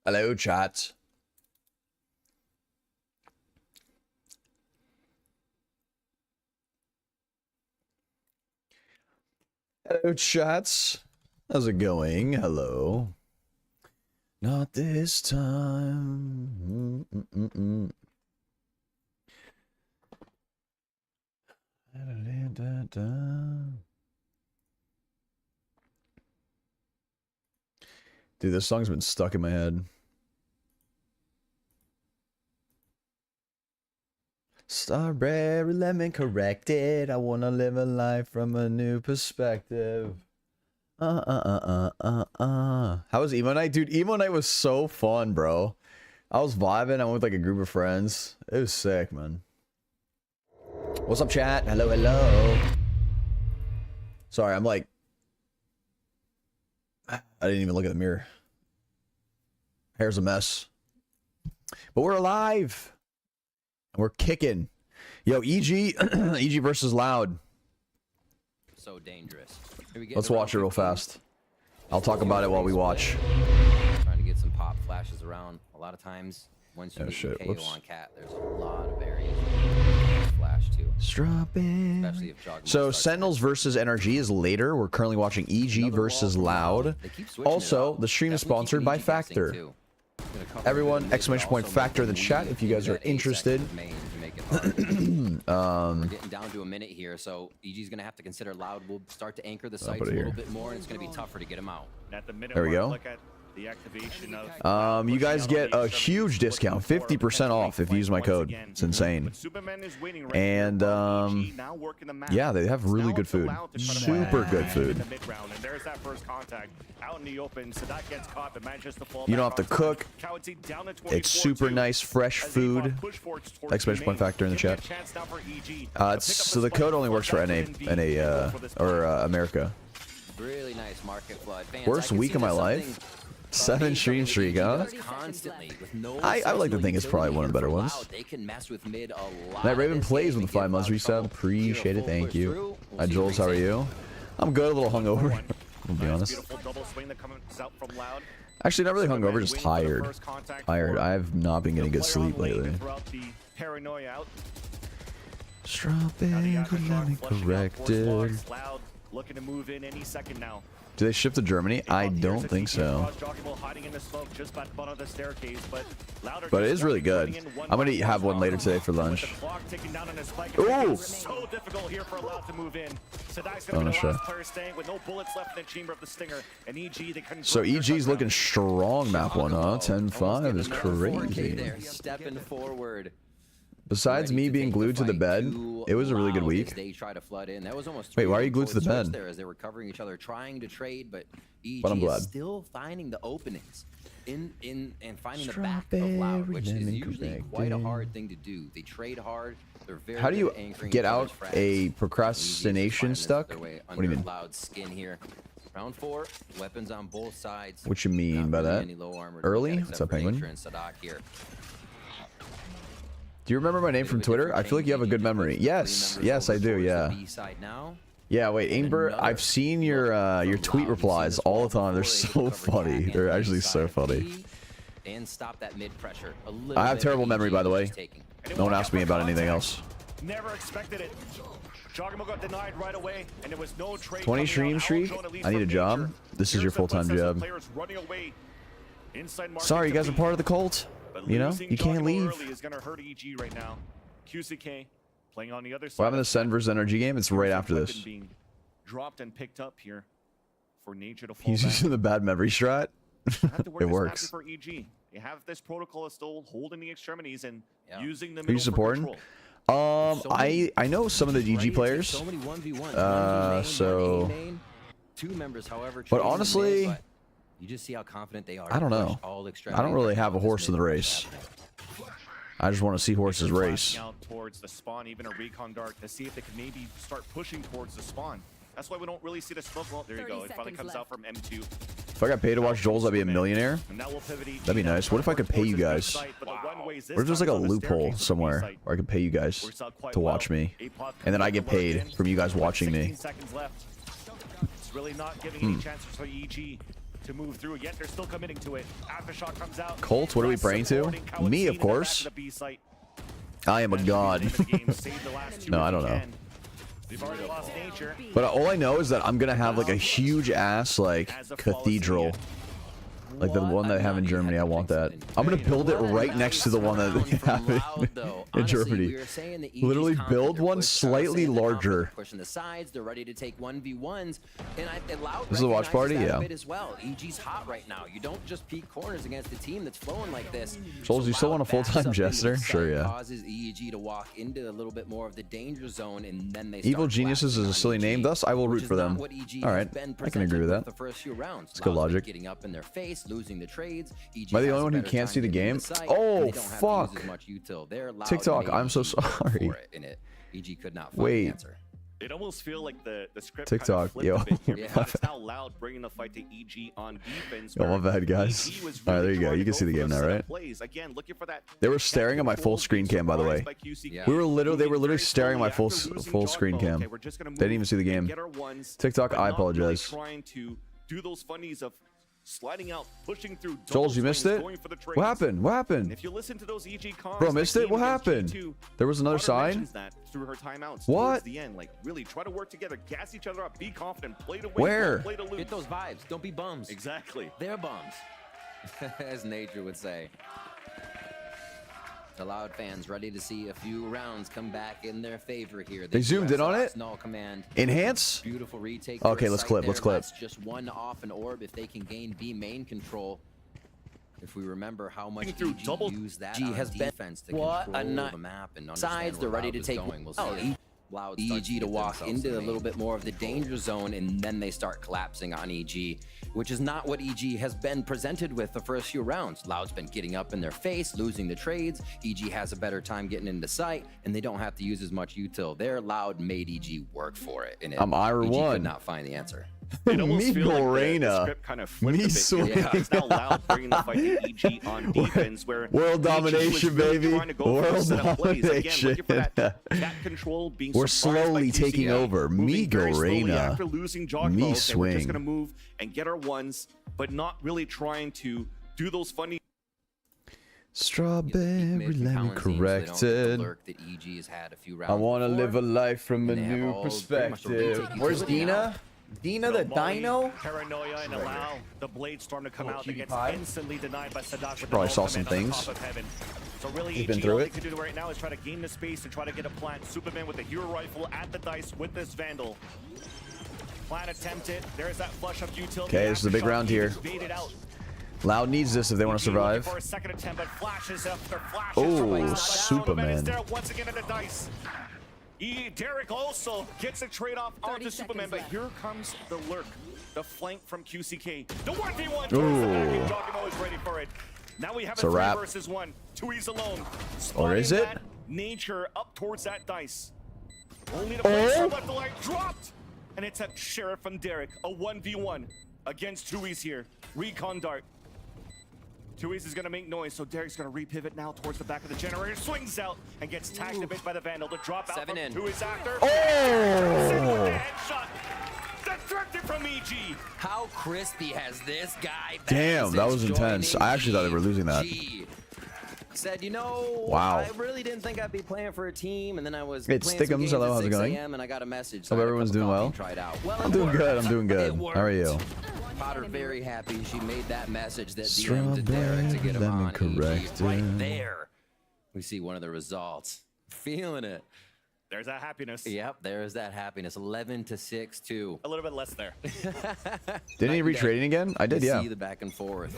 Hello, chat. Hello, chats. How's it going? Hello. Not this time. Dude, this song's been stuck in my head. Strawberry lemon corrected. I wanna live a life from a new perspective. How was emo night? Dude, emo night was so fun, bro. I was vibing. I went with like a group of friends. It was sick, man. What's up, chat? Hello, hello. Sorry, I'm like... I didn't even look at the mirror. Hair's a mess. But we're alive. And we're kicking. Yo, EG, EG versus Loud. So dangerous. Let's watch it real fast. I'll talk about it while we watch. Trying to get some pop flashes around. A lot of times, once you get KO on Cat, there's a lot of areas flash too. Strawberry. So Sentinels versus NRG is later. We're currently watching EG versus Loud. Also, the stream is sponsored by Factor. Everyone, exclamation point Factor in the chat if you guys are interested. We're getting down to a minute here, so EG's gonna have to consider Loud. We'll start to anchor the sights a little bit more, and it's gonna be tougher to get him out. There we go. You guys get a huge discount, 50% off if you use my code. It's insane. And yeah, they have really good food, super good food. You don't have to cook. It's super nice, fresh food. Exclamation point Factor in the chat. So the code only works for America. Really nice market flood. Worst week of my life. 7 stream streak, huh? I like to think it's probably one of the better ones. Night Raven plays with the 5 months resub. Appreciate it, thank you. Hi Jollz, how are you? I'm good, a little hungover. I'll be honest. Actually, not really hungover, just tired. Tired. I have not been getting good sleep lately. Strawberry lemon corrected. Looking to move in any second now. Do they ship to Germany? I don't think so. But it is really good. I'm gonna have one later today for lunch. Ooh! So EG's looking strong map one, huh? 10-5 is crazy. Stepping forward. Besides me being glued to the bed, it was a really good week. Wait, why are you glued to the bed? As they were covering each other, trying to trade, but EG I'm glad. is still finding the openings and finding the back of Loud, which is usually quite a hard thing to do. They trade hard. They're very How do you get out a procrastination stuck? What do you mean? Loud's skin here. Round 4, weapons on both sides. What you mean by that? Early? What's up, Penguin? Do you remember my name from Twitter? I feel like you have a good memory. Yes, yes, I do. Yeah. Yeah. Wait, Amber, I've seen your tweet replies all the time. They're so funny. They're actually so funny. I have terrible memory, by the way. No one asked me about anything else. Never expected it. Got denied right away, and there was no trade. 20 stream streak. I need a job. This is your full-time job. Sorry, you guys are part of the cult. You know, you can't leave. What happened to Sen versus NRG game? It's right after this. He's using the bad memory strat. It works. Are you supporting? I know some of the EG players. But honestly, you just see how confident they are. I don't know. I don't really have a horse in the race. I just want to see horses race. Towards the spawn, even a recon dart to see if they can maybe start pushing towards the spawn. That's why we don't really see the smoke. Well, there you go. It finally comes out from M2. If I got paid to watch Jollz, I'd be a millionaire. That'd be nice. What if I could pay you guys? What if there's like a loophole somewhere where I could pay you guys to watch me, and then I get paid from you guys watching me? really not giving any chances for EG to move through. Yet they're still committing to it. Aftershock comes out. Colts, what are we praying to? Me, of course. I am a god. No, I don't know. We've already lost nature. But all I know is that I'm gonna have like a huge ass like cathedral. Like the one that I have in Germany, I want that. I'm gonna build it right next to the one that they have in Germany. Literally build one slightly larger. Pushing the sides, they're ready to take 1v1s, and Loud this is a watch party, yeah. as well. EG's hot right now. You don't just peek corners against a team that's flowing like this. Jollz, you still want a full-time jester? Sure, yeah. Causes EG to walk into a little bit more of the danger zone, and then they Evil Geniuses is a silly name, thus I will root for them. All right, I can agree with that. The first few rounds, it's good logic. Getting up in their face, losing the trades. Am I the only one who can't see the game? Oh, fuck. TikTok, I'm so sorry. EG could not find wait. the answer. It almost feels like the script TikTok, kind of flipped a bit here because it's now Loud bringing the fight to EG on defense. Oh, my bad, guys. All right, there you go. You can see the game now, right? Again, looking for that. They were staring at my full screen cam, by the way. Yeah. They were literally staring at my full screen cam. They didn't even see the game. TikTok, I apologize. Trying to do those funnies of sliding out, pushing through. Jollz, you missed it? What happened? What happened? If you listen to those EG comms, bro, missed it? What happened? There was another side? That through her timeouts what? The end, like really try to work together, gas each other up, be confident, play to win, where? Play to lose. Get those vibes. Don't be bums. Exactly. They're bums, as nature would say. The Loud fans ready to see a few rounds come back in their favor here. They zoomed in on it. Null command. Enhance. Beautiful retake. Okay, let's clip. Let's clip. That's just one off an orb if they can gain B main control. If we remember how much EG used that on defense to control the map and sides, they're ready to take. We'll see. Loud EG to walk into a little bit more of the danger zone, and then they start collapsing on EG, which is not what EG has been presented with the first few rounds. Loud's been getting up in their face, losing the trades. EG has a better time getting into sight, and they don't have to use as much util. Their Loud made EG work for it, and I'm Ira EG one. could not find the answer. Me Gorena. Me swing. It's now Loud bringing the fight to EG on defense, where world domination, baby. World domination. We're slowly taking over. Me Gorena. After losing Joggo, me we're swing. just gonna move and get our ones, but not really trying to do those funny. Strawberry lemon corrected. I want to live a life from a new perspective. Where's Dina? Dina the Dino? Paranoia and allow the Blade Storm to come out. That gets instantly denied by Sadak. She probably saw some things. So really, he's been through all it. they could do right now is try to gain the space and try to get a plant. Superman with the hero rifle at the dice with this Vandal. Plant attempted. There's that flush of utility. Okay, this is the big round here. Loud needs this if they want to survive. Oh, Superman. Once again at the dice. Derek also gets a trade off onto Superman, but here comes the lurk, the flank from QCK. The 1v1 towards the back, and Jollztv is ready for it. Now we have a 3 versus 1. Tui's alone. Or is it? Nature up towards that dice. Only to place left the light dropped. And it's a Sheriff from Derek, a 1v1 against Tui's here. Recon dart. Tui's is going to make noise, so Derek's going to repivot now towards the back of the generator. Swings out and gets tagged a bit by the Vandal. The drop out from Tui's after. Oh! Headshot. Deflected from EG. How crispy has this guy been? Damn, that was intense. I actually thought they were losing that. Said, you know, wow. I really didn't think I'd be playing for a team, and then I was It's Stickums. Hello, how's it going? And I got a message. Hope everyone's doing well. Well, I'm doing good. I'm doing good. How are you? Potter very happy she made that message that DM'd to Derek to get him on EG. Right there, we see one of the results. Feeling it. There's that happiness. Yep, there's that happiness. 11-6-2. A little bit less there. Didn't he retrade again? I did, yeah. See the back and forth.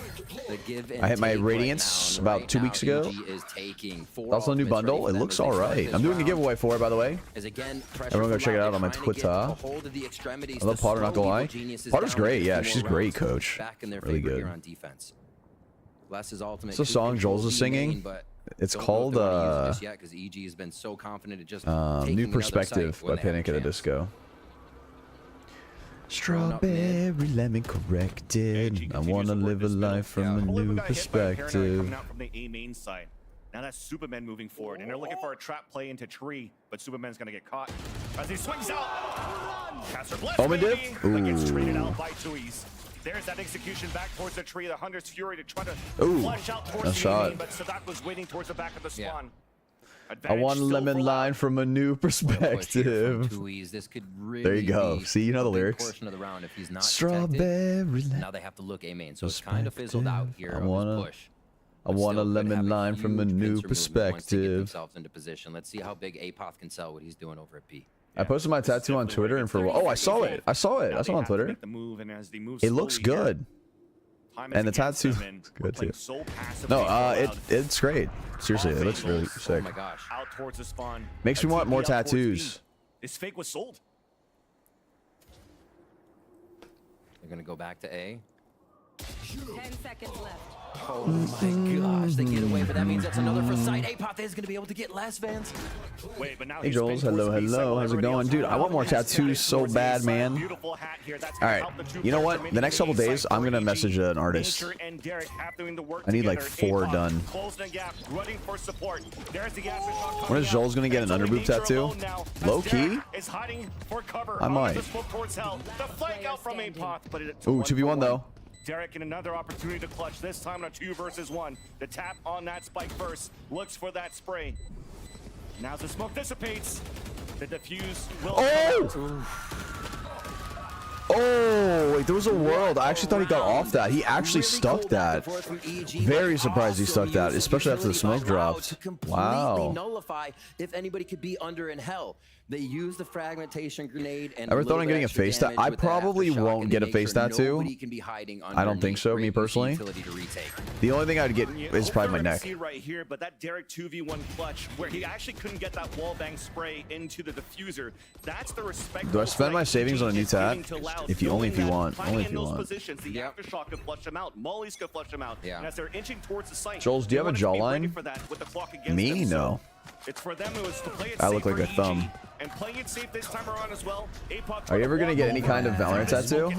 The give and I hit my take Radiance right about 2 weeks ago. Is taking 4 Also a new bundle. It looks all right. I'm doing a giveaway for it, by the way. Everyone go check it out on my Twitter. I love Potter, not gonna lie. Potter's great. Yeah, she's great, coach. Really good. It's a song Jollz is singing. It's called New Perspective by Panic at the Disco. Strawberry lemon corrected. I want to live a life from a new perspective. Coming out from the A main side. Now that's Superman moving forward, and they're looking for a trap play into tree, but Superman's gonna get caught. As he swings out. Caster Blitz Omen dip? that gets traded Ooh. out by Tui's. There's that execution back towards the tree. The Hunter's Fury to try to Ooh, flush out towards nice the shot. enemy, but Sadat was waiting towards the back of the spawn. I Advantage want a still lemon for line Loud. from a new perspective. This could really There you go. be See, you know a the big lyrics. portion of the round if he's not Strawberry protected. Now they have to look A main, so it's kind of fizzled out here I on wanna- his push. I want a Still could lemon have line from a huge new pincer movement once they get perspective. themselves into position. Let's see how big Apoth can sell what he's doing over at B. I posted my tattoo on Twitter and for oh, I saw it. I saw it. I saw it on Twitter. It looks good. And the tattoo looks good too. No, it's great. Seriously, it looks really sick. Oh my gosh. Out towards the spawn. Makes me want more tattoos. This fake was sold. They're gonna go back to A. 10 seconds left. Oh my gosh, they get away, but that means that's another for sight. Apoth is gonna be able to get less, Vance. Wait, but now Hey he's Joels, been hello, towards the B side hello. while How's it everybody going, else dude? I want more has got tattoos it so towards bad, A side. man. Beautiful hat here. That's All gonna right, help the two you know players what? remain The next in couple A days, side I'm for gonna AG. message an artist. Nature and Derek have doing the work I need like together. 4 Apoth done. closing the gap, running for support. There's the aftershock When is coming Joel's gonna get an out. underboob Nature tattoo? alone now, as Low Derek key? is hiding for cover. I On might. the smoke towards hell. The flank out from Apoth, but it's Ooh, 1 for 2v1 though. Derek in another opportunity to clutch, this time on a 2 versus 1. The tap on that spike first, looks for that spray. Now as the smoke dissipates, the defuse will Oh! Oh, wait, there was a world. I actually thought he got off that. He actually stuck that. Very surprised he stuck that, especially after the smoke dropped. Wow. Nullify if anybody could be under in hell. They use the fragmentation grenade and Ever thought on getting a face tattoo? I probably won't get a face tattoo. I don't think so, me personally. The only thing I'd get is probably my neck. Right here, but that Derek 2v1 clutch where he actually couldn't get that wall bang spray into the diffuser. That's the respect. Do I spend my savings on a new tat? If you only if you want. Only if you want. Positions, the aftershock could flush them out. Molly's could flush them out. Yeah. And as they're inching towards the site, Joels, do you have a jawline? Me? No. It's for them to play it I look safe like for a thumb. EG, and playing it safe this time around as well. Apoth Are you ever gonna get any kind of Valorant tattoo?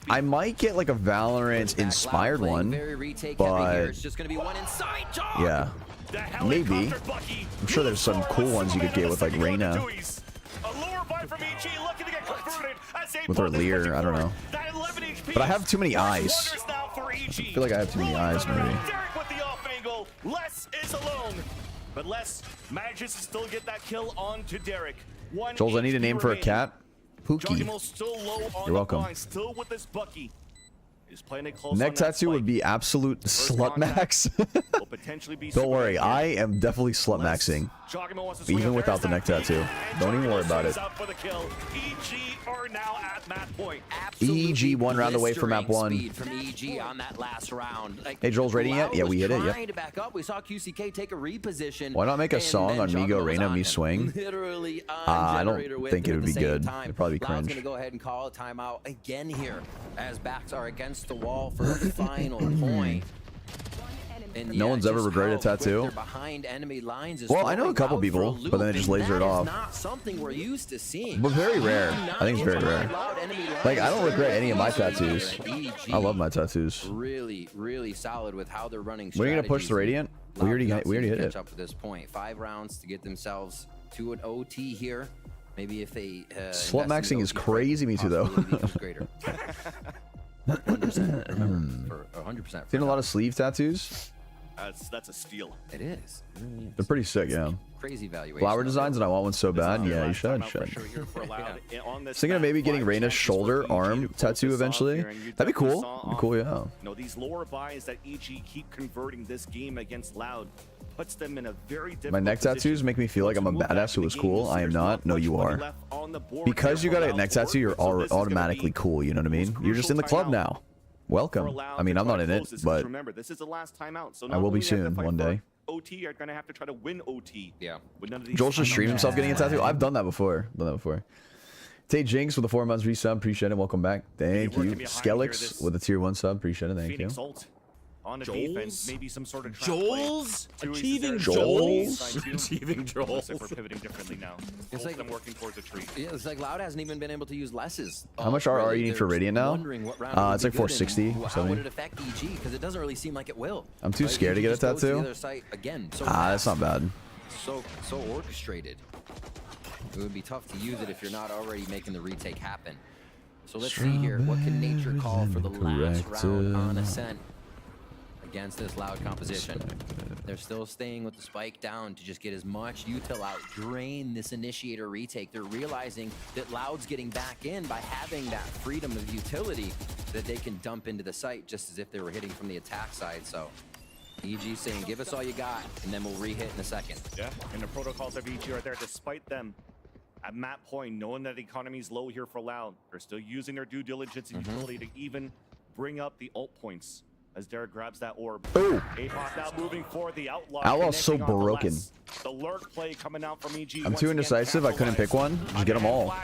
I might get like a Valorant inspired one, but it's just gonna be one inside. yeah, maybe. I'm sure there's some cool ones you could get with like Reyna. With her Lear, I don't know. But I have too many eyes. I feel like I have too many eyes, maybe. Derek with the off angle. Les is alone. But Les manages to still get that kill onto Derek. Joels, I need a name for a cat. Pookie. You're welcome. Still with this Bucky. Is playing it close Neck on that tattoo would spike. be absolute slut max. Will potentially be Don't worry, super I am definitely slut maxing. Joggermo wants to swing Even up. without the There's neck that tattoo. peek, Don't even and worry about Joggermo it. out for the kill. EG are now at map point. EG 1 round away from map 1. From EG on that last round. Like, Hey, Joel's rating yet? Yeah, we hit it, yep. trying to back up. We saw QCK take a reposition. Why not make a and song then on Me Go Joggermo's Reyna, on Me him. Swing? Literally on I don't generator with think him it at would the be same good. time. It'd probably be Loud's cringe. gonna go ahead and call a timeout again here as backs are against the wall for a final point. And No one's ever just regretted a how quick tattoo? they're behind enemy lines is Well, I know a throwing couple Loud people, for a loop, but then they just and laser it that is off. not something we're used to seeing. But very rare. Not I think it's very behind rare. Loud enemy lines. Like, I don't regret any of my tattoos. EG I love my tattoos. really, really solid with how they're running. When are you gonna push the strategies. Radiant? We already hit catch it. up to this point. 5 rounds to get themselves to an OT here. Maybe if they Slut invest in maxing the is OT, crazy me too, though. possibility becomes greater. 100%, remember, for 100%. Seen a lot of sleeve tattoos. That's a steal. It is. It really is. They're pretty sick, yeah. Crazy valuation. Flower designs, and I want one so bad. Yeah, you should. Thinking of maybe getting Reyna's shoulder, arm tattoo eventually. That'd be cool. That'd be cool, yeah. No, these lower buys that EG keep converting this game against Loud puts them in a very difficult My neck tattoos make me feel like I'm a badass who was cool. I am not. No, you are. Because you got a neck tattoo, you're automatically cool. You know what I mean? You're just in the club now. Welcome. I mean, I'm not in it, but remember, this is the last timeout, so I will be soon, one day. OT are gonna have to try to win OT. Yeah. With none of these Joel should stream timeouts. himself getting a tattoo. I've done that before. Tay Jinx with the 4 months resub. Appreciate it. Welcome back. Thank you. Skelix with a tier 1 sub. Appreciate it. Thank you. Phoenix ult on the defense, maybe some sort of trap Joel's play. achieving Joel's? achieving Joel's. Looks like we're pivoting differently now. It's like them working towards a tree. Yeah, it's like Loud hasn't even been able to use Less's. How much RR you need for Radiant now? It's like 460, How would 70. it affect EG? Because it doesn't really seem like it will. I'm too Like, scared to EG get a just goes to the tattoo. other side again. So That's not bad. so orchestrated. It would be tough to use it if you're not already making the retake happen. So let's see here. What can nature call for the last round on Ascent against this Loud composition? They're still staying with the spike down to just get as much util out, drain this initiator retake. They're realizing that Loud's getting back in by having that freedom of utility that they can dump into the site just as if they were hitting from the attack side. So EG saying, give us all you got, and then we'll re-hit in a second. Yeah, and the protocols of EG are there despite them at map point, knowing that the economy's low here for Loud. They're still using their due diligence and utility to even bring up the ult points as Derek grabs that orb. Oh. Apop now moving forward, the outlaw. Outlaw's so connecting on the broken. less. The lurk play coming out from EG. I'm once too again, indecisive. I couldn't pick one. Just get them all.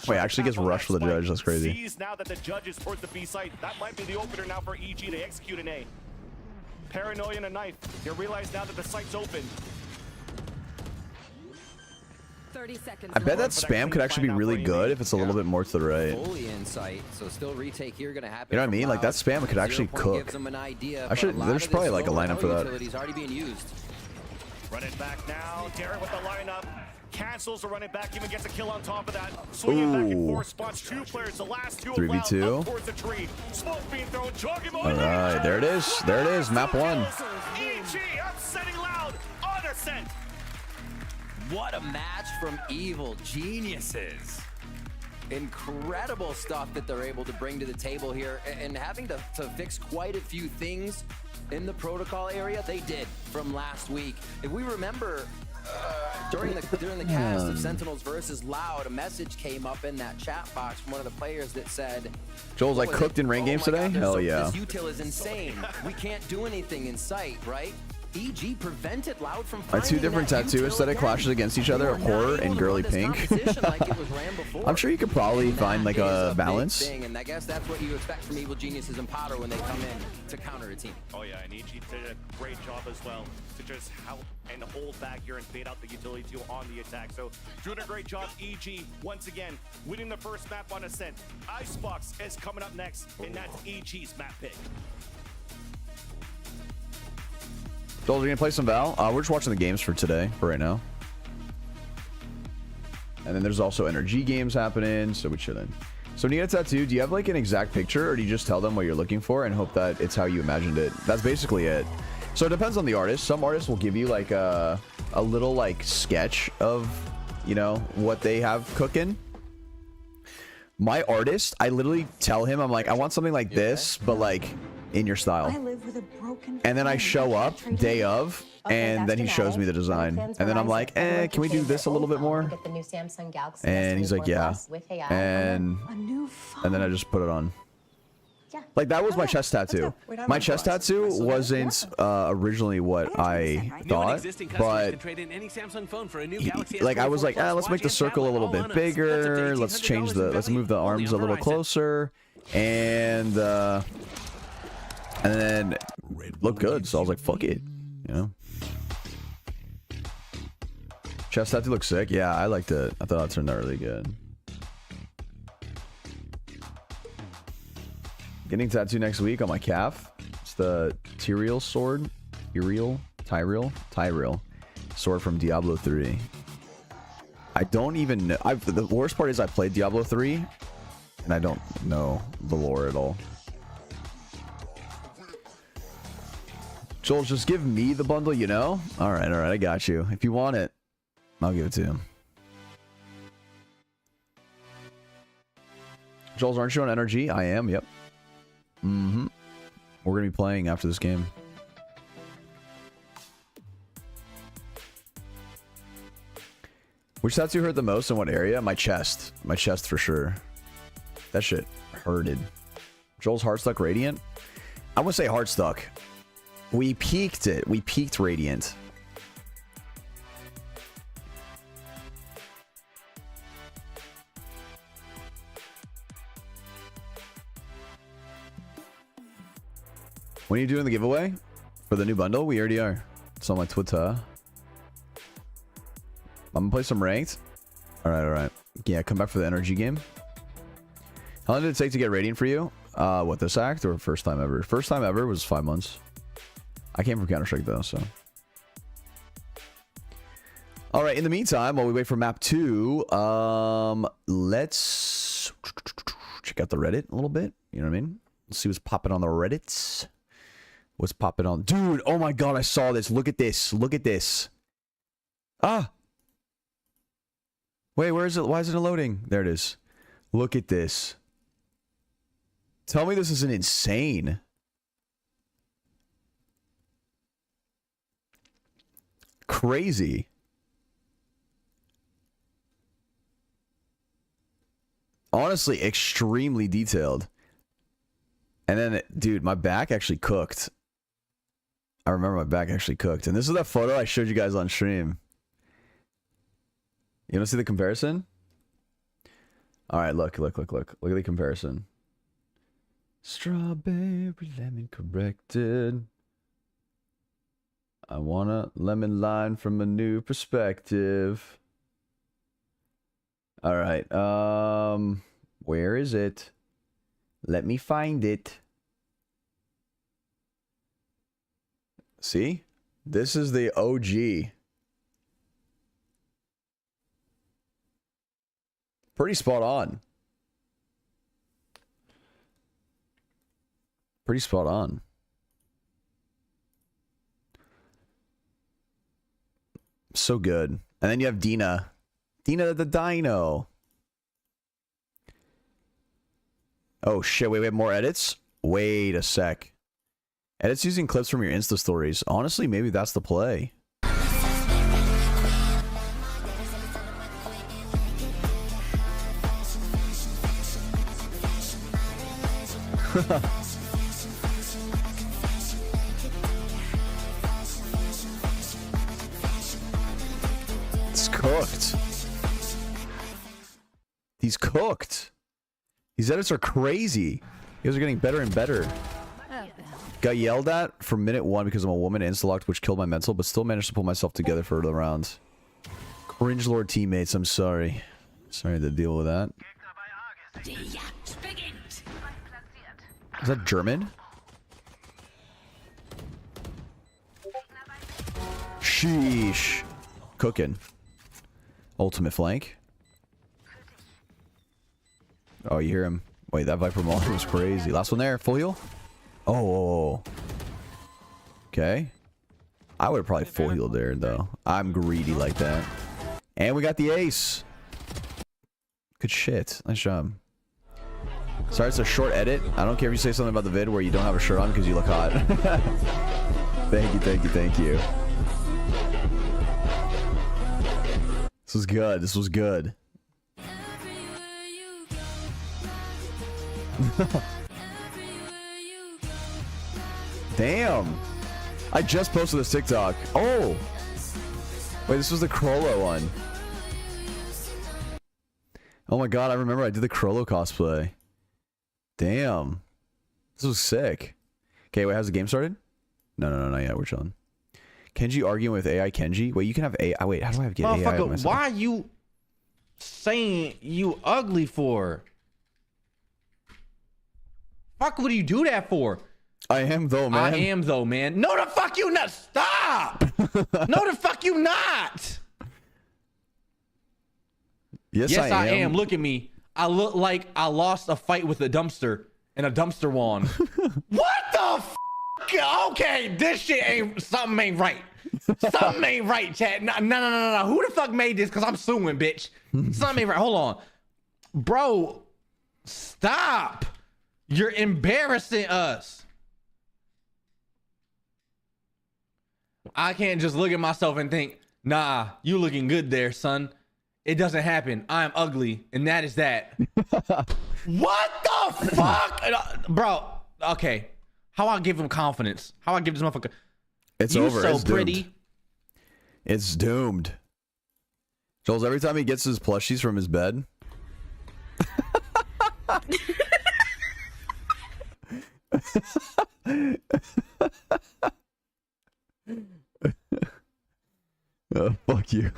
Wait, actually gets rushed for the judge. That's crazy. Sees now that the judge is towards the B site. That might be the opener now for EG to execute an A. Paranoia and a knife. You realize now that the site's open. 30 seconds. I bet that spam could actually be really good if it's a little bit more to the right. Fully in sight, so still retake here gonna happen. You know what I mean? Like that spam could actually cook. There's probably like a lineup for that. Already being used. Run it back now. Derek with the lineup. Cancels the run it back, even gets a kill on top of that. Swinging back and forth, spots two players. The last two 3v2. up towards the tree. Smoke being thrown, jogging All right, there it is. There it is. Map 1. EG upsetting Loud on Ascent. What a match from Evil Geniuses. Incredible stuff that they're able to bring to the table here, and having to fix quite a few things in the protocol area. They did from last week. If we remember, during the cast of Sentinels versus Loud, a message came up in that chat box from one of the players that said, Joel's like cooked in rain games today? Hell yeah. This util is insane. We can't do anything in sight, right? EG prevented Loud from My two different tattoo aesthetic clashes against each other of horror and girly pink. I'm sure you could probably find like a balance. And I guess that's what you expect from Evil Geniuses and Potter when they come in to counter a team. Oh yeah, and EG did a great job as well to just help and hold back here and fade out the utility tool on the attack. So doing a great job, EG, once again, winning the first map on Ascent. Icebox is coming up next, and that's EG's map pick. Joel, are you gonna play some Val? We're just watching the games for today, for right now. And then there's also NRG games happening, so we chilling. So when you get a tattoo, do you have like an exact picture, or do you just tell them what you're looking for and hope that it's how you imagined it? That's basically it. So it depends on the artist. Some artists will give you like a little like sketch of, you know, what they have cooking. My artist, I literally tell him, I'm like, I want something like this, but like in your style. I live with a broken And then I show up day of, and then he shows me the design, and then I'm like, can we do this a little bit more? Get the new Samsung Galaxy And he's like, yeah, and then I just put it on. Like that was my chest tattoo. My chest tattoo wasn't originally what I thought, but like I was like, let's make the circle a little bit bigger, let's move the arms a little closer, and then it looked good, so I was like, fuck it, you know. Chest tattoo looks sick. Yeah, I liked it. I thought it turned out really good. Getting tattooed next week on my calf. It's the Tyrael sword. Tyrael sword from Diablo 3. I don't even know. The worst part is I played Diablo 3, and I don't know the lore at all. Joel, just give me the bundle, you know? All right, I got you. If you want it, I'll give it to him. Joel's, aren't you on NRG? I am, yep. We're gonna be playing after this game. Which tattoo hurt the most in what area? My chest. My chest for sure. That shit hurted. Joel's heart stuck radiant? I wouldn't say heart stuck. We peaked it. We peaked radiant. When are you doing the giveaway for the new bundle? We already are. It's on my Twitter. I'm gonna play some ranked. All right. Yeah, come back for the NRG game. How long did it take to get radiant for you? What, this act or first time ever? First time ever was 5 months. I came from Counter-Strike though, so. All right, in the meantime, while we wait for map 2, let's check out the Reddit a little bit. You know what I mean? Let's see what's popping on the Reddits. What's popping on? Dude, oh my god, I saw this. Look at this. Look at this. Ah. Wait, where is it? Why isn't it loading? There it is. Look at this. Tell me this isn't insane. Crazy. Honestly, extremely detailed. And then, dude, my back actually cooked. I remember my back actually cooked. And this is that photo I showed you guys on stream. You want to see the comparison? Alright, look. Look at the comparison. Strawberry lemon corrected. I want a lemon line from a new perspective. Alright, where is it? Let me find it. See? This is the OG. Pretty spot on. Pretty spot on. So good. And then you have Dina. Dina the Dino. Oh shit, wait, we have more edits? Wait a sec. Edits using clips from your Insta stories. Honestly, maybe that's the play. It's cooked. He's cooked. These edits are crazy. You guys are getting better and better. Got yelled at from minute 1 because I'm a woman insta-locked, which killed my mental, but still managed to pull myself together for the round. Cringe lord teammates, I'm sorry. Sorry to deal with that. Is that German? Sheesh. Cooking. Ultimate flank. Oh, you hear him. Wait, that Viper Maul was crazy. Last one there. Full heal? Oh. Okay. I would have probably full healed there, though. I'm greedy like that. And we got the ace. Good shit. Nice job. Sorry, it's a short edit. I don't care if you say something about the vid where you don't have a shirt on because you look hot. Thank you, thank you, thank you. This was good. This was good. Damn. I just posted this TikTok. Oh. Wait, this was the Krollo one. Oh my god, I remember I did the Krollo cosplay. Damn. This was sick. Okay, wait, has the game started? No, not yet. We're chilling. Kenji arguing with AI Kenji? Wait, you can have AI. Wait, how do I get AI? Why are you saying you ugly for? Fuck, what do you do that for? I am though, man. I am though, man. No, the fuck you not. Stop. No, the fuck you not. Yes, I am. Look at me. I look like I lost a fight with a dumpster and a dumpster won. What the fuck? Okay, this shit ain't, something ain't right. Something ain't right, chat. No. Who the fuck made this? Because I'm suing, bitch. Something ain't right. Hold on. Bro, stop. You're embarrassing us. I can't just look at myself and think, nah, you looking good there, son. It doesn't happen. I am ugly, and that is that. What the fuck? Bro, okay. How I give him confidence? How I give this motherfucker? It's you over. So it's pretty. Doomed. It's doomed. Joel's, every time he gets his plushies from his bed. Oh, fuck you.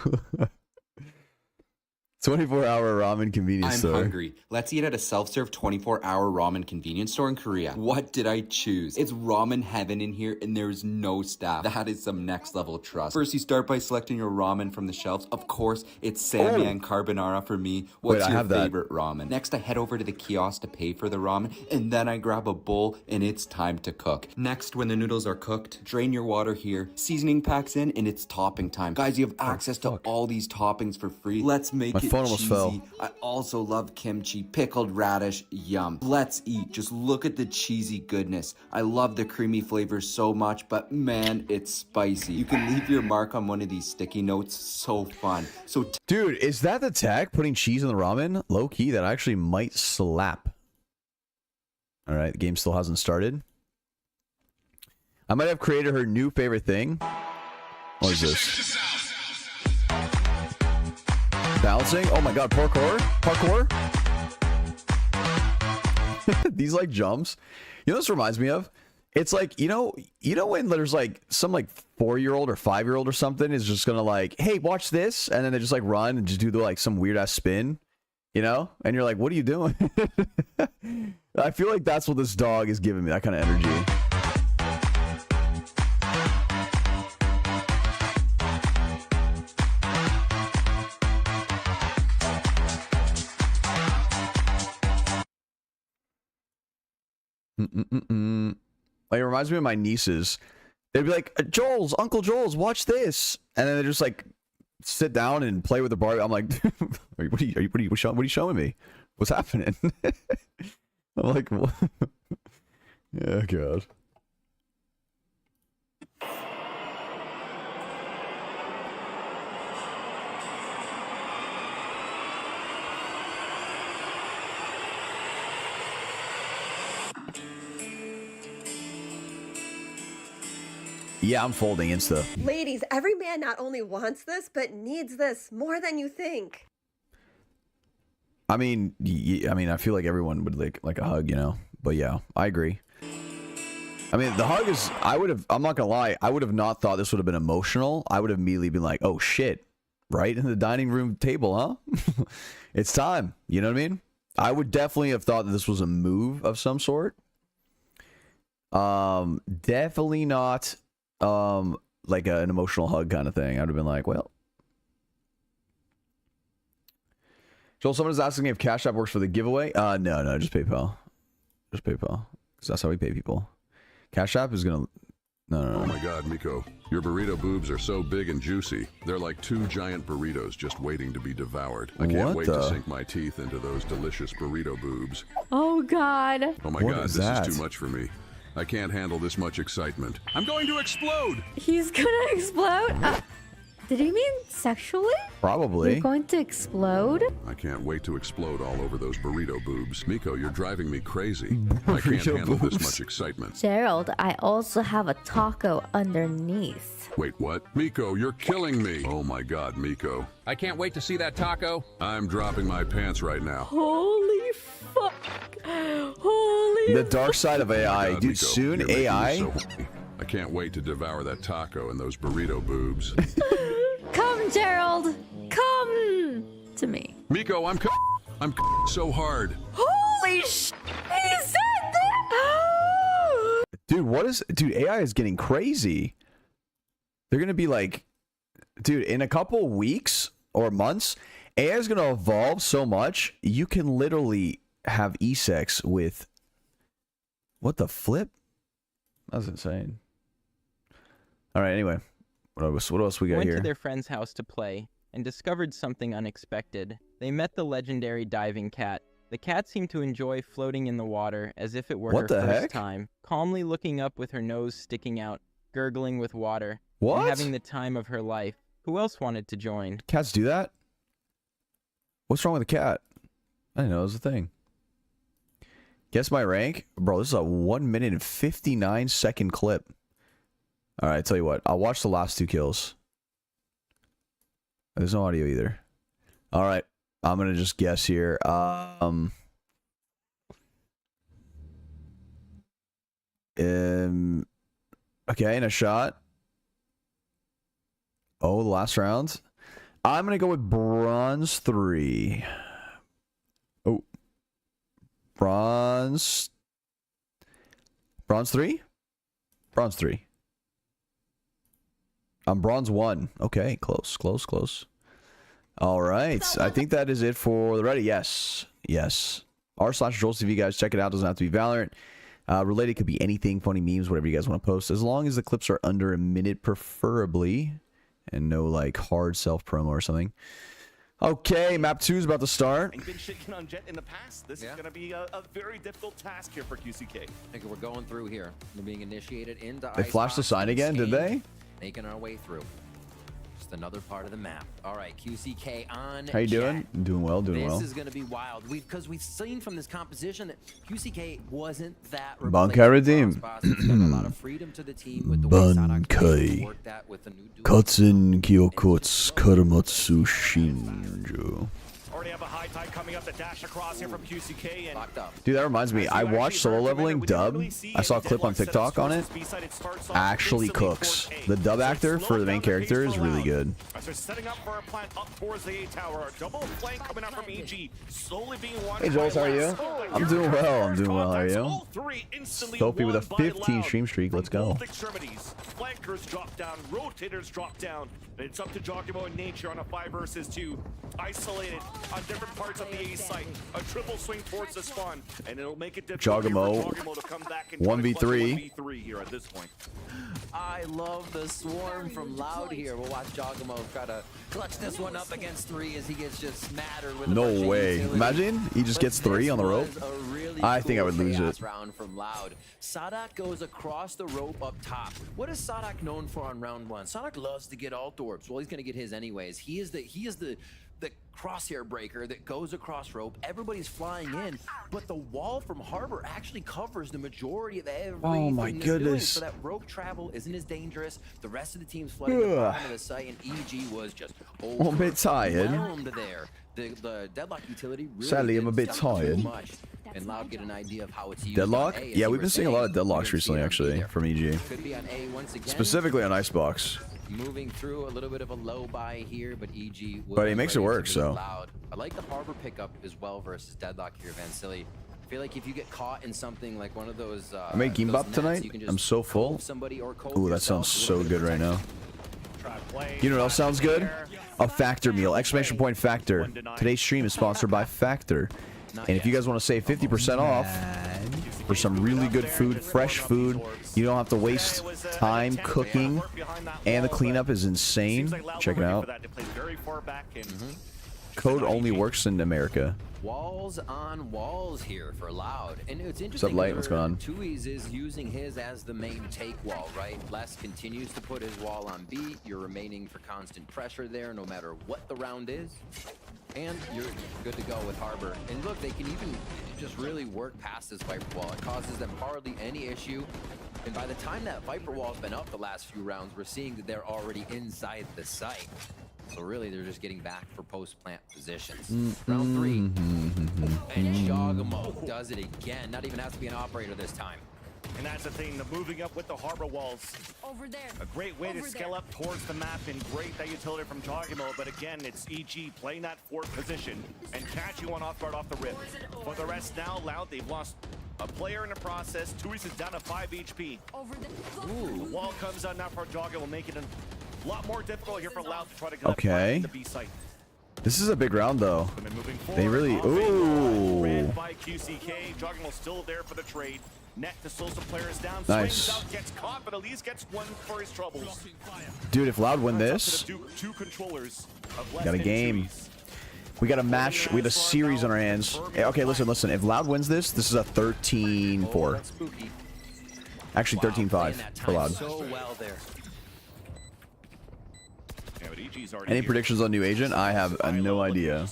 24-hour ramen convenience I'm store. hungry. Let's eat at a self-serve 24-hour ramen convenience store in Korea. What did I choose? It's ramen heaven in here, and there's no staff. That is some next level trust. First, you start by selecting your ramen from the shelves. Of course, it's Samyang carbonara for me. What's Wait, I your have that. favorite ramen? Next, I head over to the kiosk to pay for the ramen, and then I grab a bowl, and it's time to cook. Next, when the noodles are cooked, drain your water here. Seasoning packs in, and it's topping time. Guys, you have access to all these toppings for free. Let's make it phone almost cheesy. fell. I also love kimchi, pickled radish, yum. Let's eat. Just look at the cheesy goodness. I love the creamy flavors so much, but man, it's spicy. You can leave your mark on one of these sticky notes. So fun. So Dude, is that the tech? Putting cheese in the ramen? Low key, that actually might slap. All right, the game still hasn't started. I might have created her new favorite thing. What is this? Bouncing? Oh my god, parkour? Parkour? These like jumps. You know what this reminds me of? It's like, you know when there's like some like 4-year-old or 5-year-old or something is just gonna like, hey, watch this, and then they just like run and just do the like some weird ass spin, you know? And you're like, what are you doing? I feel like that's what this dog is giving me, that kind of energy. Like, it reminds me of my nieces. They'd be like, Joel's, Uncle Joel's, watch this, and then they just like sit down and play with the Barbie. I'm like, what are you showing me? What's happening? I'm like, what? Yeah, God. Yeah, I'm folding Insta. Ladies, every man not only wants this, but needs this more than you think. I mean, I feel like everyone would like a hug, you know? But yeah, I agree. I mean, the hug is, I'm not gonna lie, I would have not thought this would have been emotional. I would have immediately been like, oh shit, right in the dining room table, huh? It's time, you know what I mean? I would definitely have thought that this was a move of some sort. Definitely not like an emotional hug kind of thing. I would have been like, well. Joel, someone is asking me if Cash App works for the giveaway. No, just PayPal. Just PayPal. Because that's how we pay people. Cash App is gonna... No. Oh my god, Miko. Your burrito boobs are so big and juicy. They're like 2 giant burritos just waiting to be devoured. I can't wait to sink my teeth into those delicious burrito boobs. Oh god. Oh my god, this is too much for me. I can't handle this much excitement. I'm going to explode! He's gonna explode? Did he mean sexually? Probably. You're going to explode? I can't wait to explode all over those burrito boobs. Miko, you're driving me crazy. I can't handle this much excitement. Gerald, I also have a taco underneath. Wait, what? Miko, you're killing me! Oh my god, Miko. I can't wait to see that taco. I'm dropping my pants right now. Holy fuck. Holy The dark side of AI. God, Dude, Miko, soon you're making me AI... so horny. I can't wait to devour that taco and those burrito boobs. Come, Gerald. Come to me. Miko, I'm so hard. Holy shit. He said that. Dude, AI is getting crazy. They're going to be like, dude, in a couple weeks or months, AI is going to evolve so much, you can literally have e-sex with... What the flip? That's insane. All right, anyway. What else we got Went here? to their friend's house to play and discovered something unexpected. They met the legendary diving cat. The cat seemed to enjoy floating in the water as if it were her first time, calmly looking up with her nose sticking out, gurgling with water, and having the time of her life. Who else wanted to join? Cats do that? What's wrong with the cat? I didn't know it was a thing. Guess my rank? Bro, this is a 1 minute and 59 second clip. All right, tell you what. I'll watch the last 2 kills. There's no audio either. All right. I'm going to just guess here. Okay, in a shot. Oh, the last round. I'm gonna go with bronze 3. Oh, bronze 3. Bronze 3. I'm bronze 1. Okay, close. All right, I think that is it for the ready. Yes. r/Jollztv, guys, check it out. Doesn't have to be Valorant. Related could be anything, funny memes, whatever you guys want to post, as long as the clips are under a minute, preferably, and no like hard self promo or something. Okay, map 2 is about to start. And been shaking on Jet in the past. This is going to be a very difficult task here for QCK. I think we're going through here. We're being initiated into They flashed the sign again, did they? Making our way through. Just another part of the map. All right, QCK on. How you doing? Doing well. This is going to be wild. Because we've seen from this composition that QCK wasn't that. Bankai redeem. Bankai. Katsun Kyokots Karamatsu Shinju. Already have a high tide coming up. The dash across here from QCK and Dude, that reminds me. I watched Solo Leveling dub. I saw a clip on TikTok on it. Actually cooks. The dub actor for the main character is really good. They're setting up for a plant up towards the A tower. A double flank coming out from EG. Slowly being watched. Hey Jules, how are you? I'm doing well. How are you? Sophie with a 15 stream streak. Let's go. Flankers drop down. Rotators drop down. It's up to Joggimo and Nature on a 5 versus 2. Isolated on different parts of the A site. A triple swing towards the spawn, and it'll make it difficult Joggimo to come back and 1v3 here at this point. I love the swarm from Loud here. We'll watch Joggimo try to clutch this one up against 3 as he gets just smattered with no way. Imagine he just gets 3 on the rope. I think I would lose it. Round from Loud. Sadak goes across the rope up top. What is Sadak known for on round 1? Sadak loves to get alt orbs. Well, he's going to get his anyways. He is the crosshair breaker that goes across rope. Everybody's flying in, but the wall from Harbor actually covers the majority of everything. Oh my goodness. So that rope travel isn't as dangerous. The rest of the team's flooding the bottom of the site, and EG was just I'm a bit tired. There. The deadlock utility really Sadly, I'm a bit tired. Much. And Loud get an idea of how it's used. Deadlock? Yeah, we've been seeing a lot of deadlocks recently, actually, from EG. Could be on A once again. Specifically on Icebox. Moving through a little bit of a low buy here, but EG. But he makes it work, so. Loud. I like the Harbor pickup as well versus Deadlock here, Vansili. I feel like if you get caught in something like one of those. I made Gimbap tonight. I'm so full. Ooh, that sounds so good right now. You know what else sounds good? A Factor meal! Exclamation point Factor. Today's stream is sponsored by Factor. And if you guys want to save 50% off for some really good food, fresh food, you don't have to waste time cooking, and the cleanup is insane. Check it out. Code only works in America. Walls on walls here for Loud. And it's interesting. What's up, Light? What's going on? Tui's is using his as the main take wall, right? Les continues to put his wall on B. You're remaining for constant pressure there no matter what the round is. And you're good to go with Harbor. And look, they can even just really work past this Viper wall. It causes them hardly any issue. And by the time that Viper wall's been up the last few rounds, we're seeing that they're already inside the site. So really, they're just getting back for post-plant positions. Round 3. And Joggimo does it again. Not even has to be an operator this time. And that's the thing, the moving up with the Harbor walls. Over there. A great way to scale up towards the map, and great that utility from Joggimo, but again, it's EG playing that forward position and catching one off guard off the rip. For the rest now, Loud, they've lost a player in the process. Tui's is down to 5 HP. Over there. Ooh. The wall comes out now for Joggimo, making it a lot more difficult here for Loud to try to get okay. the B site. This is a big round, though. They really... Ooh. Red by QCK. Joggimo still there for the trade. Net to slow some players down. Nice. Out, gets caught, but at least gets one for his troubles. Dude, if Loud win this, two controllers we got a game. We got a match. We got a series on our hands. Okay, listen. If Loud wins this, this is a 13-4. Actually, 13-5 for Loud. So well there. Any predictions on new agent? I have no idea.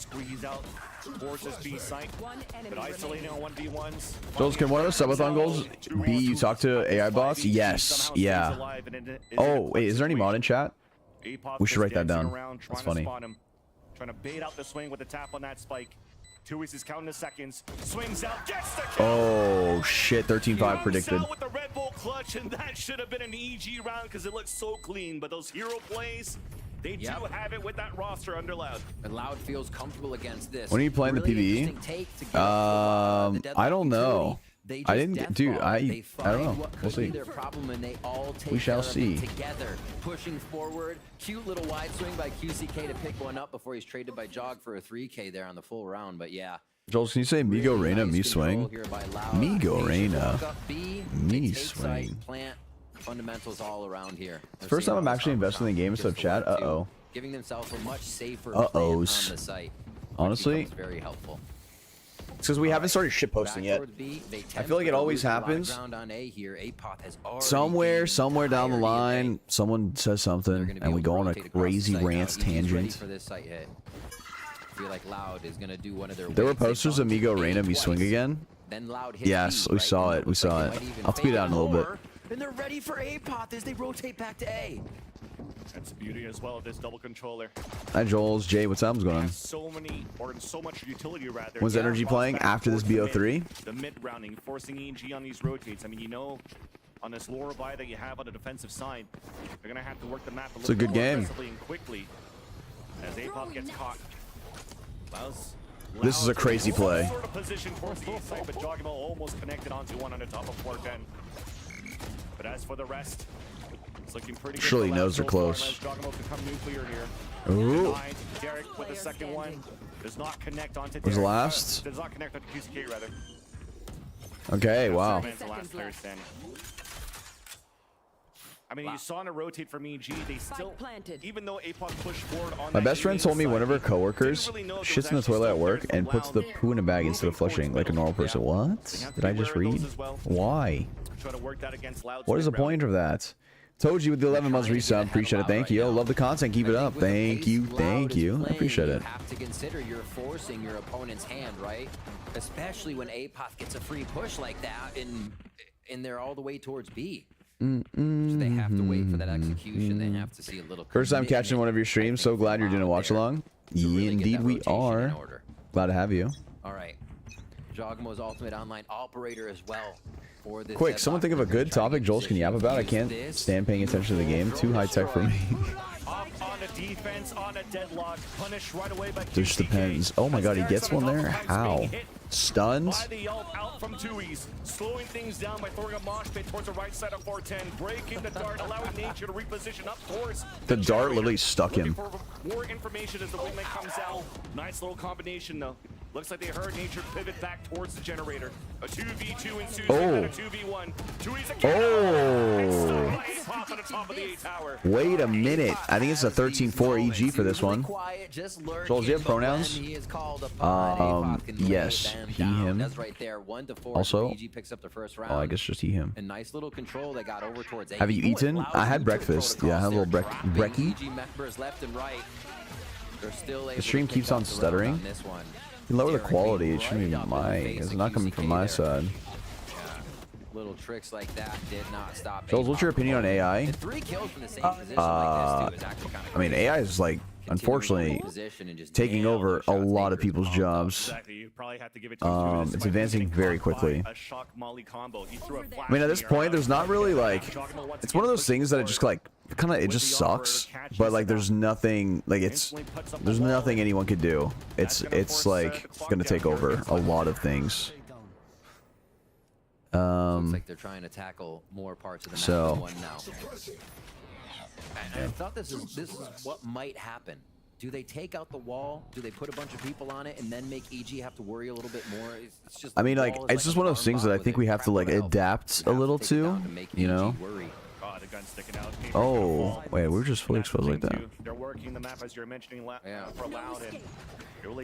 Jules, can one of us subathon goals be you talk to AI bots? Yes. Yeah. Oh, wait, is there any mod in chat? We should write that down. That's funny. Trying to bait out the swing with a tap on that spike. Tui's is counting the seconds. Swings out, gets the kill. Oh shit, 13-5 predicted. With the Red Bull clutch, and that should have been an EG round because it looks so clean. But those hero plays, They do have it with that roster under Loud. And Loud feels comfortable against this. When are you playing the PvE? I don't know. I didn't, dude. I don't know. We'll see. We shall see. Together, pushing forward. Cute little wide swing by QCK to pick one up before he's traded by Jog for a 3K there on the full round. But yeah. Joel, can you say Migo Reina, me swing? Migo Reina, me swing. Plant fundamentals all around here. It's the first time I'm actually investing in the game instead of chat. Uh-oh. Giving themselves a much safer plan on the site. Honestly, very helpful. It's because we haven't started shitposting yet. I feel like it always happens. Somewhere down the line, someone says something, and we go on a crazy rant tangent. There were posters of Migo Reina, me swing again. Yes, we saw it. We saw it. I'll tweet it out in a little bit. And they're ready for A-Pot as they rotate back to A. That's the beauty as well of this double controller. Hi, Joel's. Jay, what's up? What's going on? So much utility rather. When's Energy playing after this BO3? The mid rounding, forcing EG on these rotates. I mean, you know, on this lower buy that you have on the defensive side, they're gonna have to work the map a little bit more aggressively and quickly as A-Pop gets caught. This is a crazy play. Sort of position towards the east side, but Joggable almost connected onto one on the top of 410. But as for the rest, it's looking pretty good. Surely knows they're close. Ooh. Derek with the second one does not connect onto Was the last? Does not connect onto QCK rather. Okay, wow. I mean, you saw in a rotate from EG, they still, even though A-Pop pushed forward on My best friend told me one of her coworkers shits in the toilet at work and puts the poo in a bag instead of flushing like a normal person. What? Did I just read? Why? What is the point of that? Told you with the 11 months resub. Appreciate it. Thank you. Love the content. Keep it up. Thank you. Thank you. I appreciate it. You have to consider you're forcing your opponent's hand, right? Especially when A-Pop gets a free push like that and they're all the way towards B. So they have to wait for that execution. They have to see a little. First time catching one of your streams. So glad you're doing a watch along. Yeah, indeed we are. Glad to have you. All right. Jogmo's ultimate online operator as well. Quick, someone think of a good topic Joel's can yap about. I can't stand paying attention to the game. Too high tech for me. Just depends. Oh my god, he gets one there? How? Stunned? Slowing things down by throwing a mosh pit towards the right side of 410, breaking the dart, allowing nature to reposition up towards the dart literally stuck him. More information as the wingman comes out. Nice little combination though. Looks like they heard nature pivot back towards the generator. A 2v2 ensues and a 2v1. Wait a minute. I think it's a 13-4 EG for this one. Joel, do you have pronouns? Yes. He, him. Also, oh, I guess just he, him. Have you eaten? I had breakfast. Yeah, I had a little brekkie. The stream keeps on stuttering. You lower the quality. It shouldn't be it's not coming from my side. Little tricks like that did not stop. Jules, what's your opinion on AI? I mean, AI is like, unfortunately, taking over a lot of people's jobs. It's advancing very quickly. I mean, at this point, there's not really like, it's one of those things that it just like, it just sucks. But like, there's nothing like there's nothing anyone could do. It's like gonna take over a lot of things. Looks like they're trying to tackle more parts of the map than one now. And I thought this is what might happen. Do they take out the wall? Do they put a bunch of people on it and then make EG have to worry a little bit more? It's just, I mean, like, it's just one of those things that I think we have to like adapt a little to, you know? Oh, wait, we're just fully exposed like that.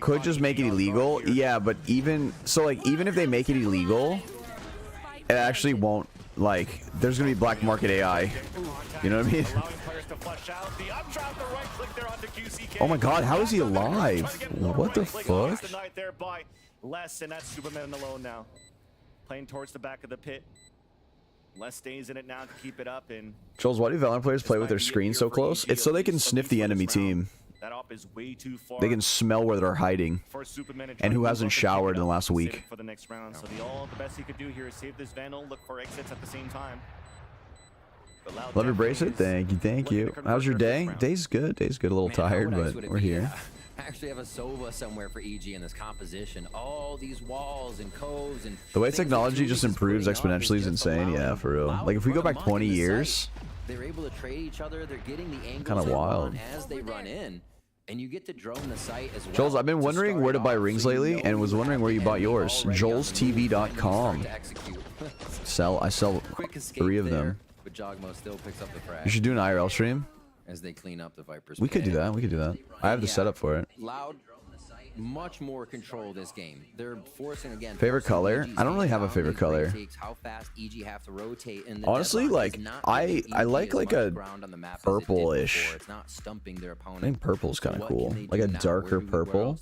Could just make it illegal? Yeah, but even if they make it illegal, it actually won't, like, there's gonna be black market AI. You know what I mean? Oh my god, how is he alive? What the fuck? Less, and that's Superman alone now. Playing towards the back of the pit. Less stays in it now to keep it up. And Jules, why do Valorant players play with their screen so close? It's so they can sniff the enemy team. That op is way too far. They can smell where they're hiding and who hasn't showered in the last week. For the next round. So the best he could do here is save this Vandal, look for exits at the same time. Love your bracelet. Thank you, thank you. How's your day? Day's good. Day's good. A little tired, but we're here. I actually have a Sova somewhere for EG in this composition. All these walls and coves and the way technology just improves exponentially is insane. Yeah, for real. Like if we go back 20 years, they're able to trade each other. They're getting the angles kind of wild as they run in, and you get to drone the site as well. Jules, I've been wondering where to buy rings lately, and was wondering where you bought yours. Jollztv.com. I sell 3 of them. But Jogmo still picks up the frag. You should do an IRL stream. As they clean up the Vipers. We could do that. We could do that. I have the setup for it. Loud, much more control this game. They're forcing again. Favorite color? I don't really have a favorite color. How fast EG have to rotate. Honestly, like I like a purple-ish. It's not stumping their opponent. I think purple's kind of cool. Like a darker purple.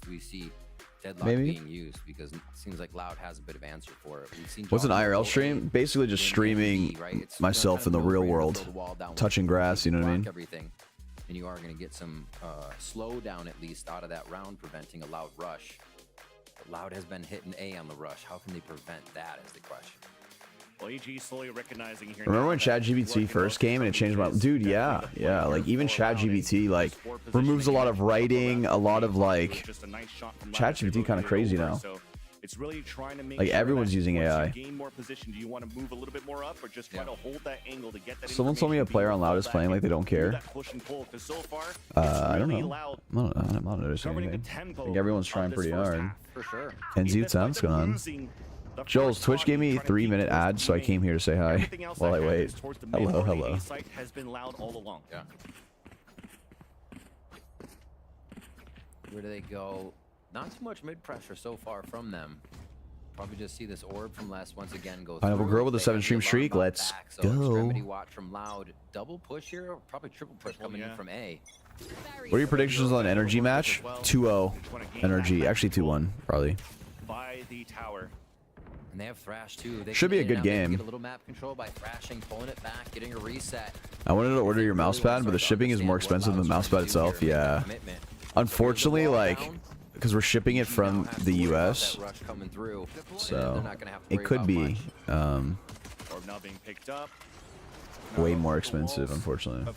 Maybe. Being used because it seems like Loud has a bit of answer for it. We've seen what's an IRL stream? Basically just streaming myself in the real world, touching grass, you know what I mean? Everything. And you are going to get some slowdown at least out of that round, preventing a Loud rush. But Loud has been hitting A on the rush. How can they prevent that is the question. Well, EG slowly recognizing here. Remember when ChatGPT first came and it changed my dude? Yeah. Like even ChatGPT like removes a lot of writing, a lot of like ChatGPT kind of crazy now. It's really trying to make like everyone's using AI. Gain more position. Do you want to move a little bit more up or just try to hold that angle to get that? Someone told me a player on Loud is playing like they don't care. I don't know. I'm not noticing anything. I think everyone's trying pretty hard. For sure. Kenzie, what's up? What's going on? Joel's Twitch gave me a 3-minute ad, so I came here to say hi while I wait. Hello. Has been Loud all along. Yeah. Where do they go? Not too much mid pressure so far from them. Probably just see this orb from Les once again go. Pineapple Girl with a 7-stream streak. Let's go. Extremity watch from Loud. Double push here, or probably triple push coming in from A. What are your predictions on energy match? 2-0 energy. Actually 2-1 probably. By the tower. And they have Thrash too. They should be a good game. Get a little map control by thrashing, pulling it back, getting a reset. I wanted to order your mousepad, but the shipping is more expensive than the mousepad itself. Yeah. Unfortunately, like, because we're shipping it from the US, so it could be way more expensive, unfortunately.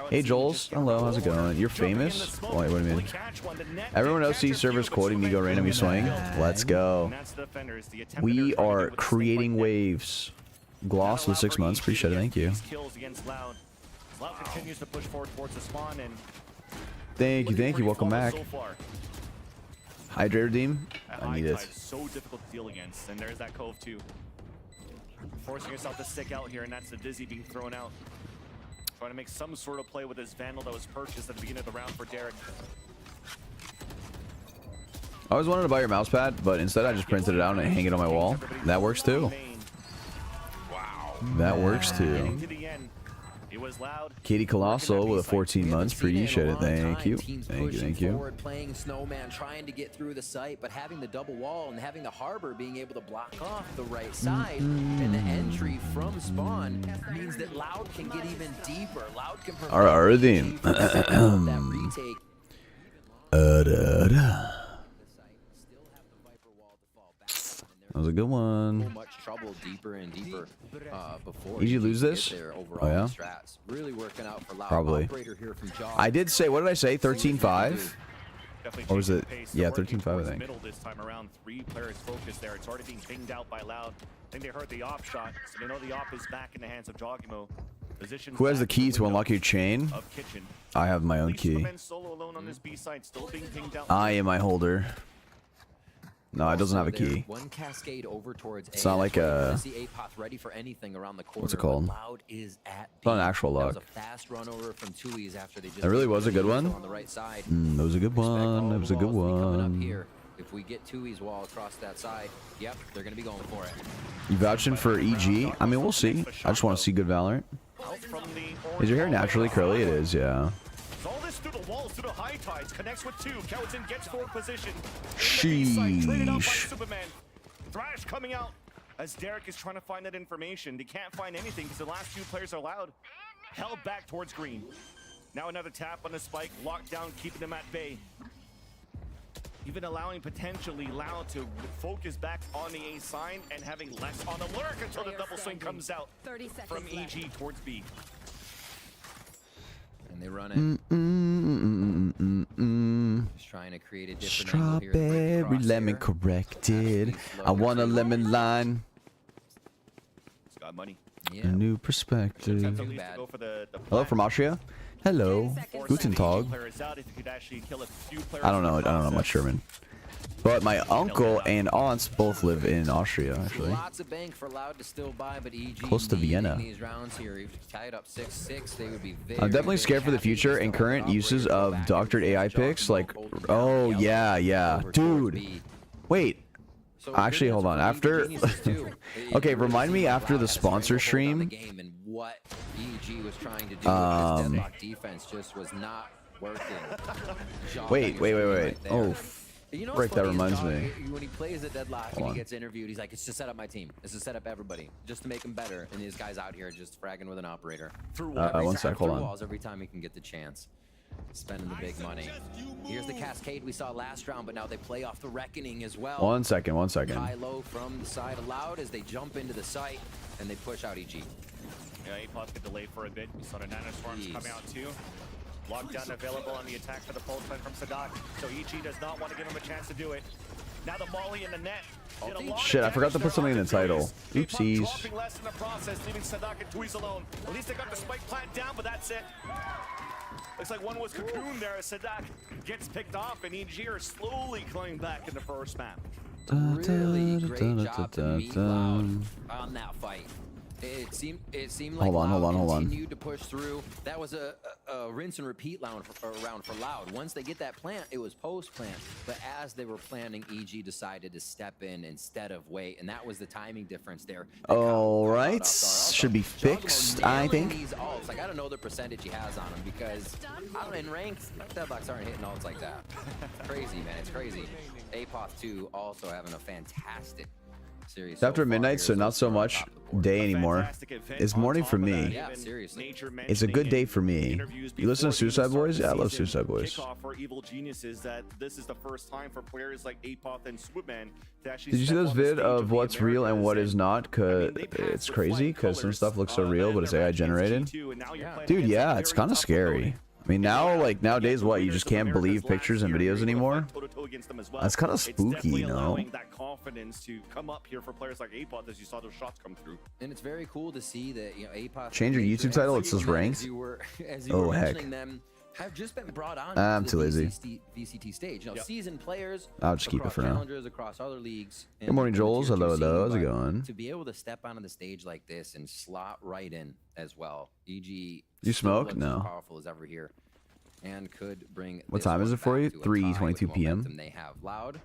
Hey Joels, hello, how's it going? You're famous? Wait, what do you mean? Everyone OC servers quoting me go random, you swing. Let's go. We are creating waves. Gloss with 6 months, appreciate it, thank you. Thank you, welcome back. Hydrate redeem? I need it. So difficult to deal against, and there's that cove too. Forcing yourself to stick out here, and that's the Dizzy being thrown out. Trying to make some sort of play with this Vandal that was purchased at the beginning of the round for Derek. I always wanted to buy your mouse pad, but instead I just printed it out and hang it on my wall. That works too. Wow. That works too. Katie Colossal with a 14 months. Appreciate it. Thank you. Thank you. Playing Snowman, trying to get through the site, but having the double wall and having the harbor being able to block off the right side and the entry from spawn means that Loud can get even deeper. Loud can Redeem. That was a good one. Much trouble deeper and deeper before. Did you lose this? Oh yeah. Really working out for Loud. Probably. I did say. What did I say? 13-5. Or was it? Yeah, 13-5. I think. Middle this time around. 3 players focused there. It's already being pinged out by Loud. I think they heard the op shot, so they know the op is back in the hands of Joggimo. Who has the key to unlock your chain? I have my own key. I am my holder. No, it doesn't have a key. One cascade over towards it's not like a. What's it called? It's not an actual lock. That really was a good one. That was a good one. That was a good one. If we get Tui's wall across that side, yep, they're gonna be going for it. You vouching for EG? I mean, we'll see. I just want to see good Valorant. Is your hair naturally curly? It is, yeah. All this through the walls, through the high tides, connects with 2. Kelton gets 4 position. Sheesh. Thrash coming out as Derek is trying to find that information. They can't find anything because the last 2 players are Loud. Held back towards green. Now another tap on the spike, locked down, keeping them at bay. even allowing potentially Loud to focus back on the A sign and having less on the lurk until the double swing comes out from EG towards B. And they run it. Just trying to create a different angle here. Strawberry lemon corrected. I want a lemon line. It's got money. A new perspective. Hello from Austria. Hello. Guten Tag. I don't know much German. But my uncle and aunts both live in Austria, actually. Lots of bank for Loud to still buy, but EG close to Vienna. These rounds here, tied up 6-6, they would be I'm definitely scared for the future and current uses of doctored AI picks. Like, oh yeah, dude. Wait. Actually, hold on. After, okay, remind me after the sponsor stream. What EG was trying to do with his deadlock defense just was not working. Wait. Oh. You know, Right, that reminds me. When he plays at Deadlock and he gets interviewed, he's like, it's to set up my team. It's to set up everybody, just to make them better. And these guys out here just fragging with an operator. One sec, hold on. Walls every time he can get the chance. Spending the big money. Here's the cascade we saw last round, but now they play off the reckoning as well. One second. High low from the side of Loud as they jump into the site and they push out EG. Yeah, A-Plus get delayed for a bit. We saw the Nanostorms come out too. Lockdown available on the attack for the pulse plan from Sadat. So EG does not want to give him a chance to do it. Now the Molly in the net. Shit, I forgot to put something in the title. Oopsies. Dropping less in the process, leaving Sadat and Tweez alone. At least they got the spike plant down, but that's it. Looks like one was cocooned there as Sadat gets picked off, and EG are slowly coming back in the first map. Really great job to meet Loud on that fight. It seemed like hold on. Continued to push through. That was a rinse and repeat round for Loud. Once they get that plant, it was post plant. But as they were planning, EG decided to step in instead of wait, and that was the timing difference there. All right, should be fixed, I think. These ults, like I don't know the percentage he has on them because I don't know, in ranks, Deadlocks aren't hitting ults like that. It's crazy, man. It's crazy. Apoth 2 also having a fantastic series. It's after midnight, so not so much day anymore. It's morning for me. Yeah, seriously. It's a good day for me. You listen to Suicide Boys? Yeah, I love Suicide Boys. For Evil Geniuses that this is the first time for players like Apoth and Swoopman to actually. Did you see those vid of what's real and what is not? Cause it's crazy because some stuff looks so real, but it's AI generated. Dude, yeah, it's kind of scary. I mean, now, like, nowadays, what, you just can't believe pictures and videos anymore? That's kind of spooky, you know? That confidence to come up here for players like Apoth as you saw those shots come through. And it's very cool to see that, you know, Apoth... Change your YouTube title, it says ranked? Oh, heck. Them, have just been brought on I'm too lazy. VCT stage. You know, seasoned players I'll just keep it for now. Across other leagues. Good morning, Joels. Hello. How's it going? To be able to step onto the stage like this and slot right in as well. EG... You smoke? No. Powerful as ever here, and could bring. What time is it for you? 3:22 p.m. They have Loud.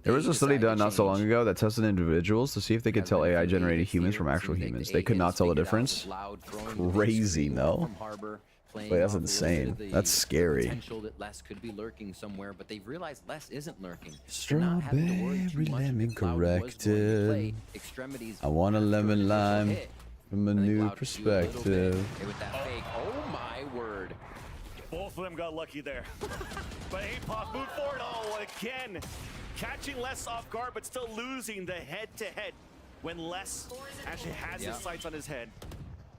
There was a study done not so long ago that tested individuals to see if they could tell AI generated humans from actual humans. They could not tell the difference. Crazy, no? Wait, that's insane. That's scary. Potential that Les could be lurking somewhere, but they've realized Les isn't lurking. Strawberry lemon corrected. I want a lemon lime from a new perspective. With that fake, oh my word. Both of them got lucky there. But Apoth moved forward. Oh, again. Catching Les off guard, but still losing the head-to-head when Les actually has his sights on his head.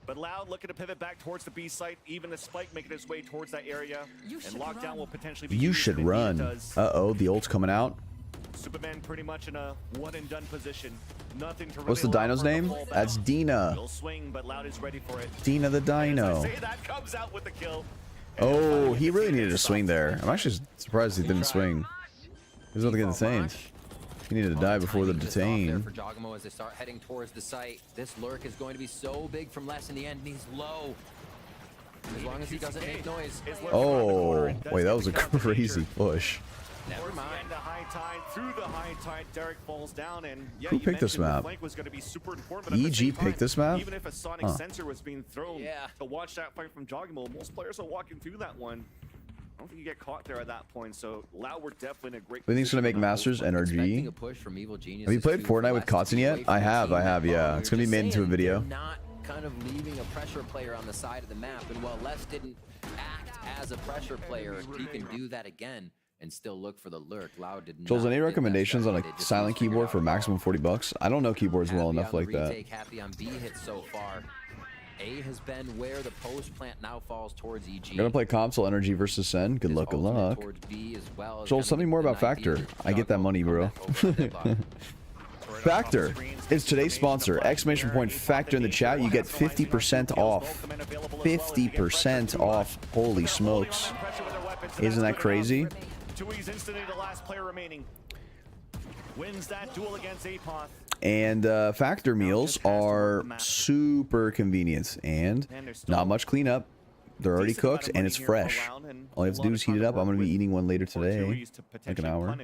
But Loud looking to pivot back towards the B site. Even the spike making its way towards that area. And lockdown will potentially be. You should run. Uh-oh, the ult's coming out. Superman pretty much in a one-and-done position. Nothing to really. What's the dino's name? That's Dina. He'll swing, but Loud is ready for it. Dina the dino. Say that comes out with the kill. Oh, he really needed to swing there. I'm actually surprised he didn't swing. He was about to get detained. He needed to die before the detain. For Jogamo as they start heading towards the site. This lurk is going to be so big from Les in the end, and he's low. As long as he doesn't make noise. Oh, wait, that was a crazy push. Never mind. The high tide, through the high tide, Derek falls down, and who picked this map? Was going to be super important, EG picked this map? Even if a sonic sensor was being thrown to watch that fight from Jogamo, most players are walking through that one. I don't think you get caught there at that point, so Loud were definitely in a great. Who thinks gonna make Masters NRG? Have you played Fortnite with Kotzen yet? I have, yeah. It's gonna be made into a video. Not kind of leaving a pressure player on the side of the map, and while Les didn't act as a pressure player, he can do that again. and still look for the lurk. Loud did Joel's, not any fit that recommendations on strategy. a They just silent figured keyboard out for how. maximum $40? I don't know keyboards well Happy enough on like the that. retake, happy on B hits so far. A has been where the post plant now falls towards EG. I'm gonna play console energy versus Sen. Good luck, good luck. Joel, something more about Factor. I get that money, bro. Factor is today's sponsor. Exclamation point Factor in the chat. You get 50% off. 50% off. Holy smokes. Isn't that crazy? Tui's instantly the last player remaining. Wins that duel against Apoth. And Factor meals are super convenient and not much cleanup. They're already cooked and it's fresh. All you have to do is heat it up. I'm going to be eating one later today, like an hour,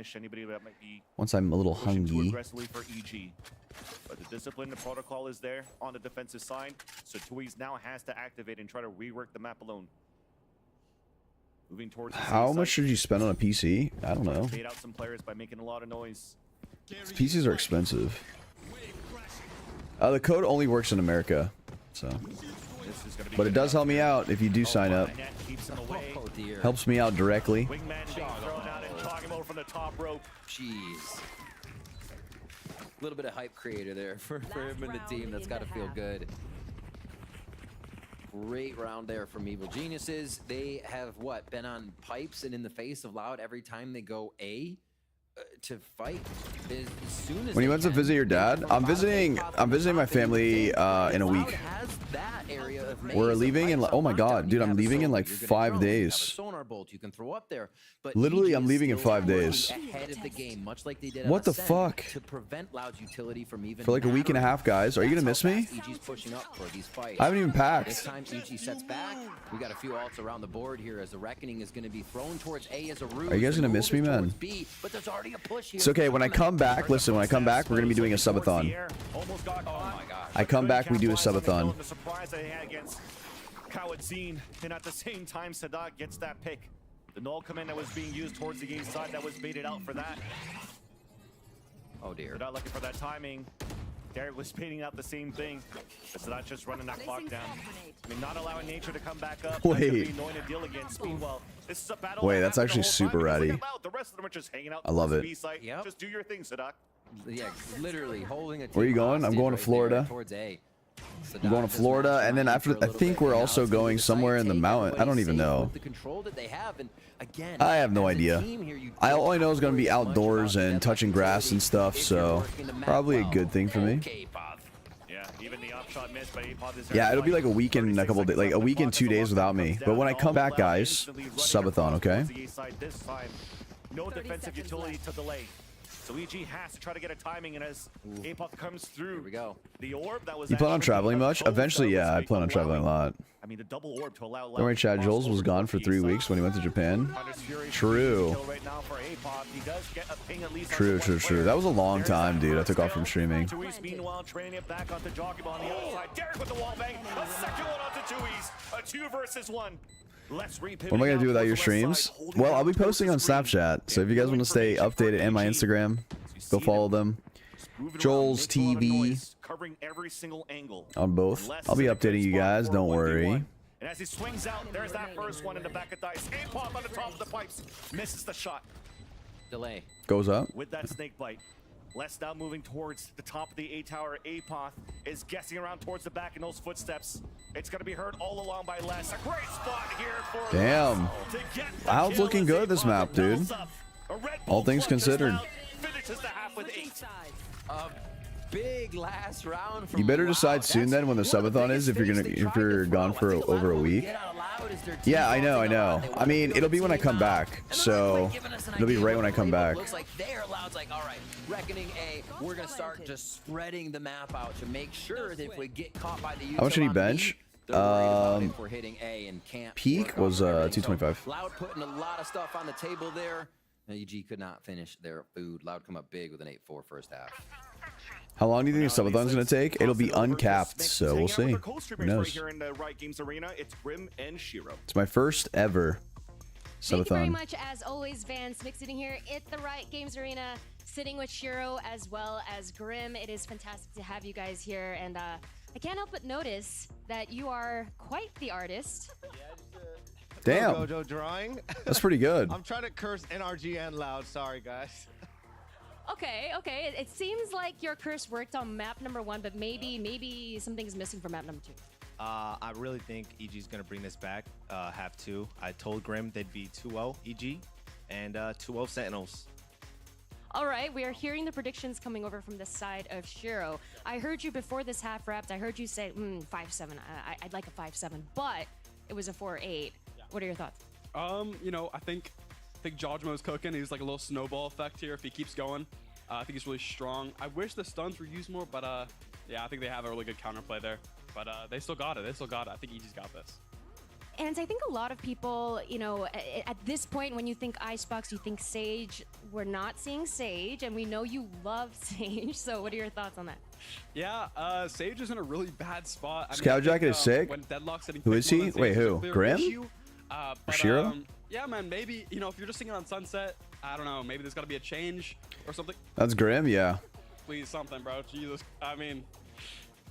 once I'm a little hungry. But the discipline, the protocol is there on the defensive side, so Tui's now has to activate and try to rework the map alone. Moving towards How much should you spend on a PC? I don't know. Bait out some players by making a lot of noise. PCs are expensive. The code only works in America, so. But it does help me out if you do sign up. Helps me out directly. Jeez. A little bit of hype creator there for him and the team. That's got to feel good. Great round there from Evil Geniuses. They have, what, been on pipes and in the face of Loud every time they go A to fight. As soon as when you went to visit your dad, I'm visiting my family in a week. We're leaving in, oh my god, dude, I'm leaving in like 5 days. Literally, I'm leaving in 5 days. What the fuck? For like a week and a half, guys. Are you gonna miss me? I haven't even packed. This time EG sets back. We got a few ults around the board here as the Reckoning is going to be thrown towards A as a ruse. Are you guys gonna miss me, man? It's okay. When I come back, listen, when I come back, we're gonna be doing a subathon. I come back, we do a subathon. And at the same time, Sadat gets that pick. The null command that was being used towards the game side that was baited out for that. Oh dear. Sadat looking for that timing. Derek was baiting out the same thing. But Sadat just running that clock down. I mean, not allowing nature to come back up. Wait. This is a battle. Wait, that's actually super ratty. The rest of them are just hanging out. I love it. Yep. Just do your thing, Sadat. Yeah, literally holding a Where are you going? I'm going to Florida. I'm going to Florida, and then after, I think we're also going somewhere in the mountain. I don't even know. I have no idea. All I know is going to be outdoors and touching grass and stuff, so probably a good thing for me. Yeah, it'll be like a week and a couple days, like a week and 2 days without me. But when I come back, guys, subathon, okay? No defensive utility to delay. So EG has to try to get a timing, and as Apoth comes through, here we go. The orb that was. You plan on traveling much? Eventually, yeah, I plan on traveling a lot. I mean, the double orb to allow. Don't worry, Chad. Joel's was gone for 3 weeks when he went to Japan. True. True. That was a long time, dude. I took off from streaming. Meanwhile, training it back onto Jockey on the outside. Derek with the wall bang. A second one onto Tui's. A 2 versus 1. What am I gonna do without your streams? Well, I'll be posting on Snapchat, so if you guys want to stay updated and my Instagram, go follow them. Jollztv covering every single angle on both. I'll be updating you guys. Don't worry. And as he swings out, there's that first one in the back of dice. Apoth on the top of the pipes misses the shot. Delay goes up with that snake bite. Les now moving towards the top of the A tower. Apoth is guessing around towards the back in those footsteps. It's going to be heard all along by Les. A great spot here for damn. Loud's looking good this map, dude. All things considered. Finishes the half with 8. Big last round. You better decide soon then when the subathon is if you're gone for over a week. Yeah, I know. I mean, it'll be when I come back, so it'll be right when I come back. Looks like there, Loud's like, all right, Reckoning A, we're gonna start just spreading the map out to make sure that if we get caught by the how much did he bench? We're hitting A and can't peak was 225. Loud putting a lot of stuff on the table there. EG could not finish their food. Loud come up big with an 8-4 first half. How long do you think the subathon's gonna take? It'll be uncapped, so we'll see. Who knows? It's my first ever subathon. Thank you very much, as always, Vance. Mick sitting here at the Riot Games Arena, sitting with Shiro as well as Grim. It is fantastic to have you guys here, and I can't help but notice that you are quite the artist. Yeah, just Damn. Gojo drawing. That's pretty good. I'm trying to curse NRG and loud. Sorry, guys. Okay, okay. It seems like your curse worked on map number 1, but maybe something's missing for map number 2. I really think EG's gonna bring this back. Half 2. I told Grim they'd be 2-0 EG and 2-0 Sentinels. All right, we are hearing the predictions coming over from the side of Shiro. I heard you before this half wrapped. I heard you say 5-7. I'd like a 5-7, but it was a 4-8. What are your thoughts? You know, I think Jollztv cooking. He's like a little snowball effect here if he keeps going. I think he's really strong. I wish the stuns were used more, but yeah, I think they have a really good counterplay there. But they still got it. They still got it. I think EG's got this. And I think a lot of people, you know, at this point, when you think Icebox, you think Sage. We're not seeing Sage, and we know you love Sage. So what are your thoughts on that? Yeah, Sage is in a really bad spot. Scout Jacket is sick. When Deadlock's hitting who is he? Wait, who? Grim? Shiro? Yeah, man, maybe, you know, if you're just singing on Sunset, I don't know, maybe there's got to be a change or something. That's Grim, yeah. Please, something, bro. Jesus. I mean,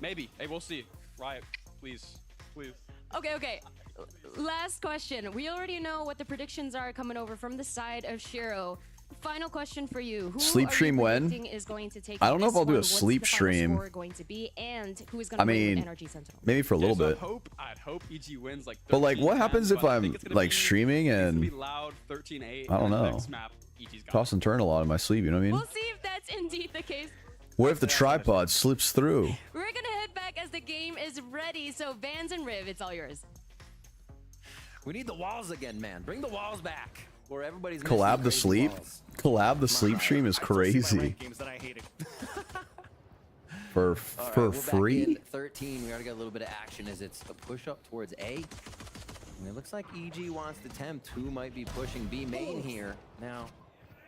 maybe. Hey, we'll see. Riot, please. Please. Okay. Last question. We already know what the predictions are coming over from the side of Shiro. Final question for you. Who sleep stream when? Is going to take I don't know if I'll do a What's sleep the final stream. score going to be, and who is going to win Energy Sentinel? Maybe for a little bit. I'd hope EG wins like 13, But like, what happens if I'm like be, streaming and loud, 13-8, I don't know, toss and turn a lot in my sleep? You know what I mean? We'll see if that's indeed the case. What if the tripod slips through? We're gonna head back as the game is ready. So Vans and Riv, it's all yours. We need the walls again, man. Bring the walls back. Where everybody's Collab the sleep. Collab the sleep stream is crazy. For free. Back in 13, we gotta get a little bit of action as it's a push up towards A. And it looks like EG wants to tempt. Who might be pushing B main here now?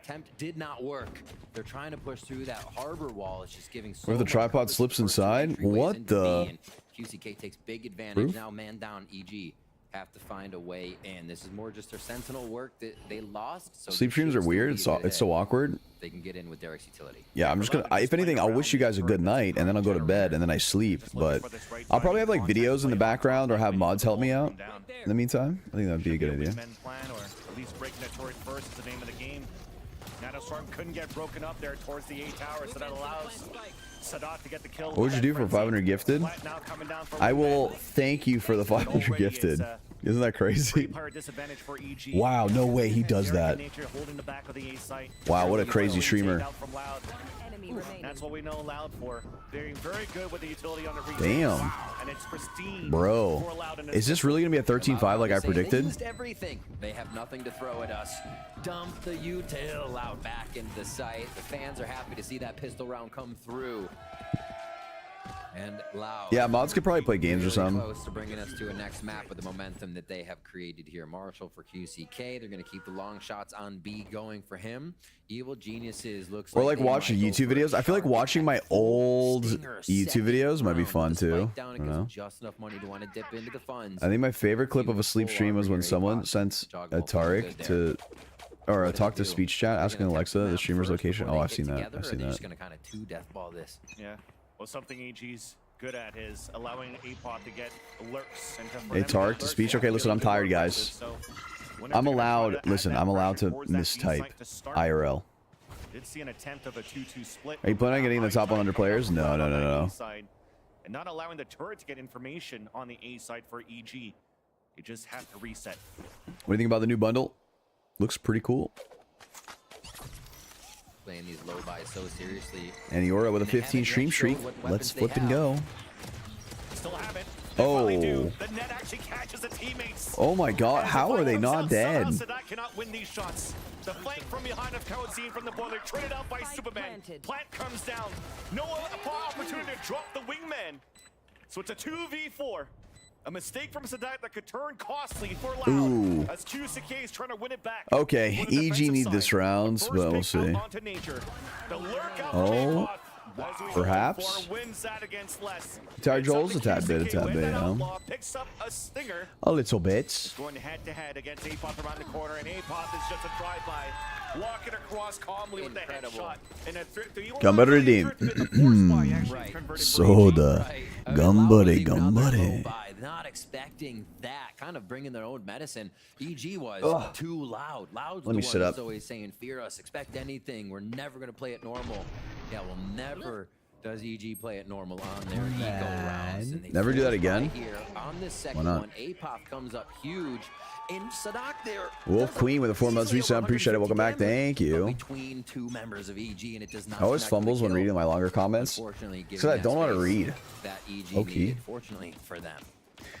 Tempt did not work. They're trying to push through that harbor wall. It's just giving so What if the tripod slips inside? What the? QCK takes big advantage. Now man down. EG have to find a way in. This is more just their sentinel work that they lost. So sleep streams are weird. It's so awkward. They can get in with Derek's utility. Yeah, I'm just gonna. If anything, I'll wish you guys a good night, and then I'll go to bed, and then I sleep. But I'll probably have like videos in the background, or have mods help me out. In the meantime, I think that'd be a good idea. Or at least breaking the turret first is the name of the game. Storm couldn't get broken up there towards the A tower, so that allows Sadat to get the kill. What would you do for 500 gifted? I will thank you for the 500 gifted. Isn't that crazy? Wow, no way he does that. Wow, what a crazy streamer. That's what we know Loud for. Very good with the utility on the retake. Damn. And it's pristine. Bro, is this really gonna be a 13-5 like I predicted? They used everything. They have nothing to throw at us. Dump the util out back into the site. The fans are happy to see that pistol round come through. And Loud. Yeah, mods could probably play games or something. Close to bringing us to a next map with the momentum that they have created here. Marshall for QCK. They're going to keep the long shots on B going for him. Evil Geniuses looks or like watching YouTube videos. I feel like watching my old YouTube videos might be fun too. I don't know. Just enough money to want to dip into the funds. I think my favorite clip of a sleep stream was when someone sent a Tariq to, or a talk to speech chat asking Alexa the streamer's location. Oh, I've seen that. I've seen that. Just going to kind of two deathball this. Yeah. Well, something AG's good at is allowing APOD to get lurks. Hey, Tariq to speech. Okay, listen, I'm tired, guys. I'm allowed. Listen, I'm allowed to mistype IRL. Did see an attempt of a 2-2 split. Are you planning on getting the top 100 players? No. And not allowing the turret to get information on the A side for EG. You just have to reset. What do you think about the new bundle? Looks pretty cool. Playing these low buys so seriously. And Eora with a 15 stream streak. Let's flip and go. Still have it. Oh. The net actually catches the teammates. Oh my god, how are they not dead? Sadat cannot win these shots. The flank from behind of Code seen from the boiler, traded out by Superman. Plant comes down. No opportunity to drop the wingman. So it's a 2v4. A mistake from Sadat that could turn costly for Loud. Ooh. As QCK is trying to win it back. Okay, EG need this round, but we'll see. Oh. Perhaps. Wins that against less. Joel's a tad bit, yeah. Picks up a stinger. A little bit. Going head to head against Apop around the corner, and Apop is just a drive-by. Walking across calmly with the headshot. Gumba redeem. Soda. Gumbuddy. Not expecting that. Kind of bringing their own medicine. EG was too loud. Loud's Let me sit up. always saying, fear us, expect anything. We're never going to play it normal. Yeah, we'll never does EG play it normal on their eco rounds. And never do that again. Here on this second one, Apop comes up huge. In Sadak there. Wolf Queen with a 4 months resub. Appreciate it. Welcome back. Thank you. Between two members of EG, and it does not. I always fumbles when reading my longer comments because I don't know how to read. Okay. Fortunately for them.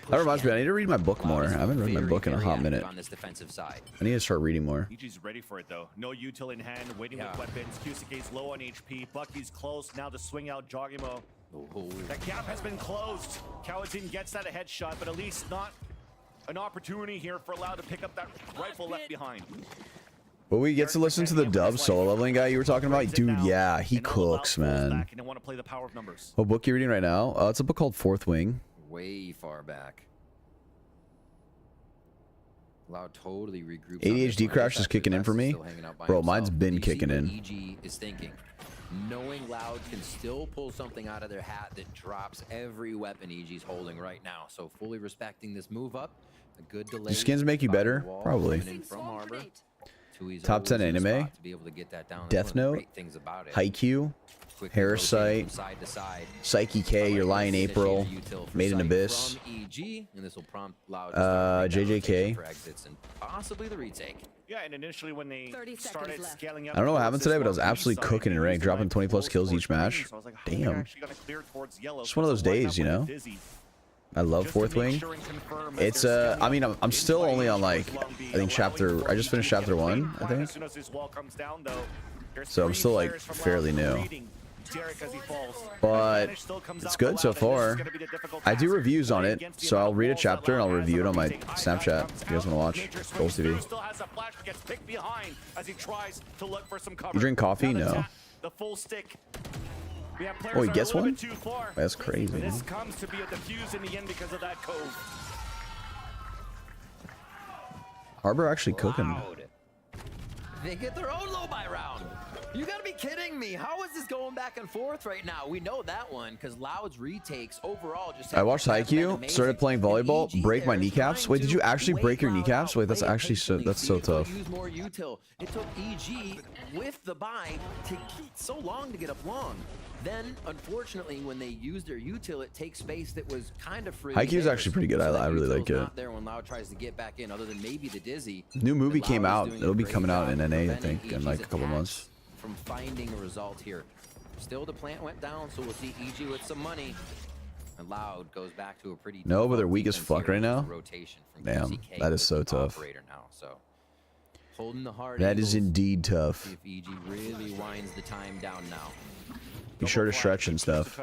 That reminds me, I need to read my book more. I haven't read my book in a hot minute. On this defensive side. I need to start reading more. EG's ready for it though. No util in hand, waiting with weapons. QCK's low on HP. Bucky's close now to swing out Jogimo. That gap has been closed. Kaladin gets that a headshot, but at least not an opportunity here for Loud to pick up that rifle left behind. But we get to listen to the dub solo leveling guy you were talking about. Dude, yeah, he cooks, man. What book you reading right now? It's a book called Fourth Wing. Way far back. Loud totally regroups. ADHD crash is kicking in for me. Bro, mine's been kicking in. EG is thinking. Knowing Loud can still pull something out of their hat that drops every weapon EG's holding right now. So fully respecting this move up. A good delay. Do skins make you better? Probably. Top 10 anime. Death Note. Haikyuu. Parasite, Psyche K, Your Lie in April, Made in Abyss, JJK. Possibly the retake. Yeah, and initially when they started scaling up, I don't know what happened today, but I was absolutely cooking in rank, dropping 20 plus kills each match. Damn. It's one of those days, you know. I love Fourth Wing. It's I mean, I'm still only on like, I think chapter. I just finished chapter 1, I think. So I'm still like fairly new. But it's good so far. I do reviews on it, so I'll read a chapter and I'll review it on my Snapchat if you guys want to watch. Jollztv. You drink coffee? No. Oh, he gets one? That's crazy. This comes to be a defuse in the end because of that cove. Harbor actually cooking. They get their own low buy round. You gotta be kidding me. How is this going back and forth right now? We know that one because Loud's retakes overall just. I watched Haikyuu, started playing volleyball, break my kneecaps. Wait, did you actually break your kneecaps? Wait, that's actually so tough. Use more util. It took EG with the buy to so long to get up long. Then, unfortunately, when they use their util, it takes space that was kind of free. Haikyuu is actually pretty good. I really like it. Not there when Loud tries to get back in, other than maybe the dizzy. New movie came out. It'll be coming out in NA, I think, in like a couple months. From finding a result here. Still, the plant went down, so we'll see EG with some money. And Loud goes back to a pretty. No, but they're weak as fuck right now. Damn, that is so tough. Now, so. Holding the hard that is indeed tough. If EG really winds the time down now. Be sure to stretch and stuff.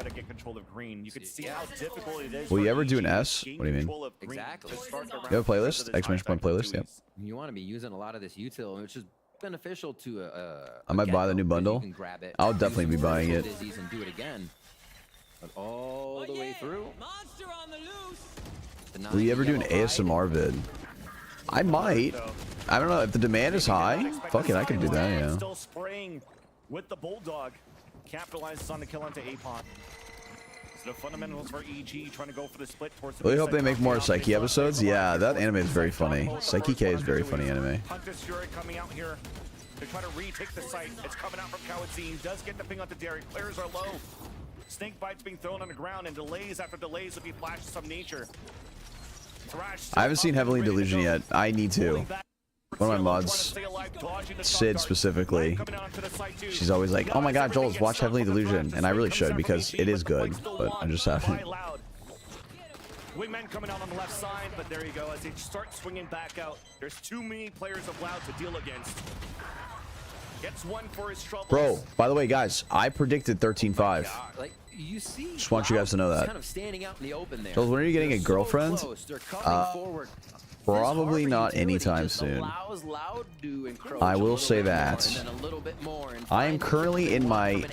Will you ever do an S? What do you mean? Exactly. You have a playlist? Exclamation point playlist? Yep. You want to be using a lot of this util, which is beneficial to I might buy the new bundle. I'll definitely be buying it. And do it again. But all the way through. Will you ever do an ASMR vid? I might. I don't know if the demand is high. Fuck it, I can do that. Yeah. Still spraying with the bulldog. Capitalizes on the kill onto Apop. So the fundamentals for EG trying to go for the split towards the. Really hope they make more Psyche episodes. Yeah, that anime is very funny. Psyche K is very funny anime. Hunter's Fury coming out here to try to retake the site. It's coming out from Kaladin. Does get the ping onto Derek. Players are low. Snake bites being thrown on the ground, and delays after delays will be flashed of some nature. I haven't seen Heavenly Delusion yet. I need to. One of my mods, Sid specifically, she's always like, oh my god, Joel, watch Heavenly Delusion. And I really should because it is good, but I just haven't. Wingman coming out on the left side, but there you go. As they start swinging back out, there's too many players of Loud to deal against. Gets one for his troubles. Bro, by the way, guys, I predicted 13-5. You see, just want you guys to know that. Kind of standing out in the open there. Joel, when are you getting a girlfriend? Probably not anytime soon. I will say that. I am currently in my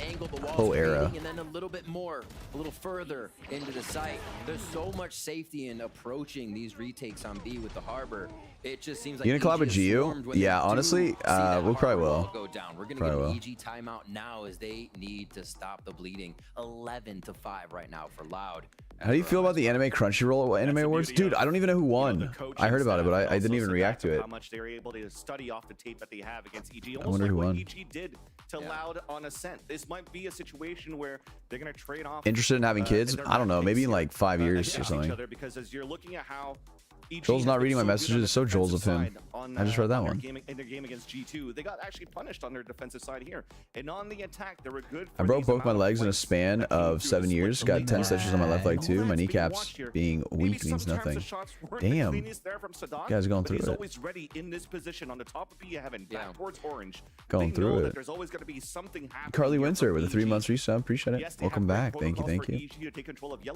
Poe era. And then a little bit more, a little further into the site. There's so much safety in approaching these retakes on B with the harbor. It just seems like You gonna collab with Gio? Yeah, honestly, we probably will. Go down. We're gonna get an EG timeout now as they need to stop the bleeding. 11-5 right now for Loud. How do you feel about the anime Crunchyroll anime awards? Dude, I don't even know who won. I heard about it, but I didn't even react to it. How much they were able to study off the tape that they have against EG. I wonder who won. EG did to Loud on Ascent. This might be a situation where they're going to trade off. Interested in having kids? I don't know. Maybe in like 5 years or something. Because as you're looking at how Joel's not reading my messages. It's so Joel's of him. I just read that one. In their game against G2, they got actually punished on their defensive side here. And on the attack, they were good. I broke both my legs in a span of 7 years. Got 10 stitches on my left leg too. My kneecaps being weak means nothing. Damn. You guys are going through it. Always ready in this position on the top of heaven, back towards orange. Going through it. There's always going to be something happening. Carly Winter with a 3 months resub. Appreciate it. Welcome back. Thank you.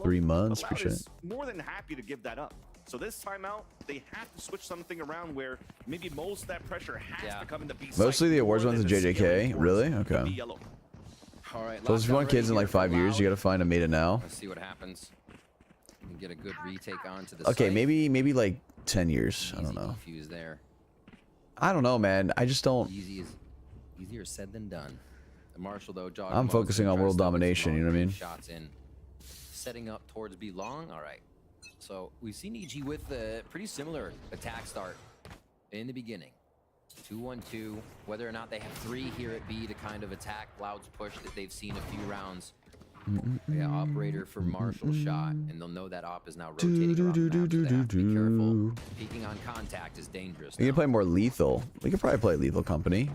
3 months. Appreciate it. More than happy to give that up. So this timeout, they have to switch something around where maybe most of that pressure has to come in the B side. Mostly the awards went to JJK. Really? Okay. All right, So if you want kids in like 5 years, you gotta find a meta now. Let's see what happens. You can get a good retake onto the Okay, site. maybe like 10 years. I don't know. There. I don't know, man. I just don't. Easier said than done. The Marshall though, I'm focusing on world domination. You know what I mean? Shots in, setting up towards B long. All right. So we've seen EG with a pretty similar attack start in the beginning. 2-1-2. Whether or not they have 3 here at B to kind of attack Loud's push that they've seen a few rounds. Yeah, operator for Marshall shot, and they'll know that op is now rotating around the map, so they have to be careful. Peeking on contact is dangerous. We can play more lethal. We could probably play Lethal Company.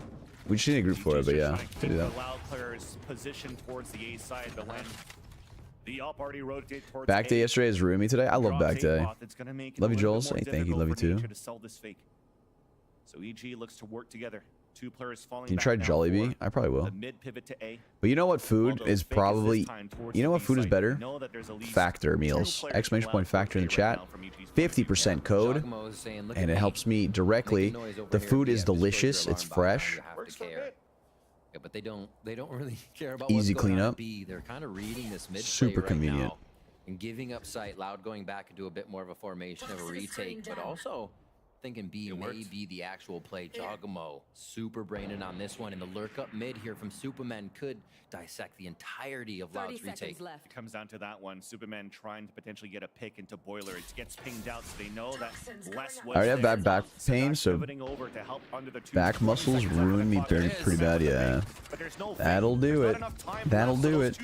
We just need a group for it, but yeah, do that. Loud players positioned towards the A side, but when the op already rotate towards Back day yesterday is roomy today. I love back day. Love you, Joels. Hey, thank you. Love you too. So EG looks to work together. 2 players falling. Can you try Jollztv? I probably will. But you know what food is probably... You know what food is better? Factor meals. Exclamation point factor in the chat. 50% code. And it helps me directly. The food is delicious. It's fresh. Yeah, but they don't really care about easy what's going on cleanup. at B. They're kind of reading this mid Super play convenient. right now and giving up sight. Loud going back into a bit more of a formation of a retake, but also thinking B may be the actual play. Joggamo super braining on this one, and the lurk up mid here from Superman could dissect the entirety of Loud's retake. It comes down to that one. Superman trying to potentially get a pick into Boiler. It gets pinged out, so they know that less was I already have bad back pain, so back muscles ruin me pretty bad, yeah. That'll do it. That'll do it.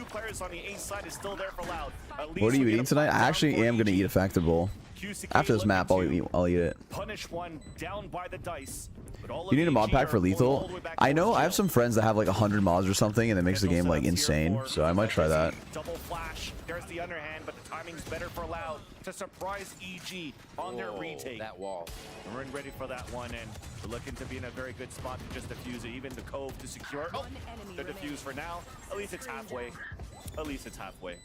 What are you eating tonight? I actually am going to eat a Factor Bowl. After this map, I'll eat it. Punish one down by the dice. You need a mod pack for lethal? I know I have some friends that have like 100 mods or something, and it makes the game like insane. So I might try that. Double flash. There's the underhand, but the timing's better for Loud to surprise EG on their retake. That wall. We're in ready for that one, and we're looking to be in a very good spot to just defuse it. Even the Cove to secure. Oh, they're defused for now. At least it's halfway. At least it's halfway.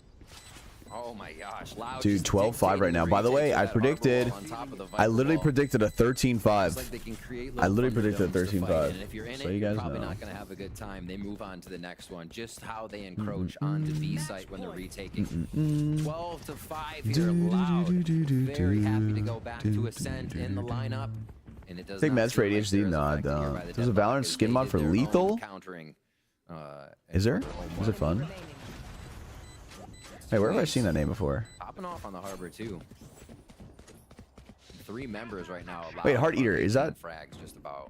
Oh my gosh, Loud. Dude, 12-5 right now. By the way, I literally predicted a 13-5. I literally predicted a 13-5. So you guys know. Probably not going to have a good time. They move on to the next one. Just how they encroach onto B site when they're retaking. 12-5 here. Loud. Very happy to go back to Ascent in the lineup. And it does Take meds for ADHD? No, I don't. There's a Valorant skin mod for lethal? Is there? Is it fun? Hey, where have I seen that name before? Popping off on the harbor too. 3 members right now. Wait, Heart Eater, is that? Frags just about.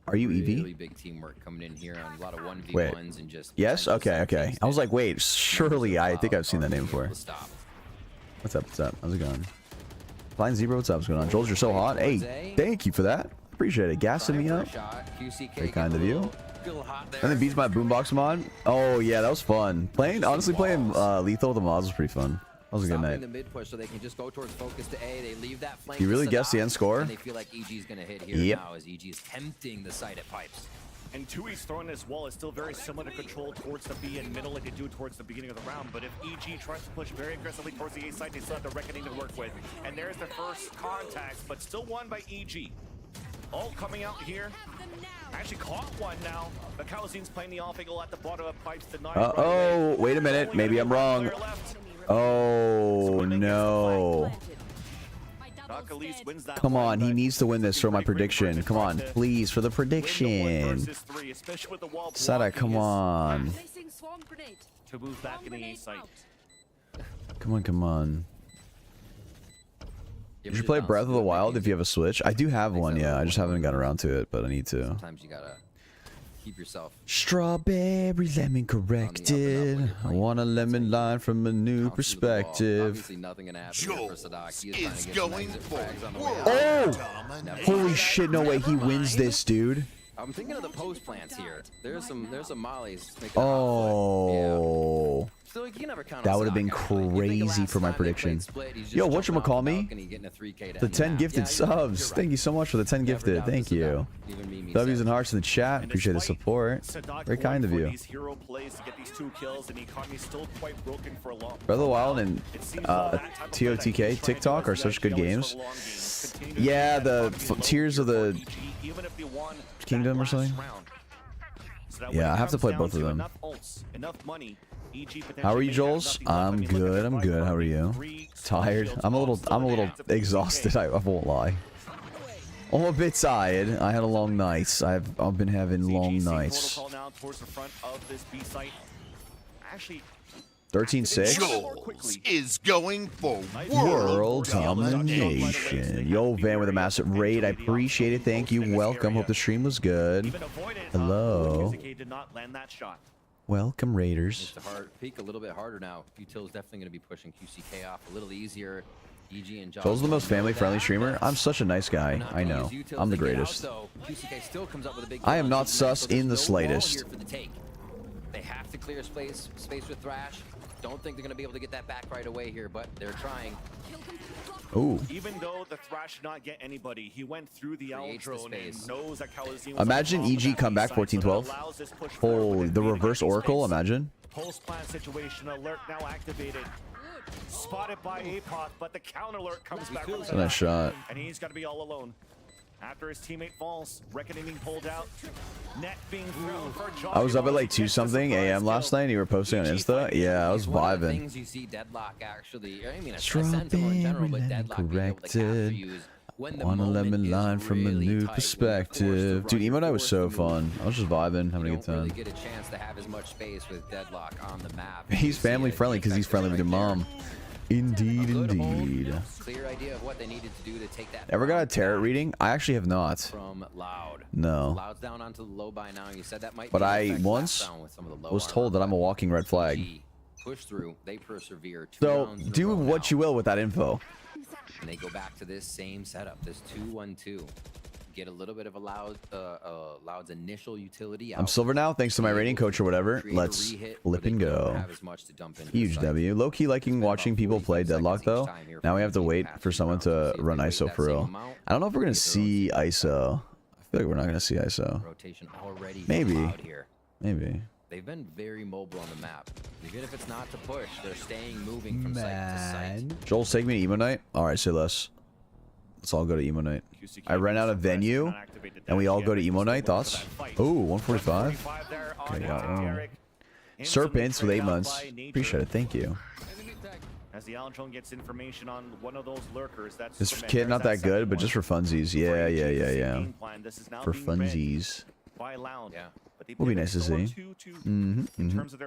Are you EV? Really big teamwork coming in here on a lot of 1v1s and just. Yes. Okay. I was like, wait, surely I think I've seen that name before. What's up? How's it going? Flying Zebra, what's up? What's going on? Joels, you're so hot. Hey, thank you for that. Appreciate it. Gassing me up. Very kind of you. And then beats my boombox mod. Oh yeah, that was fun. Honestly playing lethal with the mods was pretty fun. That was a good night. The mid push so they can just go towards focus to A. They leave that flank. You really guessed the end score? And they feel like EG's gonna hit here now as EG is tempting the site at pipes. And Tui's throwing this wall is still very similar to control towards the B and middle like they do towards the beginning of the round. But if EG tries to push very aggressively towards the A side, they still have the Reckoning to work with. And there's the first contact, but still won by EG. All coming out here. Actually caught one now. But Calzine's playing the off angle at the bottom of pipes. Oh, wait a minute. Maybe I'm wrong. Oh, no. Come on, he needs to win this for my prediction. Come on, please, for the prediction. Sada, come on. To move back in the A site. Come on, come on. You should play Breath of the Wild if you have a Switch. I do have one, yeah. I just haven't gotten around to it, but I need to. Sometimes you gotta keep yourself. Strawberry lemon corrected. I want a lemon line from a new perspective. Obviously nothing gonna happen here for Sadak. He is going for Oh! Holy shit, no way. He wins this, dude. I'm thinking of the post plants here. There's some mollies. Oh. So you never count That would have been crazy for my prediction. Yo, whatchamacallme? The 10 gifted subs. Thank you so much for the 10 gifted. Thank you. W's and hearts in the chat. Appreciate the support. Very kind of you. Breath of the Wild and TOTK, TikTok are such good games. Yeah, the Tears of the Kingdom or something. Yeah, I have to play both of them. How are you, Jols? I'm good. I'm good. How are you? Tired. I'm a little exhausted. I won't lie. I'm a bit tired. I had a long night. I've been having long nights. 13-6 Jols is going for world domination. Yo, Van with a massive raid. I appreciate it. Thank you. Welcome. Hope the stream was good. Hello. Welcome, Raiders. Peak a little bit harder now. Util's definitely going to be pushing QCK off a little easier. EG and Joel's the most family-friendly streamer. I'm such a nice guy. I know. I'm the greatest. I am not sus in the slightest. They have to clear space with Thrash. Don't think they're going to be able to get that back right away here, but they're trying. Ooh. Even though the Thrash did not get anybody, he went through the Aldrone and knows that Calzine. Imagine EG come back 14-12. Holy, the reverse Oracle, imagine. Post plant situation alert now activated. Spotted by APOC, but the counter alert comes back. That's a nice shot. And he's got to be all alone. After his teammate falls, Reckoning being pulled out. Net being thrown for I was up at like 2-something a.m. last night and you were posting on Insta. Yeah, I was vibing. You see Deadlock actually, I mean, Strawberry lemon corrected. Want a lemon line from a new perspective. Dude, Emo Night was so fun. I was just vibing, having a good time. Get a chance to have as much space with Deadlock on the map. He's family friendly because he's friendly with your mom. Indeed, indeed. Clear idea of what they needed to do to take that. Ever got a tarot reading? I actually have not. From Loud. No. Loud's down onto the low by now. You said that might but I once was told that I'm a walking red flag. Push through. They persevere. So do what you will with that info. And they go back to this same setup. This 2-1-2. Get a little bit of a Loud's initial utility out. I'm silver now, thanks to my rating coach or whatever. Let's flip and go. Huge W. Low-key liking watching people play Deadlock though. Now we have to wait for someone to run ISO for real. I don't know if we're gonna see ISO. I feel like we're not gonna see ISO. Maybe. Maybe. They've been very mobile on the map. Even if it's not to push, they're staying moving from site to site. Joel's taking me to Emo Night? Alright, say less. Let's all go to Emo Night. I ran out of venue, and we all go to Emo Night. Thoughts? Ooh, 145. Okay, got it. Serpents with 8 months. Appreciate it. Thank you. As the Aldrone gets information on one of those lurkers, that's this kid not that good, but just for funsies. Yeah. For funsies. Will be nice to see.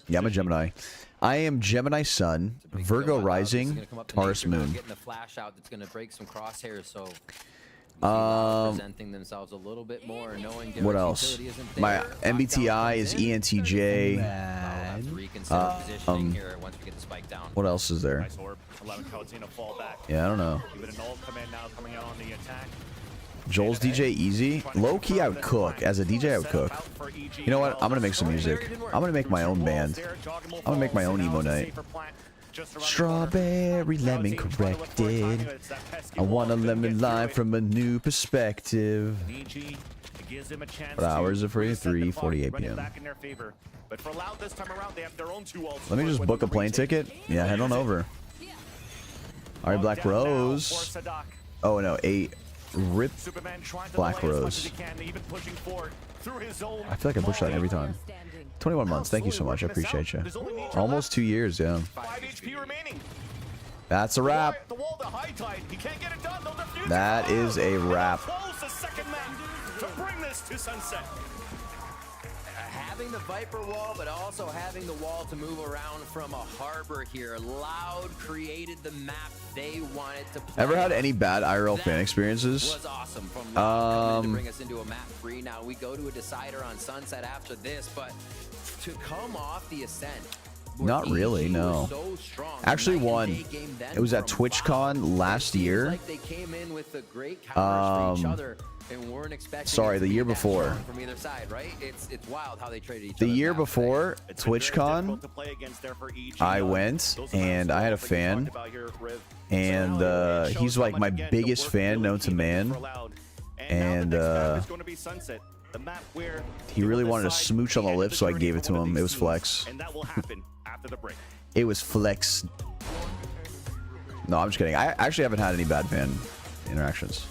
Yeah, I'm a Gemini. I am Gemini Sun, Virgo Rising, Taurus Moon. Getting the flash out that's going to break some crosshairs, so presenting themselves a little bit more, knowing what else? My MBTI is ENTJ. What else is there? Yeah, I don't know. Joel's DJ easy. Low key, I would cook. As a DJ, I would cook. You know what? I'm gonna make some music. I'm gonna make my own band. I'm gonna make my own Emo Night. Strawberry lemon corrected. I want a lemon line from a new perspective. It gives him a chance. What hours is it for you? reset the clock, 3:48 run it p.m. back in their favor. But for Loud this time around, they have their own 2 ults. Let me just book a plane ticket. Yeah, head on over. All right, Black Rose. Oh no, a rip Black Rose. I feel like I push that every time. 21 months. Thank you so much. I appreciate you. Almost 2 years, yeah. 5 HP remaining. That's a wrap. That is a wrap. To bring this to sunset. Having the Viper wall, but also having the wall to move around from a harbor here. Loud created the map they wanted to play. Ever had any bad IRL fan experiences? Was awesome from Loud coming to bring us into a map 3. Now we go to a decider on Sunset after this, but to come off the ascent. Not really, no. Actually one. It was at TwitchCon last year. Sorry, the year before. From either side, right? It's wild how they traded each The other year now. before TwitchCon, I went and I had a fan, and he's like my biggest fan known to man, and he really wanted to smooch on the lips, so I gave it to him. It was flex. It was flex. No, I'm just kidding. I actually haven't had any bad fan interactions.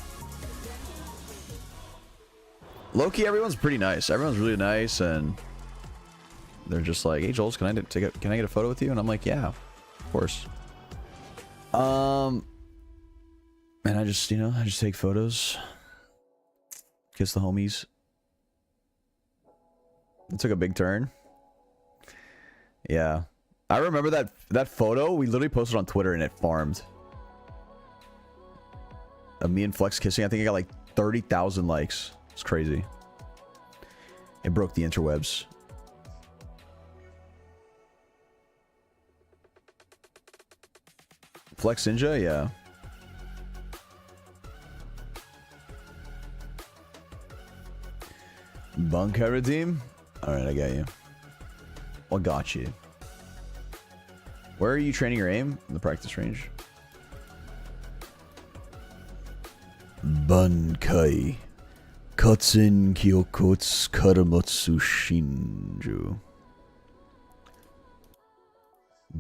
Low-key, everyone's pretty nice. Everyone's really nice, and they're just like, "Hey, Jols, can I get a photo with you?" And I'm like, "Yeah, of course." And I just, I just take photos, kiss the homies. It took a big turn. Yeah, I remember that photo. We literally posted on Twitter, and it farmed. Of me and Flex kissing. I think I got like 30,000 likes. It's crazy. It broke the interwebs. Flex Ninja, yeah. Bunker redeem? Alright, I got you. What got you? Where are you training your aim? In the practice range. Bankai. Katsun Kyokotsu Karamatsu Shinju.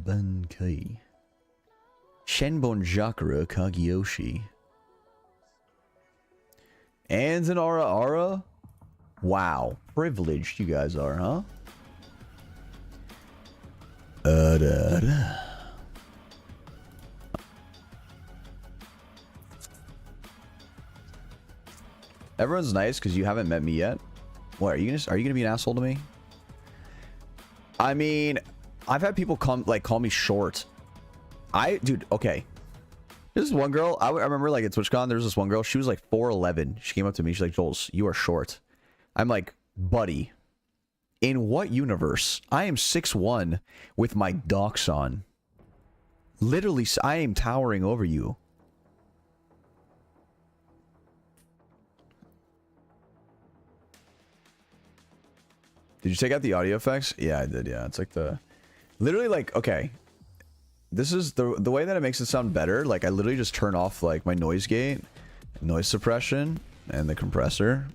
Bankai. Shenbon Jakura Kageyoshi. And an Ara. Wow. Privileged you guys are, huh? Everyone's nice because you haven't met me yet. What are you gonna be an asshole to me? I mean, I've had people call me short. Dude, okay. This is one girl. I remember like at TwitchCon, there was this one girl. She was like 4'11". She came up to me. She's like, "Jols, you are short." I'm like, "Buddy, in what universe? I am 6'1" with my docs on. Literally, I am towering over you. Did you take out the audio effects? Yeah, I did. Yeah, it's like literally like, okay. This is the way that it makes it sound better. Like I literally just turn off like my noise gate, noise suppression, and the compressor,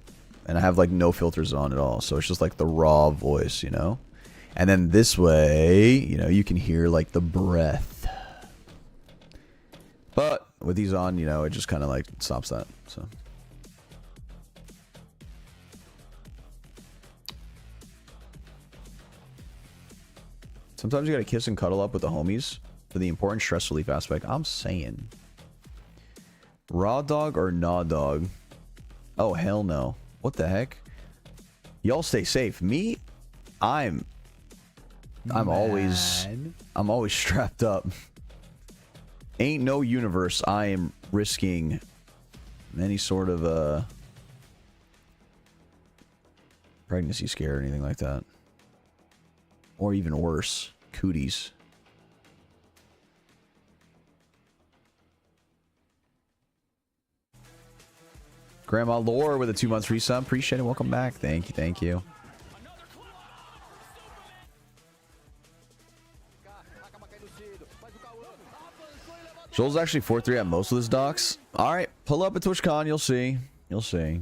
and I have like no filters on at all. So it's just like the raw voice, And then this way, you can hear like the breath. But with these on, it just kind of like stops that. So. Sometimes you gotta kiss and cuddle up with the homies for the important stress relief aspect. I'm saying. Raw dog or nah dog? Oh, hell no. What the heck? Y'all stay safe. Me, I'm always strapped up. Ain't no universe I am risking any sort of pregnancy scare or anything like that. Or even worse, cooties. Grandma Lore with a 2 months resub. Appreciate it. Welcome back. Thank you. Thank you. Joel's actually 4-3 at most of his docs. All right, pull up at TwitchCon. You'll see. You'll see.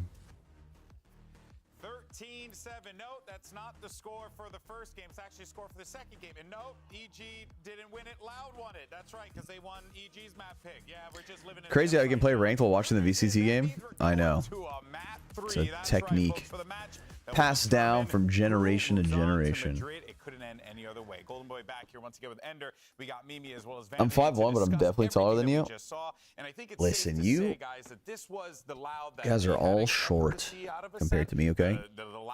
that's not the score for the first game. It's actually a score for the second game. And no, EG didn't win it. Loud won it. That's right, because they won EG's map pick. Yeah, we're just living in Crazy how you can play ranked while watching the VCT game. I know. It's a technique passed down from generation to generation. It couldn't end any other way. Golden Boy back here once again with Ender. We got Mimi as well as I'm 5'1", but I'm definitely taller than you. Listen, you guys are all short compared to me, okay?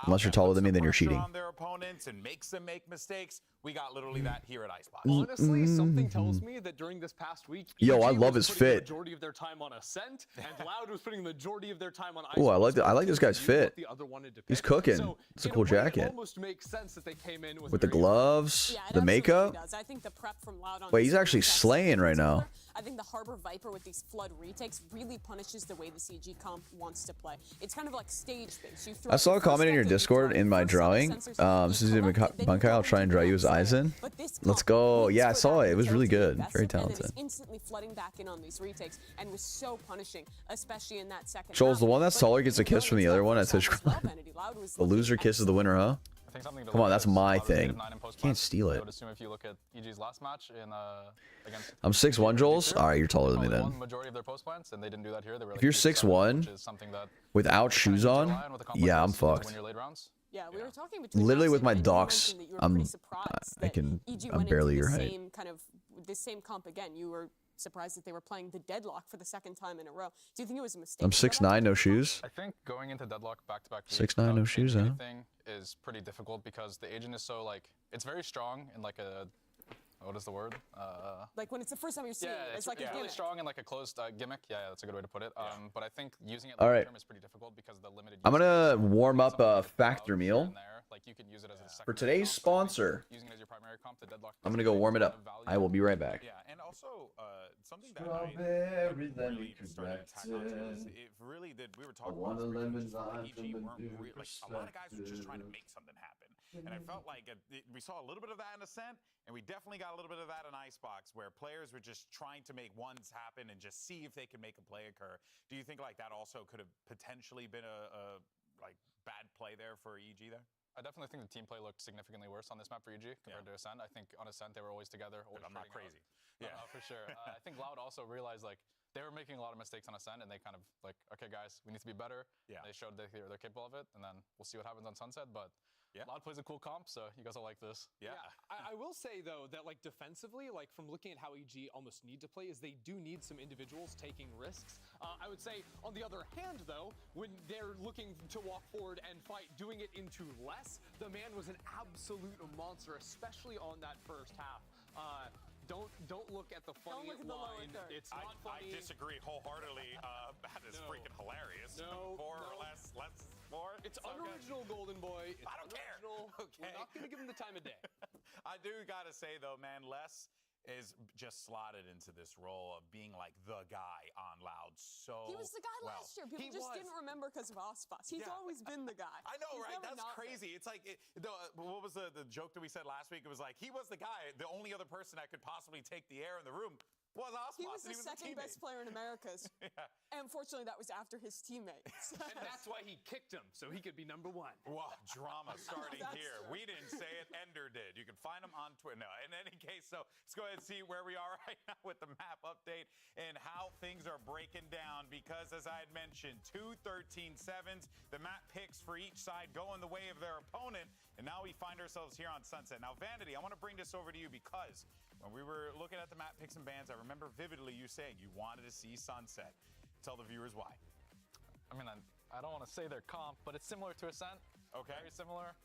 Unless you're taller than me, then you're cheating. Their opponents and makes them make mistakes. We got literally that here at Icebox. Honestly, something tells me that during this past week, yo, I EG love was his putting fit. The majority of their time on Ascent, and Loud was putting the majority of their time on Oh, Icebox. I like this guy's fit. He's cooking. So, it's a cool jacket. It almost makes sense that they came in with the gloves, the makeup. I think the prep from Loud on Wait, he's actually slaying right now. I think the Harbor Viper with these flood retakes really punishes the way the CG comp wants to play. It's kind of like stage based. I saw a comment in your Discord in my drawing. This is Bunkai. I'll try and draw you as Aizen. Let's go. Yeah, I saw it. It was really good. Very talented. Instantly flooding back in on these retakes and was so punishing, especially in that second. Joel's the one that's taller gets a kiss from the other one at Twitch. The loser kisses the winner, huh? Come on, that's my thing. Can't steal it. If you look at EG's last match in against I'm 6'1", Joel's. All right, you're taller than me then. Majority of their post plants, and they didn't do that here. They were If you're 6'1", without shoes on, yeah, I'm fucked. Yeah, we were talking between Literally with my you docks, mentioned that you were I'm pretty surprised that EG I'm went barely into your the height. same kind of this same comp again. You were surprised that they were playing the deadlock for the second time in a row. Do you think it was a mistake? I'm 6'9", no shoes. I think going into deadlock back-to-back 6'9", no shoes, huh? Is pretty difficult because the agent is so like it's very strong in like a what is the word? Like when it's the first time you're seeing it, it's like a really gimmick. strong and like a closed gimmick. Yeah, that's a good way to put it. But I think using it All long right. term is pretty difficult because the limited. I'm gonna warm up a factor meal Like you can use it as a for today's sponsor. Using it as your primary comp to deadlock. I'm gonna go warm it up. I will be right back. Yeah, and also something that I really started to tack onto is it really did. We were talking about this EG weren't like a lot of guys were just trying to make something happen, and I felt like we saw a little bit of that in Ascent, and we definitely got a little bit of that in Icebox, where players were just trying to make ones happen and just see if they can make a play occur. Do you think like that also could have potentially been a like bad play there for EG there? I definitely think the team play looked significantly worse on this map for EG compared to Ascent. I think on Ascent they were always together. Always I'm not crazy. Yeah, for sure. I think Loud also realized like they were making a lot of mistakes on Ascent, and they kind of like, okay, guys, we need to be better. Yeah. They showed that they're capable of it, and then we'll see what happens on Sunset. But Loud plays a cool comp, so you guys will like this. Yeah. I will say though that like defensively, like from looking at how EG almost need to play, is they do need some individuals taking risks. I would say on the other hand though, when they're looking to walk forward and fight, doing it into less, the man was an absolute monster, especially on that first half. Don't look at the funny line. It's not funny. I disagree wholeheartedly. That is freaking hilarious. No, more or less more. It's unoriginal, Golden Boy. It's I don't care. Okay. We're not gonna give him the time of day. I do gotta say though, man, Les is just slotted into this role of being like the guy on Loud. So He was the guy last year. People just didn't remember because of Icebox. He's always been the guy. I know, He's right? never That's not crazy. It's like, what was the joke that we said last week? It was like, he was the guy. The only other person that could possibly take the air in the room was Icebox. He was the second best player in Americas. And unfortunately, that was after his teammates. And that's why he kicked him, so he could be #1. Wow, drama starting here. True. We didn't say it, Ender did. You can find him on Twitter. No, in any case, so let's go ahead and see where we are right now with the map update and how things are breaking down, because as I had mentioned, 2 13-7s, the map picks for each side going the way of their opponent, and now we find ourselves here on Sunset. Now, Vanity, I want to bring this over to you because when we were looking at the map picks and bans, I remember vividly you saying you wanted to see Sunset. Tell the viewers why. I mean, I don't want to say they're comp, but it's similar to Ascent. Okay. Very similar.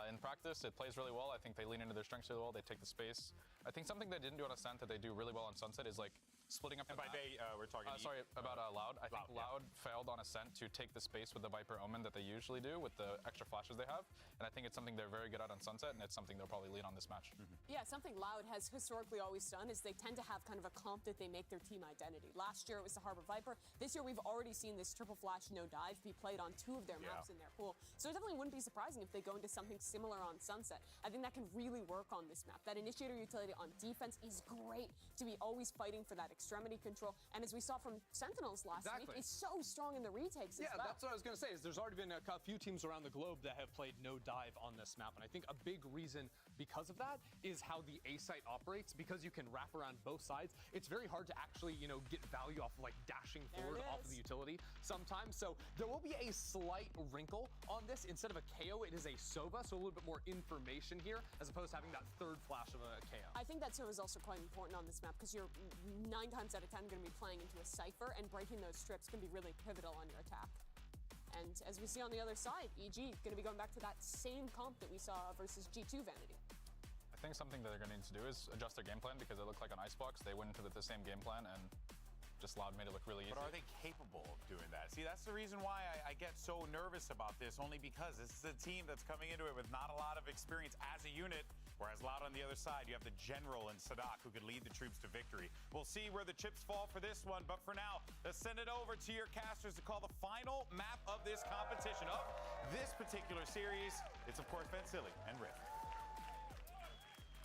In practice, it plays really well. I think they lean into their strengths really well. They take the space. I think something they didn't do on Ascent that they do really well on Sunset is like splitting up. And by they, we're talking. Sorry about Loud. I think Loud failed on Ascent to take the space with the Viper Omen that they usually do with the extra flashes they have, and I think it's something they're very good at on Sunset, and it's something they'll probably lean on this match. Yeah, something Loud has historically always done is they tend to have kind of a comp that they make their team identity. Last year it was the Harbor Viper. This year we've already seen this triple flash no dive be played on 2 of their maps in their pool. So it definitely wouldn't be surprising if they go into something similar on Sunset. I think that can really work on this map. That initiator utility on defense is great to be always fighting for that extremity control. And as we saw from Sentinels last week, it's so strong in the retakes as well. That's what I was going to say, is there's already been a few teams around the globe that have played no dive on this map. And I think a big reason because of that is how the A site operates. Because you can wrap around both sides, it's very hard to actually, you know, get value off of like dashing forward off of the utility sometimes. So there will be a slight wrinkle on this. Instead of a KO, it is a Sova, so a little bit more information here, as opposed to having that third flash of a KO. I think that Sova is also quite important on this map, because you're 9 times out of 10 going to be playing into a Cypher, and breaking those strips can be really pivotal on your attack. And as we see on the other side, EG going to be going back to that same comp that we saw versus G2 Vanity. I think something that they're going to need to do is adjust their game plan, because it looked like on Icebox, they went into the same game plan and just Loud made it look really easy. But are they capable of doing that? See, that's the reason why I get so nervous about this, only because this is a team that's coming into it with not a lot of experience as a unit, whereas Loud on the other side, you have the General and Sadak who could lead the troops to victory. We'll see where the chips fall for this one, but for now, let's send it over to your casters to call the final map of this competition, of this particular series. It's, of course, Silly and Rift.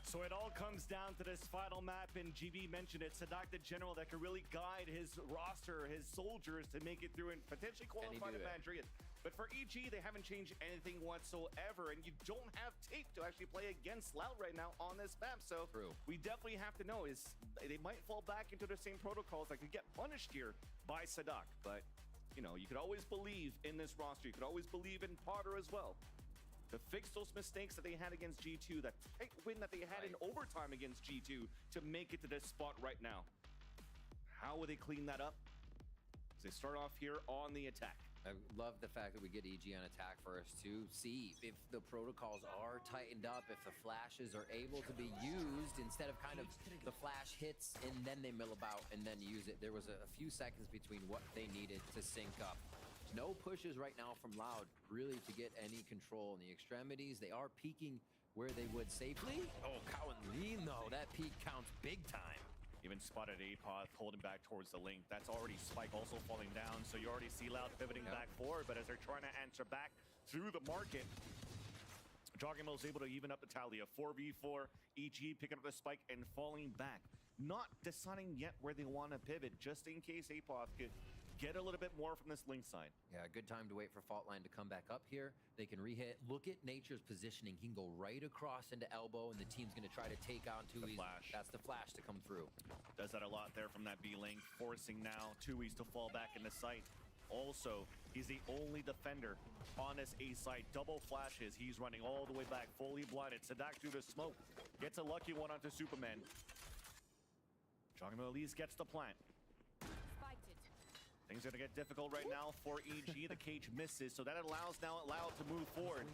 So it all comes down to this final map, and GB mentioned it. Sadak, the General, that could really guide his roster, his soldiers, to make it through and potentially qualify to Madrid. But for EG, they haven't changed anything whatsoever, and you don't have tape to actually play against Loud right now on this map. So we definitely have to know, is they might fall back into the same protocols that could get punished here by Sadak. But, you know, you could always believe in this roster. You could always believe in Potter as well. To fix those mistakes that they had against G2, that tight win that they had in overtime against G2 to make it to this spot right now. How will they clean that up? As they start off here on the attack. I love the fact that we get EG on attack first to see if the protocols are tightened up, if the flashes are able to be used instead of kind of the flash hits and then they mill about and then use it. There was a few seconds between what they needed to sync up. No pushes right now from Loud, really, to get any control in the extremities. They are peaking where they would safely. Oh, Cow and Lean, though. That peak counts big time. Even spotted Apoth holding back towards the link. That's already Spike also falling down. So you already see Loud pivoting back forward. But as they're trying to answer back through the market, Joggingmill is able to even up the tally. A 4v4, EG picking up the Spike and falling back. Not deciding yet where they want to pivot, just in case Apoth could get a little bit more from this link side. Yeah, good time to wait for Faultline to come back up here. They can re-hit. Look at Nature's positioning. He can go right across into elbow, and the team's going to try to take on Tui's. That's the flash to come through. Does that a lot there from that B link, forcing now Tui's to fall back into sight. Also, he's the only defender on this A side. Double flashes. He's running all the way back, fully blinded. Sadak through the smoke. Gets a lucky one onto Superman. Joggingmill at least gets the plant. Things are going to get difficult right now for EG. The cage misses, so that allows now Loud to move forward.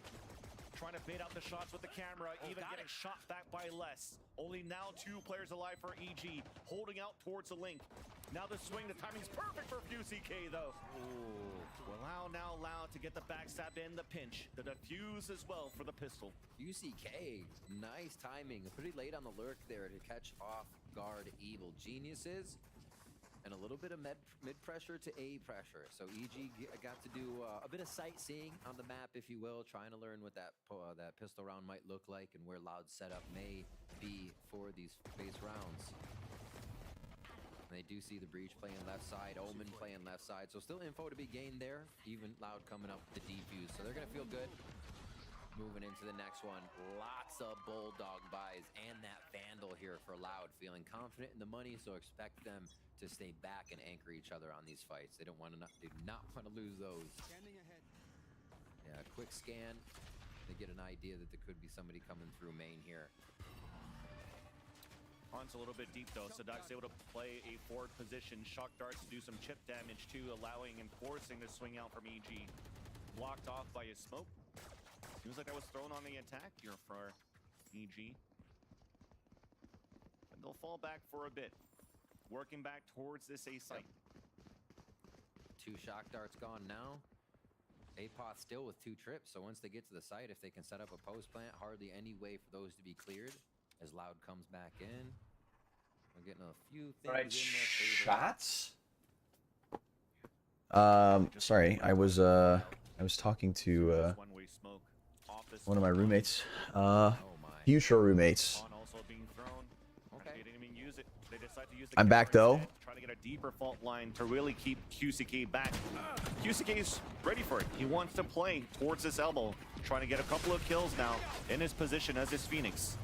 Trying to bait out the shots with the camera, even getting shot back by less. Only now 2 players alive for EG, holding out towards the link. Now the swing, the timing's perfect for FuseCK though. Ooh. Well, now Loud to get the backstab in the pinch. The defuse as well for the pistol. FuseCK, nice timing. Pretty late on the lurk there to catch off guard Evil Geniuses. And a little bit of mid pressure to A pressure. So EG got to do a bit of sightseeing on the map, if you will, trying to learn what that pistol round might look like and where Loud's setup may be for these base rounds. And they do see the Breach playing left side, Omen playing left side. So still info to be gained there. Even Loud coming up with the defuse. So they're going to feel good. Moving into the next one, lots of Bulldog buys and that Vandal here for Loud, feeling confident in the money, so expect them to stay back and anchor each other on these fights. They do not want to lose those. Standing ahead. Yeah, quick scan. They get an idea that there could be somebody coming through main here. Hunt's a little bit deep though. Sadak's able to play a forward position. Shock darts to do some chip damage too, allowing and forcing the swing out from EG. Blocked off by his smoke. Seems like that was thrown on the attack here for EG. And they'll fall back for a bit. Working back towards this A site. 2 shock darts gone now. Apoth still with 2 trips, so once they get to the site, if they can set up a post plant, hardly any way for those to be cleared as Loud comes back in. We're getting a few things Right, in there. shots? Sorry, I was talking to one of my roommates, future roommates. Also being thrown. They didn't even use it. They decided to use the I'm back camera though. instead, trying to get a deeper fault line to really keep QCK back. QCK's ready for it. He wants to play towards this elbow, trying to get a couple of kills now in his position as his Phoenix.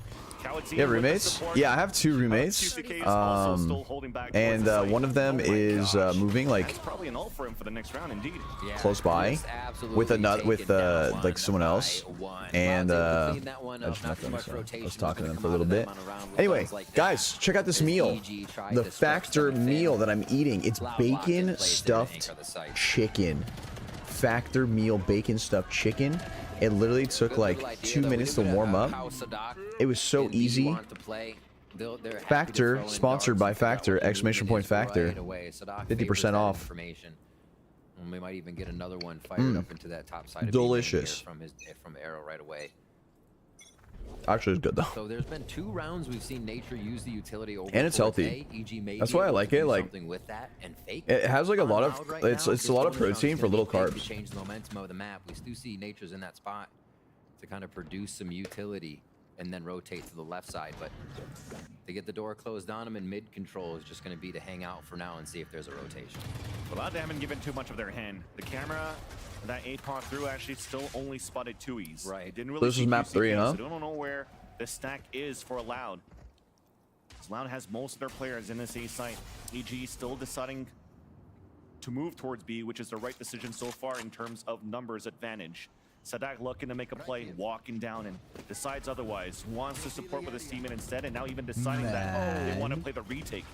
Yeah, roommates. Yeah, I have 2 roommates. And one of them is moving like Probably an ult for him for the next round, indeed. close by with another like someone else. And I just met them, so I was talking to them for a little bit. Anyway, guys, check out this meal. The Factor meal that I'm eating. It's bacon stuffed chicken. Factor meal bacon stuffed chicken. It literally took like 2 minutes to warm up. It was so easy. Factor, sponsored by Factor, exclamation point Factor. 50% off. And we might even get another one fired up into that top side. Delicious. From Arrow right away. Actually, it's good though. So there's been 2 rounds we've seen Nature use the utility over. And it's healthy. That's why I like it. Like, with that and fake. it has like a lot of it's a lot of protein for little carbs. Change the momentum of the map. We do see Nature's in that spot to kind of produce some utility and then rotate to the left side. But to get the door closed on him, and mid control is just going to be to hang out for now and see if there's a rotation. Well, they haven't given too much of their hand. The camera that APOD threw actually still only spotted 2Es. Right. Didn't really This is map 3, huh? So don't know where the stack is for Loud. Loud has most of their players in this A site. EG still deciding to move towards B, which is the right decision so far in terms of numbers advantage. Sadak looking to make a play, walking down, and decides otherwise. Wants to support with his teammate instead, and now even deciding that they want to play the retake.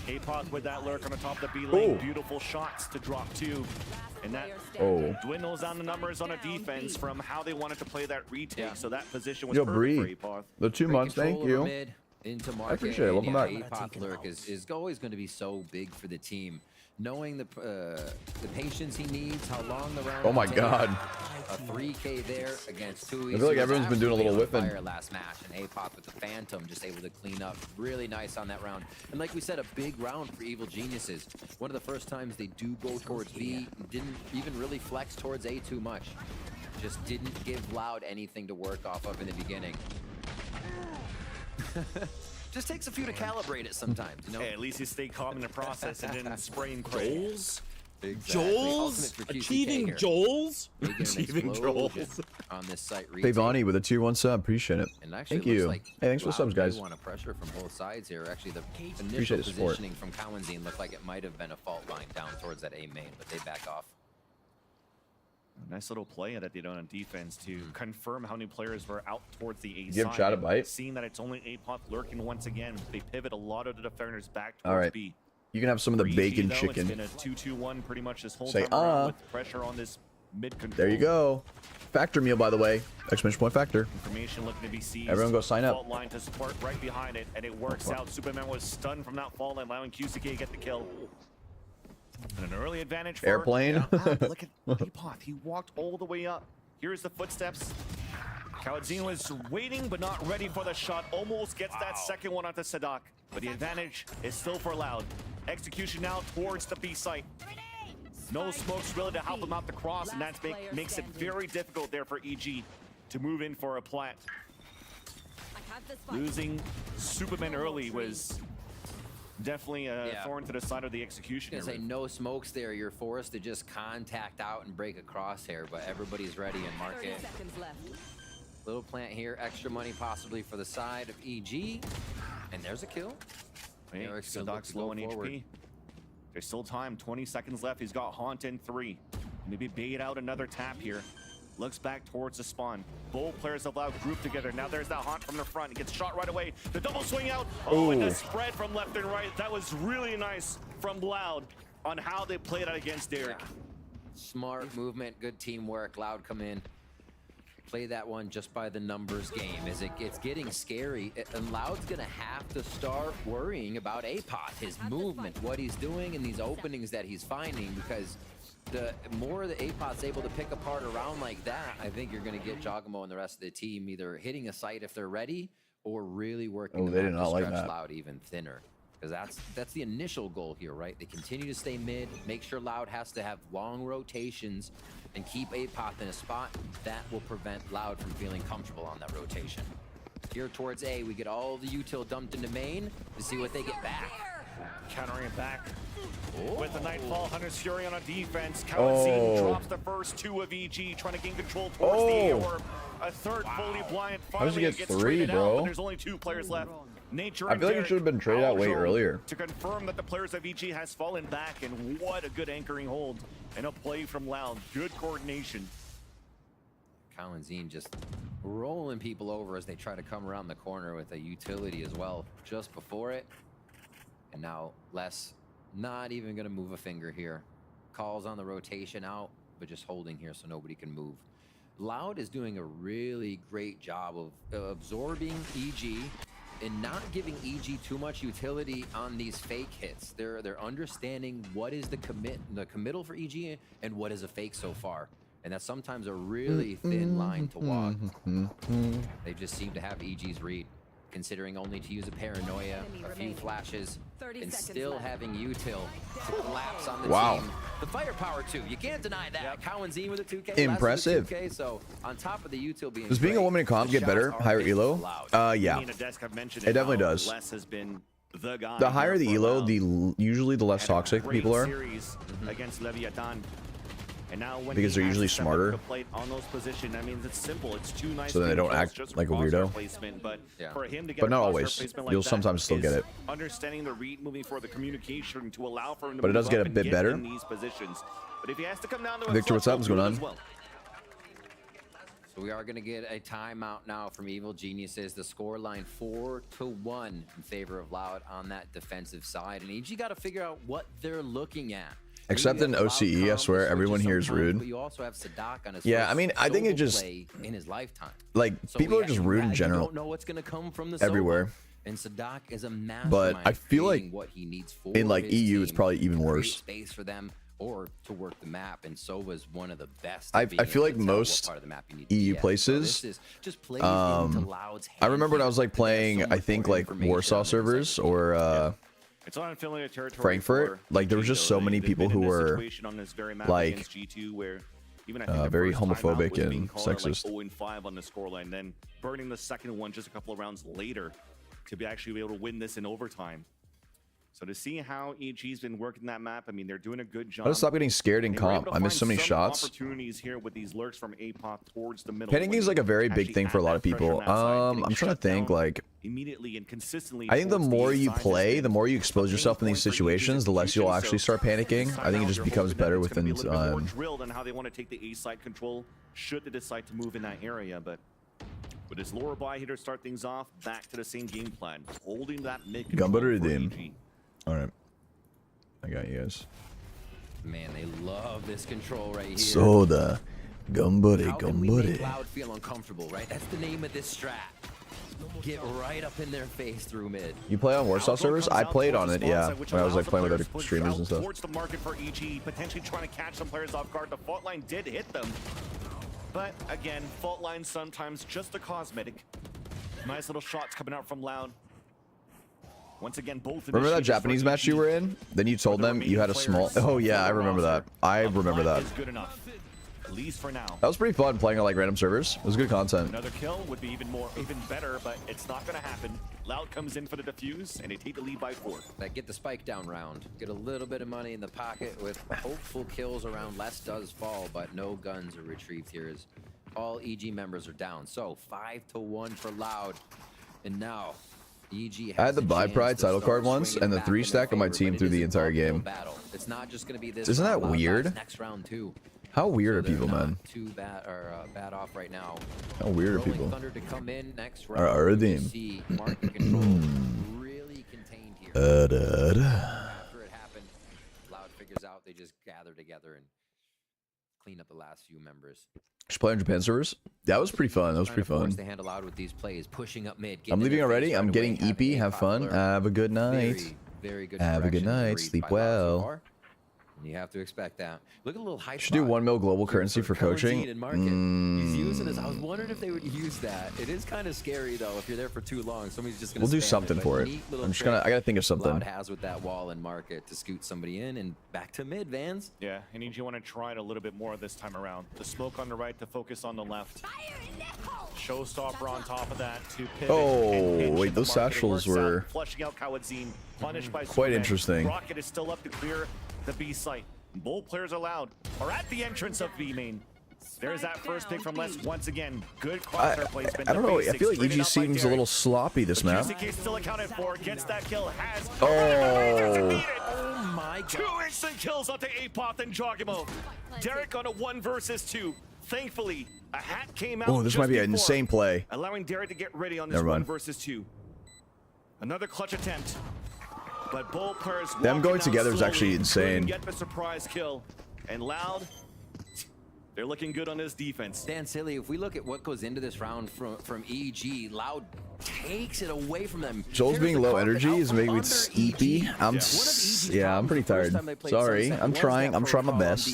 APOD with that lurk on the top of the B lane. Beautiful shots to drop 2. And that dwindles down the numbers on a defense from how they wanted to play that retake. So that position was perfect for APOD. The 2 months, thank you. I appreciate it. Welcome back. APOD lurk is always going to be so big for the team. Knowing the patience he needs, how long the round. Oh my God. A 3K there against 2E. I feel like everyone's been doing a little whipping. Last match, and APOD with the Phantom just able to clean up really nice on that round. And like we said, a big round for Evil Geniuses. One of the first times they do go towards B, didn't even really flex towards A too much. Just didn't give Loud anything to work off of in the beginning. Just takes a few to calibrate it sometimes, you know? Hey, at least you stay calm in the process and didn't spray and pray. Joel's? Joel's? Achieving Joel's? Achieving Joel's. On this site. Pavani with a 2-1 sub. Appreciate it. And actually, Thank you. Like Hey, thanks for the subs, guys. Want to pressure from both sides here. Actually, the Appreciate initial the support. positioning from Cowanzine looked like it might have been a fault line down towards that A main, but they back off. Nice little play that they did on defense to confirm how many players were out towards the A Give side. Chad a bite. Seeing that it's only APOD lurking once again, they pivot a lot of the defenders back towards All right. B. You can have some of the For EG, bacon though, chicken. It's been a 2-2-1 pretty much this whole Say, time around with pressure on this mid control. There you go. Factor meal, by the way. Exclamation point Factor. Information looking to be seized. Everyone go sign up. Fault line to support right behind it, and it works out. Superman was stunned from that fault line, allowing QCK to get the kill. And an early advantage for Airplane. look at APOD. He walked all the way up. Here's the footsteps. Kawadzin was waiting but not ready for the shot. Almost gets that second one onto Sadak. But the advantage is still for Loud. Execution now towards the B site. No smokes really to help him out the cross, and that makes it very difficult there for EG to move in for a plant. Losing Superman early was definitely a thorn to the side of the execution. I was gonna say no smokes there. You're forced to just contact out and break a crosshair, but everybody's ready in market. 30 seconds left. Little plant here, extra money possibly for the side of EG, and there's a kill. Hey, Eric's gonna look Sadak's to go low in forward. HP. There's still time. 20 seconds left. He's got Haunt in 3. Maybe bait out another tap here. Looks back towards the spawn. Both players have Loud grouped together. Now there's that Haunt from the front. He gets shot right away. The double swing out. Oh, and the spread from left and right. That was really nice from Loud on how they played out against Derek. Yeah. Smart movement, good teamwork. Loud come in. Play that one just by the numbers game. As it's getting scary, and Loud's gonna have to start worrying about APOD, his movement, what he's doing, and these openings that he's finding, because the more the APOD's able to pick apart around like that, I think you're gonna get Jogamo and the rest of the team either hitting a site if they're ready, or really working they did to not like stretch that. Loud even thinner. Because that's the initial goal here, right? They continue to stay mid, make sure Loud has to have long rotations, and keep APOD in a spot that will prevent Loud from feeling comfortable on that rotation. Here towards A, we get all the util dumped into main to see what they get back. Countering it back with the Nightfall. Hunter's Fury on a defense. Kalanzine drops the first two of EG, trying to gain control towards the orb. A third fully blind. Finally get gets three, traded bro? out, but there's only 2 players left. Nature I feel like it should have been traded out way earlier. To confirm that the players of EG has fallen back, and what a good anchoring hold and a play from Loud. Good coordination. Kalanzine just rolling people over as they try to come around the corner with a utility as well just before it. And now Les not even going to move a finger here. Calls on the rotation out, but just holding here so nobody can move. Loud is doing a really great job of absorbing EG and not giving EG too much utility on these fake hits. They're understanding what is the committal for EG and what is a fake so far. And that's sometimes a really thin line to walk. They just seem to have EG's read, considering only to use a paranoia, a few flashes, and still having util to collapse on the team. The firepower too, you can't deny that. Kalanzine with a 2K. Impressive. 2K, so on top of the util being Does being a woman in comp get better? Higher elo? Yeah. It definitely does. The higher the elo, usually the less toxic people are. Against Leviathan. And now when because they're usually smarter. On those positions, I mean, it's simple. It's too nice. So then they don't act like a weirdo. For him to get But not always. You'll sometimes still get it. Understanding the read, moving for the communication to allow for him to but it does move get up a and bit better. in these positions. But if he has to come down to Victor, what's up? What's going on? So we are going to get a timeout now from Evil Geniuses. The score line 4-1 in favor of Loud on that defensive side. And EG got to figure out what they're looking at. Except in OCE, I swear, everyone here is rude. But you also have Sadak on his yeah, I mean, I think it just in his lifetime. Like people are just rude in general. Don't know what's going to come from the everywhere. And Sadak is a mastermind. But I feel like what he needs for in like EU, it's probably even worse. Space for them or to work the map, and so was one of the best. I feel like most EU places. I remember when I was like playing, I think like Warsaw servers or. It's on unfamiliar territory. Frankfurt, like there was just so many people who were like very homophobic and sexist. Like 0-5 on the scoreline, then burning the second one just a couple of rounds later to be actually able to win this in overtime. So to see how EG's been working that map, I mean, they're doing a good job. I just stop getting scared in comp. I missed so many shots. Opportunities here with these lurks from APOC towards the middle. Panicking is like a very big thing for a lot of people. I'm trying to think like immediately and consistently. I think the more you play, the more you expose yourself in these situations, the less you'll actually start panicking. I think it just becomes better within time. Drilled on how they want to take the A side control should they decide to move in that area, but. With his lower buy here to start things off, back to the same game plan, holding that mid control for EG. All right, I got you guys. Man, they love this control right here. Soda, gumbuddy, How can we make Loud feel uncomfortable, right? That's the name of this strat. Get right up in their face through mid. You play on Warsaw servers? I played on it, yeah, when I was like playing with other streamers and stuff. Towards the market for EG, potentially trying to catch some players off guard. The fault line did hit them, but again, fault lines sometimes just a cosmetic. Nice little shots coming out from Loud. Once again, both. Remember that Japanese match you were in? Then you told them you had a small. Oh yeah, I remember that. I remember that. Good enough, at least for now. That was pretty fun playing on like random servers. It was good content. Another kill would be even better, but it's not going to happen. Loud comes in for the defuse, and they take the lead by 4. That get the spike down round. Get a little bit of money in the pocket with hopeful kills around. Less does fall, but no guns are retrieved here as all EG members are down. So 5-1 for Loud, and now. EG I had the Buy Pride title card once and the 3-stack on my team through the entire game. It's not just going to be this. Isn't that weird? Next round too. How weird are people, man? Too bad off right now. How weird are people? Thunder to come in next round. Are they? Market control really contained here. After it happened, Loud figures out they just gather together and clean up the last few members. Just play on Japan servers? That was pretty fun. That was pretty fun. They handle out with these plays, pushing up mid. I'm leaving already. I'm getting EP. Have fun. Have a good night. Very good. Have a good night. Sleep well. You have to expect that. Look at a little hype. Should do 1 mil global currency for coaching. He's using this. I was wondering if they would use that. It is kind of scary though if you're there for too long. Somebody's just gonna. We'll do something for it. I'm just gonna. I gotta think of something. Loud has with that wall and market to scoot somebody in and back to mid, Vans. Yeah, and you want to try it a little bit more this time around. The smoke on the right to focus on the left. Showstopper on top of that to pivot. Oh wait, those satchels were flushing out Kawadzin, punished by quite Superman. interesting. Rocket is still up to clear the B site. Both players allowed are at the entrance of B main. There's that first pick from Les once again. Good crosshair placement. I don't know. I feel like EG seems a little sloppy this map. Still accounted for. Gets that kill. Has. Oh my God. 2 instant kills onto Apoth and Jogimo. Derek on a 1 versus 2. Thankfully, a hat came out. Oh, this might be an insane play. Allowing Derek to get ready on this 1 versus 2. Another clutch attempt. But both players them going together is actually insane. Get the surprise kill. And Loud, they're looking good on this defense. Dan Silly, if we look at what goes into this round from EG, Loud takes it away from them. Joel's being low energy is making me sleepy. I'm pretty tired. Sorry, I'm trying my best.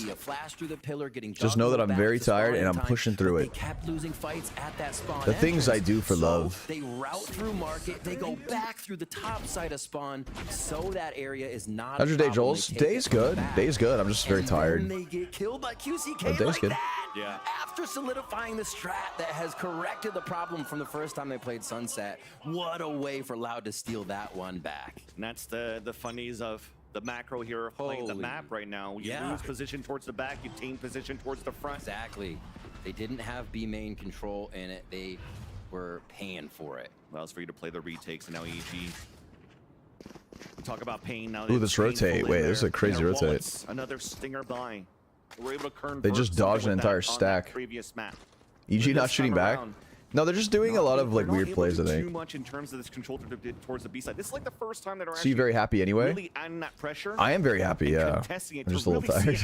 Just know that I'm very tired and I'm pushing through it. The things I do for love. They route through market, they go back through the top side of spawn, so that area is not. How's your day, Joel's? Day's good. Day's good. I'm just very tired. They get killed by QCK day's good. Yeah. After solidifying the strat that has corrected the problem from the first time they played Sunset, what a way for Loud to steal that one back. And that's the funnies of the macro here of playing the map right now. You lose position towards the back, you gain position towards the front. Exactly. They didn't have B main control in it. They were paying for it. Allows for you to play the retakes, and now EG. We talk about pain now. Ooh, this rotate. Wait, this is a crazy rotate. Another stinger buy. We're able to they just dodged an entire stack. Previous map. EG not shooting back. No, they're just doing a lot of like weird plays, I think. Too much in terms of this control towards the B side. This is like the first time that are so you very happy anyway? Really adding that pressure. I am very happy, yeah. I'm just a little tired.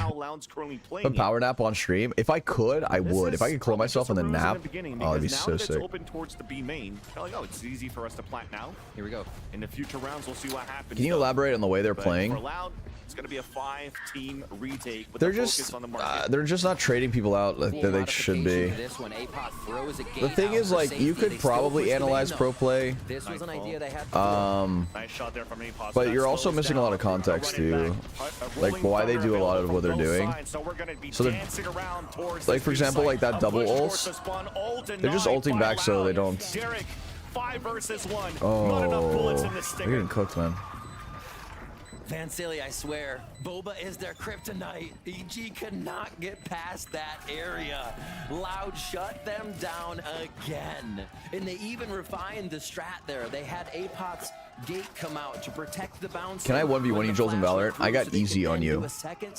But power nap on stream. If I could, I would. If I could kill myself and then nap, oh, that'd be so sick. Open towards the B main. Like, oh, it's easy for us to plant now. Here we go. In the future rounds, we'll see what happens. Can you elaborate on the way they're playing? For Loud, it's going to be a 5-team retake with they're the just focus on the market. they're just not trading people out like that they should be. The thing is, like, you could probably analyze pro play. This was an idea they had. Nice shot there from Apoth. But you're also missing a lot of context too, like why they do a lot of what they're doing. So they're, like for example, like that double ult, they're just ulting back so they don't. 5 versus 1. Oh, they're getting cooked, man. Vansili, I swear, Boba is their kryptonite. EG could not get past that area. Loud shut them down again. And they even refined the strat there. They had Apoth's gate come out to protect the bounce. Can I 1v1 you, Jollz and Valorant? I got easy on you.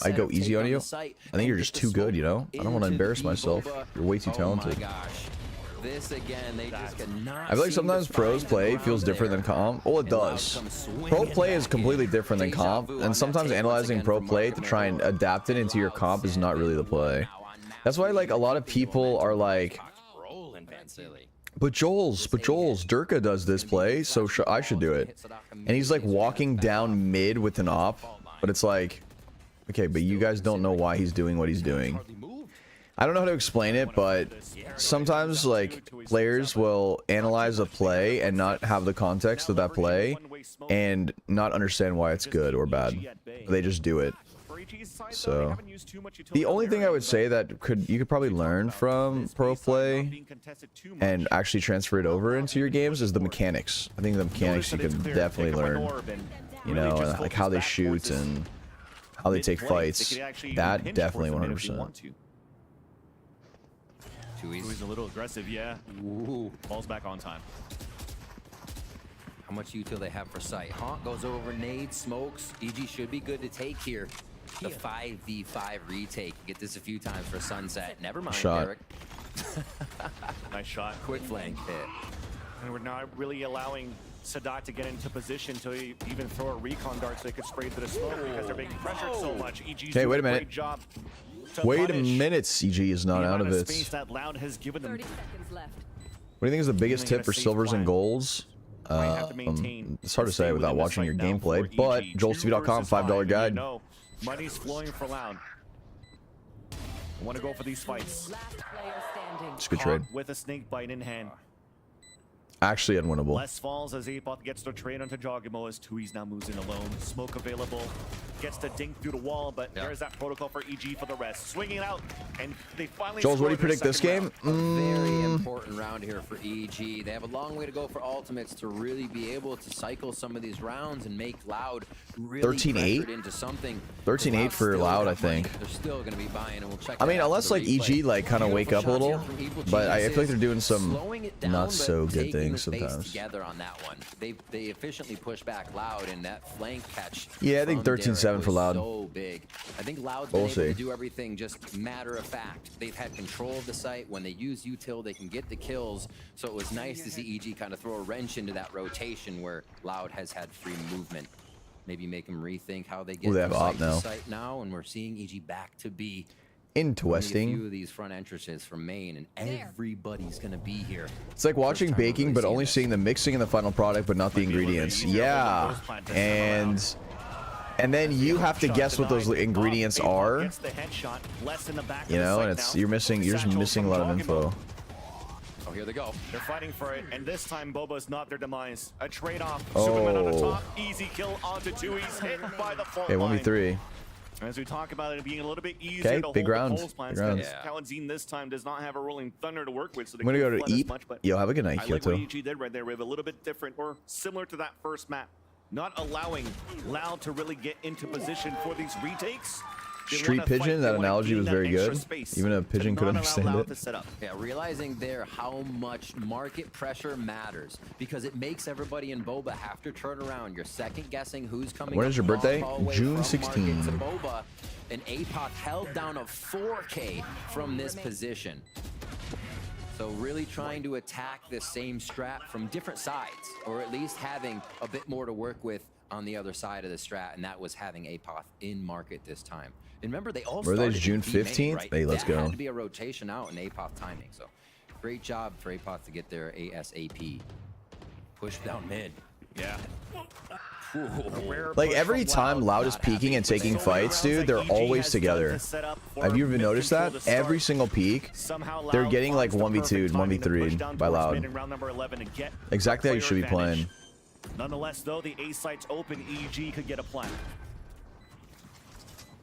I go easy on you. I think you're just too good, you know? I don't want to embarrass myself. You're way too talented. Oh my gosh. This again, they just cannot. I feel like sometimes pros play feels different than comp. Well, it does. Pro play is completely different than comp, and sometimes analyzing pro play to try and adapt it into your comp is not really the play. That's why, like, a lot of people are like, but Jollz, Durka does this play, so I should do it. And he's like walking down mid with an op, but it's like, okay, but you guys don't know why he's doing what he's doing. I don't know how to explain it, but sometimes like players will analyze a play and not have the context of that play and not understand why it's good or bad. They just do it. So the only thing I would say that you could probably learn from pro play and actually transfer it over into your games is the mechanics. I think the mechanics you can definitely learn. You know, like how they shoot and how they take fights. That definitely 100%. He's a little aggressive, yeah. Ooh. Ball's back on time. How much util they have for sight? Haunt goes over, nade, smokes. EG should be good to take here. The 5v5 retake. Get this a few times for Sunset. Never mind, Derek. Nice shot. Quick flank hit. And we're not really allowing Sadat to get into position to even throw a recon dart so they could spray to the smoke because they're being pressured so much. EG's okay, wait a minute. Great job. Wait a minute, CG is not out of it. That Loud has given them. 30 seconds left. What do you think is the biggest tip for silvers and golds? It's hard to say without watching your gameplay, but Jollztv.com $5 guide. Money's flowing for Loud. I want to go for these fights. It's a good trade. With a snake bite in hand. Actually unwinnable. Less falls as Apoth gets the trade onto Jogimo as Tui's now moves in alone. Smoke available. Gets to dink through the wall, but there's that protocol for EG for the rest. Swinging it out, and they finally. Joels, what do you predict this game? A very important round here for EG. They have a long way to go for ultimates to really be able to cycle some of these rounds and make Loud really 13-8 into something. 13-8 for Loud, I think. They're still going to be buying, and we'll check. I mean, unless like EG like kind of wake up a little, but I feel like they're doing some not so good things sometimes. Together on that one, they efficiently push back Loud, and that flank catch. Yeah, I think 13-7 for Loud. So big. I think Loud's been able to do everything just matter of fact. They've had control of the site. When they use util, they can get the kills. So it was nice to see EG kind of throw a wrench into that rotation where Loud has had free movement. Maybe make them rethink how they get they have site now. to site now, and we're seeing EG back to be interesting. A few of these front entrances from main, and everybody's gonna be here. It's like watching baking, but only seeing the mixing in the final product, but not the ingredients. Yeah, and then you have to guess what those ingredients are. You know, and it's you're just missing a lot of info. Oh, here they go. They're fighting for it, and this time Boba's not their demise. A trade-off. Superman on the top, easy kill onto two. He's hit by the fault line. 1v3. As we talk about it being a little bit easier to big hold round. the pulse plans, Kaladin this time does not have a rolling thunder to work with, so they I'm gonna go to can't flood as Eep. much, but Yo, have a good night, I like what Kyoto. EG did right there. We have a little bit different or similar to that first map. Not allowing Loud to really get into position for these retakes. Street pigeon, that analogy was very good. Even a pigeon could understand it. Yeah, realizing there how much market pressure matters because it makes everybody in Boba have to turn around. You're second guessing who's coming. When is your birthday? June 16. Boba and Apoth held down a 4K from this position. So really trying to attack the same strat from different sides, or at least having a bit more to work with on the other side of the strat, and that was having Apoth in market this time. And remember, they all started June 15th? Right? Hey, let's go. That had to be a rotation out in Apoth timing. So great job for Apoth to get their ASAP. Push down mid. Yeah. Like every time Loud is peeking and taking fights, dude, they're always together. Have you even noticed that? Every single peak, they're getting like 1v2'd, 1v3'd by Loud. Exactly how you should be playing. Nonetheless, though, the A site's open. EG could get a plant.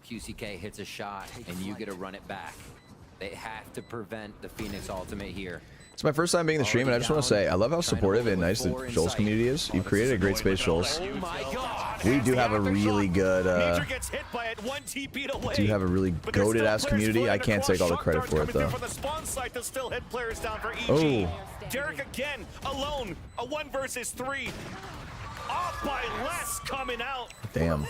QCK hits a shot, and you get to run it back. They have to prevent the Phoenix ultimate here. It's my first time being in the stream, and I just want to say I love how supportive and nice the Joel's community is. You've created a great space, Joels. We do have a really good, do have a really goated ass community. I can't take all the credit for it though. Oh, Derek again alone, a 1 versus 3, off by less coming out. Damn.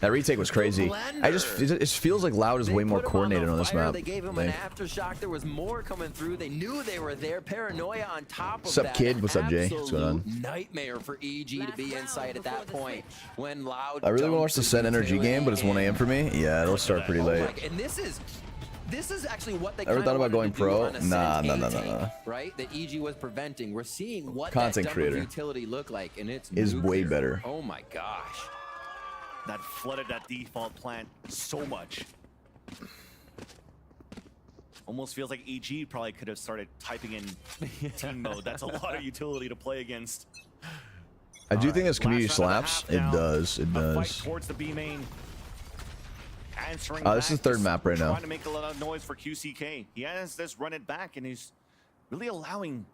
That retake was crazy. It feels like Loud is way more coordinated on this map. They gave him an aftershock. There was more coming through. They knew they were there. Paranoia on top of What's up, that. kid? What's up, Jay? What's going on? Nightmare for EG to be inside at that point when Loud. I really want to watch the Set Energy game, but it's 1 a.m. for me. Yeah, it'll start pretty late. And this is actually what they ever thought about going pro? Nah. Right? That EG was preventing. We're seeing what content that creator utility look like, and it's is way better. Oh my gosh. That flooded that default plant so much. Almost feels like EG probably could have started typing in team mode. That's a lot of utility to play against. I do think this community slaps. It does. It does. Towards the B main. Answering this is third map right now. Trying to make a lot of noise for QCK. He has this run it back, and he's really allowing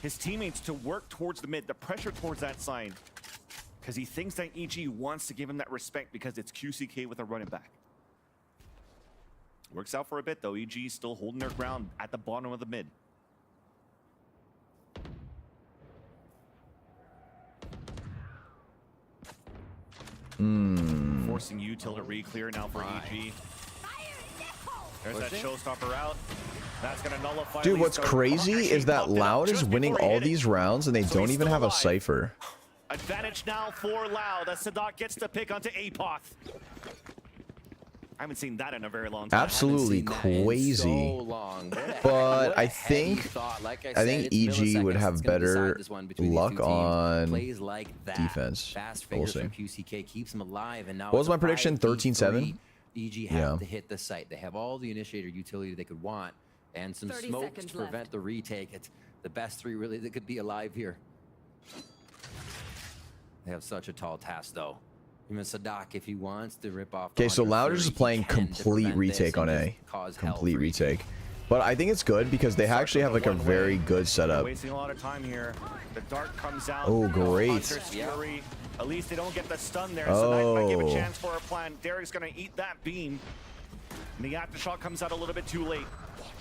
his teammates to work towards the mid, the pressure towards that side. Because he thinks that EG wants to give him that respect because it's QCK with a running back. Works out for a bit though. EG still holding their ground at the bottom of the mid. Forcing util to re-clear now for EG. There's that showstopper out. That's gonna nullify. Dude, what's crazy is that Loud is winning all these rounds and they don't even have a cipher. Advantage now for Loud as Sadat gets the pick onto Apoth. I haven't seen that in a very long time. Absolutely crazy. But I think EG would have better luck on defense. We'll see. QCK keeps them alive, and now What was my prediction? 13-7. EG have to hit the site. They have all the initiator utility they could want, and some smoke to prevent the retake. It's the best 3 really that could be alive here. They have such a tall task, though. Even Sadak, if he wants to rip off. Okay, so Lounge is playing complete retake on A. Complete retake. But I think it's good because they actually have like a very good setup. Wasting a lot of time here. The dart comes out. Oh, great. At least they don't get the stun there, so that might give a chance for a plan. Derek's gonna eat that beam. And the aftershock comes out a little bit too late.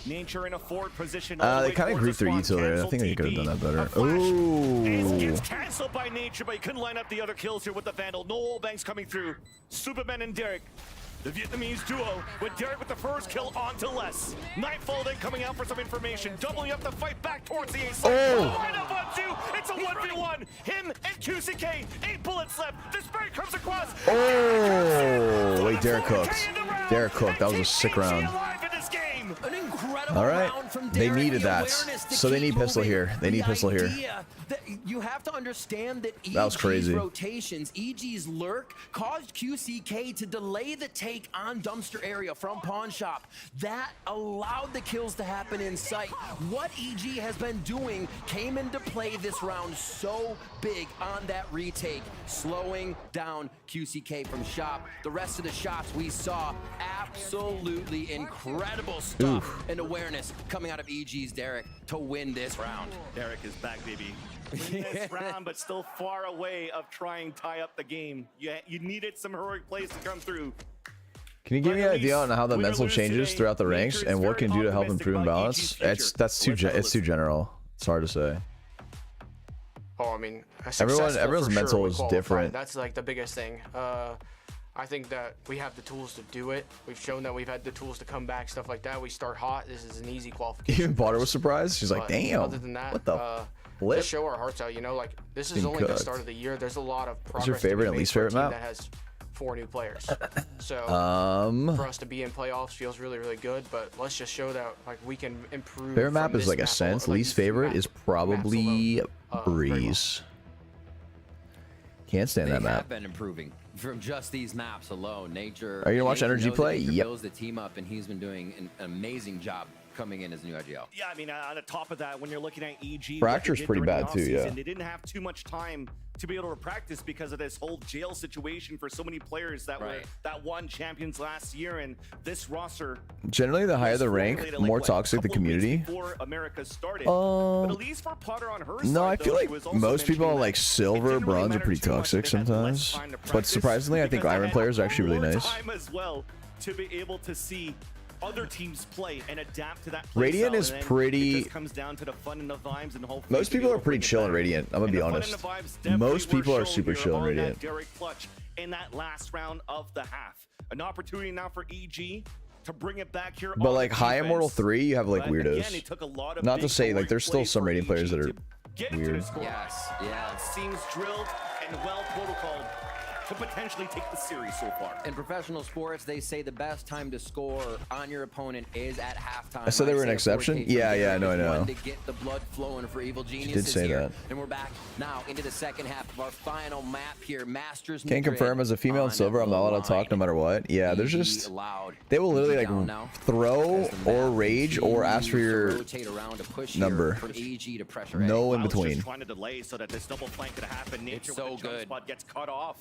Nature in a forward position. They kind of grouped their util there. I think they could have done that better. Oh. Gets canceled by Nature, but he couldn't line up the other kills here with the Vandal. No old banks coming through. Superman and Derek. The Vietnamese duo with Derek with the first kill onto Les. Nightfall then coming out for some information, doubling up the fight back towards the ace. Right up on 2. It's a 1v1. Him and QCK. 8 bullets left. The spray comes across. Oh, wait, Derek cooked. Derek cooked. That was a sick round. An incredible All right, round from they Derek. needed that, so they need pistol here. They need pistol here. You have to understand that That was crazy. rotations, EG's lurk, caused QCK to delay the take on dumpster area from pawn shop. That allowed the kills to happen in sight. What EG has been doing came into play this round so big on that retake, slowing down QCK from shop. The rest of the shots we saw, absolutely incredible stuff and awareness coming out of EG's Derek to win this round. Derek is back, baby. Win this round, but still far away of trying to tie up the game. You needed some heroic plays to come through. Can you give me an idea on how the mental changes throughout the ranks and what can do to help improve balance? It's too general. It's hard to say. Oh, I mean, everyone's mental is different. That's like the biggest thing. I think that we have the tools to do it. We've shown that we've had the tools to come back, stuff like that. We start hot. This is an easy qualification. Even Potter was surprised. She's like, "Damn, other than that, what the flip?" Just show our hearts out. You know, like this is only the start of the year. There's a lot of progress. What's your favorite and least favorite map? That has 4 new players. So for us to be in playoffs feels really, really good. But let's just show that like we can improve. Favorite map is like a sense. Least favorite is probably Breeze. Can't stand that map. They have been improving from just these maps alone. Nature. Are you gonna watch Energy play? Yep. Yep. Builds the team up, and he's been doing an amazing job coming in as new IGL. Yeah, I mean, on the top of that, when you're looking at EG, Fracture's pretty bad too. Yeah. They didn't have too much time to be able to practice because of this whole jail situation for so many players that won champions last year, and this roster. Generally, the higher the rank, more toxic the community. Before America started, but at least for Potter on her No, side, I feel like most people on like silver, bronze are pretty toxic sometimes. But surprisingly, I think iron players are actually really nice. Time as well to be able to see other teams play and adapt to that. Radiant is pretty. It just comes down to the fun and the vibes, and hopefully Most people are pretty chill in Radiant. I'm gonna be honest. Most people are super chill in Radiant. Derek clutch in that last round of the half. An opportunity now for EG to bring it back here. But like High Immortal 3, you have like weirdos. Not to say like there's still some Radiant players that are weird. Yes, seems drilled and well protocoled to potentially take the series so far. In professional sports, they say the best time to score on your opponent is at halftime. I said they were an exception? Yeah, I know. To get the blood flowing for Evil Geniuses. She did say here. that. And we're back now into the second half of our final map here. Masters. Can't confirm as a female in silver, I'm not allowed to talk no matter what. Yeah, there's just they will literally like throw or rage or ask for your number. No in between. Trying to delay so that this double flank could happen. Nature so with the good. Spot gets cut off.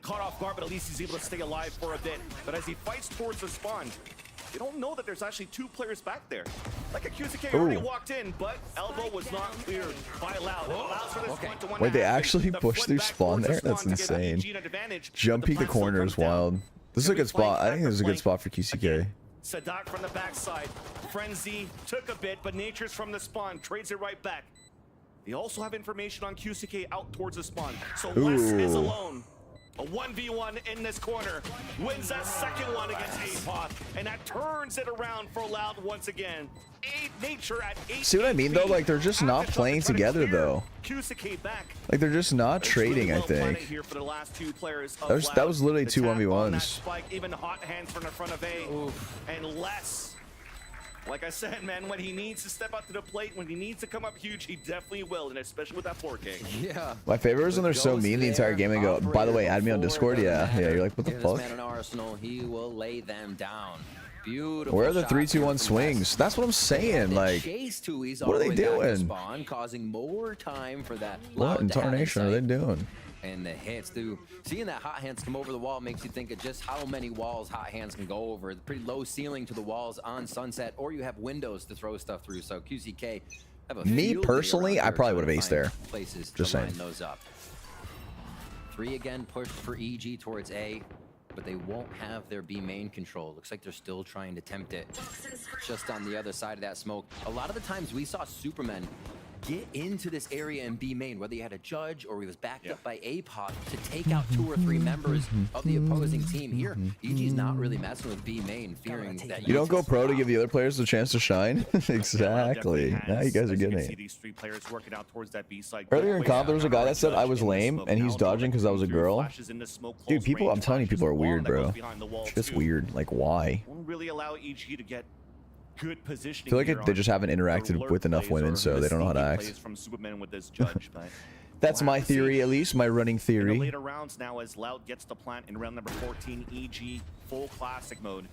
Caught off guard, but at least he's able to stay alive for a bit. But as he fights towards the spawn, you don't know that there's actually 2 players back there. Like a QCK already walked in, but elbow was not cleared by Loud. Allows for this one to one. Wait, they actually pushed through spawn there? That's insane. Jump peek the corner is wild. This is a good spot. I think this is a good spot for QCK. Sadak from the backside. Frenzy took a bit, but Nature's from the spawn. Trades it right back. They also have information on QCK out towards the spawn. So Les is alone. A 1v1 in this corner. Wins that second one against Apoth. And that turns it around for Loud once again. Nature at 8. See what I mean though? Like they're just not playing together though. Like they're just not trading, I think. That was literally 2 1v1s. Even hot hands from the front of A. And less. Like I said, man, when he needs to step up to the plate, when he needs to come up huge, he definitely will, and especially with that 4K. Yeah. My favorite is when they're so mean the entire game and go, by the way, add me on Discord. Yeah, you're like, what the fuck? Man in Arsenal, he will lay them down. Beautiful. Where are the 3-2-1 swings? That's what I'm saying. Like, what are they doing? Causing more time for that. What in tarnation are they doing? And the hits through. Seeing that hot hands come over the wall makes you think of just how many walls hot hands can go over. It's pretty low ceiling to the walls on Sunset, or you have windows to throw stuff through. So QCK have a me personally, I probably would have aced there. Places just to saying. Line those up. 3 again pushed for EG towards A, but they won't have their B main control. Looks like they're still trying to tempt it. Just on the other side of that smoke. A lot of the times we saw Supermen get into this area and B main, whether he had a judge or he was backed up by Apoth to take out 2 or 3 members of the opposing team. Here, EG's not really messing with B main, fearing that you don't go pro to give the other players a chance to shine. Exactly. Now you guys are getting it. Earlier in comp, there was a guy that said I was lame and he's dodging because I was a girl. Dude, people, I'm telling you, people are weird, bro. It's just weird. Like, why? Won't really allow EG to get good positioning. I feel like they just haven't interacted with enough women, so they don't know how to act. From Superman with this judge, but that's my theory, at least my running theory. In the later rounds now, as Loud gets the plant in round number 14, EG full classic mode.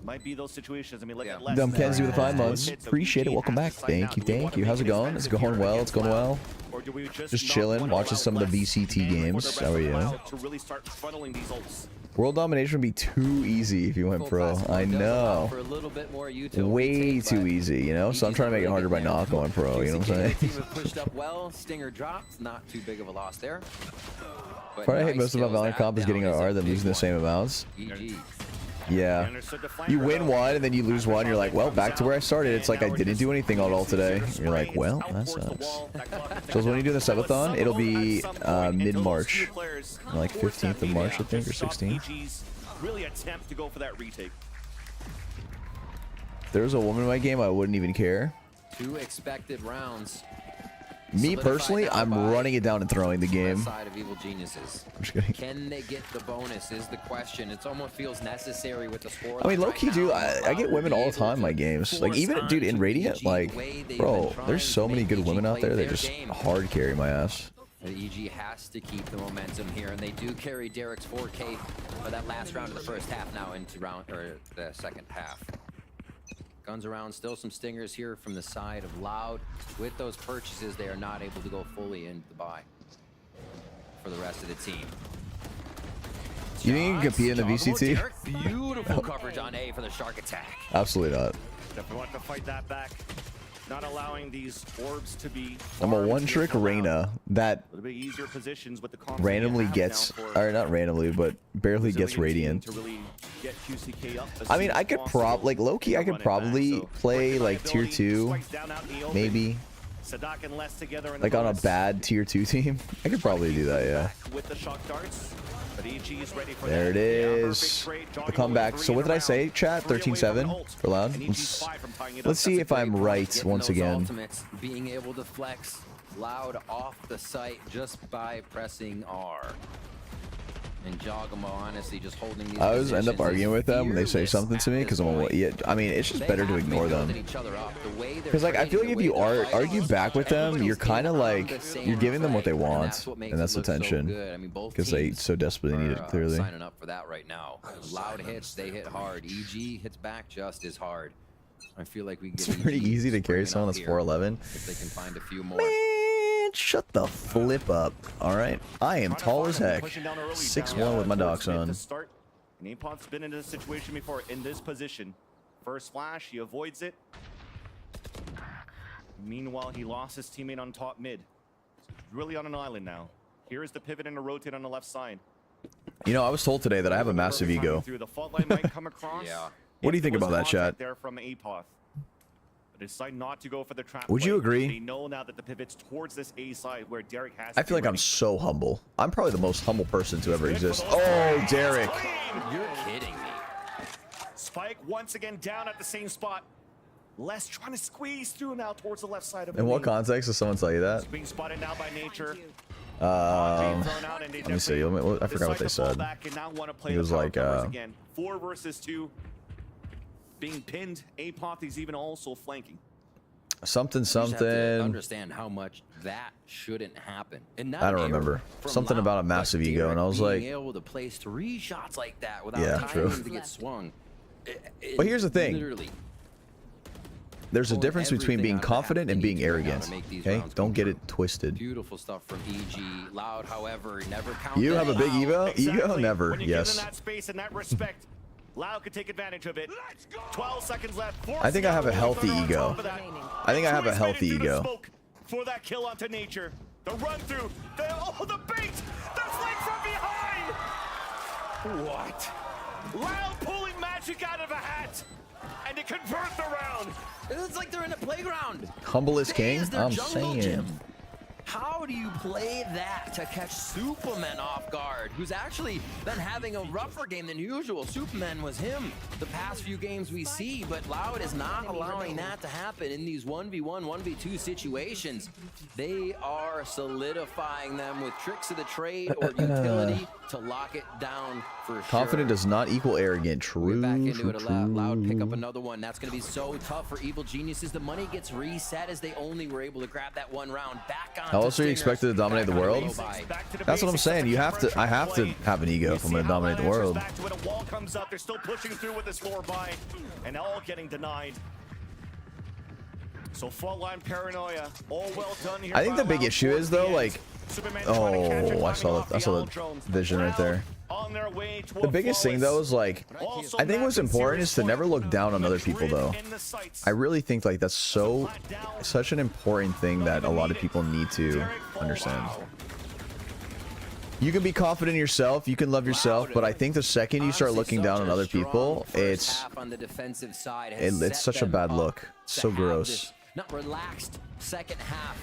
Might be those situations. I mean, look at Les. Dumb Kenzie with the 5 months. Appreciate it. Welcome back. Thank you. Thank you. How's it going? It's going well. It's going well. Just chilling, watching some of the VCT games. How are you? To really start funneling these ults. World domination would be too easy if you went pro. I know. Way too easy, you know? So I'm trying to make it harder by not going pro, you know what I'm saying? Pushed up well, Stinger dropped, not too big of a loss there. What I hate most about Valorant comp is getting an R than losing the same amounts. Yeah. You win one and then you lose one, you're like, well, back to where I started. It's like I didn't do anything all today. You're like, well, that sucks. So when you do the subathon, it'll be mid-March. Like 15th of March, I think, or 16th. Really attempt to go for that retake. If there was a woman in my game, I wouldn't even care. 2 expected rounds. Me personally, I'm running it down and throwing the game. Side of Evil Geniuses. I'm just kidding. Can they get the bonus is the question. It almost feels necessary with the score. I mean, low-key, dude, I get women all the time in my games. Like, even, dude, in Radiant, like, bro, there's so many good women out there that just hard carry my ass. The EG has to keep the momentum here, and they do carry Derek's 4K for that last round of the first half now into the second half. Guns around, still some stingers here from the side of Loud. With those purchases, they are not able to go fully into the buy for the rest of the team. You think you can compete in the VCT? Beautiful coverage on A for the shark attack. Absolutely not. Definitely want to fight that back. Not allowing these orbs to be. I'm a one-trick Reyna that randomly gets, or not randomly, but barely gets Radiant. I mean, I could like low-key, I could probably play like tier 2, maybe. Like on a bad tier 2 team. I could probably do that, yeah. There it is. The comeback. So what did I say, chat? 13-7 for Loud. Let's see if I'm right once again. Being able to flex Loud off the site just by pressing R. And Jogamo honestly just holding these. I always end up arguing with them when they say something to me because I'm like, yeah, I mean, it's just better to ignore them. Because like I feel like if you argue back with them, you're kind of like you're giving them what they want, and that's attention. Because they so desperately need it, clearly. Signing up for that right now. Loud hits, they hit hard. EG hits back just as hard. I feel like we. It's pretty easy to carry someone that's 4'11". If they can find a few more. Shut the flip up, alright? I am tall as heck. 6'1" with my docs on. Apoth's been in this situation before, in this position. First flash, he avoids it. Meanwhile, he lost his teammate on top mid. Really on an island now. Here is the pivot and a rotate on the left side. You know, I was told today that I have a massive ego. The fault line might come across. What do you think about that, chat? There from Apoth. They decide not to go for the trap. Would you play. agree? They know now that the pivot's towards this A side where Derek has. I feel like I'm so humble. I'm probably the most humble person to ever exist. Oh, Derek. You're kidding me. Spike once again down at the same spot. Les trying to squeeze through now towards the left side of. In what context does someone tell you that? Being spotted now by Nature. Let me see. I forgot what they said. It was like 4 versus 2. Being pinned. Apoth is even also flanking. Something. You just have to understand how much that shouldn't happen. And I don't remember. Something about a massive ego, and I was like, being able to place 3 shots like that without yeah, true. to get swung. But here's the thing. Literally, there's a difference between being confident and being arrogant. Okay, don't get it twisted. beautiful stuff from EG. Loud, however, never count. You have a big ego? Ego? Exactly. Never. When you're Yes. given that space and that respect, Loud could take advantage of it. 12 seconds left. I think I have a healthy ego. I think I have a healthy ego. For that kill onto Nature. The run through. The bait. The flank from behind. What? Loud pulling magic out of a hat. And to convert the round. It's like they're in a playground. Humble is king. Their I'm jungle saying. gym. How do you play that to catch Superman off guard, who's actually been having a rougher game than usual? Superman was him the past few games we see, but Loud is not allowing that to happen in these 1v1, 1v2 situations. They are solidifying them with tricks of the trade or utility to lock it down for Confident sure. does not equal arrogant. True. Back into True. it, Loud pick up another one. That's going to be so tough for Evil Geniuses. The money gets reset as they only were able to grab that one round. Back on. How else are you expected to dominate the world? That's what I'm saying. You have to. I have to have an ego if I'm going to dominate the world. Back to when a wall comes up, they're still pushing through with this lower buy, and all getting denied. So frontline paranoia, all well done here. I think the big issue is though, like, oh, I saw the vision right there. The biggest thing though is like, I think what's important is to never look down on other people though. I really think like that's such an important thing that a lot of people need to understand. You can be confident in yourself, you can love yourself, but I think the second you start looking down on other people, it's such a bad look. It's so gross. Not relaxed second half,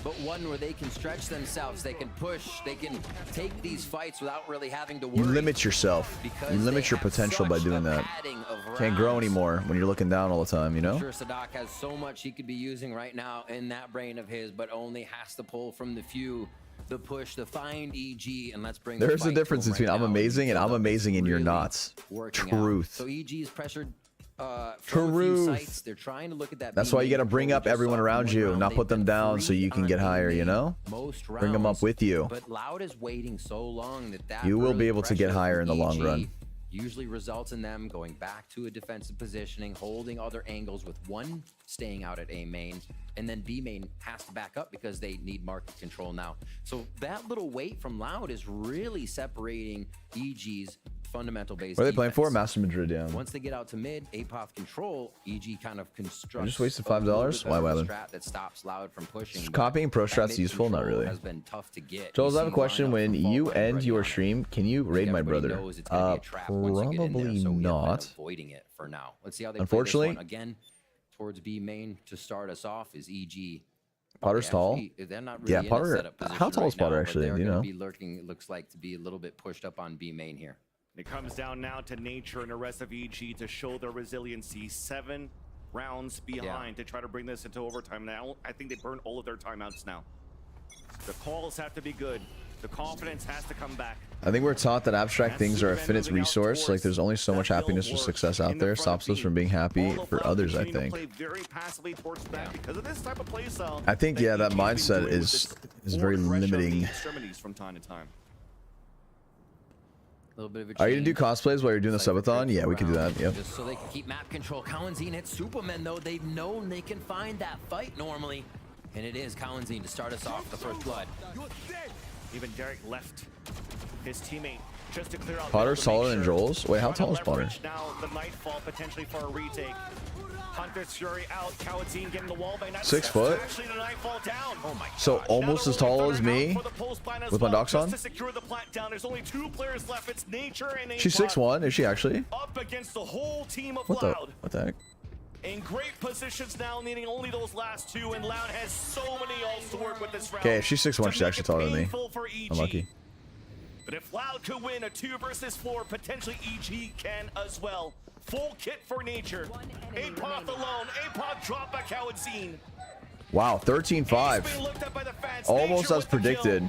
but one where they can stretch themselves, they can push, they can take these fights without really having to worry. You limit yourself. You limit your potential by doing that. Can't grow anymore when you're looking down all the time, you know? I'm sure Sadak has so much he could be using right now in that brain of his, but only has to pull from the few. The push to find EG, and let's bring. There's a difference between I'm amazing and I'm amazing and you're not. Truth. So EG is pressured. Truth. They're trying to look at that. That's why you got to bring up everyone around you, not put them down so you can get higher, you know? Bring them up with you. But Loud is waiting so long that you will be able to get higher in the long run. Usually results in them going back to a defensive positioning, holding other angles with one staying out at A main, and then B main has to back up because they need market control now. So that little wait from Loud is really separating EG's fundamental base. What are they playing for? Master Madrid down. Once they get out to mid, Apoth control, EG kind of constructs. I just wasted $5. Why, Wyland? That stops Loud from pushing. Copying pro strats useful? Not really. Has been tough to get. Joel, I have a question. When you end your stream, can you raid my brother? Probably not. Avoiding it for now. Let's see how they Unfortunately, play this one. Again, towards B main to start us off is EG. Potter's tall. They're not really Yeah, in a Potter. setup position How tall is right now, Potter but actually? they're Do you gonna know? Be lurking. It looks like to be a little bit pushed up on B main here. It comes down now to Nature and the rest of EG to show their resiliency. 7 rounds behind to try to bring this into overtime. Now, I think they burned all of their timeouts now. The calls have to be good. The confidence has to come back. I think we're taught that abstract things are a finite resource. Like there's only so much happiness or success out there. Stops us from being happy for others, I think. I think, yeah, that mindset is very limiting. From time to time. Little bit of a Are you gonna do cosplays while you're doing the subathon? Yeah, we can do that. Yep. Just so they can keep map control. Kawanzine hits Superman though. They've known they can find that fight normally. And it is Kawanzine to start us off the first blood. Even Derek left his teammate just to clear out. Potter's taller than Joel's? Wait, how tall is Potter? Now the Nightfall potentially for a retake. Hunter's Fury out. Kawanzine getting the wall bang. 6 foot. Actually, the Nightfall down. Oh my. So almost as tall as me with my docs on. To secure the plant down. There's only 2 players left. It's Nature and She's 6'1". Is she actually? Up against the whole team of What the? Loud. What the heck? in great positions now, needing only those last two, and Loud has so many ults to work with this round. Okay, if she's 6'1", she's actually taller than me. Painful for EG. Unlucky. But if Loud could win a 2 versus 4, potentially EG can as well. Full kit for nature. Apoth alone. Apoth drop by Jollztv. Wow, 13-5. Almost as predicted.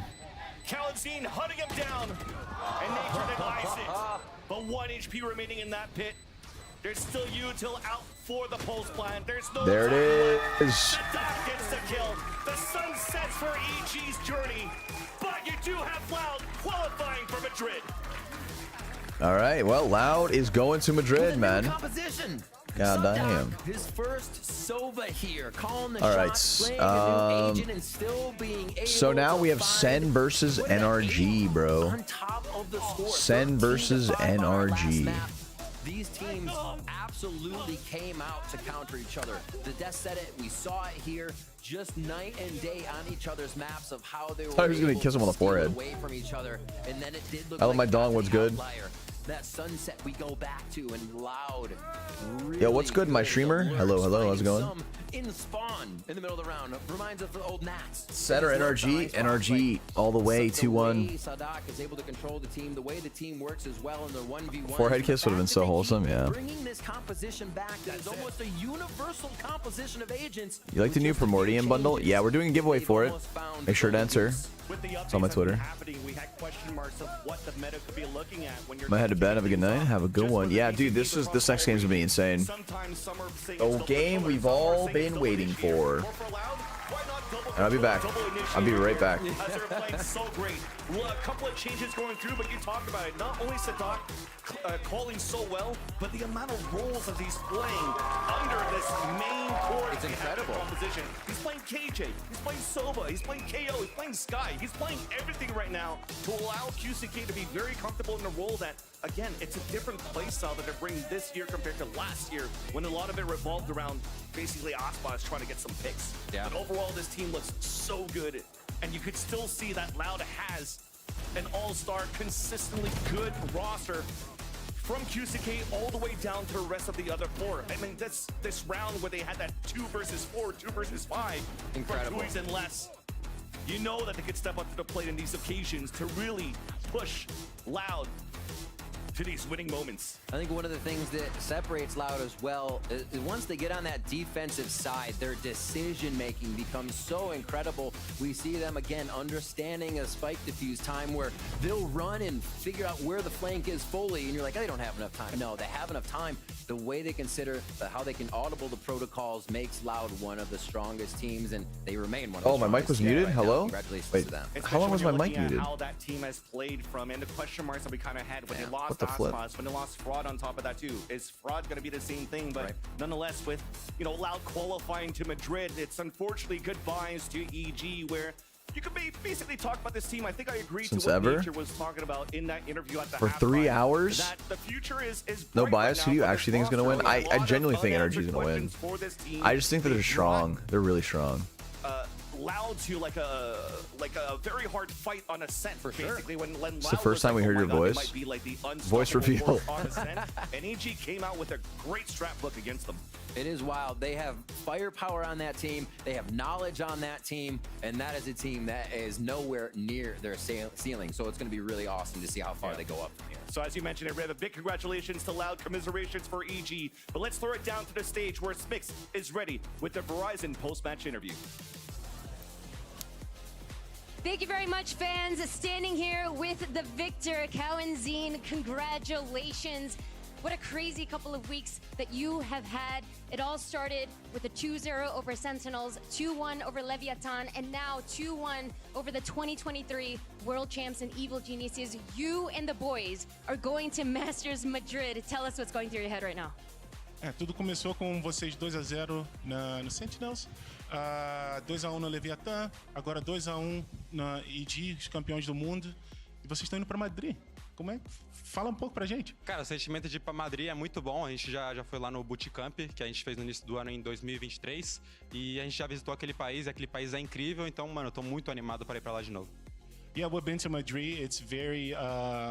Jollztv hunting him down. And nature denies it. But 1 HP remaining in that pit. There's still util out for the pulse plant. There's no There it is. Sadat gets the kill. The sun sets for EG's journey. But you do have Loud qualifying for Madrid. All right, well, Loud is going to Madrid, man. God damn. His first Sova here, calling the All shots, right, playing a new agent and still being able so now we have Sen versus NRG, bro. on top of the score. Sen versus 13-5 on our last NRG. map. These teams absolutely came out to counter each other. The Death said it, we saw it here, just night and day on each other's maps of how they were I was gonna kiss him on the steal forehead. away from each other, and then it did look I love like my dong, the what's good? outlier. That sunset we go back to, and Loud. Yo, what's good, my streamer? Hello, hello, how's it going? Some in spawn in the middle of the round reminds us of the old Nats. Set or NRG? NRG all the way, 2-1. Sadak is able to control the team. The way the team works as well in their 1v1. Forehead kiss would have been so wholesome, yeah. Bringing this composition back that is almost a universal composition of agents. You like the new Primordium bundle? Yeah, we're doing a giveaway for it. Make sure to enter. It's on my Twitter. We had question marks of what the meta could be looking at when you're I'm head to bed. Have a good night. Have a good one. Yeah, dude, this next game's gonna be insane. The game we've all been waiting for. And I'll be back. I'll be right back. As they're playing so great. A couple of changes going through, but you talked about it. Not only Sadak calling so well, but the amount of roles as he's playing under this main core. It's incredible. Composition. He's playing KJ. He's playing Sova. He's playing KO. He's playing Sky. He's playing everything right now to allow QCK to be very comfortable in a role that, again, it's a different play style that they're bringing this year compared to last year, when a lot of it revolved around basically Icebox trying to get some picks. Yeah. But overall, this team looks so good, and you could still see that Loud has an all-star, consistently good roster from QCK all the way down to the rest of the other 4. I mean, this round where they had that 2 versus 4, 2 versus 5, Incredible. for 2s and less. You know that they could step up to the plate in these occasions to really push Loud to these winning moments. I think one of the things that separates Loud as well is once they get on that defensive side, their decision making becomes so incredible. We see them again understanding a spike diffuse time where they'll run and figure out where the flank is fully, and you're like, oh, they don't have enough time. No, they have enough time. The way they consider how they can audible the protocols makes Loud one of the strongest teams, and they remain one of the Oh, my mic was muted? right Hello? now. Congratulations Wait, to them. how long was my mic Looking at muted? how that team has played from, and the question marks that we kind of had when they What lost the flip? Aspas, when they lost Fraud on top of that too. Is Fraud going to be the same thing? But nonetheless, with Loud qualifying to Madrid, it's unfortunately goodbyes to EG, where you could basically talk about this team. I think I agree Since to what ever? Nature was talking about in that interview at the For 3 halftime, hours? That the future is No bright bias. right Who do you now for actually this think is gonna win? roster. A I lot of genuinely think unanswered NRG is gonna win. questions for this team. I just think that they're strong. They're really strong. Loud to like a very hard fight on Ascent. For basically, when Loud It's the first time we heard your voice. It might be like the Voice reveal. on Ascent, and EG came out with a great strap book against them. It is wild. They have firepower on that team. They have knowledge on that team. And that is a team that is nowhere near their ceiling. So it's going to be really awesome to see how far they go up from here. So as you mentioned, we have a big congratulations to Loud, commiserations for EG. But let's throw it down to the stage where Smix is ready with the Verizon post-match interview. Thank you very much, fans. Standing here with the victor, Jollztv. Congratulations. What a crazy couple of weeks that you have had. It all started with a 2-0 over Sentinels, 2-1 over Leviathan, and now 2-1 over the 2023 World Champs and Evil Geniuses. You and the boys are going to Masters Madrid. Tell us what's going through your head right now. Tudo começou com vocês 2-0 no Sentinels, 2-1 no Leviathan, agora 2-1 na EG, os campeões do mundo, e vocês estão indo para Madrid. Como é? Fala um pouco pra gente. Cara, o sentimento de ir pra Madrid é muito bom. A gente já foi lá no Bootcamp, que a gente fez no início do ano em 2023, e a gente já visitou aquele país é incrível, então, mano, eu tô muito animado para ir pra lá de novo. Yeah, we've been to Madrid. It's very,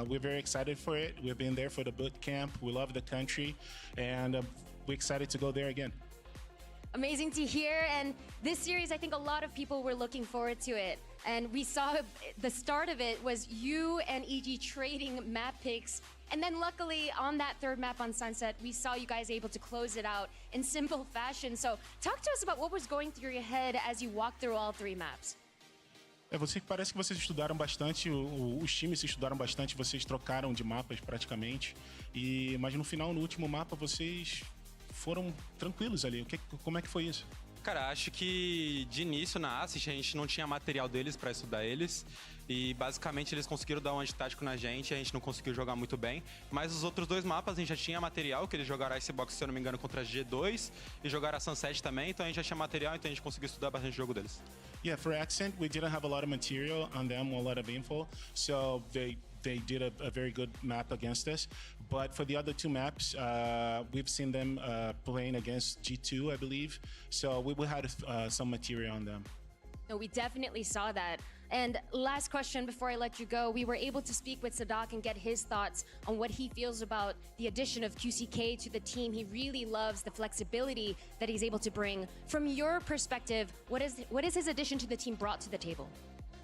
we're very excited for it. We've been there for the boot camp. We love the country, and we're excited to go there again. Amazing to hear. And this series, I think a lot of people were looking forward to it. And we saw the start of it was you and EG trading map picks. And then luckily on that third map on Sunset, we saw you guys able to close it out in simple fashion. So talk to us about what was going through your head as you walked through all 3 maps. Parece que vocês estudaram bastante, os times se estudaram bastante, vocês trocaram de mapas praticamente. Mas no final, no último mapa, vocês foram tranquilos ali. Como é que foi isso? Cara, acho que de início na Assist a gente não tinha material deles pra estudar eles. E basicamente eles conseguiram dar um antitático na gente, a gente não conseguiu jogar muito bem. Mas os outros 2 mapas a gente já tinha material, que eles jogaram Icebox, se eu não me engano, contra a G2 e jogaram a Sunset também, então a gente já tinha material, então a gente conseguiu estudar bastante o jogo deles. Yeah, for Accent, we didn't have a lot of material on them, a lot of info, so they did a very good map against us. But for the other 2 maps, we've seen them playing against G2, I believe. So we had some material on them. No, we definitely saw that. And last question before I let you go, we were able to speak with Sadak and get his thoughts on what he feels about the addition of QCK to the team. He really loves the flexibility that he's able to bring. From your perspective, what is his addition to the team brought to the table?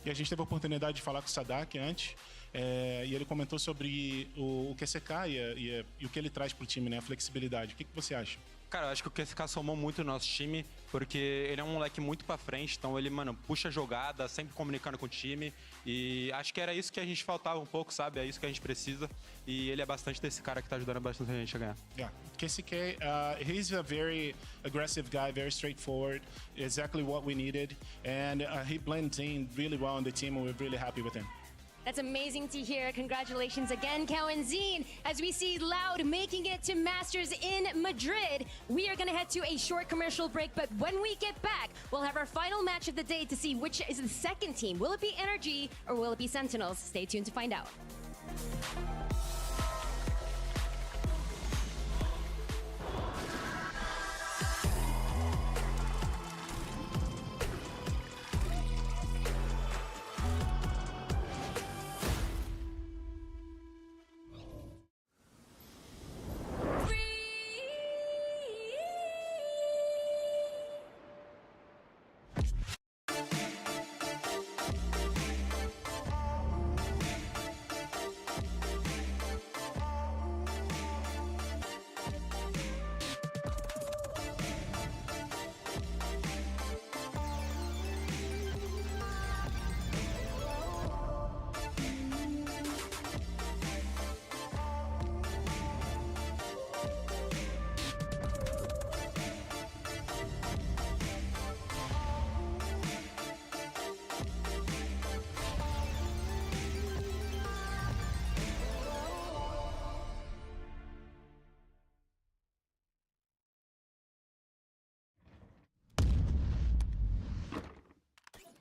E a gente teve a oportunidade de falar com o Sadak antes, e ele comentou sobre o QCK e o que ele traz para o time, né? A flexibilidade. O que você acha? Cara, eu acho que o QCK somou muito no nosso time, porque ele é um moleque muito pra frente, então ele, mano, puxa a jogada, sempre comunicando com o time, e acho que era isso que a gente faltava um pouco, sabe? É isso que a gente precisa, e ele é bastante desse cara que tá ajudando bastante a gente a ganhar. Yeah, KCK, he's a very aggressive guy, very straightforward, exactly what we needed, and he blends in really well in the team, and we're really happy with him. That's amazing to hear. Congratulations again, Kao and Zine. As we see Loud making it to Masters in Madrid, we are going to head to a short commercial break. But when we get back, we'll have our final match of the day to see which is the second team. Will it be Energy or will it be Sentinels? Stay tuned to find out.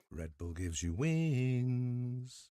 Red Bull gives you wings.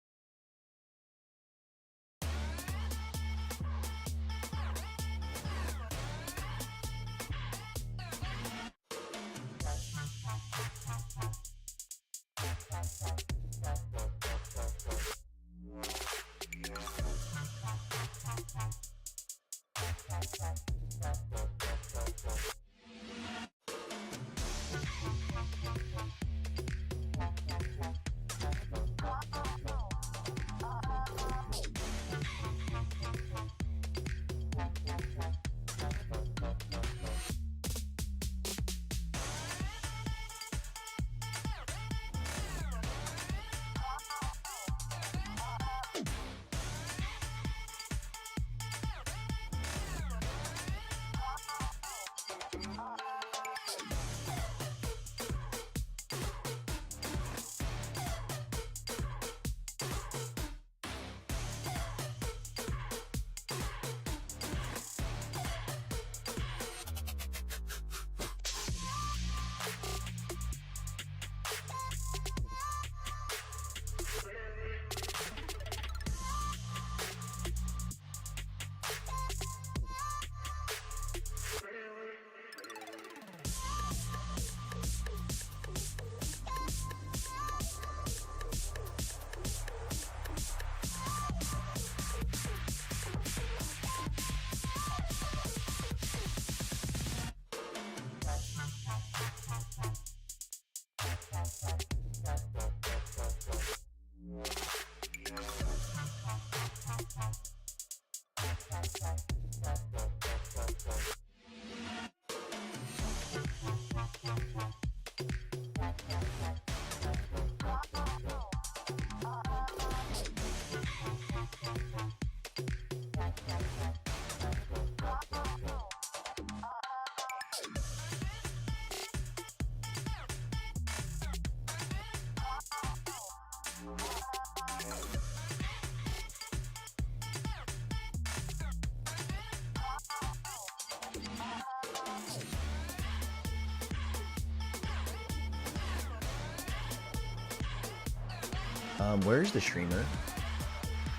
Where's the streamer?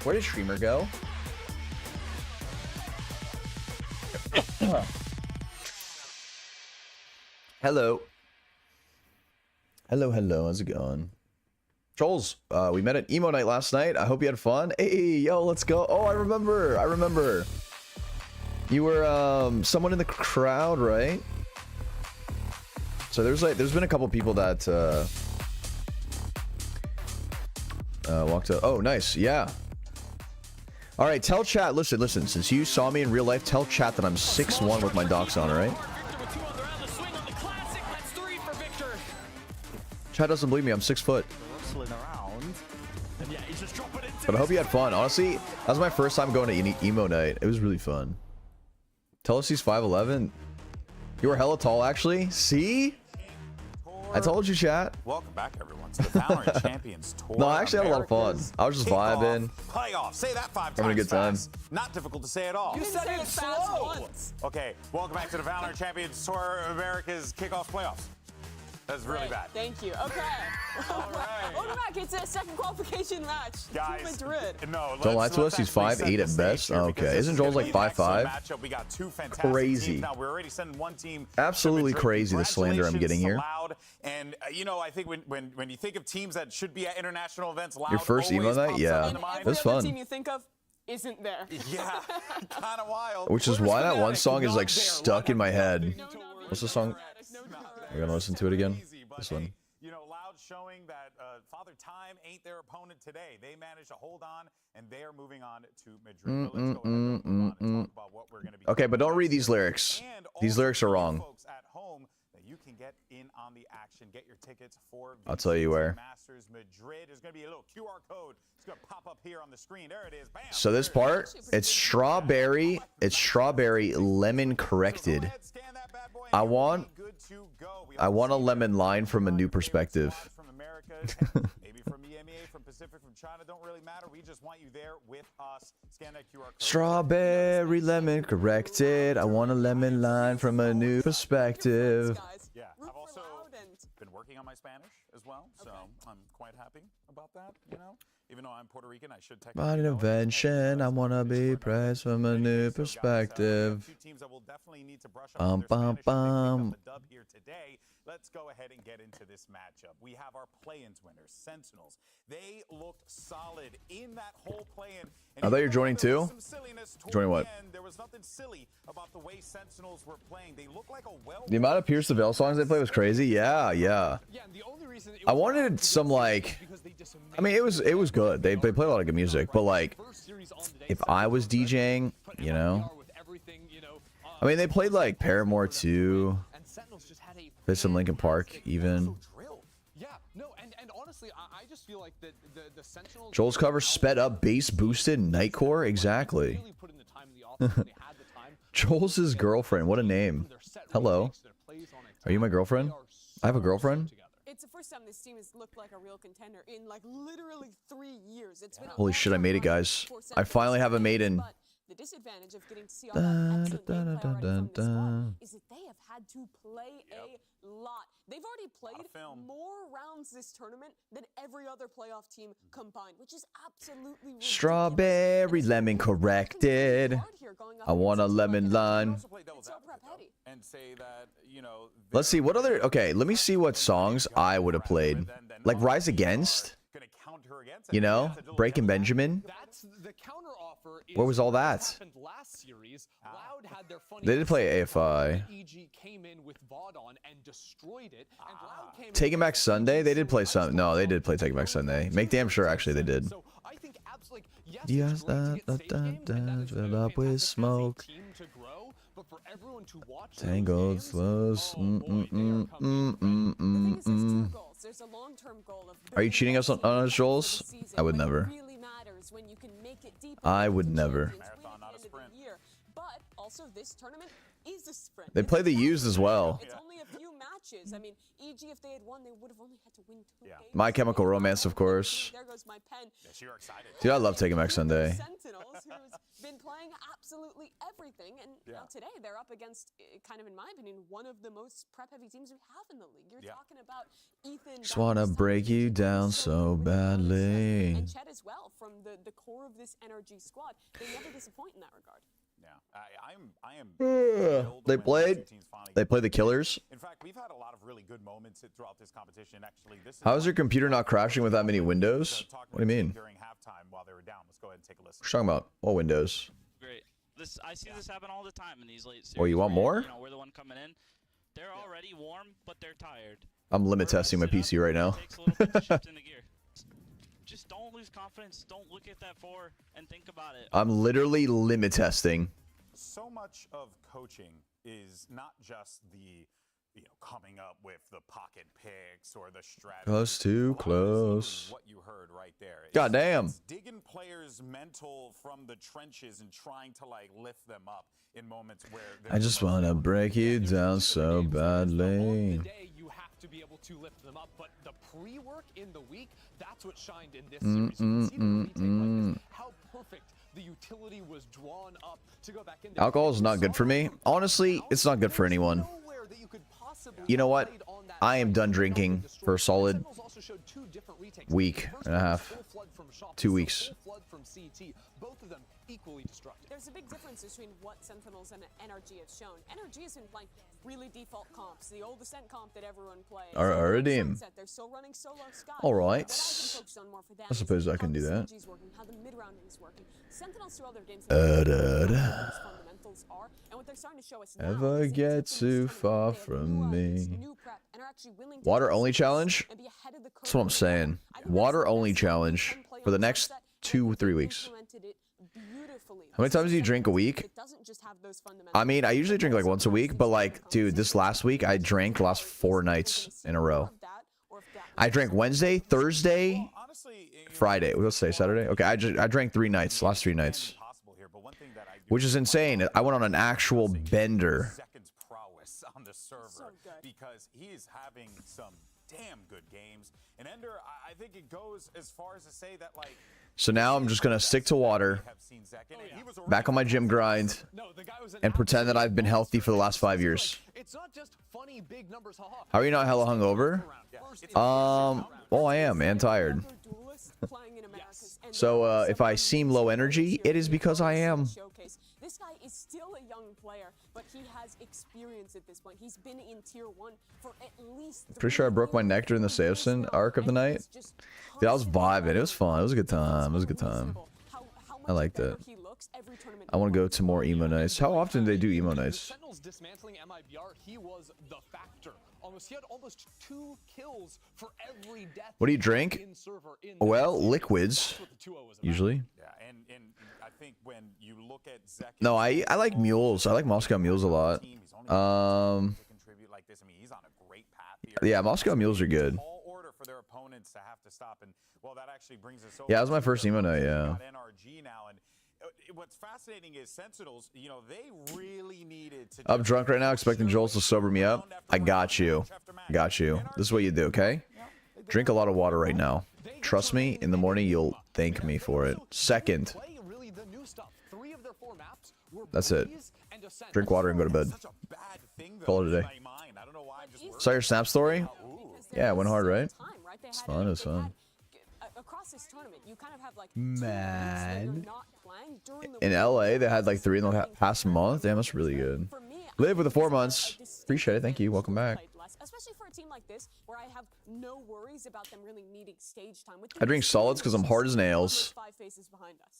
Where did streamer go? Hello. Hello, how's it going? Trolls, we met at emo night last night. I hope you had fun. Hey, yo, let's go. Oh, I remember. You were someone in the crowd, right? So there's been a couple people that walked up. Oh, nice. Yeah. All right, tell chat. Listen. Since you saw me in real life, tell chat that I'm 6'1" with my docs on. All right. Chat doesn't believe me. I'm 6 foot. But I hope you had fun. Honestly, that was my first time going to emo night. It was really fun. Tell us he's 5'11". You were hella tall, actually. See? I told you, chat. Welcome back, everyone, to the Valorant Champions Tour. No, I actually had a lot of fun. I was just vibing. Playoff. Say that 5 times. Having a good time. Fast. Not difficult to say at all. You said it fast once. Okay, welcome back to the Valorant Champions Tour, America's kickoff playoffs. That's really bad. Thank you. Okay. All right. Welcome back. It's a second qualification match. Guys, to Madrid. No, Don't lie to us. He's 5'8" at best. Okay, isn't Joel's like 5'5"? We got two fantastic Crazy. teams. Now we're already sending one team. Absolutely crazy. The slander I'm getting here. Loud. And you know, I think when you think of teams that should be at international events, Loud Your first emo night, yeah, it was fun. Team you think of isn't there. Yeah, kind of wild. Which is why that one song is like stuck in my head. What's the song? We're gonna listen to it again. This one. You know, Loud showing that Father Time ain't their opponent today. They managed to hold on, and they are moving on to Madrid. But let's go ahead and move on and talk about what we're going to be. Okay, but don't read these lyrics. These lyrics are wrong. Folks at home, that you can get in on the action. Get your tickets for I'll tell you where. Masters Madrid. There's going to be a little QR code. It's going to pop up here on the screen. There it is. Bam. So this part, it's strawberry. It's strawberry lemon corrected. I want a lemon line from a new perspective. Maybe from EMEA, from Pacific, from China, don't really matter. We just want you there with us. Scan that QR code. Strawberry lemon corrected. I want a lemon line from a new perspective. Yeah, I've also been working on my Spanish as well, so I'm quite happy about that, you know. Even though I'm Puerto Rican, I should technically Body invention, I wanna be praised from a new perspective. Two teams that will definitely need to brush up on their Spanish and pick up the dub here today. Let's go ahead and get into this matchup. We have our play-ins winners, Sentinels. They looked solid in that whole play-in. I thought you were joining too. Joining what? There was nothing silly about the way Sentinels were playing. They looked like a The amount of Pierce the Veil songs they play was crazy. Yeah. I wanted some like, I mean, it was good. They played a lot of good music, but like, if I was DJing, you know, I mean, they played like Paramore too. Played some Linkin Park even. Joel's cover sped up, bass boosted, Nightcore. Exactly. Joel's his girlfriend. What a name. Hello. Are you my girlfriend? I have a girlfriend. It's the first time this team has looked like a real contender in like literally 3 years. It's been Holy shit, I made it, guys. I finally have a maiden. The disadvantage of getting to see all that excellent gameplay already from this squad is that they have had to play a lot. They've already played more rounds this tournament than every other playoff team combined, which is absolutely ridiculous. Strawberry lemon corrected. I want a lemon line. And say that, you know, Let's see what other. Okay, let me see what songs I would have played. Like Rise Against. You know, Breaking Benjamin. Where was all that? They did play AFI. Taking Back Sunday. They did play some. No, they did play Taking Back Sunday. Make damn sure actually they did. Yes, fill up with smoke. Tangled flows. Are you cheating us on us, Jols? I would never. I would never. But also this tournament is a sprint. They play the used as well. It's only a few matches. I mean, e.g. if they had won, they would have only had to win 2 games. My Chemical Romance, of course. There goes my pen. Dude, I love taking back Sunday. Sentinels, who's been playing absolutely everything, and now today they're up against, kind of in my opinion, one of the most prep-heavy teams we have in the league. You're talking about Ethan. Just wanna break you down so badly. And Chet as well, from the core of this NRG squad. They never disappoint in that regard. They played. They play the Killers. In fact, we've had a lot of really good moments throughout this competition. Actually, this. How is your computer not crashing with that many windows? What do you mean? During halftime, while they were down, let's go ahead and take a listen. What you talking about? What windows? Great. I see this happen all the time in these late series. Oh, you want more? You know, we're the one coming in. They're already warm, but they're tired. I'm limit testing my PC right now. Takes a little bit to shift into gear. Just don't lose confidence. Don't look at that 4 and think about it. I'm literally limit testing. So much of coaching is not just the, coming up with the pocket picks or the strategy. Close too close. What you heard right there. God damn. It's digging players' mental from the trenches and trying to lift them up in moments where. I just wanna break you down so badly. You have to be able to lift them up, but the pre-work in the week, that's what shined in this series. You can see the retake like this, how perfect the utility was drawn up to go back in there. Alcohol is not good for me. Honestly, it's not good for anyone. You know what? I am done drinking for a solid week and a half. 2 weeks. Both of them equally destructive. There's a big difference between what Sentinels and NRG have shown. NRG has been playing really default comps, the old Ascent comp that everyone plays. Alrighty. They're still running solo Sky. Alright. I suppose I can do that. How the mid-rounding is working. Sentinels through other games fundamentals are, and what they're starting to show us now. Never get too far from me. Water only challenge? That's what I'm saying. Water only challenge for the next 2-3 weeks. How many times do you drink a week? I mean, I usually drink like once a week, but dude, this last week I drank the last 4 nights in a row. I drank Wednesday, Thursday, Friday. Let's say Saturday. Okay, I drank 3 nights, last 3 nights, which is insane. I went on an actual bender. On the server because he is having some damn good games. And Ender, I think it goes as far as to say that So now I'm just gonna stick to water, back on my gym grind, and pretend that I've been healthy for the last 5 years. How are you not hella hungover? Well, I am, man, tired. So if I seem low energy, it is because I am. This guy is still a young player, but he has experience at this point. He's been in tier 1 for at least. Pretty sure I broke my neck during the Samson arc of the night. Dude, I was vibing. It was fun. It was a good time. It was a good time. I liked it. I want to go to more emo nights. How often do they do emo nights? Sentinels dismantling MIBR, he was the factor. He had almost 2 kills for every death. What do you drink? Well, liquids, usually. Yeah, and I think when you look at Zek. No, I like mules. I like Moscow mules a lot. Yeah, Moscow mules are good. Yeah, that was my first emo night. Yeah. What's fascinating is Sentinels, they really needed to. I'm drunk right now, expecting Joel to sober me up. I got you. Got you. This is what you do, okay? Drink a lot of water right now. Trust me, in the morning you'll thank me for it. Second. That's it. Drink water and go to bed. Call it a day. Saw your Snap story? Yeah, it went hard, right? It's fun. It was fun. Across this tournament, you kind of have Man. In LA, they had 3 in the past month. Damn, that's really good. Live with the 4 months. Appreciate it. Thank you. Welcome back. Especially for a team like this, where I have no worries about them really needing stage time. I drink solids because I'm hard as nails.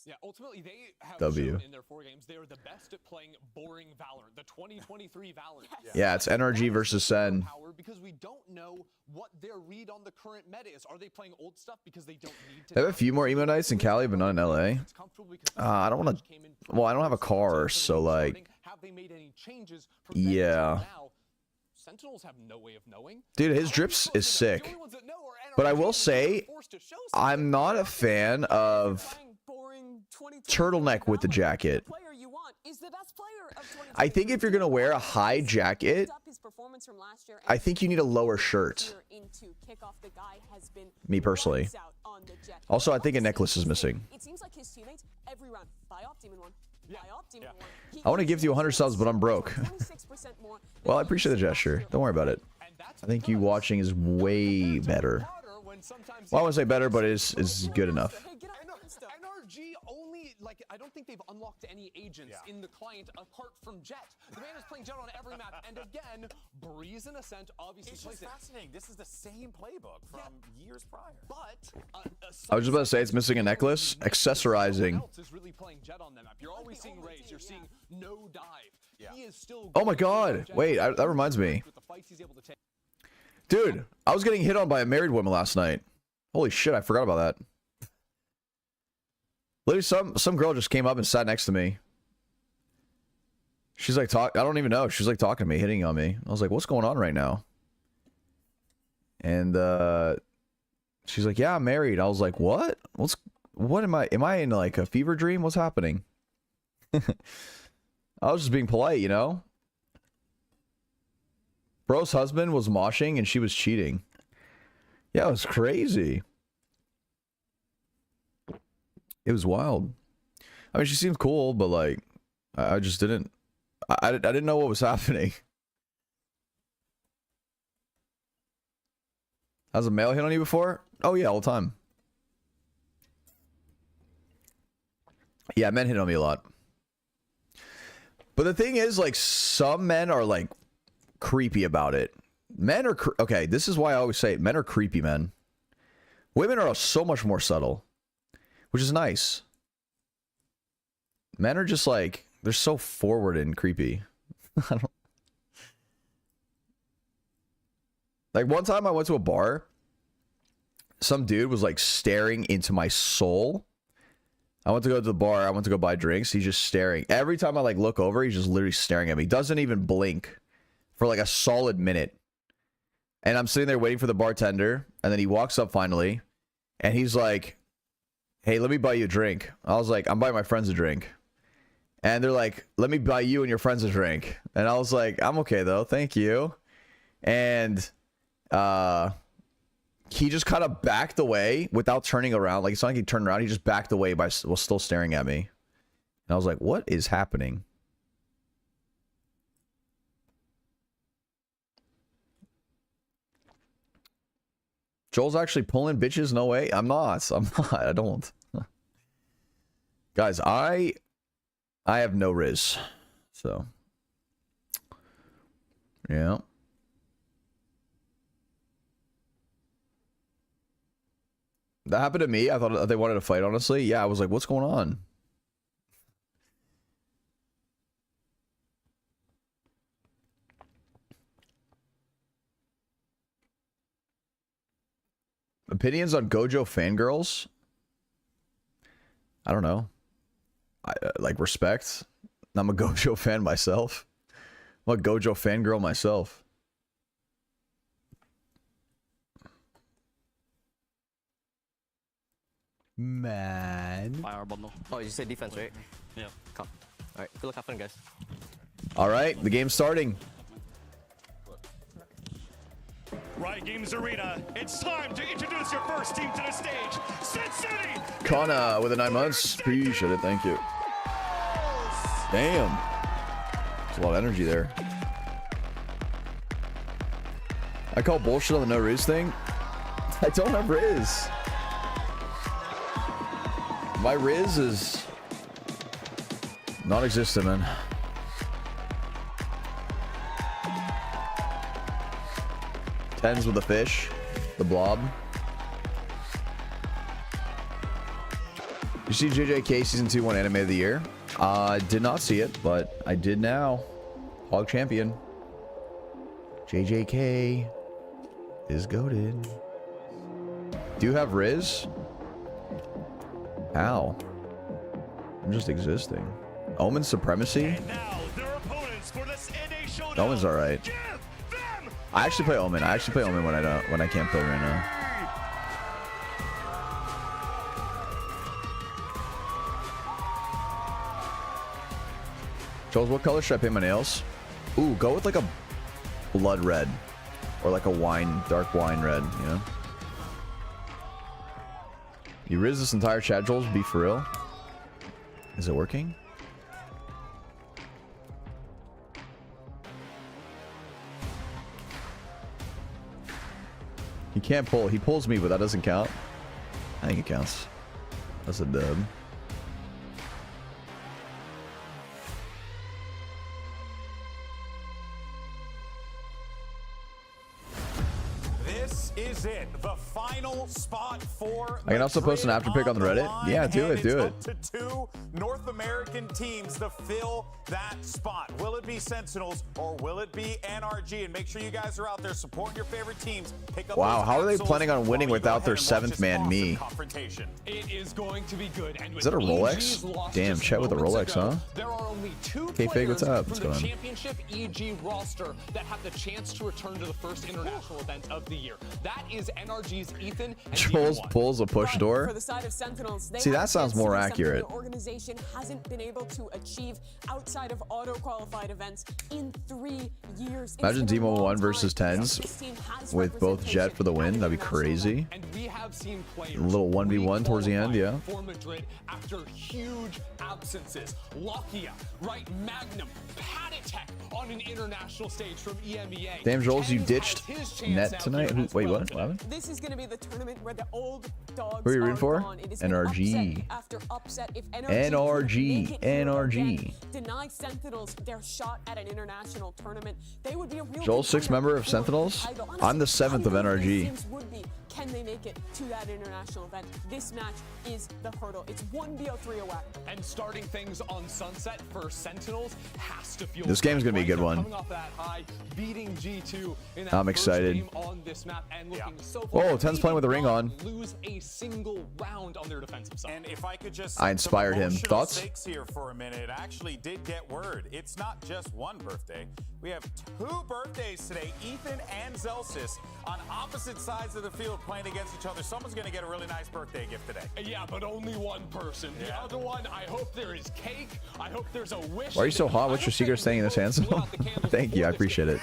Yeah, ultimately they have W. shown in their 4 games they are the best at playing boring Valorant, the 2023 Valorant. Yeah, it's NRG versus Sen. Because we don't know what their read on the current meta is. Are they playing old stuff because they don't need to? They have a few more emo nights in Cali, but not in LA. I don't want to. Well, I don't have a car, so like. Have they made any changes from Yeah. now? Sentinels have no way of knowing. Dude, his drips is sick. But I will say, I'm not a fan of turtleneck with the jacket. I think if you're going to wear a high jacket, I think you need a lower shirt. Me personally. Also, I think a necklace is missing. It seems like his teammates every round buy off Demon 1. I want to give you 100 subs, but I'm broke. Well, I appreciate the gesture. Don't worry about it. I think you watching is way better. Well, I wouldn't say better, but it's good enough. NRG only, like, I don't think they've unlocked any agents in the client apart from Jet. The man is playing Jet on every map, and again, Breeze and Ascent obviously It's plays just fascinating. This is the same playbook from years prior. But I was just about to say it's missing a necklace. Accessorizing. is really playing Jet on them map. You're always seeing Raze. You're seeing no dive. He is still Oh my god. Wait, that reminds me. Dude, I was getting hit on by a married woman last night. Holy shit, I forgot about that. Literally, some girl just came up and sat next to me. She's like, I don't even know. She's like talking to me, hitting on me. I was like, what's going on right now? And she's like, yeah, I'm married. I was like, what? What am I in like a fever dream? What's happening? I was just being polite, you know? Bro's husband was moshing and she was cheating. Yeah, it was crazy. It was wild. I mean, she seemed cool, but like, I just didn't. I didn't know what was happening. Has a male hit on you before? Oh yeah, all the time. Yeah, men hit on me a lot. But the thing is, like, some men are like creepy about it. Men are okay. This is why I always say it. Men are creepy men. Women are so much more subtle, which is nice. Men are just like, they're so forward and creepy. I don't... Like, one time I went to a bar. Some dude was like staring into my soul. I went to go to the bar. I went to go buy drinks. He's just staring. Every time I like look over, he's just literally staring at me. Doesn't even blink for like a solid minute. And I'm sitting there waiting for the bartender. And then he walks up finally. And he's like, hey, let me buy you a drink. I was like, I'm buying my friends a drink. And they're like, let me buy you and your friends a drink. And I was like, I'm okay though. Thank you. And he just kind of backed away without turning around. Like, it's not like he turned around. He just backed away while still staring at me. And I was like, what is happening? Joel's actually pulling bitches? No way. I'm not. I don't. Guys, I have no Riz. So. Yeah. That happened to me. I thought they wanted to fight, honestly. Yeah, I was like, what's going on? Opinions on Gojo fangirls? I don't know. I like respect. I'm a Gojo fan myself. I'm a Gojo fangirl myself. Man. Fire bundle. Oh, you said defense, right? Yeah. Come. All right. Good luck, have fun, guys. All right, the game's starting. Riot Games Arena, it's time to introduce your first team to the stage. Sin City! Kana with the 9 months. Appreciate it. Thank you. Damn. There's a lot of energy there. I call bullshit on the no Riz thing. I don't have Riz. My Riz is non-existent, man. Tens with the fish, the blob. You see JJK Season 2 won Anime of the Year? Did not see it, but I did now. Hog Champion. JJK is goated. Do you have Riz? How? I'm just existing. Omen Supremacy? Omen's alright. I actually play Omen. I actually play Omen when I can't play right now. Joel, what color should I paint my nails? Ooh, go with like a blood red. Or like a wine, dark wine red, you know? You riz this entire chat, Joel? Be for real? Is it working? He can't pull. He pulls me, but that doesn't count. I think it counts. That's a dub. This is it. The final spot for I can also post an after pick on the Reddit. Yeah, do it, do it. Up to 2 North American teams to fill that spot. Will it be Sentinels or will it be NRG? And make sure you guys are out there supporting your favorite teams. Pick up Wow, those how are they capsules planning on winning while you go without their ahead and watch seventh this man, awesome me? confrontation. It is going to be good. And Is that a Rolex? Damn, Chet with a Rolex, huh? There are only 2 Okay, Fig, what's up? What's from going the on? championship EG roster that have the chance to return to the first international event of the year. That is NRG's Ethan and Joel's D1. pulls a push door. For the side of Sentinels, they See, have that a sounds chance to more do something accurate. The organization hasn't been able to achieve outside of auto-qualified events in 3 years. Imagine It's been a Demo long 1 time. versus This 10s team has with both Jet for the win. That'd be crazy. And we have seen players A little 1v1 towards the end, yeah. for Madrid after huge absences. Lakia, right? Magnum, Patatek on an international stage from EMEA. Damn, Joel's, you Kenny ditched has his chance net out tonight? here as Wait, well what? today. What happened? This is going to be the tournament where the old dogs Who are you rooting for? gone. It is an NRG. upset after upset. If NRG. make it here NRG. again, deny Sentinels their shot at an international tournament, they would be a real Joel's sixth member of Sentinels? I'm the 7th of NRG. Teams would be. Can they make it to that international event? This match is the hurdle. It's 1BO3 away. And starting things on Sunset for Sentinels has to feel This game's gonna be a good one. Coming off that high, beating G2 in that I'm first excited. game on this map and looking so Whoa, far, 10's playing with the ring on. lose a single round on their defensive side. And if I could just I inspired him. emotional Thoughts? stakes here for a minute. I actually did get word. It's not just one birthday. We have 2 birthdays today. Ethan and Zelsis on opposite sides of the field playing against each other. Someone's going to get a really nice birthday gift today. Yeah, but only one person. The other one, I hope there is cake. I hope there's a wish. Why are you so hot? What's your secret staying this handsome? Thank you, I appreciate it.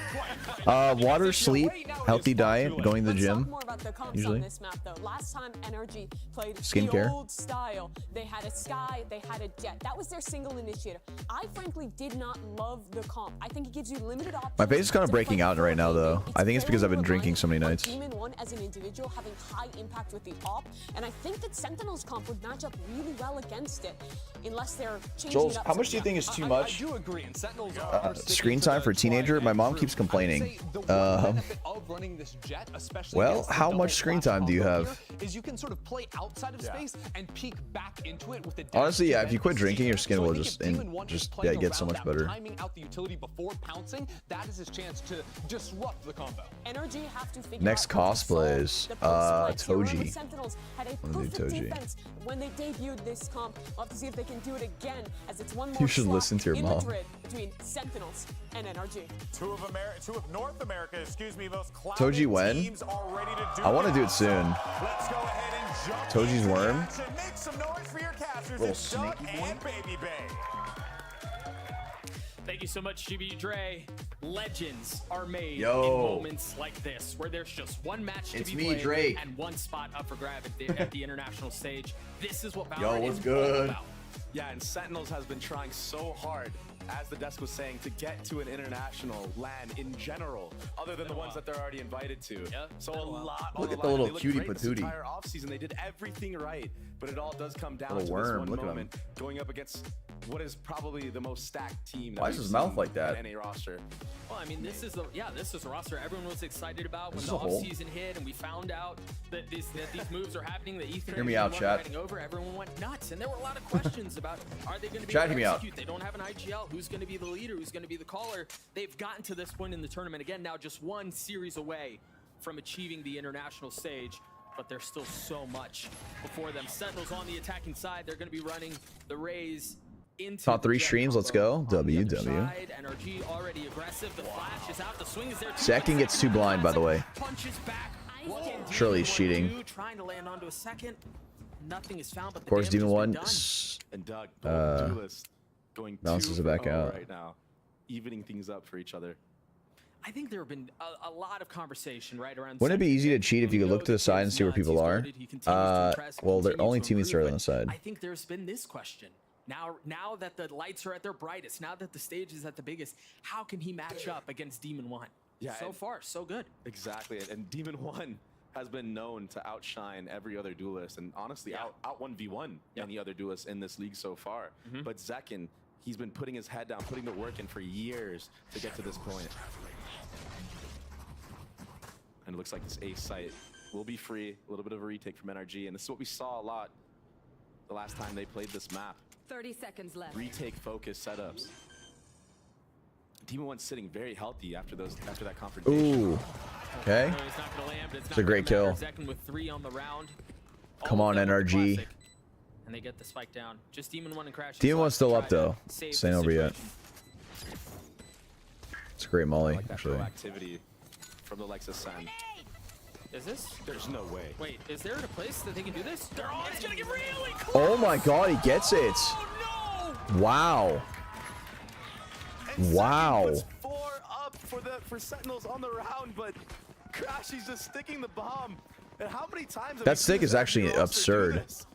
Water, sleep, healthy diet, going to the gym. More about the comps Usually. on this map, though. Last time NRG played Skincare. the old style, they had a Sky, they had a Jet. That was their single initiator. I frankly did not love the comp. I think it gives you limited options. My face is kind of breaking out right now, though. I think it's because I've been drinking so many nights. Demon 1 as an individual having high impact with the op, and I think that Sentinels comp would match up really well against it, unless they're changing Joel, it up. how much do you think is too much? I do agree, and Sentinels are Screen time for a teenager? My mom keeps complaining. of running this Jet, especially Well, against the how double much screen flash time do you combo have? here, is you can sort of play outside of space and peek back into it with the Honestly, yeah, if you quit dash drinking, your to skin so I will think just if Demon 1 is yeah, playing get so around much that, better. timing out the utility before pouncing, that is his chance to disrupt the combo. NRG have to figure Next out how to solve cosplays, the post splits. Remember, Toji. Sentinels had a I'm gonna do perfect Toji. defense when they debuted this comp. We'll have to see if they can do it again, as it's one more You should slot listen to your in mom. Madrid between Sentinels and NRG. Two of North America, most Toji when? teams are ready to do I want to do now. it soon. Let's go ahead and jump Toji's into the worm? action. Make some noise for your casters. Little It's Doug sneaky and Baby Bay. Thank you so much, GB Dre. Legends are made Yo. in moments like this, where there's just one match to It's be me, played Drake. and one spot up for grab at the international stage. This is what Valorant Yo, what's is good? all about. Yeah, and Sentinels has been trying so hard as the desk was saying, to get to an international LAN in general, other than the ones that they're already invited to. Yep. So a lot on Look the at the line. little They looked cutie great this patootie. entire offseason. They did everything right, but it all does come down Little to worm, this look one at him. moment going up against what is probably the most stacked team. That Why is we've his mouth seen like that? in NA roster. Well, I mean, this is a roster everyone was excited about when Is the this a hole? offseason hit and we found out that these moves are happening. The Ether Hear me out, chat. riding over, everyone went nuts, and there were a lot of questions about are they going to be Chat, able hear me to out. execute? They don't have an IGL. Who's going to be the leader? Who's going to be the caller? They've gotten to this point in the tournament again. Now just one series away from achieving the international stage. But there's still so much before them. Sentinels on the attacking side. They're going to be running the Rays into Top 3 the Jet streams, let's combo. go. On the other WW. side, NRG already aggressive. The flash is out. The swing is there. Second gets too blind, by the way. Punches back. Surely he's cheating. Trying to land onto a second. Nothing is found, but Of course, Demon 1 And Doug, both duelists going bounces 2 it back for 0 out. right now, evening things up for each other. I think there have been a lot of conversation right around. Wouldn't it be easy to cheat if you could look to the side and see where people are? Well, they're only teammates are on the side. I think there's been this question. Now that the lights are at their brightest, now that the stage is at the biggest, how can he match up against Demon 1? Yeah, so far, so good. Exactly, and Demon 1 has been known to outshine every other duelist, and honestly, out 1v1 any other duelist in this league so far. But Zekin, he's been putting his head down, putting the work in for years to get to this point. And it looks like this ace site will be free. A little bit of a retake from NRG, and this is what we saw a lot the last time they played this map. 30 seconds left. Retake focus setups. Demon 1's sitting very healthy after that confrontation. Ooh. Okay. No, he's not gonna land, but It's a great kill. Zekin with 3 on the round. Come on, NRG. And they get the spike down. Just Demon 1 and Crash. Demon 1's still up, though. Save Staying the over yet. situation. It's a great molly, I like that actually. proactivity from the likes of Sen. Is this? There's no way. Wait, is there a place that they can do this? They're on. It's gonna get really close. Oh my god, he gets it. Wow. Wow. 4 up for Sentinels on the round, but Crash, he's just sticking the bomb. And how many times have That we stick seen is this actually roster do absurd. this?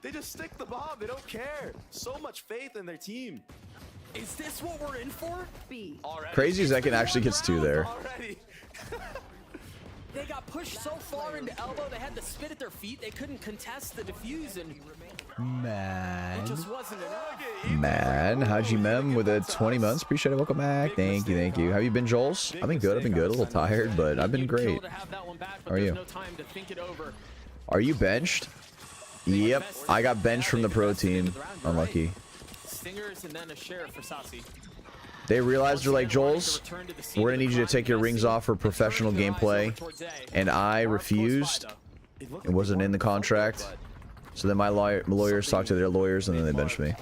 They just stick the bomb. They don't care. So much faith in their team. Is this what we're in for? B. Already. Crazy Zekin actually gets 2 there. Already. They got pushed so far into elbow, they had to spit at their feet. They couldn't contest the defuse, and Man. it just wasn't enough. Man, Haji Mem with a 20 months. Appreciate it. Welcome back. Thank you, thank you. How you been, Jols? I've been good. I've been good. A little tired, but I've been great. How are you? No time to think it over. Are you benched? Yep. I got benched from the pro team. Unlucky. Stingers and then a sheriff for Sasi. They realized they're like, Jols, we're gonna need you to take your rings off for professional gameplay. And I refused. It wasn't in the contract. So then my lawyers talked to their lawyers and then they benched me.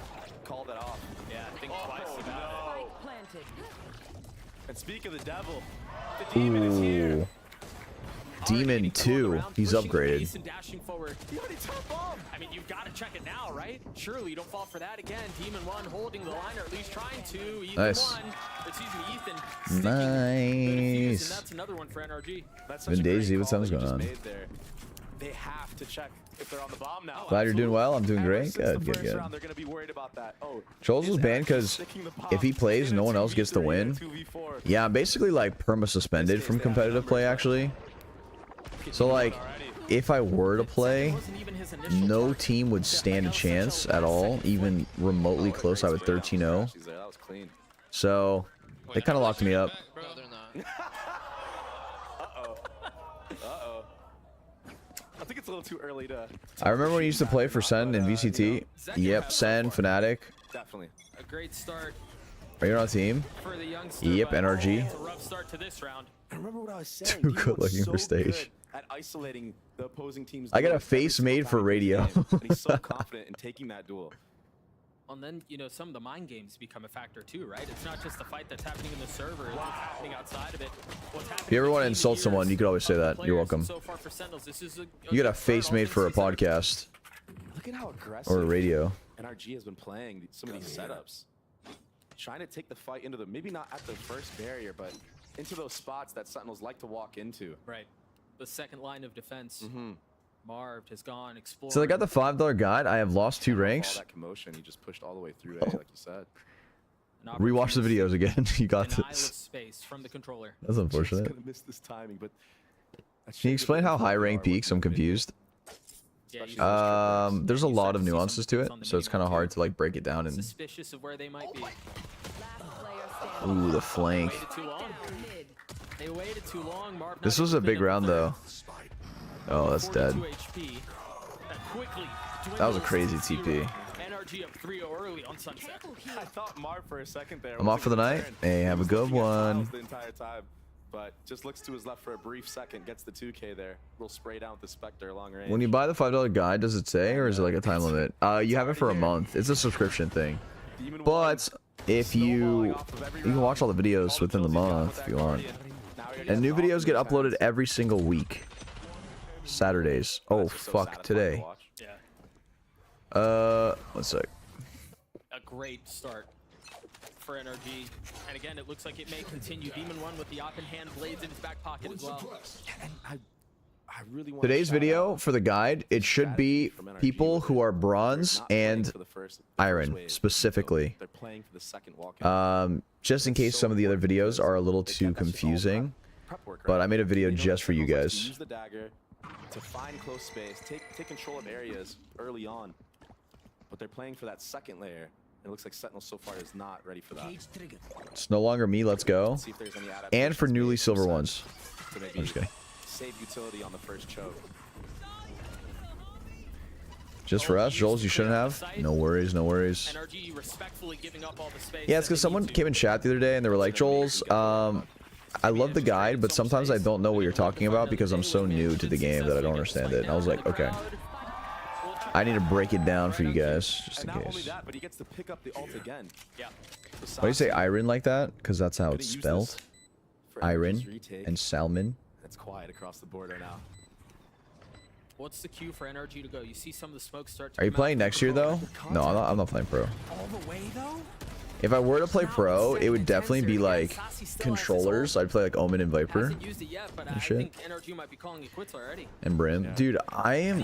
Call that off. Yeah, think twice about it. Planted. And speak of the devil, the demon is here. Ooh. Demon 2. He's upgraded. Ace and dashing forward. He already took bomb. I mean, you've got to check it now, right? Surely you don't fall for that again. Demon 1 holding the line, or at least trying to. Ethan Nice. 1. Excuse me, Ethan. sticking the defuse, Nice. and that's another one for NRG. That's Been such a great Daisy, what call sounds that you going just on? made there. They have to check if they're on the bomb now. Glad you're doing well. I'm doing Ever great. since Good, the good, first good. round, they're gonna be worried about that. Oh, Joel's was banned because if he plays, no one else gets the win. Yeah, I'm basically like perma-suspended from competitive play, actually. So like, if I were to play, no team would stand a chance at all, even remotely close. I would 13-0. That was clean. So they kind of locked me up. Uh-oh. I think it's a little too early to... I remember when you used to play for Sen in VCT. Yep, Sen, Fnatic. Definitely. A great start Are you on a team? for the youngster. Yep, but NRG. It's a rough start to this round. I remember what I was saying. Too Demon good was looking so for stage. good at isolating the opposing team's I got a duels every face single made time for he plays the radio. game, and he's so confident in taking that duel. And then, you know, some of the mind games become a factor too, right? It's not just the fight that's happening in the server, it's what's happening outside of it. What's happening If you ever in the want to team insult here someone, you could always say that. You're players. welcome. So far for Sentinels, this is You got a face made for a podcast Look at how aggressive or a radio. NRG has been playing some of these setups. Trying to take the fight into the, maybe not at the first barrier, but into those spots that Sentinels like to walk into. Right. The second line of defense. Marv has gone exploring. So I got the $5 guide. I have lost 2 All ranks. that commotion, he just pushed all the way through A, like you said. Rewatch the videos again. You got An eye of this. space from the controller. That's unfortunate. Gonna miss this timing, but Can you explain how high rank peaks? I'm confused. There's a lot of nuances to it, so it's kind of hard to like break it down and. Suspicious of where they might be. Ooh, the flank. Waited too long. They waited too long. Marv This was a big round though. Oh, that's dead. 42 HP. Quickly That was a crazy TP. NRG up 3-0 early on Sunset. I thought Marv for a second there. I'm off for the night. Hey, have a good one. The entire time, but just looks to his left for a brief second, gets the 2K there. Little spray down with the Spectre long range. When you buy the $5 guide, does it say, or is it like a time limit? You have it for a month. It's a subscription thing. But if you can watch all the videos within the month if you want. And new videos get uploaded every single week. Saturdays. Oh fuck, today. One sec. A great start for NRG. And again, it looks like it may continue. Demon 1 with the op in hand, blades in his back pocket as well. And I really want Today's video for the guide, it should be people who are bronze and iron specifically. They're playing for the second walk. Just in case some of the other videos are a little too confusing, but I made a video just for you guys. Use the dagger to find close space, take control of areas early on. But they're playing for that second layer. It looks like Sentinel so far is not ready for that. It's no longer me, let's go. And for newly silver ones. I'm just kidding. Save utility on the first choke. Just for us, Jols, you shouldn't have. No worries, no worries. NRG respectfully giving up all the space. Yeah, it's because someone came in chat the other day and they were like, Jols, I love the guide, but sometimes I don't know what you're talking about because I'm so new to the game that I don't understand it. And I was like, okay. I need to break it down for you guys, just in case. But he gets to pick up the ult again. Why do you say Iron like that? Because that's how it's spelled. Iron and Salmon. It's quiet across the border now. What's the cue for NRG to go? You see some of the smoke start to Are you come out. playing next year though? No, I'm not playing pro. All the way though? If I were to play pro, it would definitely be like controllers. I'd play like Omen and Viper Hasn't used it yet, but I and shit. think NRG might be calling it quits already. And Brim. Dude, I'm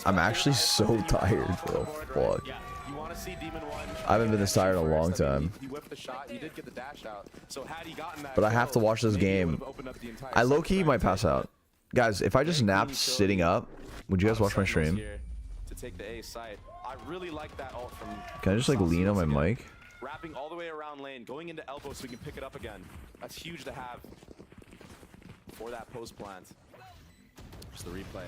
actually so tired, bro. Fuck. You want to see Demon 1? I haven't been this tired in a long time. He whipped the shot. He did get the dash out. So had he gotten that, But I have to watch this game. I low-key might pass out. Guys, if I just napped sitting up, would you guys watch my stream? To take the A site. I really like that ult from. Can I just like lean on my mic? Wrapping all the way around lane, going into elbow so we can pick it up again. That's huge to have for that post plant. Just the replay.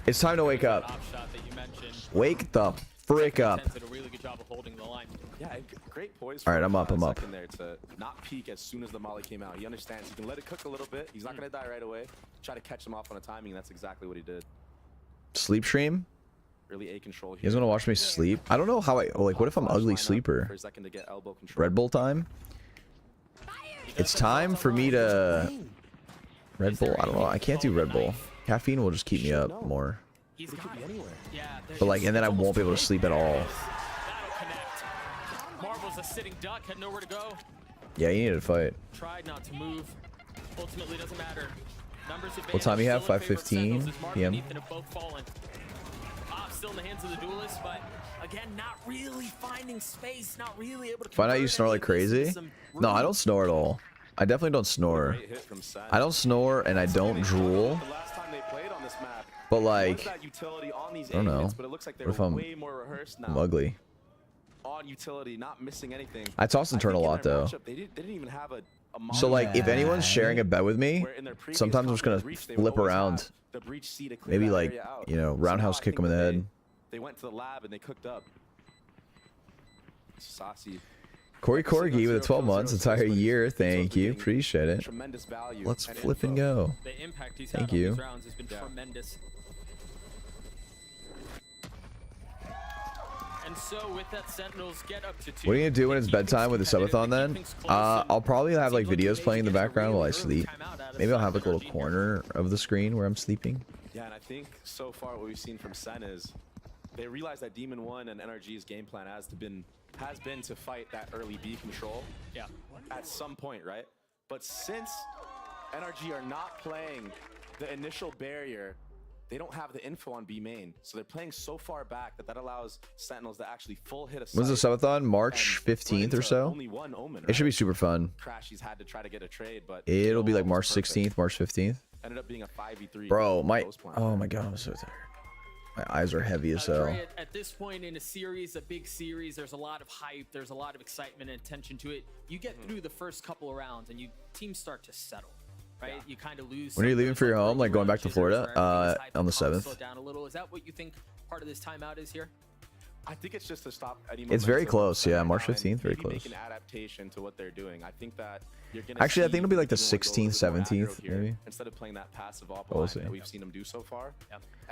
It's time to wake up. Shot that you mentioned. Wake the frick up. Did a really good job of holding the line. Yeah, great poise. All right, I'm up. There to not peek as soon as the molly came out. He understands he can let it cook a little bit. He's not gonna die right away. Try to catch him off on a timing. That's exactly what he did. Sleep stream? Really A control here. You guys want to watch me sleep? I don't know how I like. What if I'm ugly sleeper? Red Bull time. It's time for me to Red Bull. I don't know. I can't do Red Bull. Caffeine will just keep me up more. He's could be anywhere. Yeah, But like, and then I won't be able to sleep at all. Marvel's a sitting duck, had nowhere to go. Yeah, you need to fight. Tried not to move. Ultimately, doesn't matter. Numbers What time you have? 5:15 p.m. Both fallen. Still in the hands of the duelist, but again, not really finding space, not really able to. Find out you snore like crazy? No, I don't snore at all. I definitely don't snore. I don't snore and I don't drool. But like, I don't know. What if I'm ugly? On utility, not missing anything. I toss and turn a lot though. They didn't even have a So like, if anyone's sharing a bed with me, sometimes I'm just gonna flip around. Maybe like, you know, roundhouse kick them in the head. They went to the lab and they cooked up. Saucy. Corey Corgi with a 12 months, entire year. Thank you, appreciate it. Let's flip and go. The impact he's Thank had on you. these rounds has been tremendous. And so with that, Sentinels get up to 2. What are you gonna do when it's bedtime with the subathon then? I'll probably have like videos playing in the background while I sleep. Maybe I'll have like a little corner of the screen where I'm sleeping. Yeah, and I think so far what we've seen from Sen is they realize that Demon 1 and NRG's game plan has been to fight that early B control. Yeah. At some point, right? But since NRG are not playing the initial barrier they don't have the info on B main, so they're playing so far back that allows Sentinels to actually full hit a When's the site subathon? March 15th or so? only one Omen, It should be right? super fun. Crashy's had to try to get a trade, but It'll be like March almost perfect. 16th, March 15th. Ended up being a 5v3. Bro, my post plan. oh my god, I'm so tired. My eyes are heavy as hell. Trey, at this point in a series, a big series, there's a lot of hype, there's a lot of excitement and attention to it. You get through the first couple of rounds and teams start to settle, right? You kind of lose. When are you leaving for your home? Like going back to Florida? On the Slow 7th. down a little. Is that what you think part of this timeout is here? I think it's just to stop any It's very momentum close, yeah. right March now and 15th, very maybe close. make an adaptation to what they're doing. I think that you're gonna Actually, I see think it'll be like the even one go a 16th, little bit more 17th, aggro here, maybe. instead of playing that passive op We'll line see. that we've seen them do so far.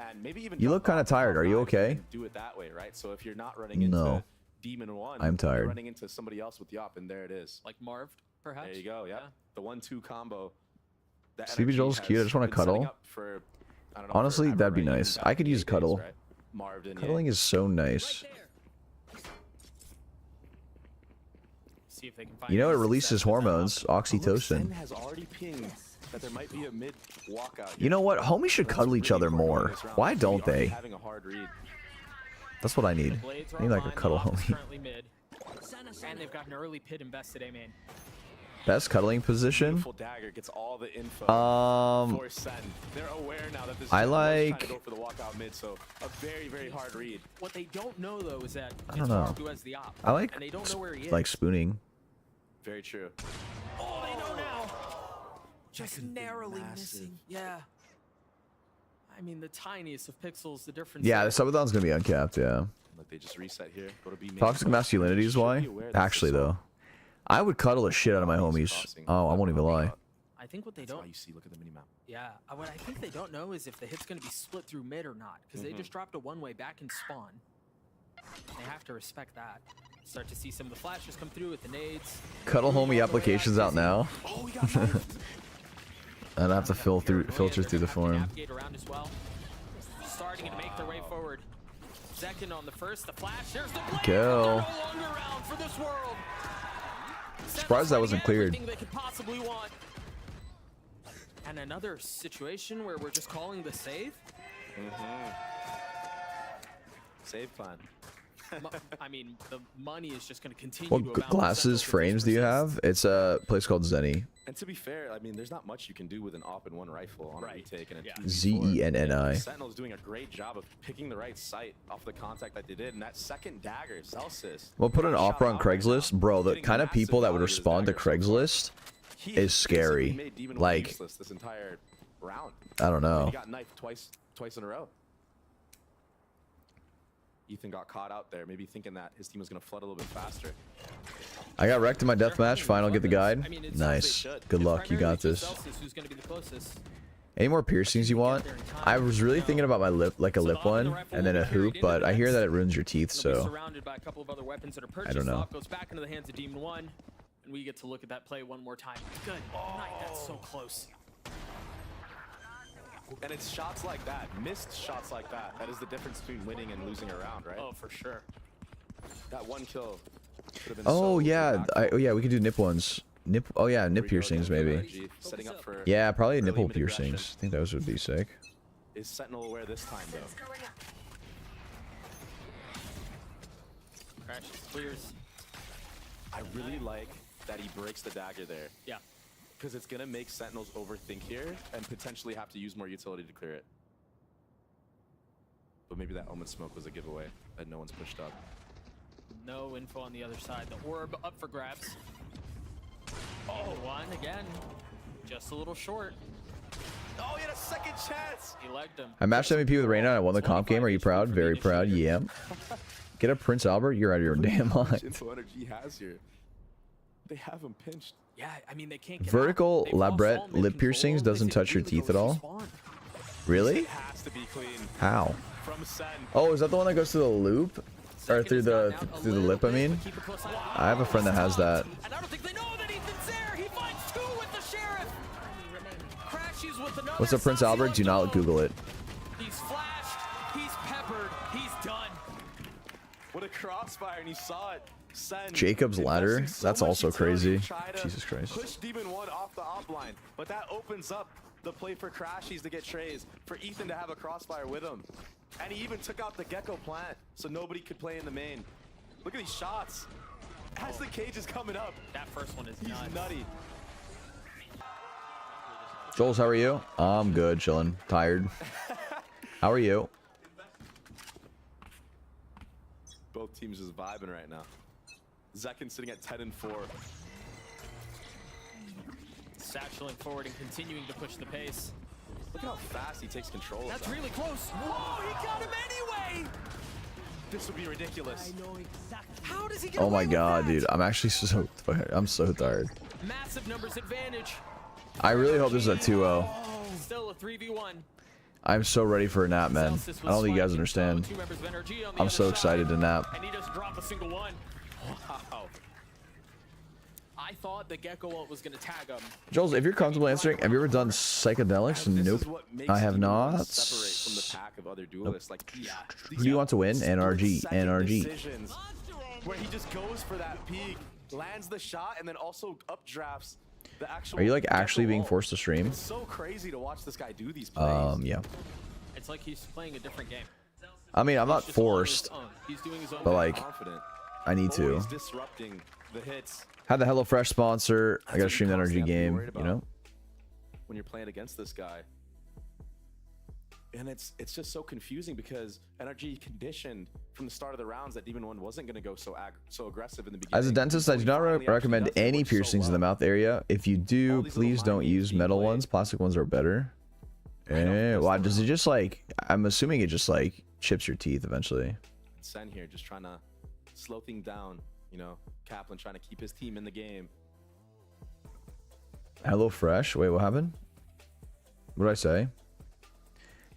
And maybe even You look kind of tired. Are you okay? do it that way, right? So if you're not running into No. Demon 1, I'm tired. you're running into somebody else with the op, and there it is. Like Marv, perhaps? There you go, yeah. The 1-2 combo. that Sleepy energy Joel's cute. I has just want to been setting cuddle. up for, I don't know, Honestly, forever, that'd be right? nice. Even I could back use in the cuddle. days, right? Marv and Cuddling is so nice. See if they can find You know, it any releases success with that hormones, Sen oxytocin. has already pinged that there might be a mid walkout. You know what? Homies should cuddle each other more. Why don't they? Having a hard read. That's what I need. I need like a cuddle homie. currently mid. And they've got an early pit invested A main. Best cuddling position? Beautiful dagger gets all the info for Sen. They're aware now that this I is trying like- to go for the walkout mid, so a very, very hard read. What they don't know though is that I don't it's know. Marv who has the op. I like and they don't know where he is. like spooning. Very true. Oh, they know now. Just narrowly missing. Yeah. I mean, the tiniest of pixels, the difference. Yeah, there. the subathon's gonna be uncapped. Yeah. Like they just reset here. Go to B main. Toxic masculinity is why. Actually, though, I would cuddle the shit out of my homies. Oh, I won't even lie. I think what they don't. You see, look at the minimap. Yeah, what I think they don't know is if the hit's going to be split through mid or not, because they just dropped a one-way back in spawn. They have to respect that. Start to see some of the flashes come through with the nades. Cuddle homie applications out now. Oh, we got knifed. I'd have to filter through the forum. Navigate around as well. Starting to make their way forward. Second on the first, the flash. There's the blade. Go. They're no longer around for this world. Surprised that wasn't cleared. Everything they could possibly want. And another situation where we're just calling the save. Save plan. I mean, the money is just going to continue What to amount to glasses, Sentinels if frames this do you persists. have? It's a place called Zenny. And to be fair, I mean, there's not much you can do with an op and one rifle on a retake and a 2v4. Zenni. Sentinel's doing a great job of picking the right site off the contact that they did, and that second dagger, Celsius. Well, put an opera on Craigslist, bro. The kind of people that would respond to Craigslist is scary. Made Demon Like, useless this entire round. I don't know. He got knifed twice in a row. Ethan got caught out there, maybe thinking that his team was going to flood a little bit faster. I got wrecked in my deathmatch. Fine, I'll get the guide. I mean, it sounds Nice. they should. Good It's luck. You got primarily this. Celsius who's going to be the closest. Any more piercings you want? I was really thinking about my lip, like a lip one, and then a hoop, but I hear that it ruins your teeth, They'll be so surrounded by a couple of other weapons that are purchased. I don't know. Off goes back into the hands of Demon 1, and we get to look at that play one more time. Good night. That's so close. And it's shots like that, missed shots like that, that is the difference between winning and losing a round, right? Oh, for sure. That one kill could have been Oh so yeah, impactful. oh yeah, we could do nip ones. Nip. Oh yeah, nip piercings maybe. Setting up for Yeah, probably early nipple mid aggression. piercings. I think those would be sick. Is Sentinel aware this time, though? Crash clears. I really like that he breaks the dagger there. Yeah. Because it's going to make Sentinels overthink here and potentially have to use more utility to clear it. But maybe that Omen smoke was a giveaway that no one's pushed up. No info on the other side. The orb up for grabs. Oh, one again. Just a little short. Oh, he had a second chance! He legged him. I matched MVP with Reyna and I won the comp game. Are you proud? Very proud. Yeah. Get a Prince Albert. You're out of your damn How much mind. info energy he has here. They have him pinched. Yeah, I mean, they can't get Vertical out. They've lost all labret mid lip control. piercings doesn't They touch your really teeth go at all. spawn. Really? It has to be clean. How? From Sen. Oh, is that the one that goes through the loop? Or through the lip, I mean? I have a friend that has that. And I don't think they know that Ethan's there. He finds two with the sheriff. Crashes with another. What's up, Prince Albert? Do not Google it. He's flashed. He's peppered. He's done. What a crossfire, and he saw it. Sen Jacob's ladder? investing so That's much also utility crazy. to try to Jesus Christ. Push Demon 1 off the op line, but that opens up the play for Crashies to get trays, for Ethan to have a crossfire with him. And he even took out the Gecko plant so nobody could play in the main. Look at these shots. As the cage is coming up. That first one is He's nutty. Jols, how are you? I'm good, chilling. Tired. How are you? Both teams just vibing right now. Zekin sitting at 10 and 4. Satcheling forward and continuing to push the pace. Look at how fast he takes control. That's really close. Whoa, he got him anyway. This would be ridiculous. I know exactly. How does he get Oh away my with god, that? dude. I'm actually so tired. I'm so tired. Massive numbers advantage. I really hope this is a 2-0. Still a 3v1. I'm so ready for a nap, man. I don't think you guys understand. I'm so excited to nap. And he doesn't drop a single one. Wow. I thought the Gecko ult was going to tag him. Jols, if you're comfortable answering, have you ever done psychedelics? Nope. I have not. Separate from the pack of other duelists. Like, Who do you want to win? NRG. NRG. Decisions where he just goes for that peak, lands the shot, and then also updrafts the actual. Are you like actually Gecko being ult. forced to stream? It's so crazy to watch this guy do these plays. Yeah. It's like he's playing a different game. I mean, I'm not forced, He's doing his own but like, Confident. I need to. Always disrupting the hits. Had the HelloFresh sponsor. I gotta what stream you the energy constantly have to be game, worried you know? When you're playing against this guy. And it's just so confusing because NRG conditioned from the start of the rounds that Demon 1 wasn't going to go so aggressive in the beginning. As a dentist, I do not recommend any piercings in the mouth area. If you do, please don't use metal ones. Plastic ones are better. Why does it just like? I'm assuming it just like chips your teeth eventually. Sen here just trying to slow things down. You know, Kaplan trying to keep his team in the game. HelloFresh. Wait, what happened? What did I say?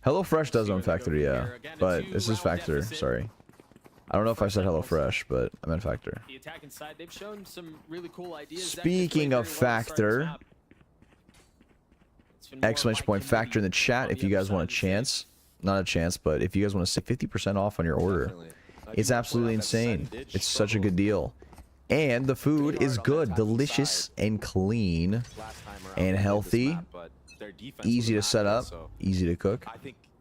HelloFresh does own Factor, yeah, but this is Factor. Sorry, I don't know if I said HelloFresh, but I meant Factor. The attacking side, they've shown some really cool ideas. Speaking of Factor, exclamation point Factor in the chat if you guys want a chance. Not a chance, but if you guys want to say 50% off on your order. It's absolutely insane. It's such a good deal. And the food is good, delicious, and clean, and healthy. Easy to set up, easy to cook.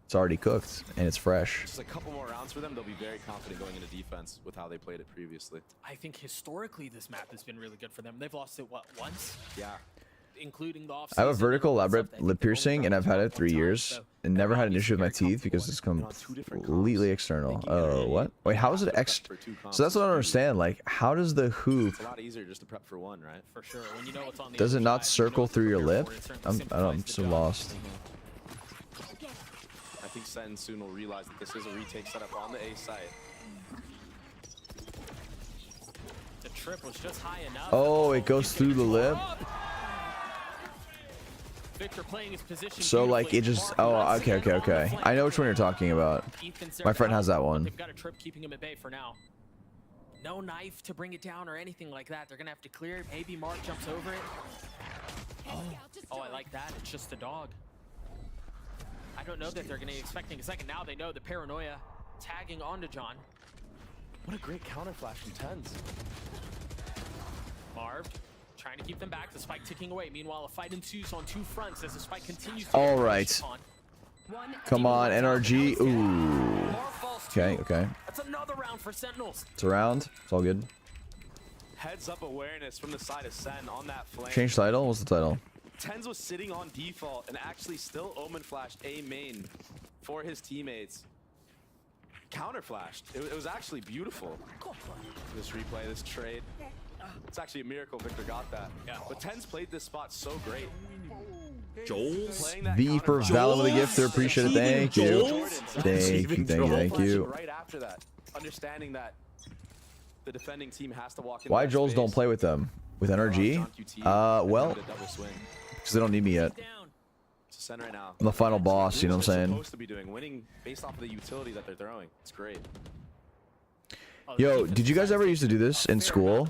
It's already cooked, and it's fresh. Just a couple more rounds for them, they'll be very confident going into defense with how they played it previously. I think historically this map has been really good for them. They've lost it, what, once? Yeah. Including the off. I have a vertical elaborate lip piercing, and I've had it 3 years, and never had an issue with my teeth because it's completely external. Oh, what? Wait, how is it So that's what I don't understand. Like, how does the hoop? It's a lot easier just to prep for one, right? For sure. When you know what's on the Does it not circle through your lip? I'm so lost. I think Sen soon will realize that this is a retake setup on the A site. The trip was just high enough. Oh, it goes through the lip. Victor playing his position So like it just. Oh, okay. I know which one you're talking about. My friend has that one. They've got a trip keeping him at bay for now. No knife to bring it down or anything like that. They're gonna have to clear it. Maybe Mark jumps over it. Oh, I like that. It's just a dog. I don't know that they're gonna be expecting a second. Now they know the paranoia tagging onto John. What a great counter flash from Tens. Marv trying to keep them back. The spike ticking away. Meanwhile, a fight ensues on two fronts as the spike continues. All right. Come on, NRG. Ooh. Okay. That's another round for Sentinels. It's around. It's all good. Heads up awareness from the side of Sen on that flank. Change title. What's the title? Tens was sitting on default and actually still Omen flashed A main for his teammates. Counter flashed. It was actually beautiful. This replay, this trade. It's actually a miracle Victor got that. Yeah. But Tens played this spot so great. Jollztv for Valor with a gift. Appreciate it. Thank you. Thank you. Right after that, understanding that the defending team has to walk in. Why Jols don't play with them? With NRG? Well, because they don't need me yet. Sen right now. I'm the final boss, you know what I'm saying? Supposed to be doing winning based off of the utility that they're throwing. It's great. Yo, did you guys ever used to do this in school?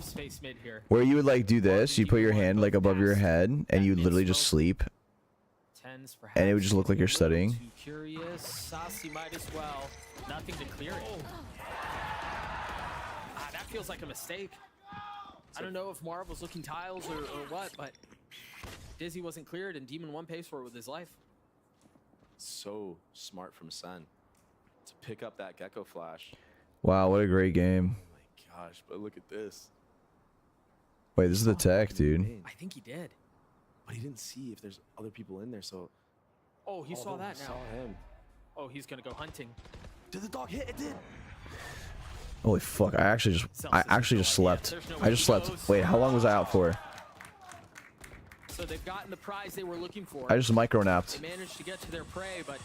Where you would like do this, you put your hand like above your head and you would literally just sleep. And it would just look like you're studying. Curious, Sassy might as well. Nothing to clear it. That feels like a mistake. I don't know if Marv was looking tiles or what, but Dizzy wasn't cleared, and Demon 1 pays for it with his life. So smart from Sen to pick up that Gecko flash. Wow, what a great game. Gosh, but look at this. Wait, this is the tech, dude. I think he did. But he didn't see if there's other people in there, so... Oh, he saw that now. Saw him. Oh, he's gonna go hunting. Did the dog hit? It did. Holy fuck! I actually just slept. I just slept. Wait, how long was I out for? So they've gotten the prize they were looking for. I just micro napped. They managed to get to their prey, but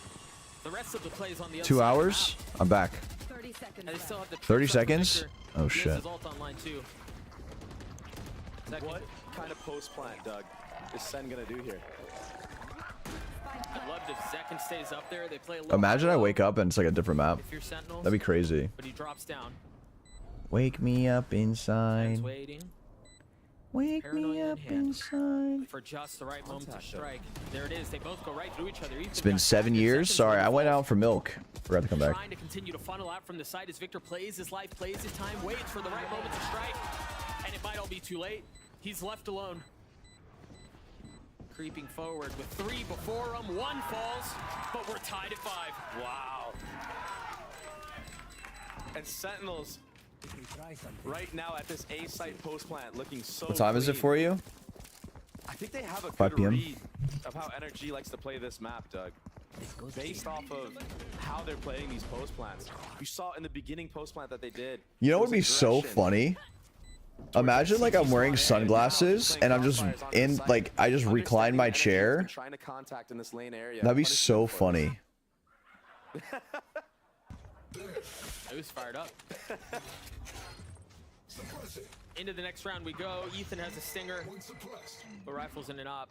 the rest of the plays on the other 2 side of the hours? map. I'm back. 30 seconds. And they still have the 30 tricks up for seconds? Victor. Oh, He has shit. his ult online too. What kind of post plant, Doug, is Sen gonna do here? I'd love if Zekin stays up there. They play a little Imagine I high-low. wake up and it's like a different map. If you're Sentinels, That'd be crazy. But he drops down. Wake me up inside. Sen's waiting. Wake Paranoia me in up hand. inside. For just the right moment to strike. There it is. They both go right through each other. It's been 7 years. Sorry, I went out for milk. Forgot to come back. Trying to continue to funnel out from the side as Victor plays his life, plays his time, waits for the right moment to strike. And it might all be too late. He's left alone. Creeping forward with 3 before him. 1 falls, but we're tied at 5. Wow. And Sentinels right now at this A site post plant looking so What time is it clean. for you? I think they have a 5 good p.m. read of how NRG likes to play this map, Doug. Based off of how they're playing these post plants. You saw in the beginning post plant that they did. You know what was would be so aggression. funny? Imagine like I'm wearing sunglasses and I'm just in like I just recline my chair. Trying to contact in this lane area. That'd be so funny. It was fired up. Into the next round we go. Ethan has a stinger. The rifle's in an op.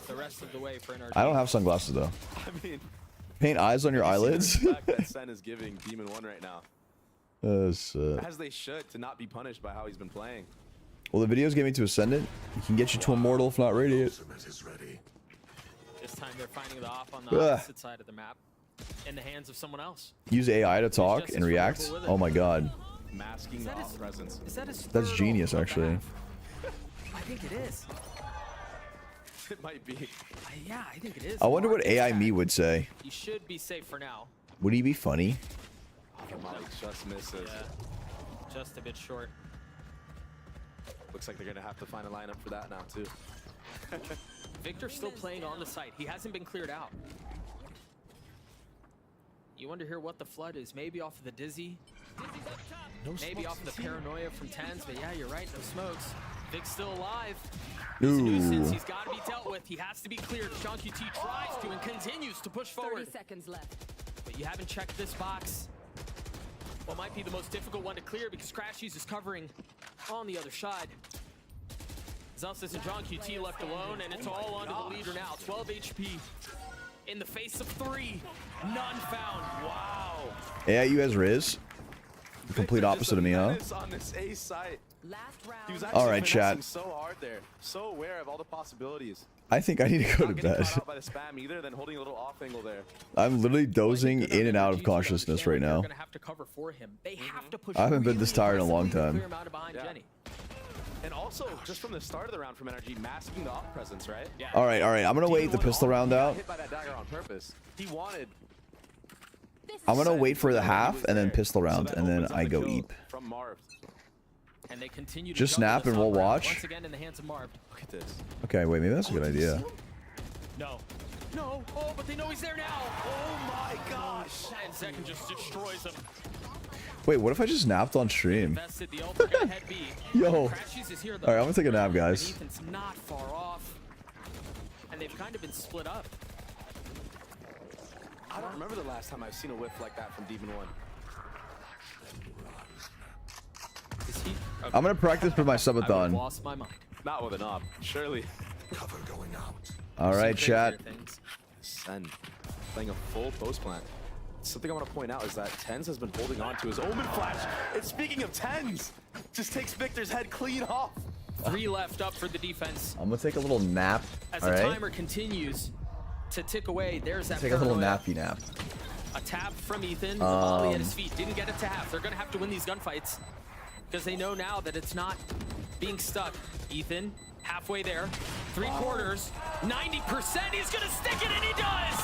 The rest of the way for NRG. I don't have sunglasses though. I mean, Paint eyes on your eyelids. the respect that Sen is giving Demon 1 right now. As they should, to not be punished by how he's been playing. Well, the videos get me to Ascendant. You can get you to Immortal if not Radiant. This time they're finding the op on the opposite side of the map. In the hands of someone else. Use AI to talk and react. Oh my god. Masking the off presence. Is that his That's third genius ult of the actually. half? I think it is. It might be. Yeah, I think it is. I wonder what AI me would say. He should be safe for now. Would he be funny? Molly just misses. Yeah, just a bit short. Looks like they're gonna have to find a lineup for that now too. Victor's still playing on the site. He hasn't been cleared out. You wonder here what the flood is. Maybe off of the Dizzy. Maybe off of the paranoia from Tens. But yeah, you're right. No smokes. Vic's still alive. He's a nuisance. He's got to be dealt with. He has to be cleared. Jollztv tries to and continues to push forward. 30 seconds left. But you haven't checked this box. What might be the most difficult one to clear because Crashies is covering on the other side. Zelsis and Jollztv left alone, and it's all onto the leader now. 12 HP in the face of 3. None found. Wow. AIU has Riz. The complete opposite of me, huh? On this A site. He was All right, finessing chat. so hard there. So aware of all the possibilities. I think I need to go to Not getting bed. caught out by the spam either, then holding a little off angle there. I'm literally dozing in and out of consciousness right now. They're gonna have to cover for him. They have to push. I haven't been this tired in a long aggressively to time. clear him out of behind Jenny. And also, just from the start of the round from NRG, masking the off presence, right? Yeah. All right. I'm gonna wait the pistol round out. Hit by that dagger on purpose. He wanted. I'm gonna wait for the half and then pistol round, and then I go eep. From Marv. And they continue to Just juggle snap this and we'll up round. watch. Once again in the hands of Marv. Look at this. Okay, wait, maybe that's a good idea. No. No. Oh, but they know he's there now. Oh my gosh. And Zekin just destroys him. Wait, what if I just napped on stream? Invested the ult. They're gonna head B. Yo. Crashies is here, though. All right, I'm gonna take a nap, guys. And Ethan's not far off. And they've kind of been split up. I don't remember the last time I've seen a whiff like that from Demon 1. Is he? Okay. I'm gonna practice with my I subathon. lost my mind. Not with an op, surely. Cover going out. All right, chat. Sen playing a full post plant. Something I want to point out is that Tens has been holding on to his Omen flash. And speaking of Tens, just takes Victor's head clean off. 3 left up for the defense. I'm gonna take a little nap. As All the right. timer continues to tick away, there's that Take a little paranoia. nappy nap. A tap from Ethan. The volley at his feet. Didn't get it to half. They're going to have to win these gunfights because they know now that it's not being stuck. Ethan Halfway there, 3/4, 90%. He's gonna stick it, and he does.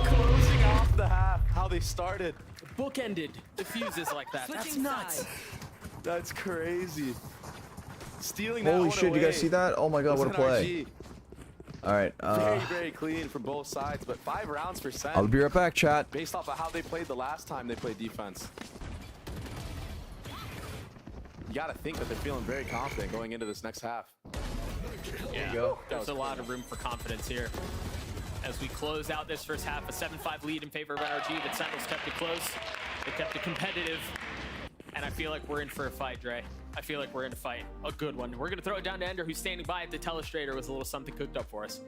Closing off the half, how they started. Bookended diffuses like that. That's nuts. That's crazy. Stealing Holy that shit, one you guys away see that? Oh my god, was what a play. NRG. All right. Very clean from both sides, but 5 rounds for Sen. I'll be right back, chat. Based off of how they played the last time they played defense. You gotta think that they're feeling very confident going into this next half. Yeah, there's a lot of room for confidence here. As we close out this first half, a 7-5 lead in favor of NRG, but Sentinels kept it close. They kept it competitive. And I feel like we're in for a fight, Dre. I feel like we're in a fight. A good one. We're going to throw it down to Ender, who's standing by at the telestrator with a little something cooked up for us.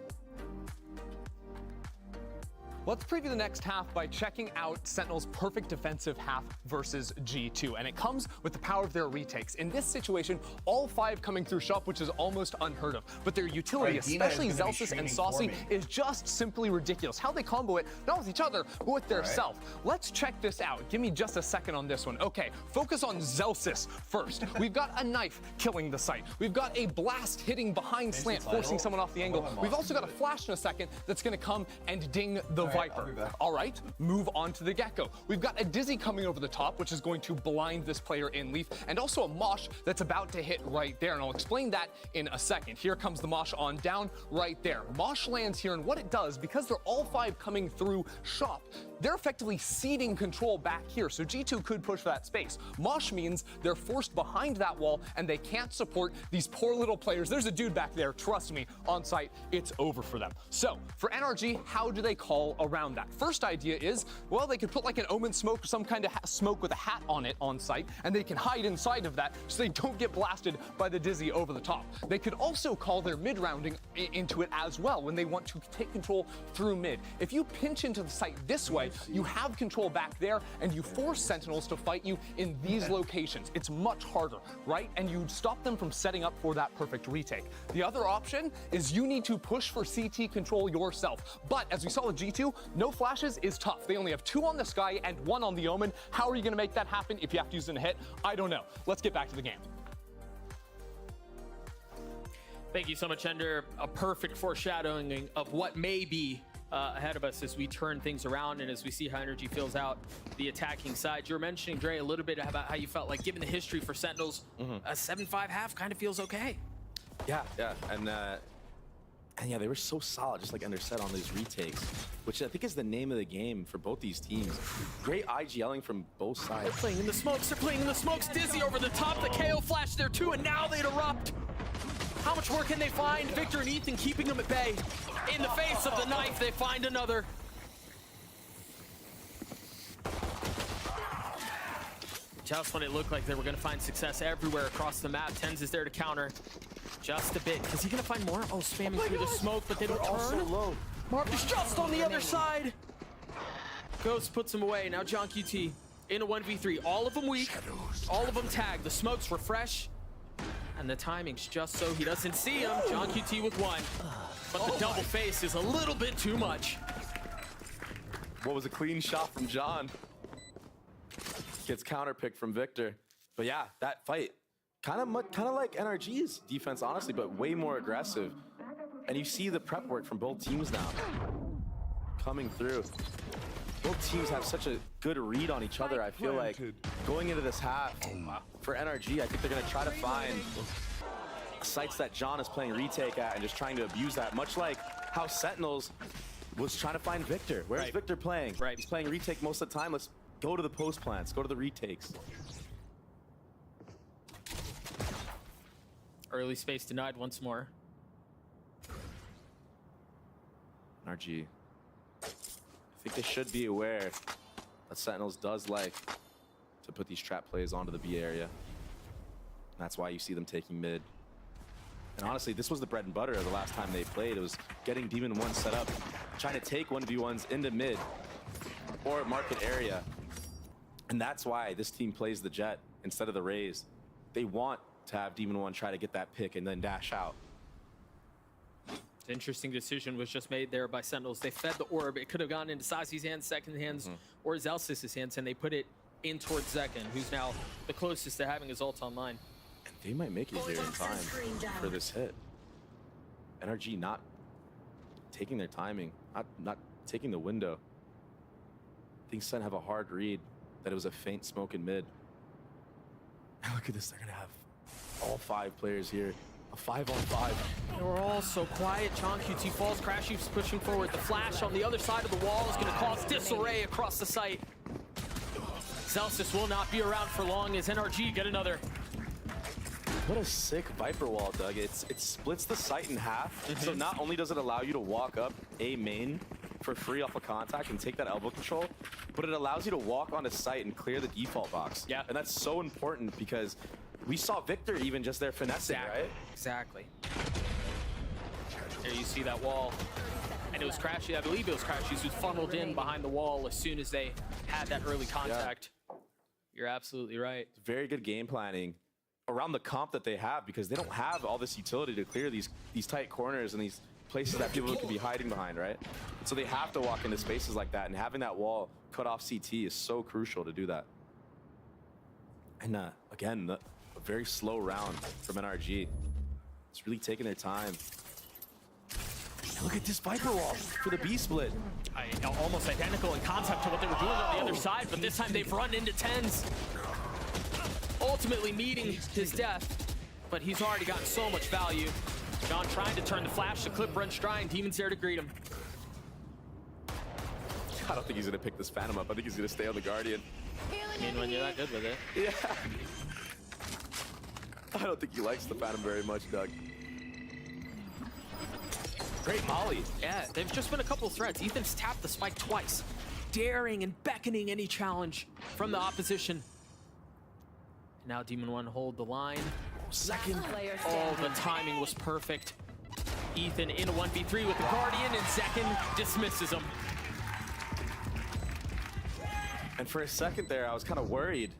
Let's preview the next half by checking out Sentinel's perfect defensive half versus G2, and it comes with the power of their retakes. In this situation, all 5 coming through shop, which is almost unheard of, but their utility, especially Zelsis and Saucy, is just simply ridiculous. How they combo it, not with each other, but with their self. Let's check this out. Give me just a second on this one. Okay, focus on Zelsis first. We've got a knife killing the site. We've got a blast hitting behind slant, forcing someone off the angle. We've also got a flash in a second that's going to come and ding the Viper. All right, move on to the Gecko. We've got a Dizzy coming over the top, which is going to blind this player in Leaf, and also a Mosh that's about to hit right there, and I'll explain that in a second. Here comes the Mosh on down right there. Mosh lands here, and what it does, because they're all 5 coming through shop, they're effectively ceding control back here, so G2 could push that space. Mosh means they're forced behind that wall, and they can't support these poor little players. There's a dude back there, trust me, on site, it's over for them. So, for NRG, how do they call around that? First idea is, well, they could put like an Omen smoke or some kind of smoke with a hat on it on site, and they can hide inside of that so they don't get blasted by the Dizzy over the top. They could also call their mid-rounding into it as well when they want to take control through mid. If you pinch into the site this way, you have control back there, and you force Sentinels to fight you in these locations. It's much harder, right? And you stop them from setting up for that perfect retake. The other option is you need to push for CT control yourself. But as we saw with G2, no flashes is tough. They only have 2 on the Sky and 1 on the Omen. How are you going to make that happen if you have to use it in a hit? I don't know. Let's get back to the game. Thank you so much, Ender. A perfect foreshadowing of what may be ahead of us as we turn things around and as we see how energy fills out the attacking side. You were mentioning, Dre, a little bit about how you felt like, given the history for Sentinels, a 7-5 half kind of feels okay. Yeah, and yeah, they were so solid, just like Ender said, on these retakes, which I think is the name of the game for both these teams. Great IGLing from both sides. They're playing in the smokes, Dizzy over the top, the KO flash there too, and now they'd erupt. How much more can they find? Victor and Ethan keeping them at bay. In the face of the knife, they find another. Just when it looked like they were going to find success everywhere across the map, Tens is there to counter. Just a bit. Is he going to find more? Oh, spamming through the smoke, but they don't turn. Low. Mark is just on the other side. Ghost puts him away. Now Jollztv in a 1v3. All of them weak. All of them tagged. The smokes refresh. And the timing's just so he doesn't see him. Jollztv with 1. But the double face is a little bit too much. What was a clean shot from John? Gets counterpicked from Victor. But yeah, that fight, kind of like NRG's defense, honestly, but way more aggressive. And you see the prep work from both teams now coming through. Both teams have such a good read on each other. I feel like going into this half for NRG, I think they're going to try to find sites that John is playing retake at and just trying to abuse that, much like how Sentinels was trying to find Victor. Where's Victor playing? He's playing retake most of the time. Let's go to the post plants, go to the retakes. Early space denied once more. NRG. I think they should be aware that Sentinels does like to put these trap plays onto the B area. That's why you see them taking mid. And honestly, this was the bread and butter of the last time they played. It was getting Demon 1 set up, trying to take 1v1s into mid or market area. And that's why this team plays the Jet instead of the Raze. They want to have Demon 1 try to get that pick and then dash out. Interesting decision was just made there by Sentinels. They fed the orb. It could have gone into Sasi's hands, second hands, or Zelsis' hands, and they put it in towards Zekken, who's now the closest to having his ult online. And They might make it here in time for this hit. NRG not taking their timing, not taking the window. I think Sen have a hard read that it was a faint smoke in mid. And look at this, they're gonna have all 5 players here. A 5-on-5. They were all so quiet. Jollztv falls. Crashy's pushing forward. The flash on the other side of the wall is going to cause disarray across the site. Celsius will not be around for long as NRG get another. What a sick Viper wall, Doug. It splits the site in half. So not only does it allow you to walk up A main for free off of contact and take that elbow control, but it allows you to walk on a site and clear the default box. Yeah. And that's so important because we saw Victor even just there finessing, right? Exactly. There you see that wall. And it was Crashy, I believe it was Crashy, who funneled in behind the wall as soon as they had that early contact. Yeah. You're absolutely right. Very good game planning around the comp that they have because they don't have all this utility to clear these tight corners and these places that people could be hiding behind, right? And so they have to walk into spaces like that, and having that wall cut off CT is so crucial to do that. And again, a very slow round from NRG. It's really taking their time. And look at this Viper wall for the B split. Almost identical in concept to what they were doing on the other side, but this time they've run into 10s. Ultimately meeting his death, but he's already gotten so much value. John trying to turn the flash, the clip runs dry, and Demon's there to greet him. I don't think he's gonna pick this Phantom up. I think he's gonna stay on the Guardian. I mean, when you're that good with it. Yeah. I don't think he likes the Phantom very much, Doug. Great molly. Yeah, they've just been a couple of threats. Ethan's tapped the spike twice, daring and beckoning any challenge from the opposition. Now Demon One hold the line. Second. Oh, the timing was perfect. Ethan in a 1v3 with the Guardian, and second dismisses him. And for a second there, I was kind of worried.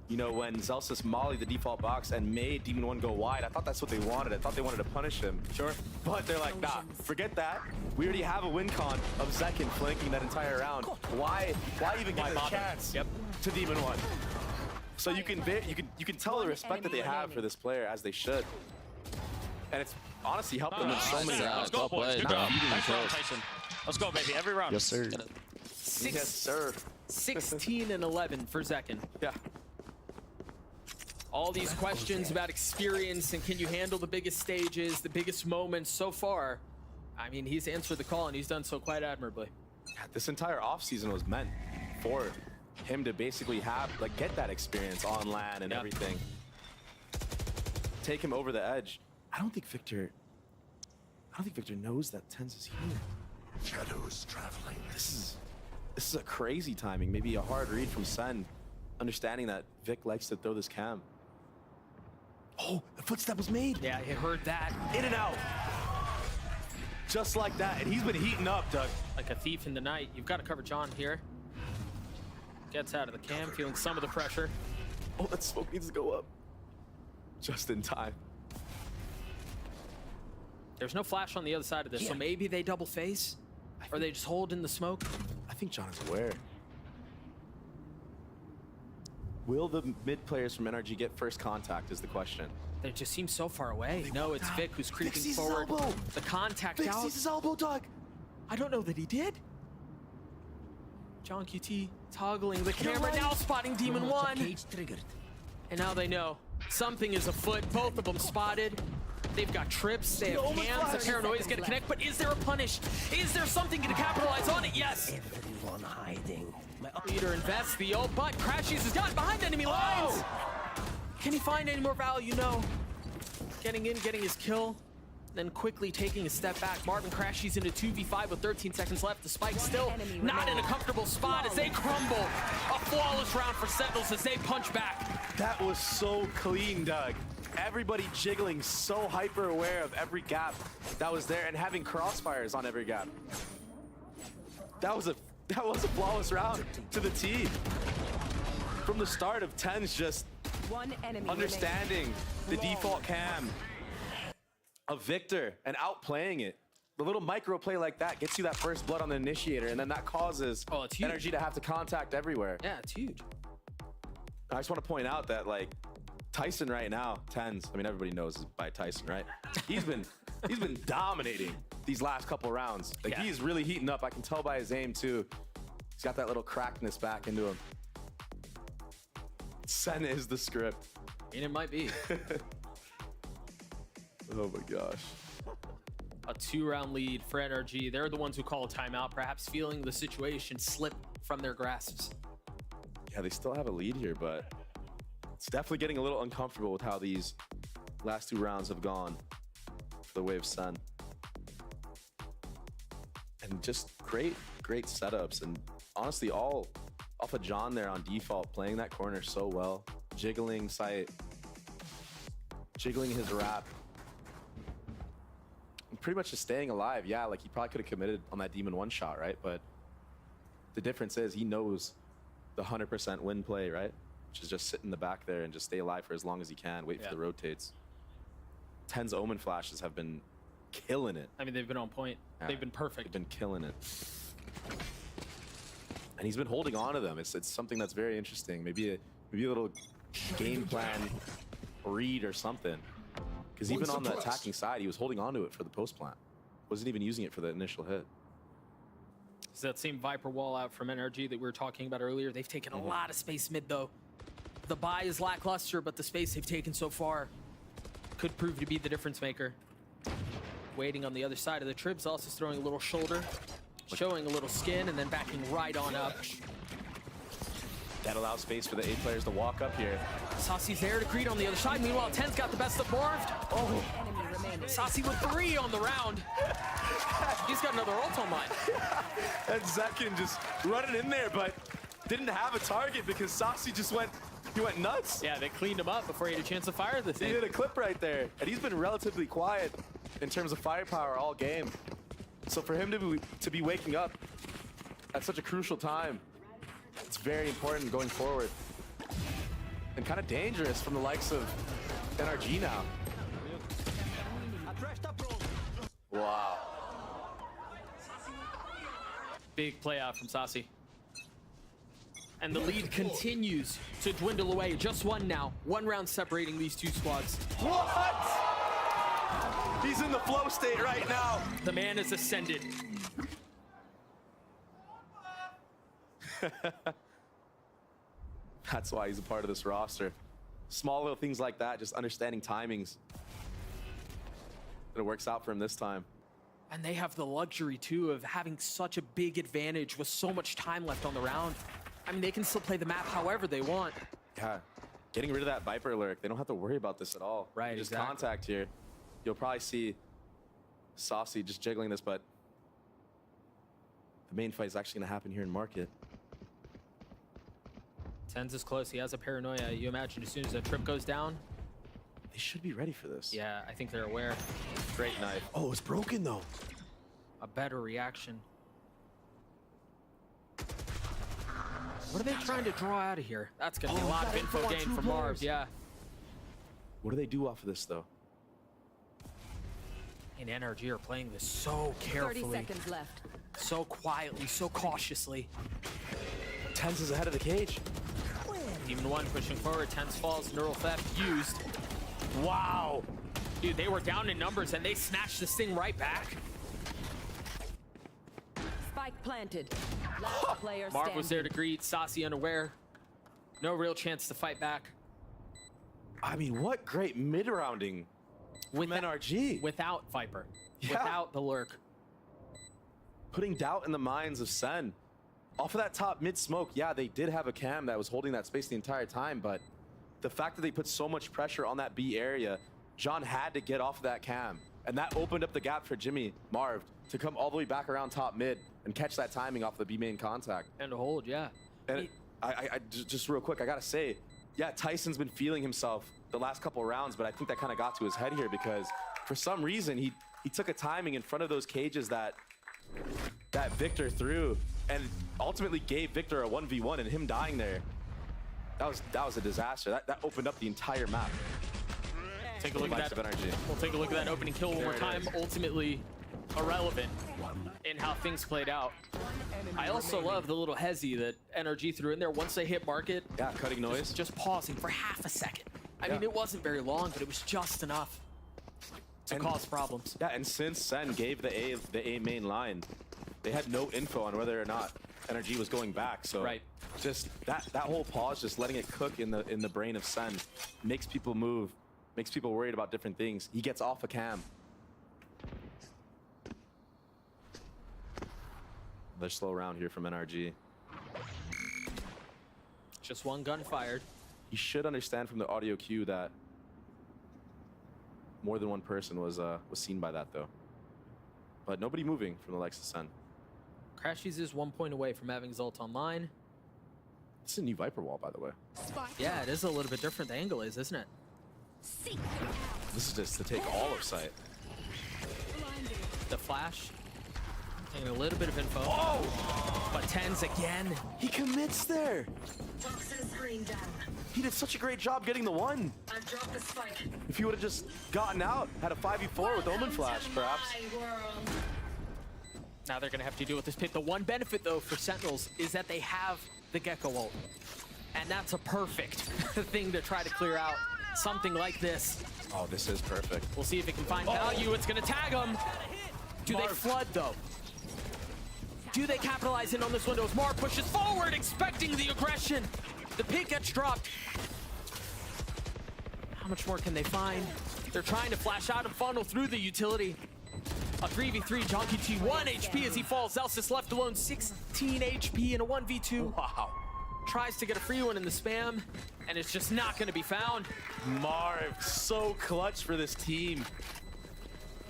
You know, when Celsius mollied the default box and made Demon One go wide, I thought that's what they wanted. I thought they wanted to punish him. Sure. But they're like, nah, forget that. We already have a win con of Zekin flanking that entire round. Why even give a chance to Demon One? So you can tell the respect that they have for this player, as they should. And it's honestly helped them in so many rounds. Let's go, boys. Good job. Nice round, Tyson. Let's go, baby. Every round. Yes, sir. Yes, sir. 16 and 11 for Zekin. Yeah. All these questions about experience and can you handle the biggest stages, the biggest moments so far. I mean, he's answered the call and he's done so quite admirably. This entire offseason was meant for him to basically get that experience on LAN and everything. Take him over the edge. I don't think Victor knows that Tens is here. Shadows traveling. This is a crazy timing. Maybe a hard read from Sen, understanding that Vic likes to throw this cam. Oh, the footstep was made. Yeah, I heard that. In and out. Just like that. And he's been heating up, Doug. Like a thief in the night. You've got to cover John here. Gets out of the cam, feeling some of the pressure. Oh, that smoke needs to go up. Just in time. There's no flash on the other side of this, so maybe they double face? Or they just hold in the smoke? I think John is aware. Will the mid players from NRG get first contact is the question. They just seem so far away. No, it's Vic who's creeping forward. The contact Vic out. sees his elbow, Doug. I don't know that he did. Jollztv toggling the camera, now spotting Demon One. And now they know something is afoot. Both of them spotted. They've got trips, they have cams, the paranoia's gonna connect, but is there a punish? Is there something to capitalize on it? Yes! Everyone hiding. Leader invests the ult, but Crashies has gotten behind enemy lines! Can he find any more value? No. Getting in, getting his kill, then quickly taking a step back. Marvin Crashies into 2v5 with 13 seconds left. The Spike still not in a comfortable spot as they crumble. A flawless round for Sentinels as they punch back. That was so clean, Doug. Everybody jiggling, so hyper aware of every gap that was there and having crossfires on every gap. That was a flawless round to the T. From the start of Tens just understanding the default cam of Victor and outplaying it. The little micro play like that gets you that first blood on the initiator, and then that causes energy to have to contact everywhere. Yeah, it's huge. I just want to point out that, like, Tyson right now, Tens. I mean, everybody knows is by Tyson, right? He's been dominating these last couple rounds. Like he's really heating up. I can tell by his aim too. He's got that little crackness back into him. Sen is the script. And it might be. Oh my gosh. A 2-round lead for NRG. They're the ones who call a timeout, perhaps feeling the situation slip from their grasps. Yeah, they still have a lead here, but it's definitely getting a little uncomfortable with how these last 2 rounds have gone for the Wave Sen. And just great setups. And honestly, all off of John there on default, playing that corner so well. Jiggling sight, jiggling his wrap. And pretty much just staying alive. Yeah, like he probably could have committed on that Demon 1 shot, right? But the difference is he knows the 100% win play, right? Which is just sit in the back there and just stay alive for as long as he can, wait for the rotates. Ten's Omen flashes have been killing it. I mean, they've been on point. Yeah, they've been perfect. They've been killing it. And he's been holding on to them. It's something that's very interesting. Maybe a little game plan read or something. Because even on the attacking side, he was holding on to it for the post plant. Wasn't even using it for the initial hit. It's that same Viper wall out from NRG that we were talking about earlier. They've taken a lot of space mid, though. The buy is lackluster, but the space they've taken so far could prove to be the difference maker. Waiting on the other side of the Tribs, also throwing a little shoulder, showing a little skin, and then backing right on up. That allows space for the 8 players to walk up here. Saucy's there to greet on the other side. Meanwhile, Ten's got the best of Morved. Oh, Saucy with 3 on the round. He's got another ult on mine. And Zekin just running in there, but didn't have a target because Saucy just went nuts. Yeah, they cleaned him up before he had a chance to fire the thing. He hit a clip right there, and he's been relatively quiet in terms of firepower all game. So for him to be waking up at such a crucial time, it's very important going forward. And kind of dangerous from the likes of NRG now. Wow. Big play out from Saucy. And the lead continues to dwindle away. Just 1 now. 1 round separating these 2 squads. What? He's in the flow state right now. The man has ascended. That's why he's a part of this roster. Small little things like that, just understanding timings. But it works out for him this time. And they have the luxury, too, of having such a big advantage with so much time left on the round. I mean, they can still play the map however they want. Yeah, getting rid of that Viper lurk, they don't have to worry about this at all. Right, just exactly. contact here. You'll probably see Saucy just jiggling this, but the main fight is actually going to happen here in Market. Tens is close. He has a paranoia. You imagine as soon as the trip goes down. They should be ready for this. Yeah, I think they're aware. Great knife. Oh, it's broken though. A better reaction. What are they trying to draw out of here? That's going to be a lot of info gain from Marv, yeah. What do they do off of this though? And NRG are playing this so carefully. 30 seconds left. So quietly, so cautiously. Tens is ahead of the cage. Demon 1 pushing forward. Tens falls. Neural theft used. Wow. Dude, they were down in numbers and they snatched this thing right back. Spike planted. Last player Marv was there standing. to greet. Saucy unaware. No real chance to fight back. I mean, what great mid-rounding from NRG. Without Viper. Yeah. Without the lurk. Putting doubt in the minds of Sen. Off of that top mid smoke, yeah, they did have a cam that was holding that space the entire time, but the fact that they put so much pressure on that B area, John had to get off of that cam. And that opened up the gap for Jimmy, Marv, to come all the way back around top mid and catch that timing off the B main contact. And to hold, yeah. And I just real quick, I gotta say, yeah, Tyson's been feeling himself the last couple of rounds, but I think that kind of got to his head here because for some reason he took a timing in front of those cages that Victor threw and ultimately gave Victor a 1v1, and him dying there, that was a disaster. That opened up the entire map. Take a look at that. We'll take a look at that opening kill one more time. Ultimately irrelevant in how things played out. I also love the little hezzy that NRG threw in there once they hit market. Yeah, cutting noise. Just pausing for half a second. I mean, it wasn't very long, but it was just enough to cause problems. Yeah, and since Sen gave the A main line, they had no info on whether or not NRG was going back. So just that whole pause, just letting it cook in the brain of Sen, makes people move, makes people worried about different things. He gets off a cam. They're slow around here from NRG. Just one gun fired. You should understand from the audio cue that more than one person was seen by that though. But nobody moving from the likes of Sen. Crashies is 1 point away from having his ult online. This is a new Viper wall, by the way. Yeah, it is a little bit different. The angle is, isn't it? This is just to take all of sight. The flash. Taking a little bit of info. Oh! But Tens again. He commits there. He did such a great job getting the one. I've dropped the spike. If he would have just gotten out, had a 5v4 with Omen Flash, perhaps. Now they're going to have to deal with this pit. The one benefit, though, for Sentinels is that they have the Gecko ult. And that's a perfect thing to try to clear out something like this. Oh, this is perfect. We'll see if it can find value. It's going to tag him. Do they flood, though? Do they capitalize in on this window as Mar pushes forward, expecting the aggression? The pit gets dropped. How much more can they find? They're trying to flash out and funnel through the utility. A 3v3, Jollztv 1 HP as he falls. Zelsis left alone, 16 HP in a 1v2. Wow. Tries to get a free one in the spam, and it's just not going to be found. Marv, so clutch for this team.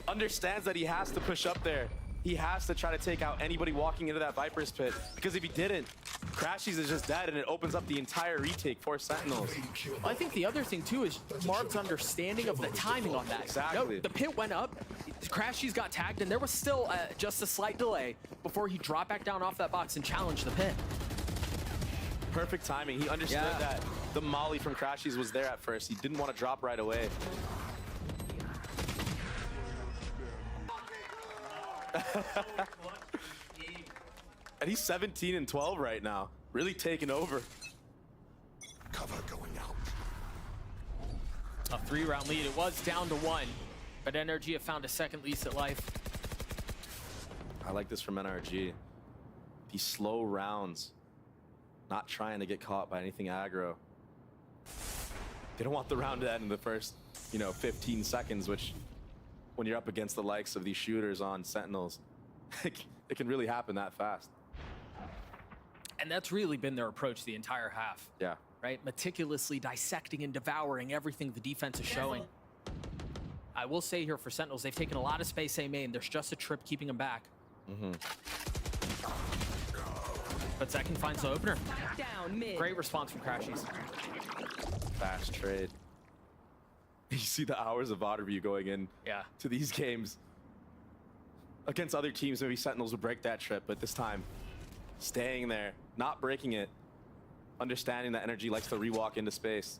Understands that he has to push up there. He has to try to take out anybody walking into that Viper's pit, because if he didn't, Crashies is just dead, and it opens up the entire retake for Sentinels. I think the other thing, too, is Marv's understanding of the timing on that. Exactly. No, the pit went up, Crashies got tagged, and there was still just a slight delay before he dropped back down off that box and challenged the pit. Perfect timing. He understood that the molly from Crashies was there at first. He didn't want to drop right away. And he's 17 and 12 right now. Really taking over. Cover going out. A 3-round lead. It was down to 1, but NRG have found a second lease at life. I like this from NRG. These slow rounds. Not trying to get caught by anything aggro. They don't want the round to end in the first, 15 seconds, which when you're up against the likes of these shooters on Sentinels, it can really happen that fast. And that's really been their approach the entire half. Yeah. Right? Meticulously dissecting and devouring everything the defense is showing. I will say here for Sentinels, they've taken a lot of space A main. There's just a trip keeping them back. But Zekin finds the opener. Down mid. Great response from Crashies. Fast trade. You see the hours of VOD review going in to these games. Against other teams, maybe Sentinels would break that trip, but this time, staying there, not breaking it, understanding that NRG likes to rewalk into space.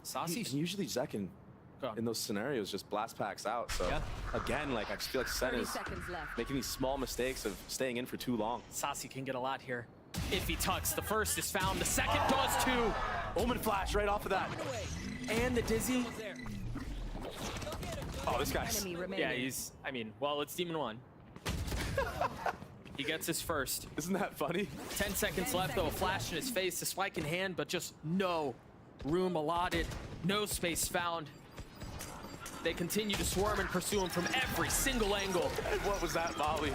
Saucy's usually Zekin in those scenarios just blast packs out. So again, I just feel like Sen is making these small mistakes of staying in for too long. Saucy can get a lot here. If he tucks, the first is found, the second does too. Omen Flash right off of that. And the Dizzy. Oh, this guy's... Yeah, well, it's Demon 1. He gets his first. Isn't that funny? 10 seconds left, though. A flash in his face, the spike in hand, but just no room allotted, no space found. They continue to swarm and pursue him from every single angle. And what was that, Molly?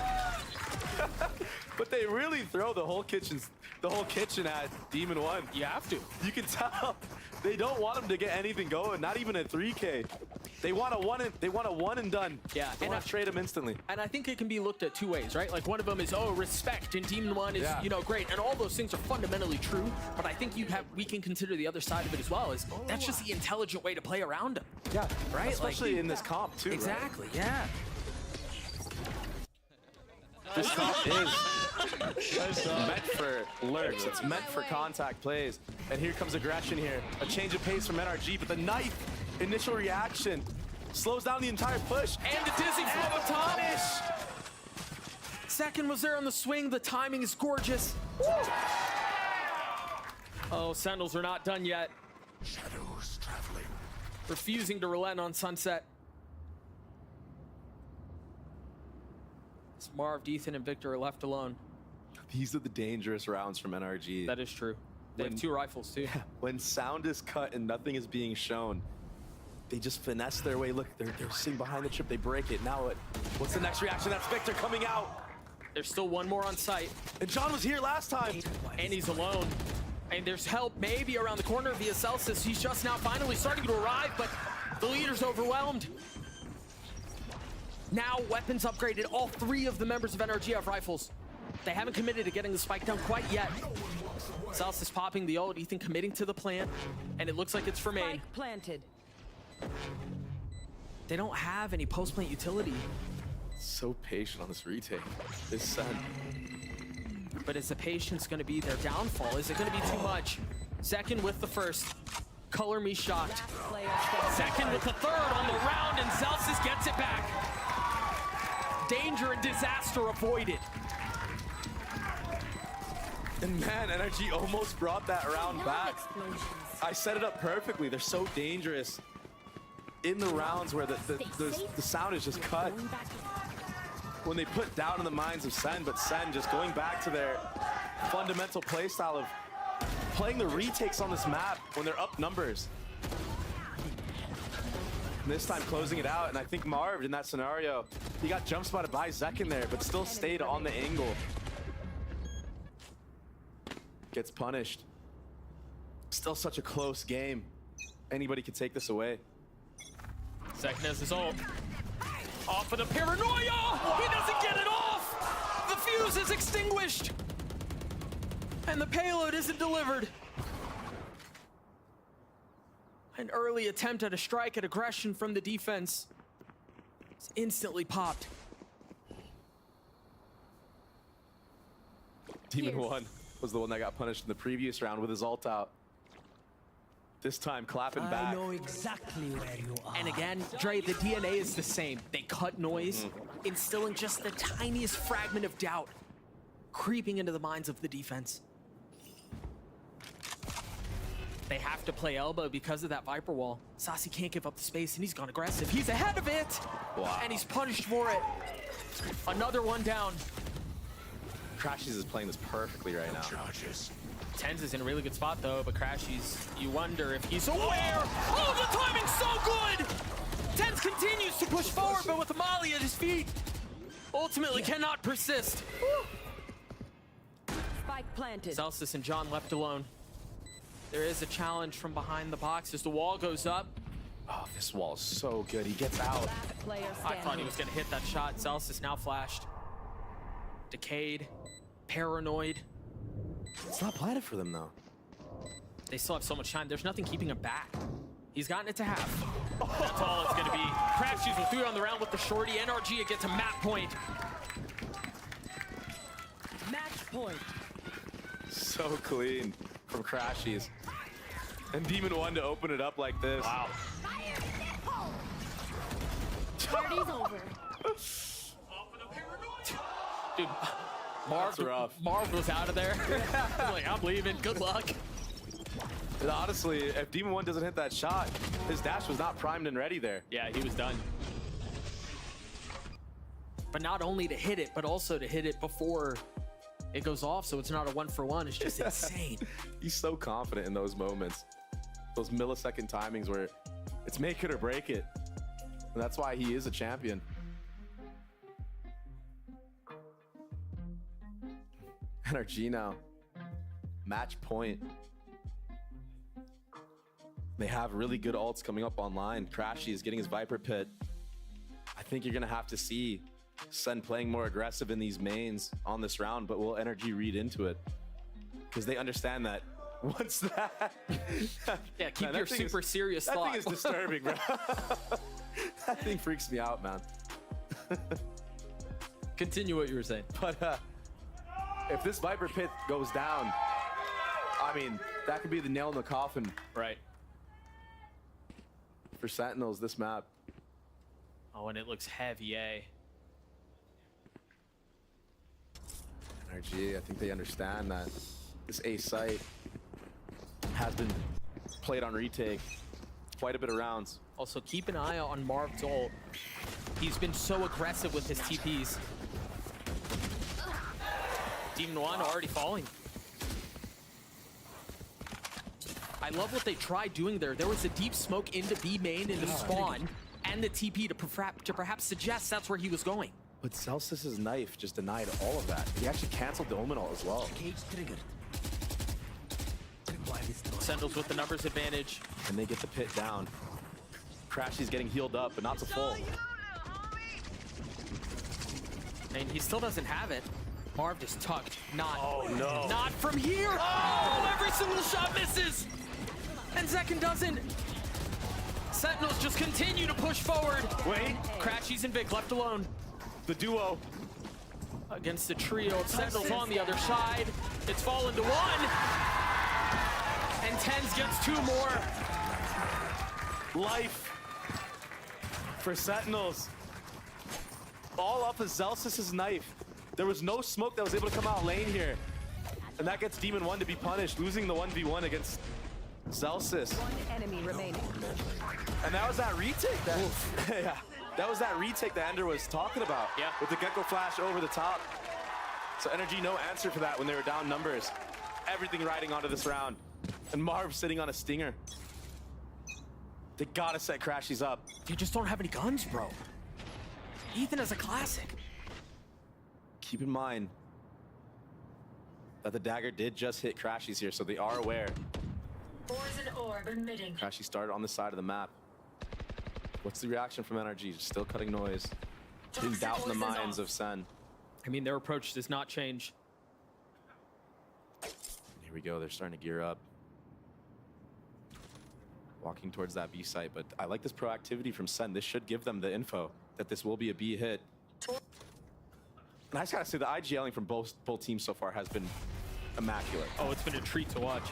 But they really throw the whole kitchen at Demon 1. You have to. You can tell they don't want him to get anything going, not even at 3K. They want a one and done. Yeah, they want to trade him instantly. And I think it can be looked at two ways, right? Like one of them is, respect, and Demon 1 is, great. And all those things are fundamentally true. But I think we can consider the other side of it as well. Is that's just the intelligent way to play around him. Yeah, right. Especially in this comp too. Exactly. Right? Yeah. This comp is meant for lurks. It's meant for contact plays. And here comes aggression here. A change of pace from NRG, but the knife initial reaction slows down the entire push. And the Dizzy from Atonish. Second was there on the swing. The timing is gorgeous. Oh, Sentinels are not done yet. Shadows traveling. Refusing to relent on Sunset. It's Marv, Ethan, and Victor are left alone. These are the dangerous rounds from NRG. That is true. They have 2 rifles too. When sound is cut and nothing is being shown, they just finesse their way. Look, they're sitting behind the trip. They break it. Now what? What's the next reaction? That's Victor coming out. There's still one more on site. And John was here last time. And he's alone. And there's help maybe around the corner via Celsius. He's just now finally starting to arrive, but the leader's overwhelmed. Now weapons upgraded. All 3 of the members of NRG have rifles. They haven't committed to getting the spike down quite yet. Celsius popping the ult, Ethan committing to the plant, and it looks like it's for main. Spike planted. They don't have any post-plant utility. So patient on this retake. This Sen. But is the patience going to be their downfall? Is it going to be too much? Second with the first. Color me shocked. Second with the third on the round, and Celsius gets it back. Danger and disaster avoided. And man, NRG almost brought that round back. I set it up perfectly. They're so dangerous in the rounds where the sound is just cut. When they put down in the minds of Sen, but Sen just going back to their fundamental playstyle of playing the retakes on this map when they're up numbers. And this time closing it out, and I think Marv in that scenario, he got jump spotted by Zek in there, but still stayed on the angle. Gets punished. Still such a close game. Anybody can take this away. Sentinels his ult. Off of the paranoia! He doesn't get it off! The fuse is extinguished! And the payload isn't delivered. An early attempt at a strike at aggression from the defense is instantly popped. Demon 1 was the one that got punished in the previous round with his ult out. This time clapping back. I know exactly where you are. And again, Dre, the DNA is the same. They cut noise, instilling just the tiniest fragment of doubt, creeping into the minds of the defense. They have to play elbow because of that Viper wall. Saucy can't give up the space, and he's gone aggressive. He's ahead of it! Wow. And he's punished for it. Another one down. Crashies is playing this perfectly right now. Tens is in a really good spot though, but Crashies, you wonder if he's aware. Oh, the timing's so good! Tens continues to push forward, but with the Molly at his feet, ultimately cannot persist. Spike planted. Celsius and John left alone. There is a challenge from behind the box as the wall goes up. Oh, this wall is so good. He gets out. I thought he was gonna hit that shot. Celsius now flashed. Decayed, paranoid. It's not planted for them though. They still have so much time. There's nothing keeping him back. He's gotten it to half. That's all it's gonna be. Crashies will through on the round with the shorty. NRG gets a map point. Match point. So clean from Crashies. And Demon 1 to open it up like this. Wow. Party's over. Dude, Marv was out of there. Like, I'm leaving. Good luck. And honestly, if Demon 1 doesn't hit that shot, his dash was not primed and ready there. Yeah, he was done. But not only to hit it, but also to hit it before it goes off, so it's not a 1-for-1. It's just insane. He's so confident in those moments. Those millisecond timings where it's make it or break it. And that's why he is a champion. NRG now. Match point. They have really good ults coming up online. Crashy is getting his Viper Pit. I think you're going to have to see Sen playing more aggressive in these mains on this round, but will NRG read into it? Because they understand that once that... Yeah, keep your super serious thought. That thing is disturbing, bro. That thing freaks me out, man. Continue what you were saying. But if this Viper Pit goes down, I mean, that could be the nail in the coffin. Right. For Sentinels, this map. Oh, and it looks heavy, eh? NRG, I think they understand that this A site has been played on retake. Quite a bit of rounds. Also, keep an eye on Marv's ult. He's been so aggressive with his TPs. Demon 1 already falling. I love what they tried doing there. There was a deep smoke into B main, into spawn, and the TP to perhaps suggest that's where he was going. But Celsius's knife just denied all of that. He actually canceled the Omen ult as well. Cage triggered. Sentinels with the numbers advantage. And they get the pit down. Crashy's getting healed up, but not to full. And he still doesn't have it. Marv just tucked. Not. Oh, no. Not from here. Oh, every single shot misses. And Zekin doesn't. Sentinels just continue to push forward. Wait. Crashies and Vic left alone. The duo. Against the trio of Sentinels on the other side. It's fallen to one. And Tens gets 2 more. Life for Sentinels. All off of Celsius's knife. There was no smoke that was able to come out lane here. And that gets Demon 1 to be punished, losing the 1v1 against Celsius. 1 enemy remaining. And that was that retake that, yeah, that was that retake that Ender was talking about. Yeah. With the Gecko flash over the top. So Energy, no answer for that when they were down numbers. Everything riding onto this round. And Marv sitting on a stinger. They gotta set Crashies up. You just don't have any guns, bro. Ethan is a classic. Keep in mind that the dagger did just hit Crashies here, so they are aware. Poison orb emitting. Crashy started on the side of the map. What's the reaction from NRG? Still cutting noise. Putting doubt in the minds of Sen. I mean, their approach does not change. Here we go, they're starting to gear up. Walking towards that B site, but I like this proactivity from Sen. This should give them the info that this will be a B hit. And I just gotta say, the IGLing from both teams so far has been immaculate. Oh, it's been a treat to watch.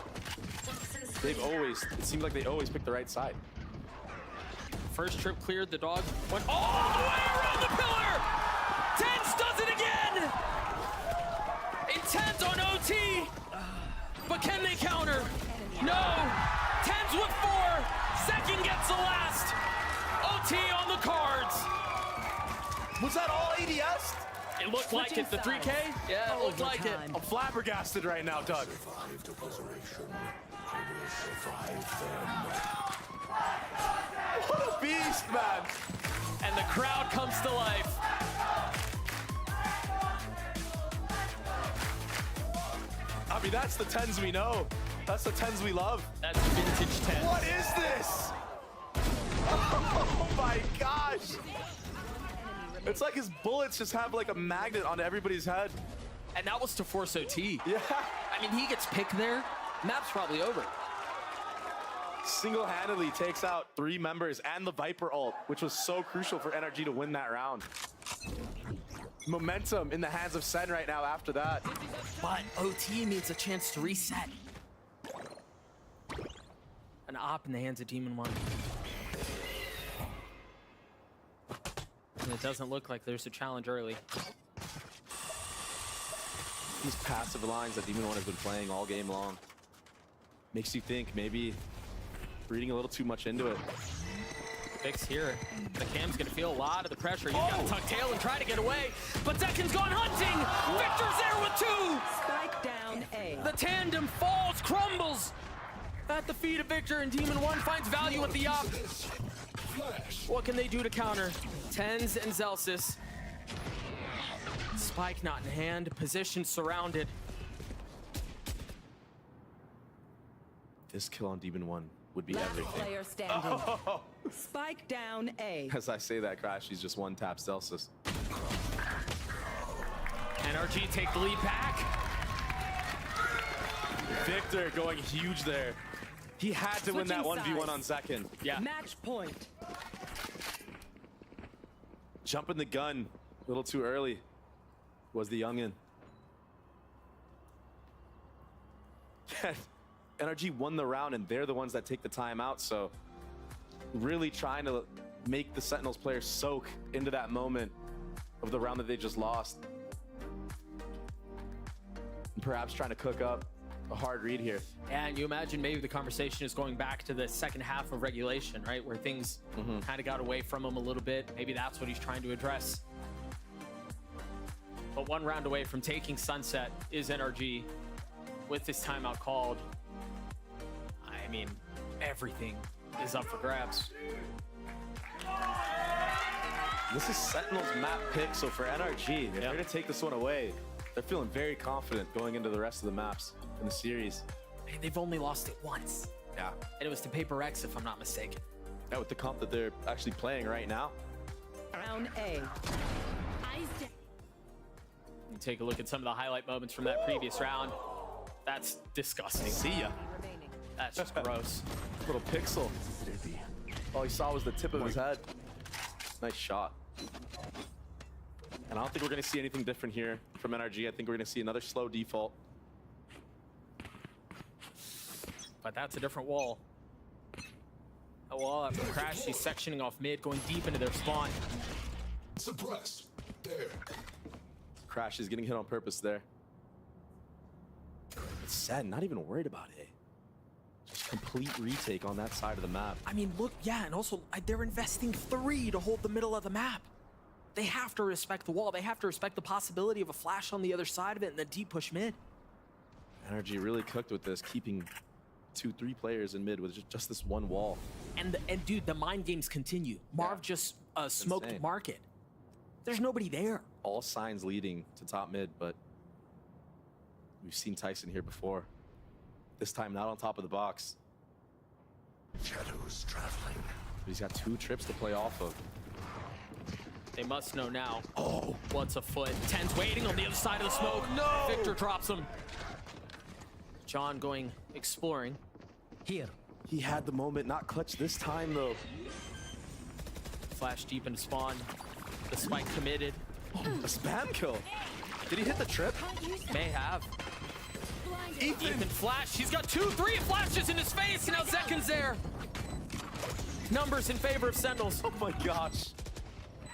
They've always, it seems like they always pick the right side. First trip cleared, the dog went all the way around the pillar! Tens does it again! Intent on OT! But can they counter? No! Tens with 4! Second gets the last! OT on the cards! Was that all ADS? It looked like it, the 3K? Yeah, it looked like it. I'm flabbergasted right now, Doug. What a beast, man! And the crowd comes to life. I mean, that's the Tens we know. That's the Tens we love. That's vintage Tens. What is this? Oh my gosh! It's like his bullets just have like a magnet on everybody's head. And that was to force OT. Yeah. I mean, he gets picked there. Map's probably over. Single-handedly takes out 3 members and the Viper ult, which was so crucial for NRG to win that round. Momentum in the hands of Sen right now after that. But OT needs a chance to reset. An op in the hands of Demon 1. And it doesn't look like there's a challenge early. These passive lines that Demon 1 has been playing all game long. Makes you think maybe reading a little too much into it. Vic's here. The cam's gonna feel a lot of the pressure. He's got to tuck tail and try to get away. But Zekin's gone hunting! Victor's there with 2! Spike down A. The tandem falls, crumbles at the feet of Victor, and Demon 1 finds value at the op. What can they do to counter? Tens and Celsius. Spike not in hand, position surrounded. This kill on Demon 1 would be everything. Player standing. Spike down A. As I say that, Crash, he's just one tap Celsius. NRG take the lead back. Victor going huge there. He had to win that 1v1 on Zekin. Yeah. Match point. Jumping the gun a little too early was the youngin. NRG won the round and they're the ones that take the timeout, so really trying to make the Sentinels players soak into that moment of the round that they just lost. And perhaps trying to cook up a hard read here. And you imagine maybe the conversation is going back to the second half of regulation, right? Where things kind of got away from him a little bit. Maybe that's what he's trying to address. But 1 round away from taking Sunset is NRG with this timeout called. I mean, everything is up for grabs. This is Sentinel's map pick, so for NRG, if they're going to take this one away, they're feeling very confident going into the rest of the maps in the series. Hey, they've only lost it once. Yeah. And it was to Paper X, if I'm not mistaken. Yeah, with the comp that they're actually playing right now. Round A. You take a look at some of the highlight moments from that previous round. That's disgusting. See ya. That's just gross. Little pixel. All he saw was the tip of his head. Nice shot. And I don't think we're going to see anything different here from NRG. I think we're going to see another slow default. But that's a different wall. A wall after Crash, he's sectioning off mid, going deep into their spawn. Suppressed. There. Crash is getting hit on purpose there. It's sad, not even worried about it. Just complete retake on that side of the map. I mean, look, yeah, and also they're investing 3 to hold the middle of the map. They have to respect the wall. They have to respect the possibility of a flash on the other side of it and the deep push mid. NRG really cooked with this, keeping 2-3 players in mid with just this one wall. And dude, the mind games continue. Marv just smoked insane. market. There's nobody there. All signs leading to top mid, but we've seen Tyson here before. This time not on top of the box. Shadows traveling. But he's got 2 trips to play off of. They must know now. Oh, what's afoot? 10's waiting on the other side of the smoke. No! Victor drops him. John going exploring. Here. He had the moment, not clutch this time though. Flash deep into spawn. The spike committed. Oh, a spam kill. Did he hit the trip? May have. Ethan flash. He's got 2-3 flashes in his face, and now Zekin's there. Numbers in favor of Sentinels. Oh my gosh.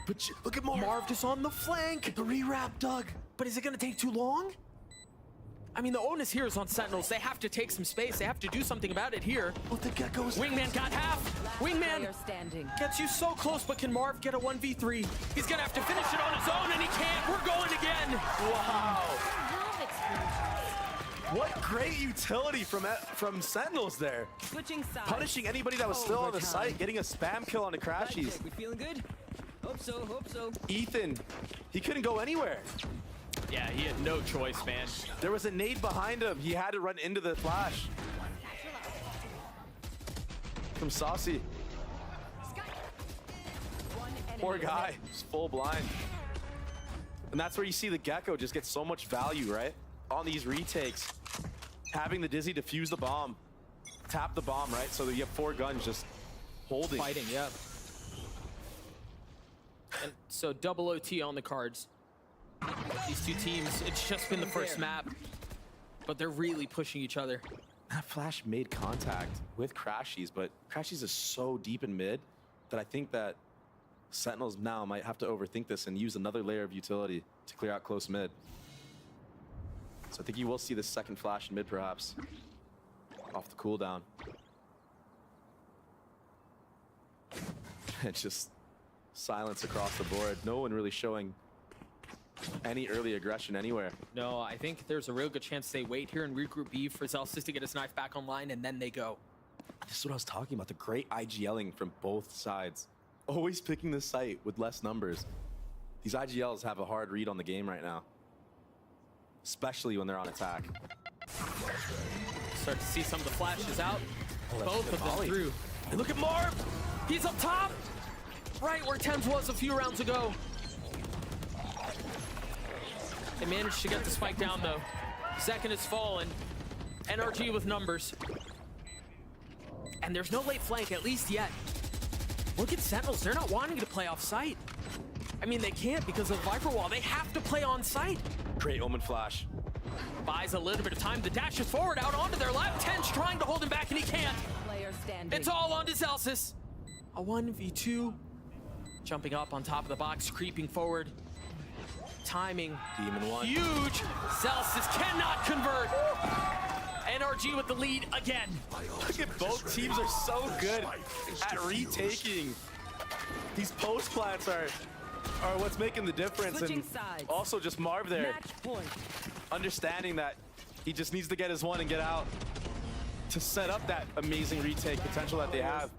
But look at Marv just on the flank. The rewrap, Doug. But is it gonna take too long? I mean, the onus here is on Sentinels. They have to take some space. They have to do something about it here. Oh, the Gecko's Wingman got half. Wingman gets you so close, but can Marv get a 1v3? He's gonna have to finish it on his own, and he can't. We're going again. Wow. What great utility from Sentinels there. Switching sides. Punishing anybody that was still on the site, getting a spam kill on the Crashies. We feeling good? Hope so, hope so. Ethan, he couldn't go anywhere. Yeah, he had no choice, man. There was a nade behind him. He had to run into the flash. From Saucy. Poor guy, just full blind. And that's where you see the Gecko just get so much value, right? On these retakes. Having the Dizzy defuse the bomb. Tap the bomb, right? So that you have 4 guns just holding. Fighting, yeah. And so double OT on the cards. These 2 teams, it's just been the first map, but they're really pushing each other. That flash made contact with Crashies, but Crashies is so deep in mid that I think that Sentinels now might have to overthink this and use another layer of utility to clear out close mid. So I think you will see this second flash in mid perhaps. Off the cooldown. It's just silence across the board. No one really showing any early aggression anywhere. No, I think there's a real good chance they wait here and regroup B for Zellsis to get his knife back online, and then they go. This is what I was talking about, the great IGLing from both sides. Always picking the site with less numbers. These IGLs have a hard read on the game right now. Especially when they're on attack. Start to see some of the flashes out. Both of them volley. through. And look at Marv! He's up top! Right where Thames was a few rounds ago. They managed to get the spike down though. Zekin has fallen. NRG with numbers. And there's no late flank, at least yet. Look at Sentinels, they're not wanting to play off site. I mean, they can't because of Viper Wall. They have to play on site. Great Omen flash. Buys a little bit of time. The dash is forward out onto their left. Ten's trying to hold him back and he can't. Player standing. It's all on to Zellsis. A 1v2. Jumping up on top of the box, creeping forward. Timing. Demon 1. Huge. Zellsis cannot convert. NRG with the lead again. Look at both teams are so good at retaking. These post plants are what's making the difference. Switching And sides. also just Marv there, Match point. understanding that he just needs to get his one and get out to set up that amazing retake potential that they have.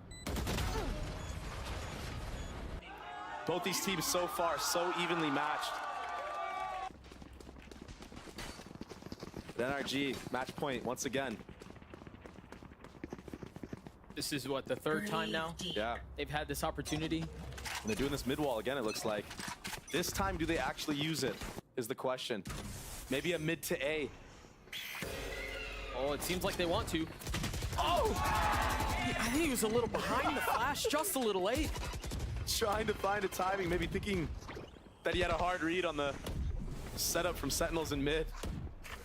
Both these teams so far so evenly matched. But NRG, match point once again. This is what, the third time now? Yeah. They've had this opportunity. And they're doing this mid wall again, it looks like. This time, do they actually use it, is the question. Maybe a mid to A. Oh, it seems like they want to. Oh! I think he was a little behind the flash, just a little late. Trying to find a timing, maybe thinking that he had a hard read on the setup from Sentinels in mid.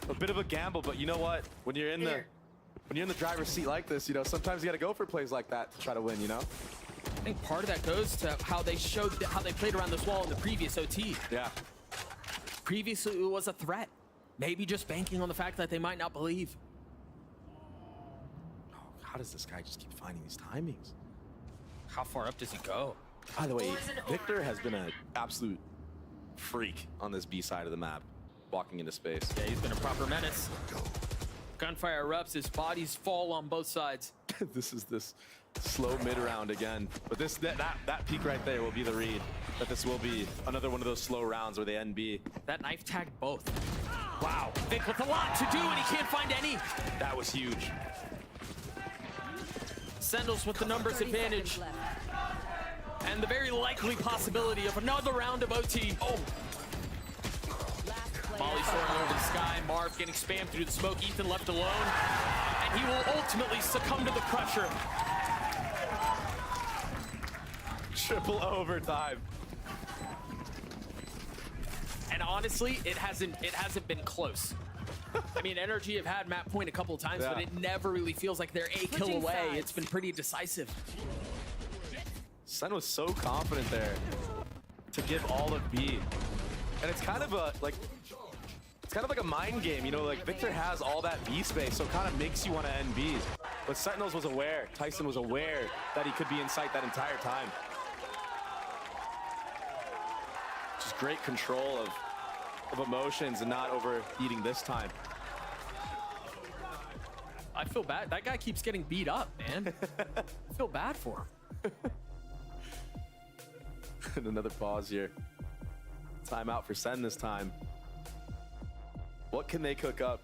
A bit of a gamble, but you know what? When you're in the driver's seat like this, you know, sometimes you gotta go for plays like that to try to win, you know? I think part of that goes to how they showed how they played around this wall in the previous OT. Yeah. Previously, it was a threat. Maybe just banking on the fact that they might not believe. Oh, how does this guy just keep finding these timings? How far up does he go? By the way, Victor has been an absolute freak on this B side of the map, walking into space. Yeah, he's been a proper menace. Gunfire erupts, his bodies fall on both sides. This is this slow mid round again. But that peak right there will be the read. That this will be another one of those slow rounds where they NB. That knife tagged both. Wow, Vic with a lot to do and he can't find any. That was huge. Sentinels with the numbers advantage. And the very likely possibility of another round of OT. Oh! Molly soaring over the sky. Marv getting spammed through the smoke. Ethan left alone. And he will ultimately succumb to the pressure. Triple overtime. And honestly, it hasn't been close. I mean, NRG have had map point a couple of times, but it never really feels like they're a kill away. It's been pretty decisive. Sen was so confident there to give all of B. And it's kind of like a mind game, you know, like Victor has all that B space, so it kind of makes you want to end B. But Sentinels was aware, Tyson was aware that he could be in sight that entire time. Just great control of emotions and not overheating this time. I feel bad. That guy keeps getting beat up, man. I feel bad for him. And another pause here. Timeout for Sen this time. What can they cook up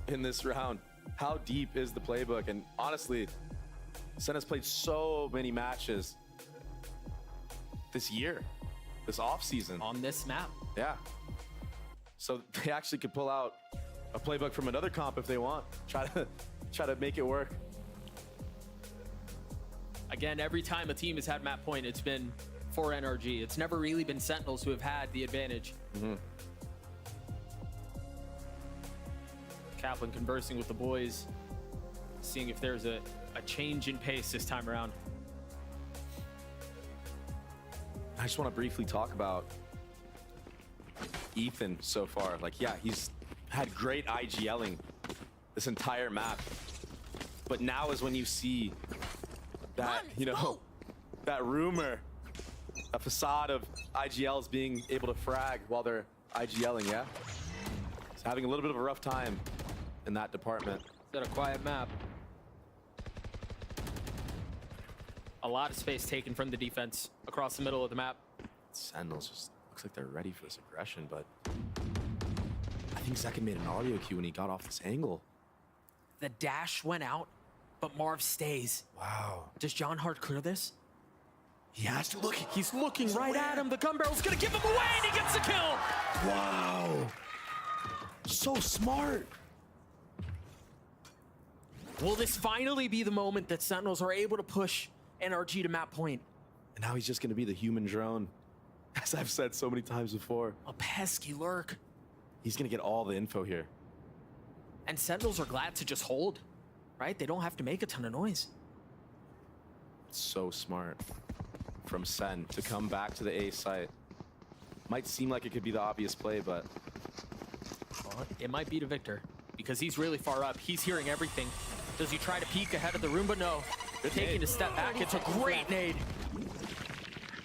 in this round? How deep is the playbook? And honestly, Sen has played so many matches this year, this offseason. On this map. Yeah. So they actually could pull out a playbook from another comp if they want. Try to make it work. Again, every time a team has had map point, it's been for NRG. It's never really been Sentinels who have had the advantage. Mm-hmm. Kaplan conversing with the boys, seeing if there's a change in pace this time around. I just want to briefly talk about Ethan so far. Like, yeah, he's had great IGLing this entire map. But now is when you see that, you know, that rumor, a facade of IGLs being able to frag while they're IGLing, yeah? He's having a little bit of a rough time in that department. Is that a quiet map? A lot of space taken from the defense across the middle of the map. Sentinels just looks like they're ready for this aggression, but I think Zekin made an audio cue when he got off this angle. The dash went out, but Marv stays. Wow. Does John Hart clear this? He has to look. He's looking right at him. The gun barrel's gonna give him away, and he gets the kill. Wow. So smart. Will this finally be the moment that Sentinels are able to push NRG to map point? And now he's just going to be the human drone. As I've said so many times before. A pesky lurk. He's going to get all the info here. And Sentinels are glad to just hold, right? They don't have to make a ton of noise. So smart from Sen to come back to the A site. Might seem like it could be the obvious play, but well, it might be to Victor. because he's really far up. He's hearing everything. Does he try to peek ahead of the Roomba? No. They're taking a step back. It's a great nade.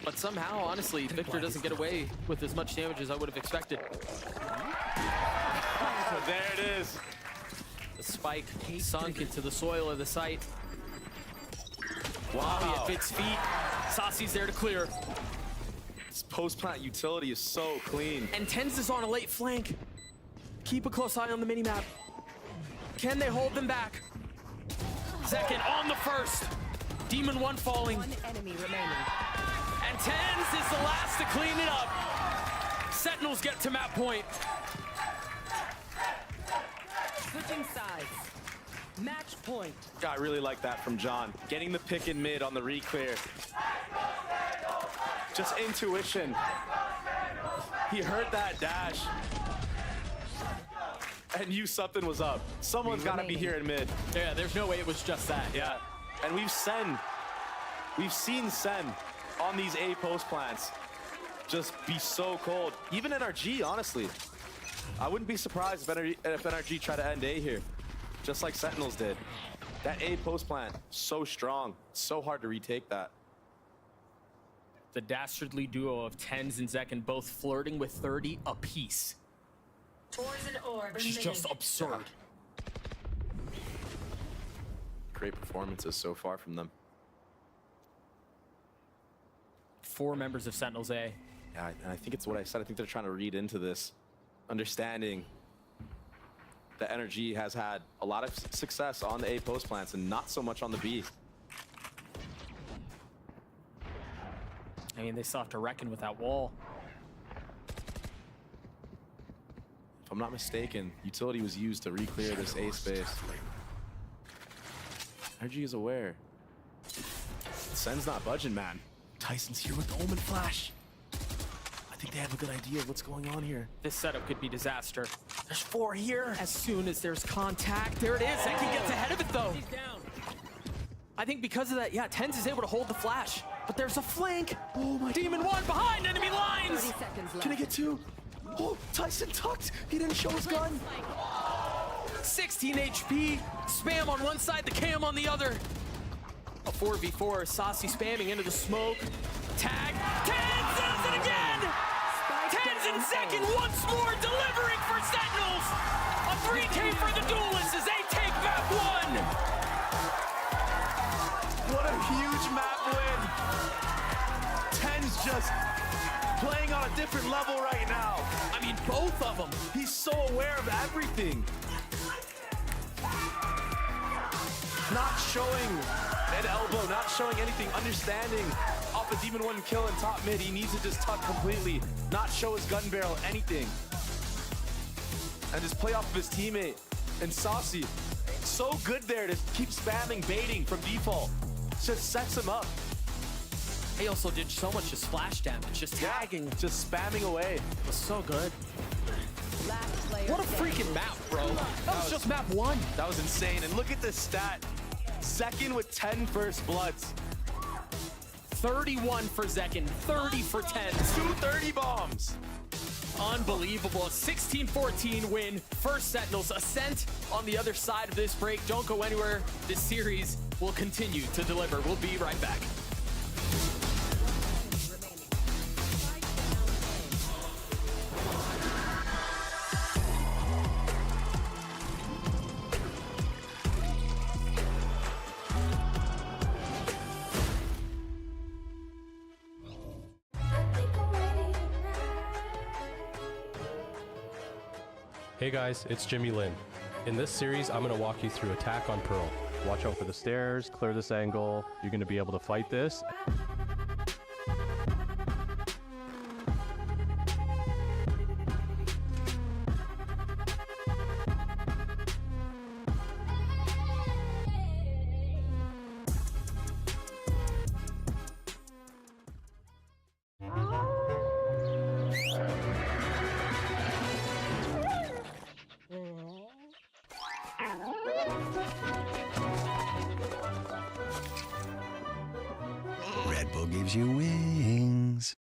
But somehow, honestly, Victor doesn't get away with as much damage as I would have expected. There it is. The spike sunk into the soil of the site. Wow, he fits feet. Saucy's there to clear. This post-plant utility is so clean. And Tens is on a late flank. Keep a close eye on the minimap. Can they hold them back? Second on the first. Demon 1 falling. One enemy remaining. And Tens is the last to clean it up. Sentinels get to map point. Switching sides. Match point. I really like that from John. Getting the pick in mid on the re-clear. Just intuition. He heard that dash. And knew something was up. Someone's got to be here in mid. Yeah, there's no way it was just that. Yeah. And we've seen Sen on these A post plants just be so cold. Even NRG, honestly. I wouldn't be surprised if NRG tried to end A here, just like Sentinels did. That A post plant, so strong. So hard to retake that. The dastardly duo of Tens and Zekin both flirting with 30 apiece. Which is just absurd. Great performances so far from them. 4 members of Sentinels A. Yeah, and I think it's what I said. I think they're trying to read into this, understanding that NRG has had a lot of success on the A post plants and not so much on the B. I mean, they still have to reckon with that wall. If I'm not mistaken, utility was used to re-clear this A space. NRG is aware. Sen's not budging, man. Tyson's here with the Omen Flash. I think they have a good idea of what's going on here. This setup could be disaster. There's 4 here. As soon as there's contact, there it is. Zekin gets ahead of it, though. I think because of that, yeah, Tens is able to hold the flash. But there's a flank. Oh my Demon 1 behind enemy lines. 30 seconds left. Can I get 2? Oh, Tyson tucked. He didn't show his gun. 16 HP. Spam on one side, the cam on the other. A 4v4. Saucy spamming into the smoke. Tag. Tens does it again. Tens and Zekin once more delivering for Sentinels. A 3K for the duelists as they take map 1. What a huge map win. Ten's just playing on a different level right now. I mean, both of them. He's so aware of everything. Not showing an elbow, not showing anything, understanding off a Demon 1 kill in top mid. He needs to just tuck completely, not show his gun barrel, anything. And just play off of his teammate. And Saucy, so good there to keep spamming baiting from default. Just sets him up. He also did so much just splash damage, just tagging, just spamming away. It was so good. Last player What a freaking map, bro. That was just map 1. That was insane. And look at this stat. Zekin with 10 first bloods. 31 for Zekin, 30 for Tens. 230 bombs. Unbelievable. A 16-14 win. First Sentinels Ascent on the other side of this break. Don't go anywhere. This series will continue to deliver. We'll be right back. Hey guys, it's Jimmy Lin. In this series, I'm going to walk you through attack on Pearl. Watch out for the stairs, clear this angle. You're going to be able to fight this. Red Bull gives you wings.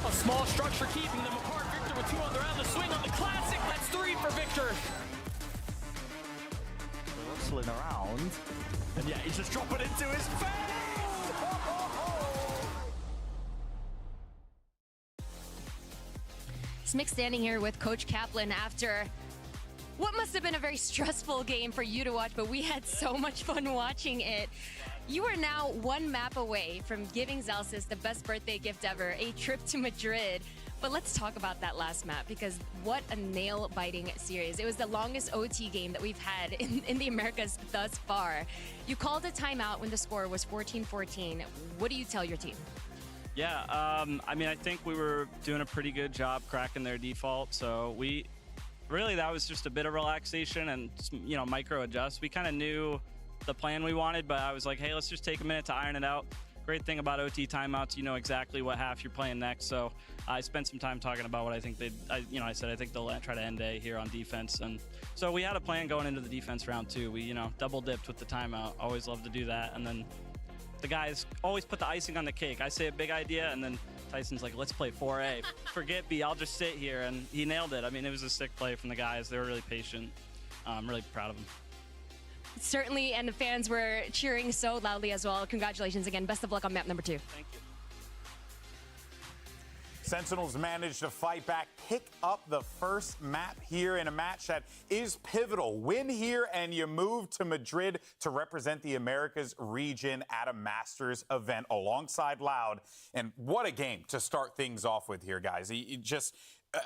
A small structure keeping them apart. Victor with 2 on the round. The swing on the classic. That's 3 for Victor. Rustling around. And yeah, he's just dropping into his face. Smick standing here with Coach Kaplan after what must have been a very stressful game for you to watch, but we had so much fun watching it. You are now 1 map away from giving Jollztv the best birthday gift ever, a trip to Madrid. But let's talk about that last map, because what a nail-biting series. It was the longest OT game that we've had in the Americas thus far. You called a timeout when the score was 14-14. What do you tell your team? Yeah, I mean, I think we were doing a pretty good job cracking their default. So that was just a bit of relaxation and, you know, micro adjust. We kind of knew the plan we wanted, but I was like, hey, let's just take a minute to iron it out. Great thing about OT timeouts, you know exactly what half you're playing next. So I spent some time talking about what I think I said I think they'll try to end A here on defense. And so we had a plan going into the defense round too. We, you know, double dipped with the timeout. Always love to do that. And then the guys always put the icing on the cake. I say a big idea, and then Tyson's like, let's play 4A. Forget B, I'll just sit here. And he nailed it. I mean, it was a sick play from the guys. They were really patient. I'm really proud of them. Certainly, and the fans were cheering so loudly as well. Congratulations again. Best of luck on map number 2. Thank you. Sentinels managed to fight back, pick up the first map here in a match that is pivotal. Win here and you move to Madrid to represent the Americas region at a Masters event alongside Loud. And what a game to start things off with here, guys.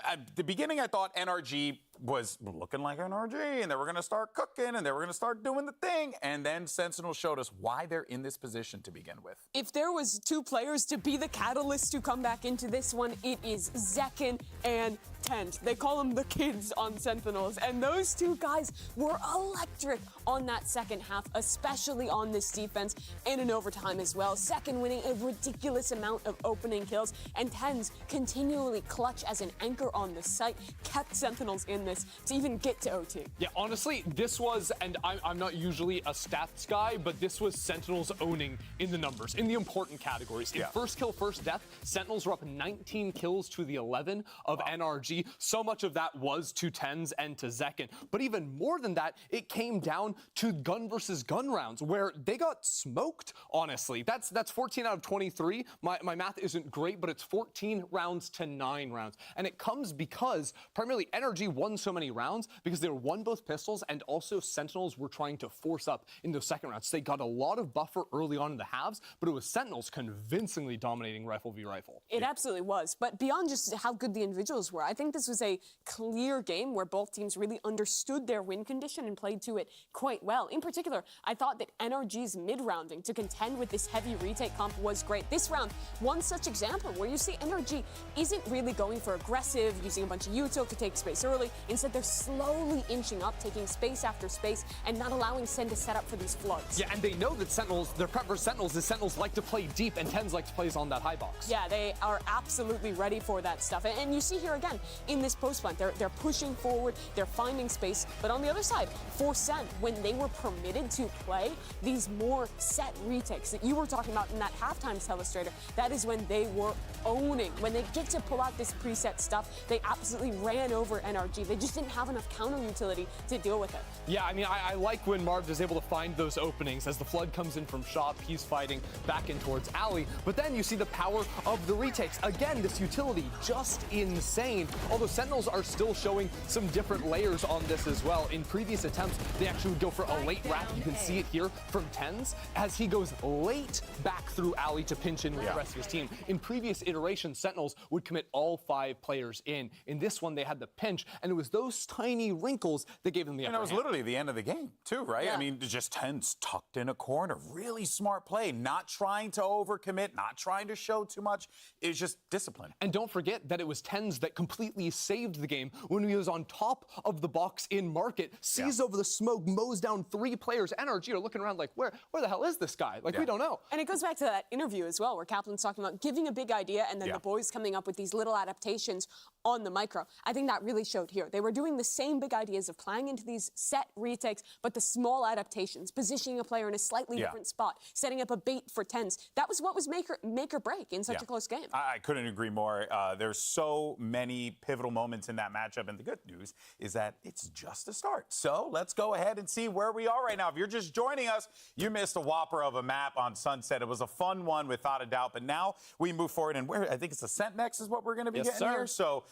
At the beginning, I thought NRG was looking like NRG, and they were going to start cooking, and they were going to start doing the thing. And then Sentinel showed us why they're in this position to begin with. If there was 2 players to be the catalyst to come back into this one, it is Zekin and Tent. They call them the kids on Sentinels, and those 2 guys were electric on that second half, especially on this defense and in overtime as well. Zekin winning a ridiculous amount of opening kills, and Tens continually clutch as an anchor on the site, kept Sentinels in this to even get to OT. Yeah, honestly, this was, and I'm not usually a stats guy, but this was Sentinels owning in the numbers, in the important categories. In first kill, first death, Sentinels were up 19 kills to the 11 of NRG. So much of that was to Tens and to Zekin. But even more than that, it came down to gun versus gun rounds, where they got smoked, honestly. That's 14 out of 23. My math isn't great, but it's 14 rounds to 9 rounds. And it comes because primarily NRG won so many rounds because they won both pistols, and also Sentinels were trying to force up in those second rounds. So they got a lot of buffer early on in the halves, but it was Sentinels convincingly dominating rifle v rifle. It absolutely was. But beyond just how good the individuals were, I think this was a clear game where both teams really understood their win condition and played to it quite well. In particular, I thought that NRG's mid-rounding to contend with this heavy retake comp was great. This round, one such example where you see NRG isn't really going for aggressive, using a bunch of util to take space early. Instead, they're slowly inching up, taking space after space, and not allowing Sen to set up for these floods. Yeah, and they know that Sentinels, their prep for Sentinels is Sentinels like to play deep, and Tens like to play on that high box. Yeah, they are absolutely ready for that stuff. And you see here again, in this post plant, they're pushing forward, they're finding space. But on the other side, for Sen, when they were permitted to play these more set retakes that you were talking about in that halftime telestrator, that is when they were owning. When they get to pull out this preset stuff, they absolutely ran over NRG. They just didn't have enough counter utility to deal with it. Yeah, I mean, I like when Marv is able to find those openings as the flood comes in from shop. He's fighting back in towards alley, but then you see the power of the retakes. Again, this utility just insane. Although Sentinels are still showing some different layers on this as well. In previous attempts, they actually would go for a late wrap. You can see it here from Tens as he goes late back through alley to pinch in with the rest of his team. In previous iterations, Sentinels would commit all 5 players in. In this one, they had the pinch, and it was those tiny wrinkles that gave them the upper hand. And it was literally the end of the game, too, right? Yeah. I mean, just Tens tucked in a corner. Really smart play. Not trying to overcommit, not trying to show too much. It was just discipline. And don't forget that it was Tens that completely saved the game when he was on top of the box in market, sees over the smoke, mows down 3 players. NRG are looking around like, where the hell is this guy? Like, we don't know. And it goes back to that interview as well, where Kaplan's talking about giving a big idea and then the boys coming up with these little adaptations on the micro. I think that really showed here. They were doing the same big ideas of playing into these set retakes, but the small adaptations, positioning a player in a slightly different spot, setting up a bait for tens. That was what was make or break in such a close game. I couldn't agree more. There's so many pivotal moments in that matchup, and the good news is that it's just a start. So let's go ahead and see where we are right now. If you're just joining us, you missed a whopper of a map on Sunset. It was a fun one without a doubt, but now we move forward, and I think it's the Sentinels is what we're going to be getting here. So,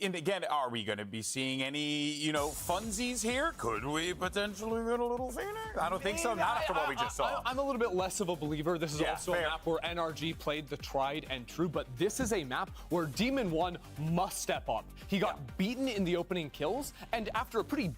and again, are we going to be seeing any, funsies here? Could we potentially get a little Phoenix? I don't think so. Not after what we just saw. I'm a little bit less of a believer. This is also a map where NRG played the tried and true, but this is a map where Demon 1 must step up. He got beaten in the opening kills, and after a pretty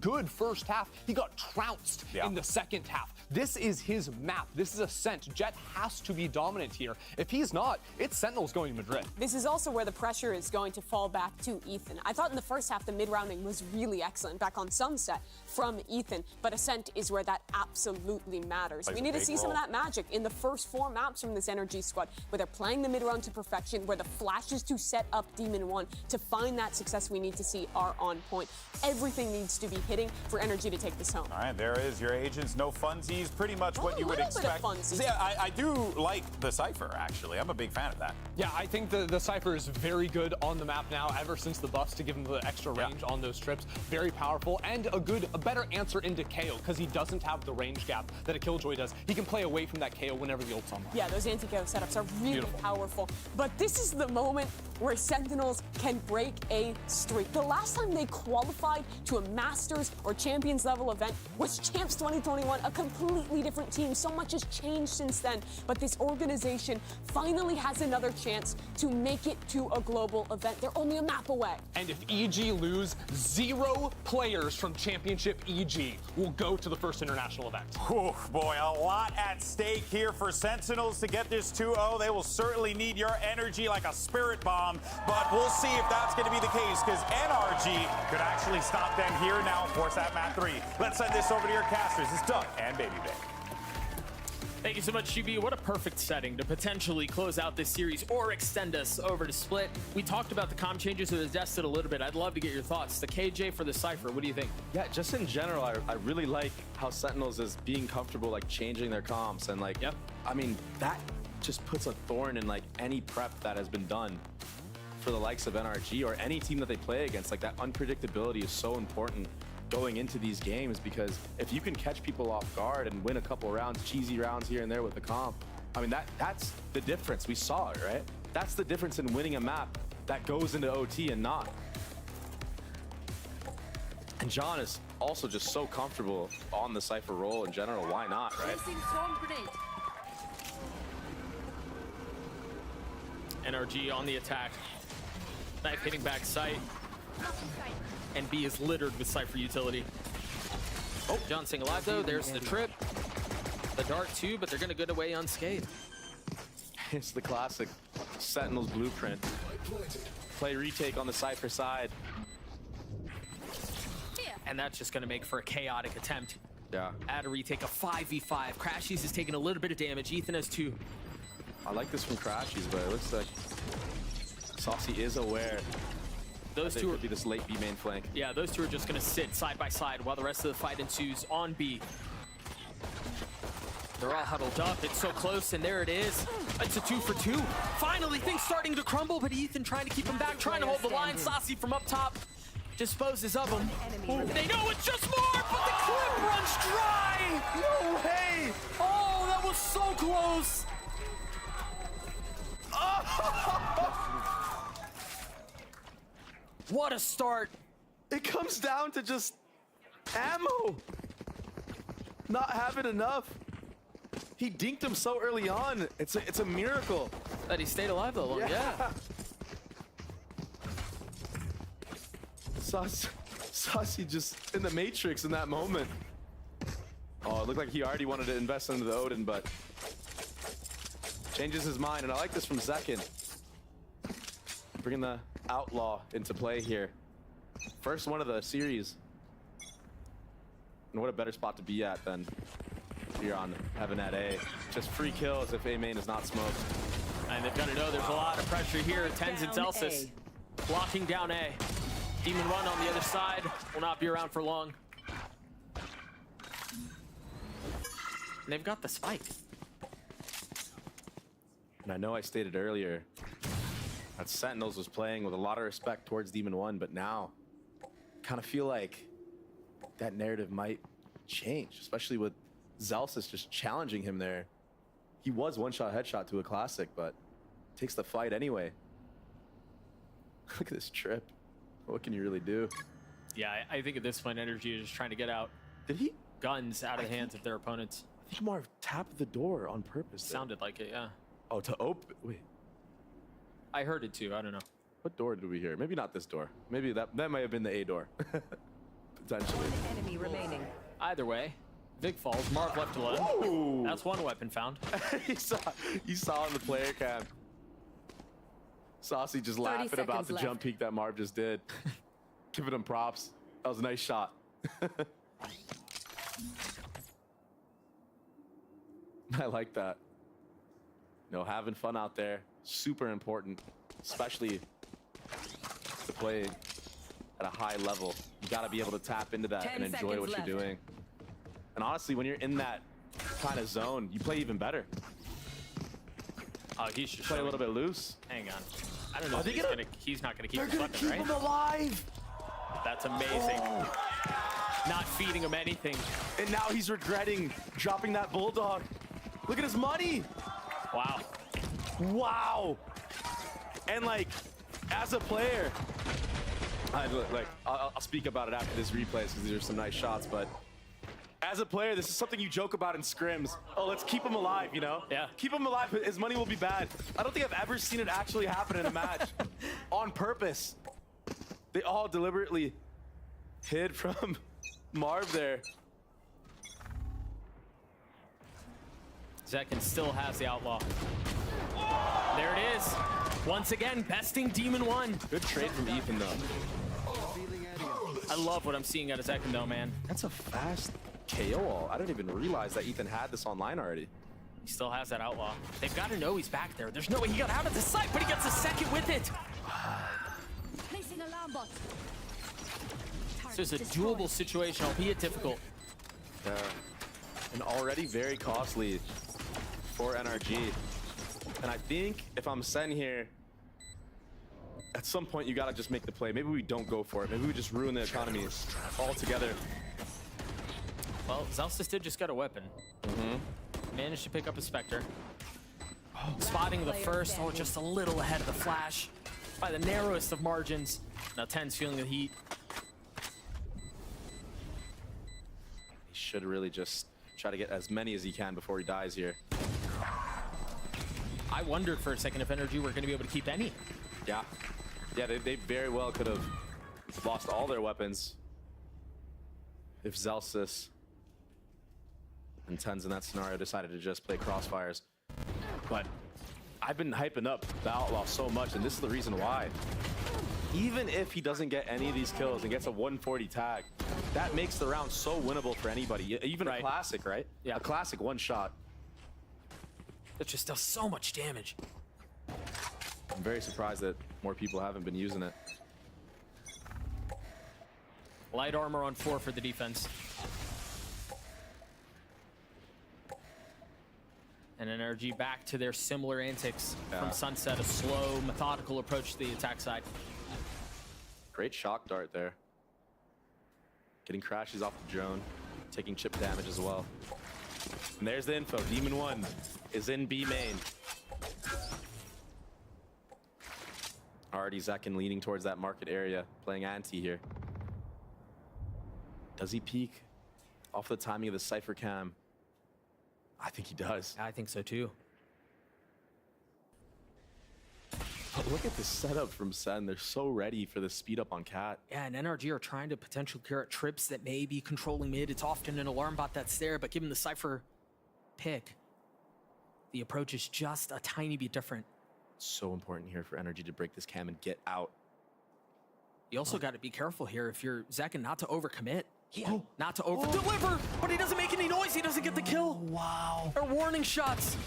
good first half, he got trounced in the second half. This is his map. This is a Sent. Jet has to be dominant here. If he's not, it's Sentinels going to Madrid. This is also where the pressure is going to fall back to Ethan. I thought in the first half the mid-rounding was really excellent back on Sunset from Ethan, but Ascent is where that absolutely matters. We need to see some of that magic in the first 4 maps from this NRG squad, where they're playing the mid-round to perfection, where the flashes to set up Demon 1 to find that success we need to see are on point. Everything needs to be hitting for NRG to take this home. All right, there is your agents. No funsies. Pretty much what you would expect. Yeah, I do like the Cypher, actually. I'm a big fan of that. Yeah, I think the Cypher is very good on the map now, ever since the buffs to give him the extra range on those trips. Very powerful, and a better answer into KO, because he doesn't have the range gap that a Killjoy does. He can play away from that KO whenever the ult's on. Yeah, those anti-KO setups are really powerful. But this is the moment where Sentinels can break a streak. The last time they qualified to a Masters or Champions level event was Champs 2021, a completely different team. So much has changed since then, but this organization finally has another chance to make it to a global event. They're only a map away. And if EG lose, 0 players from Championship EG will go to the first international event. Whew, boy, a lot at stake here for Sentinels to get this 2-0. They will certainly need your energy like a spirit bomb, but we'll see if that's going to be the case, because NRG could actually stop them here now and force that map 3. Let's send this over to your casters. It's Doug and Baby Bay. Thank you so much, QB. What a perfect setting to potentially close out this series or extend us over to Split. We talked about the comm changes of the Destin a little bit. I'd love to get your thoughts. The KJ for the Cypher, what do you think? Yeah, just in general, I really like how Sentinels is being comfortable, changing their comms. And, I mean, that just puts a thorn in, any prep that has been done for the likes of NRG or any team that they play against. That unpredictability is so important going into these games, because if you can catch people off guard and win a couple rounds, cheesy rounds here and there with the comp, I mean, that's the difference. We saw it, right? That's the difference in winning a map that goes into OT and not. And John is also just so comfortable on the Cypher role in general. Why not, right? NRG on the attack. Knife hitting back sight. And B is littered with Cypher utility. Oh, John staying alive though. There's the trip. The dart too, but they're gonna get away unscathed. It's the classic Sentinels blueprint. Play retake on the Cypher side. And that's just gonna make for a chaotic attempt. Yeah. Add a retake, a 5v5. Crashies is taking a little bit of damage. Ethan has 2. I like this from Crashies, but it looks like Saucy is aware. Those two could be this late B main flank. Yeah, those two are just gonna sit side by side while the rest of the fight ensues on B. They're all huddled up. It's so close, and there it is. It's a 2 for 2. Finally, things starting to crumble, but Ethan trying to keep him back, trying to hold the line. Saucy from up top disposes of him. They know it's just more, but the clip runs dry. No way. Oh, that was so close. What a start. It comes down to just ammo. Not having enough. He dinked him so early on. It's a miracle. That he stayed alive that long, yeah. Saucy just in the Matrix in that moment. Oh, it looked like he already wanted to invest into the Odin, but changes his mind, and I like this from Zekin. Bringing the Outlaw into play here. First one of the series. And what a better spot to be at than here on Heaven at A. Just free kills if A main is not smoked. And they've got to know there's a lot of pressure here at Tens and Celsius. Locking down A. Demon One on the other side will not be around for long. And they've got the spike. And I know I stated earlier that Sentinels was playing with a lot of respect towards Demon One, but now I kind of feel like that narrative might change, especially with Zellsis just challenging him there. He was one-shot headshot to a classic, but takes the fight anyway. Look at this trip. What can you really do? Yeah, I think at this point, Energy is just trying to get out. Did he? Guns out of the hands of their opponents. I think Marv tapped the door on purpose. Sounded like it, yeah. Oh, to open? Wait. I heard it too, I don't know. What door did we hear? Maybe not this door. Maybe that might have been the A door. Potentially. Enemy remaining. Either way, Vic falls, Marv left alone. Whoa. That's one weapon found. you saw on the player cam. Saucy just laughing about the jump peek that Marv just did. Giving him props. That was a nice shot. I like that. You know, having fun out there, super important, especially to play at a high level. You got to be able to tap into that and enjoy what you're doing. And honestly, when you're in that kind of zone, you play even better. Oh, he's just play a little bit loose. Hang on. I don't know if he's not gonna keep his weapon, keep right? him alive. That's amazing. Not feeding him anything. And now he's regretting dropping that bulldog. Look at his money. Wow. Wow. And like, as a player, I'll speak about it after this replay because these are some nice shots, but as a player, this is something you joke about in scrims. Oh, let's keep him alive, you know? Yeah. Keep him alive, but his money will be bad. I don't think I've ever seen it actually happen in a match on purpose. They all deliberately hid from Marv there. Zekin still has the outlaw. There it is. Once again, besting Demon One. Good trade from Ethan, though. I love what I'm seeing out of Zekin, though, man. That's a fast KO all. I didn't even realize that Ethan had this online already. He still has that outlaw. They've got to know he's back there. There's no way he got out of the sight, but he gets a second with it. Placing alarm bot. So it's a doable situation, albeit difficult. Yeah. And already very costly for NRG. And I think if I'm Sen here, at some point you gotta just make the play. Maybe we don't go for it. Maybe we just ruin the economy altogether. Well, Zellsis did just get a weapon. Managed to pick up a Spectre. Spotting the first, just a little ahead of the flash by the narrowest of margins. Now 10's feeling the heat. He should really just try to get as many as he can before he dies here. I wondered for a second if Energy were going to be able to keep any. Yeah. Yeah, they very well could have lost all their weapons if Zellsis and 10's in that scenario decided to just play crossfires. But I've been hyping up the Outlaw so much, and this is the reason why. Even if he doesn't get any of these kills and gets a 140 tag, that makes the round so winnable for anybody. Even a classic, right? Yeah. A classic one shot. It just does so much damage. I'm very surprised that more people haven't been using it. Light armor on 4 for the defense. And NRG back to their similar antics from Sunset, a slow, methodical approach to the attack side. Great shock dart there. Getting crashes off the drone, taking chip damage as well. And there's the info. Demon One is in B main. Already Zekin leaning towards that market area, playing anti here. Does he peek off the timing of the Cypher cam? I think he does. I think so too. But look at the setup from Sen. They're so ready for the speed up on Cat. Yeah, and NRG are trying to potentially clear out trips that may be controlling mid. It's often an alarm bot that's there, but given the Cypher pick, the approach is just a tiny bit different. So important here for NRG to break this cam and get out. You also got to be careful here if you're Zekin not to overcommit. Not to over-deliver, but he doesn't make any noise. He doesn't get the kill. Wow. Or warning shots.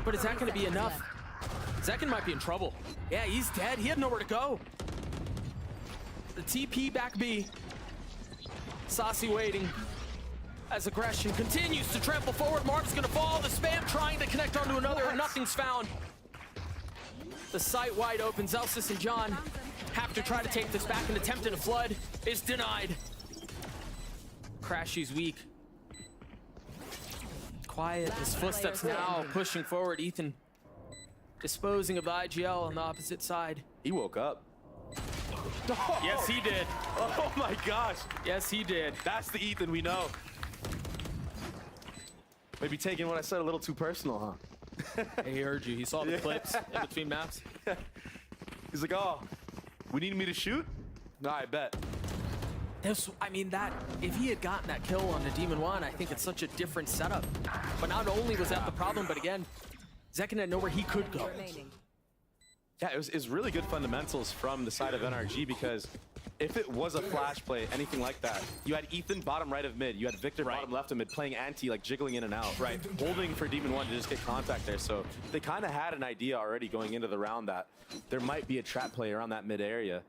But is that going to be enough? Zekin might be in trouble. Yeah, he's dead. He had nowhere to go. The TP back B. Saucy waiting as aggression continues to trample forward. Marv's gonna fall. The spam trying to connect onto another, and nothing's found. The site wide open. Zelsis and John have to try to take this back. An attempt at a flood is denied. Crashy's weak. Quiet, his footsteps now pushing forward. Ethan disposing of the IGL on the opposite side. He woke up. Yes, he did. Oh my gosh. Yes, he did. That's the Ethan we know. Maybe taking what I said a little too personal, huh? He heard you. He saw the clips in between maps. He's like, oh, we need me to shoot? No, I bet. I mean, that if he had gotten that kill on the Demon 1, I think it's such a different setup. But not only was that the problem, but again, Zekin had nowhere he could go. Yeah, it was really good fundamentals from the side of NRG, because if it was a flash play, anything like that, you had Ethan bottom right of mid, you had Victor bottom left of mid playing anti, like jiggling in and out, holding for Demon 1 to just get contact there. So they kind of had an idea already going into the round that there might be a trap play around that mid area.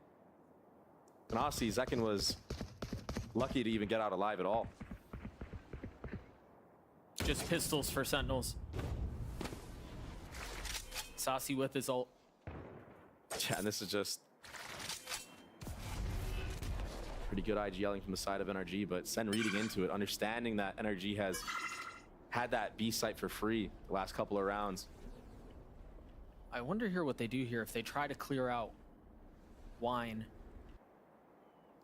And honestly, Zekin was lucky to even get out alive at all. Just pistols for Sentinels. Saucy with his ult. Yeah, and this is just pretty good IGLing from the side of NRG, but Sen reading into it, understanding that NRG has had that B site for free the last couple of rounds. I wonder here what they do here if they try to clear out Wine.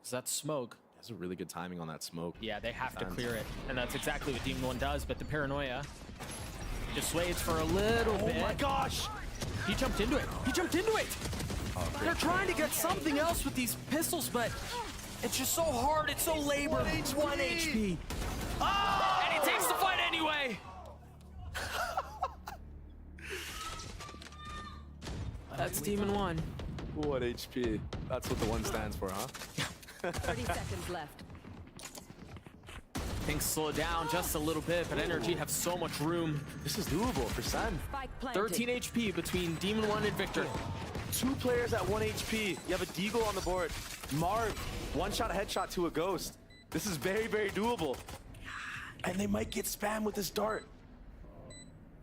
Is that smoke? That's a really good timing on that smoke. Yeah, they have to clear it, and that's exactly what Demon 1 does, but the paranoia dissuades for a little bit. Oh my gosh! He jumped into it. He jumped into it! They're trying to get something else with these pistols, but it's just so hard. It's so labored. 1 HP. Oh! And he takes the fight anyway. That's Demon 1. 1 HP. That's what the 1 stands for, huh? 30 seconds left. Things slow down just a little bit, but NRG have so much room. This is doable for Sen. 13 HP between Demon 1 and Victor. 2 players at 1 HP. You have a Deagle on the board. Marv, 1-shot headshot to a Ghost. This is very, very doable. And they might get spammed with this dart.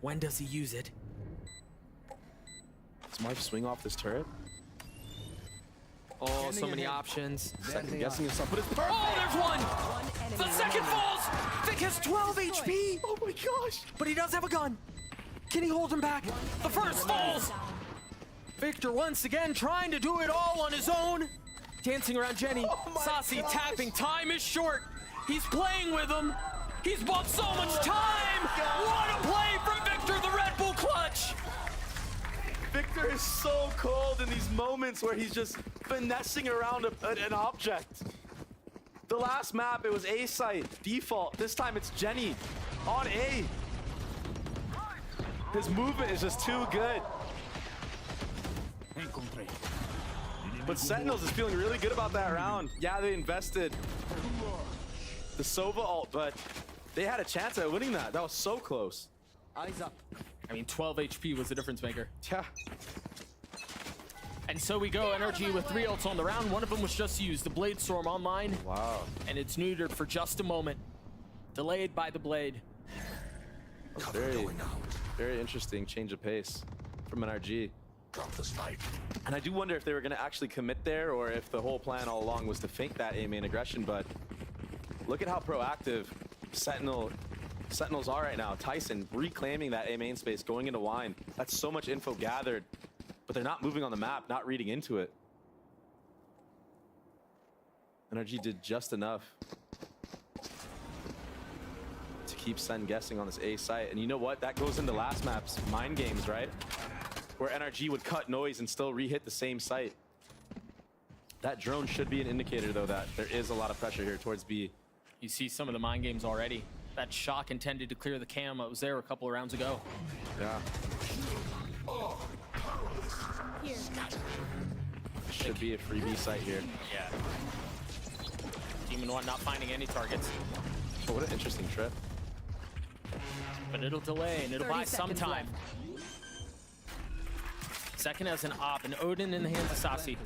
When does he use it? Does Marv swing off this turret? Oh, so many options. Second guessing himself, but it's perfect. Oh, there's one! The second falls! Vic has 12 HP! Oh my gosh! But he does have a gun. Can he hold him back? The first falls! Victor once again trying to do it all on his own. Dancing around Jenny. Saucy tapping. Time is short. He's playing with him. He's bought so much time! What a play from Victor, the Red Bull clutch! Victor is so cold in these moments where he's just finessing around an object. The last map, it was A site, default. This time it's Jenny on A. His movement is just too good. But Sentinels is feeling really good about that round. Yeah, they invested the Sova ult, but they had a chance at winning that. That was so close. Eyes up. I mean, 12 HP was the difference maker. Yeah. And so we go, NRG with 3 ults on the round. One of them was just used, the Blade Storm online. Wow. And it's neutered for just a moment. Delayed by the Blade. Very, very interesting change of pace from NRG. Drop the snipe. And I do wonder if they were going to actually commit there, or if the whole plan all along was to fake that A main aggression. But look at how proactive Sentinels are right now. Tyson reclaiming that A main space, going into Wine. That's so much info gathered, but they're not moving on the map, not reading into it. NRG did just enough to keep Sen guessing on this A site. And you know what? That goes into last map's mind games, right? Where NRG would cut noise and still re-hit the same site. That drone should be an indicator, though, that there is a lot of pressure here towards B. You see some of the mind games already. That shock intended to clear the cam. It was there a couple of rounds ago. Yeah. Here. Should be a free B site here. Yeah. Demon 1 not finding any targets. Oh, what an interesting trip. But it'll delay and it'll buy some time. Second has an op, and Odin in the hands of Sasi.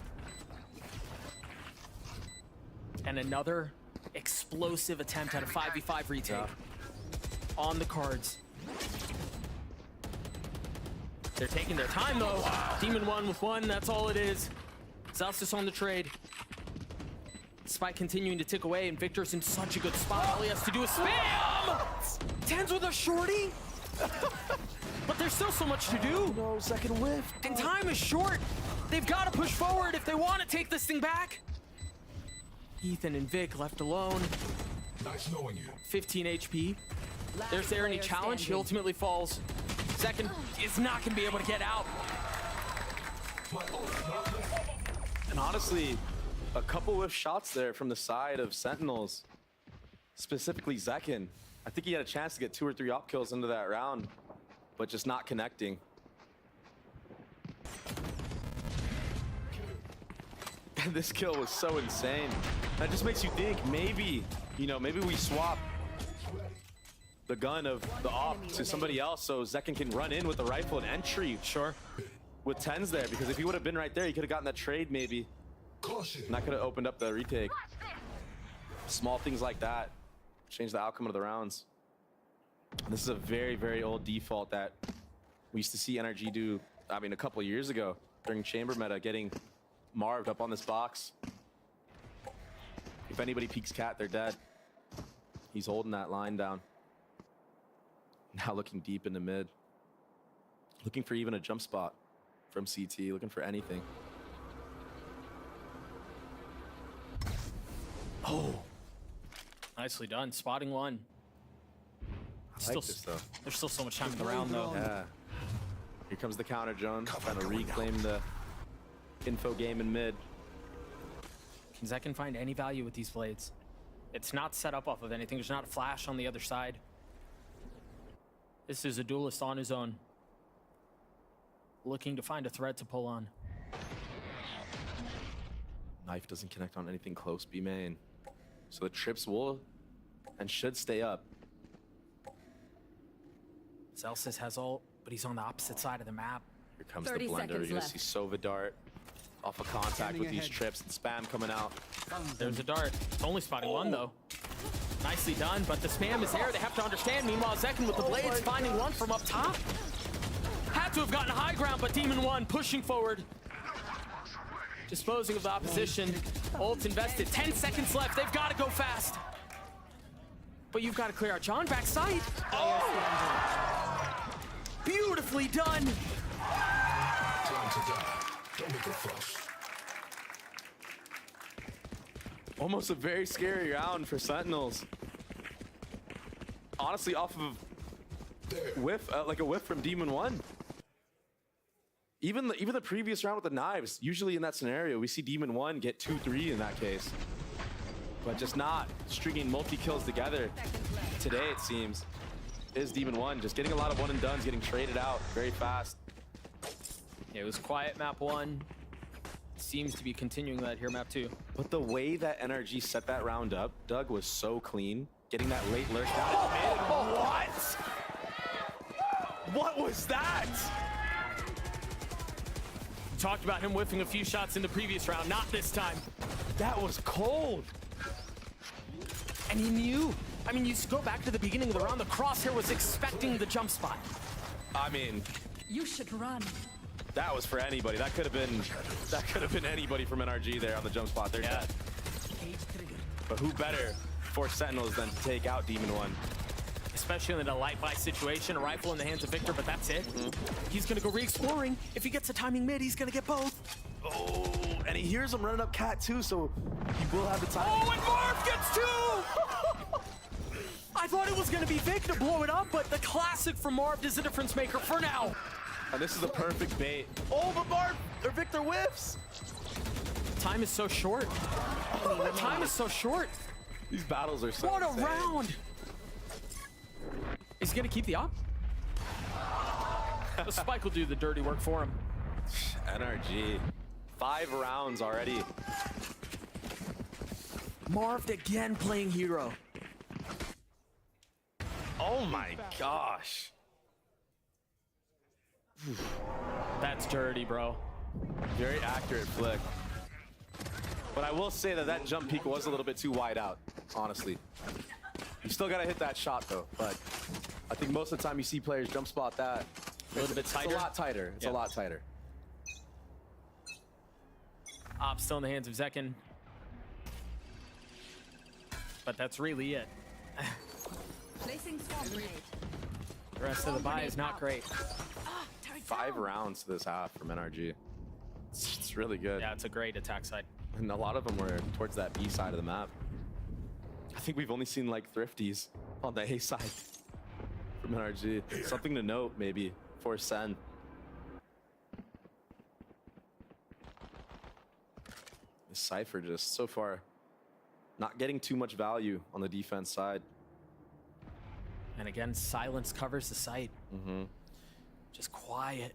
And another explosive attempt at a 5v5 retake. On the cards. They're taking their time though. Wow. Demon 1 with 1, that's all it is. Zalstis on the trade. Spike continuing to tick away, and Victor's in such a good spot. All he has to do is spam! Tens with a shorty? But there's still so much to do. No, second whiff. And time is short. They've got to push forward if they want to take this thing back. Ethan and Vic left alone. Nice knowing you. 15 HP. There's the Ernie challenge. He ultimately falls. Second is not going to be able to get out. And honestly, a couple of shots there from the side of Sentinels, specifically Zekin. I think he had a chance to get 2 or 3 op kills into that round, but just not connecting. And this kill was so insane. That just makes you think maybe, you know, maybe we swap the gun of the op to somebody else so Zekin can run in with the rifle and entry. Sure. With 10s there, because if he would have been right there, he could have gotten that trade maybe. And that could have opened up the retake. Small things like that change the outcome of the rounds. This is a very, very old default that we used to see NRG do, I mean, a couple of years ago during chamber meta, getting Marved up on this box. If anybody peeks cat, they're dead. He's holding that line down. Now looking deep into mid. Looking for even a jump spot from CT, looking for anything. Oh, nicely done. Spotting one. I like this though. There's still so much time in the round though. Yeah. Here comes the counter, Jones. Trying to reclaim the info game in mid. Can Zekin find any value with these blades? It's not set up off of anything. There's not a flash on the other side. This is a duelist on his own. Looking to find a thread to pull on. Knife doesn't connect on anything close B main. So the trips will and should stay up. Zalstis has ult, but he's on the opposite side of the map. Here comes the blender. You're gonna see Sova dart off of contact with these trips and spam coming out. There's a dart. It's only spotting one though. Nicely done, but the spam is there. They have to understand. Meanwhile, Zekin with the blades finding one from up top. Had to have gotten high ground, but Demon 1 pushing forward. Disposing of the opposition. Ult invested. 10 seconds left. They've got to go fast. But you've got to clear out John backside. Oh! Beautifully done. Time to die. Don't make a fuss. Almost a very scary round for Sentinels. Honestly, off of whiff, like a whiff from Demon 1. Even the previous round with the knives, usually in that scenario, we see Demon 1 get 2-3 in that case. But just not stringing multi-kills together. Today, it seems, is Demon 1. Just getting a lot of one and dones, getting traded out very fast. Yeah, it was quiet map 1. Seems to be continuing that here map 2. But the way that NRG set that round up, Doug, was so clean. Getting that late lurk down. What? What was that? Talked about him whiffing a few shots in the previous round, not this time. That was cold. And he knew. I mean, you go back to the beginning of the round, the crosshair was expecting the jump spot. I mean, you should run. That was for anybody. That could have been anybody from NRG there on the jump spot. They're dead. But who better for Sentinels than to take out Demon 1? Especially in a light buy situation, a rifle in the hands of Victor, but that's it. He's gonna go re-exploring. If he gets a timing mid, he's gonna get both. Oh, and he hears him running up cat too, so he will have the time. Oh, and Marv gets two! I thought it was gonna be Vic to blow it up, but the classic from Marv is the difference maker for now. And this is the perfect bait. Oh, but Marv, or Victor whiffs. Time is so short. Time is so short. These battles are so What insane. a round! He's gonna keep the op. The Spike will do the dirty work for him. NRG. 5 rounds already. Marv again playing hero. Oh my gosh. That's dirty, bro. Very accurate flick. But I will say that that jump peak was a little bit too wide out, honestly. You still gotta hit that shot though, but I think most of the time you see players jump spot that. A little bit tighter. It's a lot tighter. It's a lot tighter. Op still in the hands of Zekin. But that's really it. Placing swarm grenade. The rest of the buy is not great. 5 rounds to this half from NRG. It's really good. Yeah, it's a great attack side. And a lot of them were towards that B side of the map. I think we've only seen like thrifties on the A side from NRG. Something to note maybe for Sen. The Cypher just so far not getting too much value on the defense side. And again, silence covers the site. Just quiet.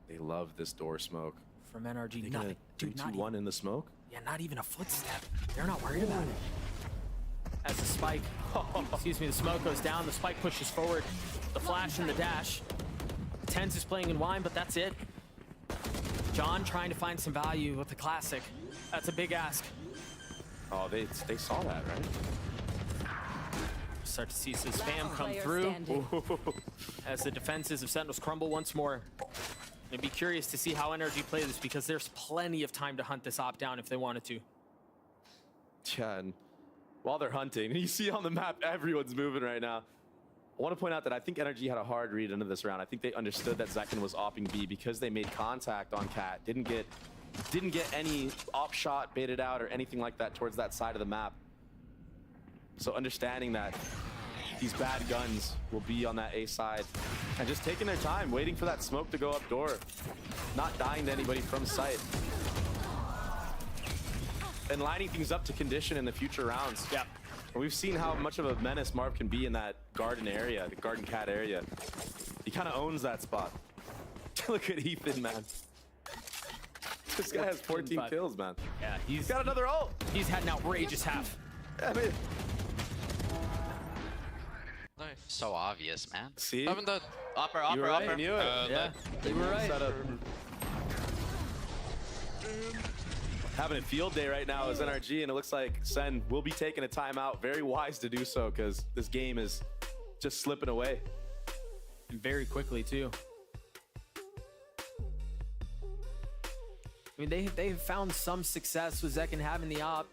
They love this door smoke. From NRG, nothing. 3-2-1 in the smoke? Yeah, not even a footstep. They're not worried about it. As the spike, excuse me, the smoke goes down, the spike pushes forward, the flash and the dash. Tens is playing in wine, but that's it. John trying to find some value with the classic. That's a big ask. Oh, they saw that, right? Start to see some spam come through as the defenses of Sentinels crumble once more. I'd be curious to see how NRG play this because there's plenty of time to hunt this op down if they wanted to. Yeah, and while they're hunting, you see on the map, everyone's moving right now. I want to point out that I think NRG had a hard read into this round. I think they understood that Zekin was opping B because they made contact on Cat. Didn't get any op shot baited out or anything like that towards that side of the map. So understanding that these bad guns will be on that A side and just taking their time, waiting for that smoke to go up door, not dying to anybody from sight. And lining things up to condition in the future rounds. Yeah. We've seen how much of a menace Marv can be in that garden area, the garden cat area. He kind of owns that spot. Look at Ethan, man. This guy has 14 kills, man. Yeah, he's got another ult. He's had an outrageous half. I mean, so obvious, man. See? Even the upper. I knew it. Yeah, you were right. Having a field day right now as NRG, and it looks like Sen will be taking a timeout. Very wise to do so because this game is just slipping away. And very quickly, too. I mean, they've found some success with Zekin having the op.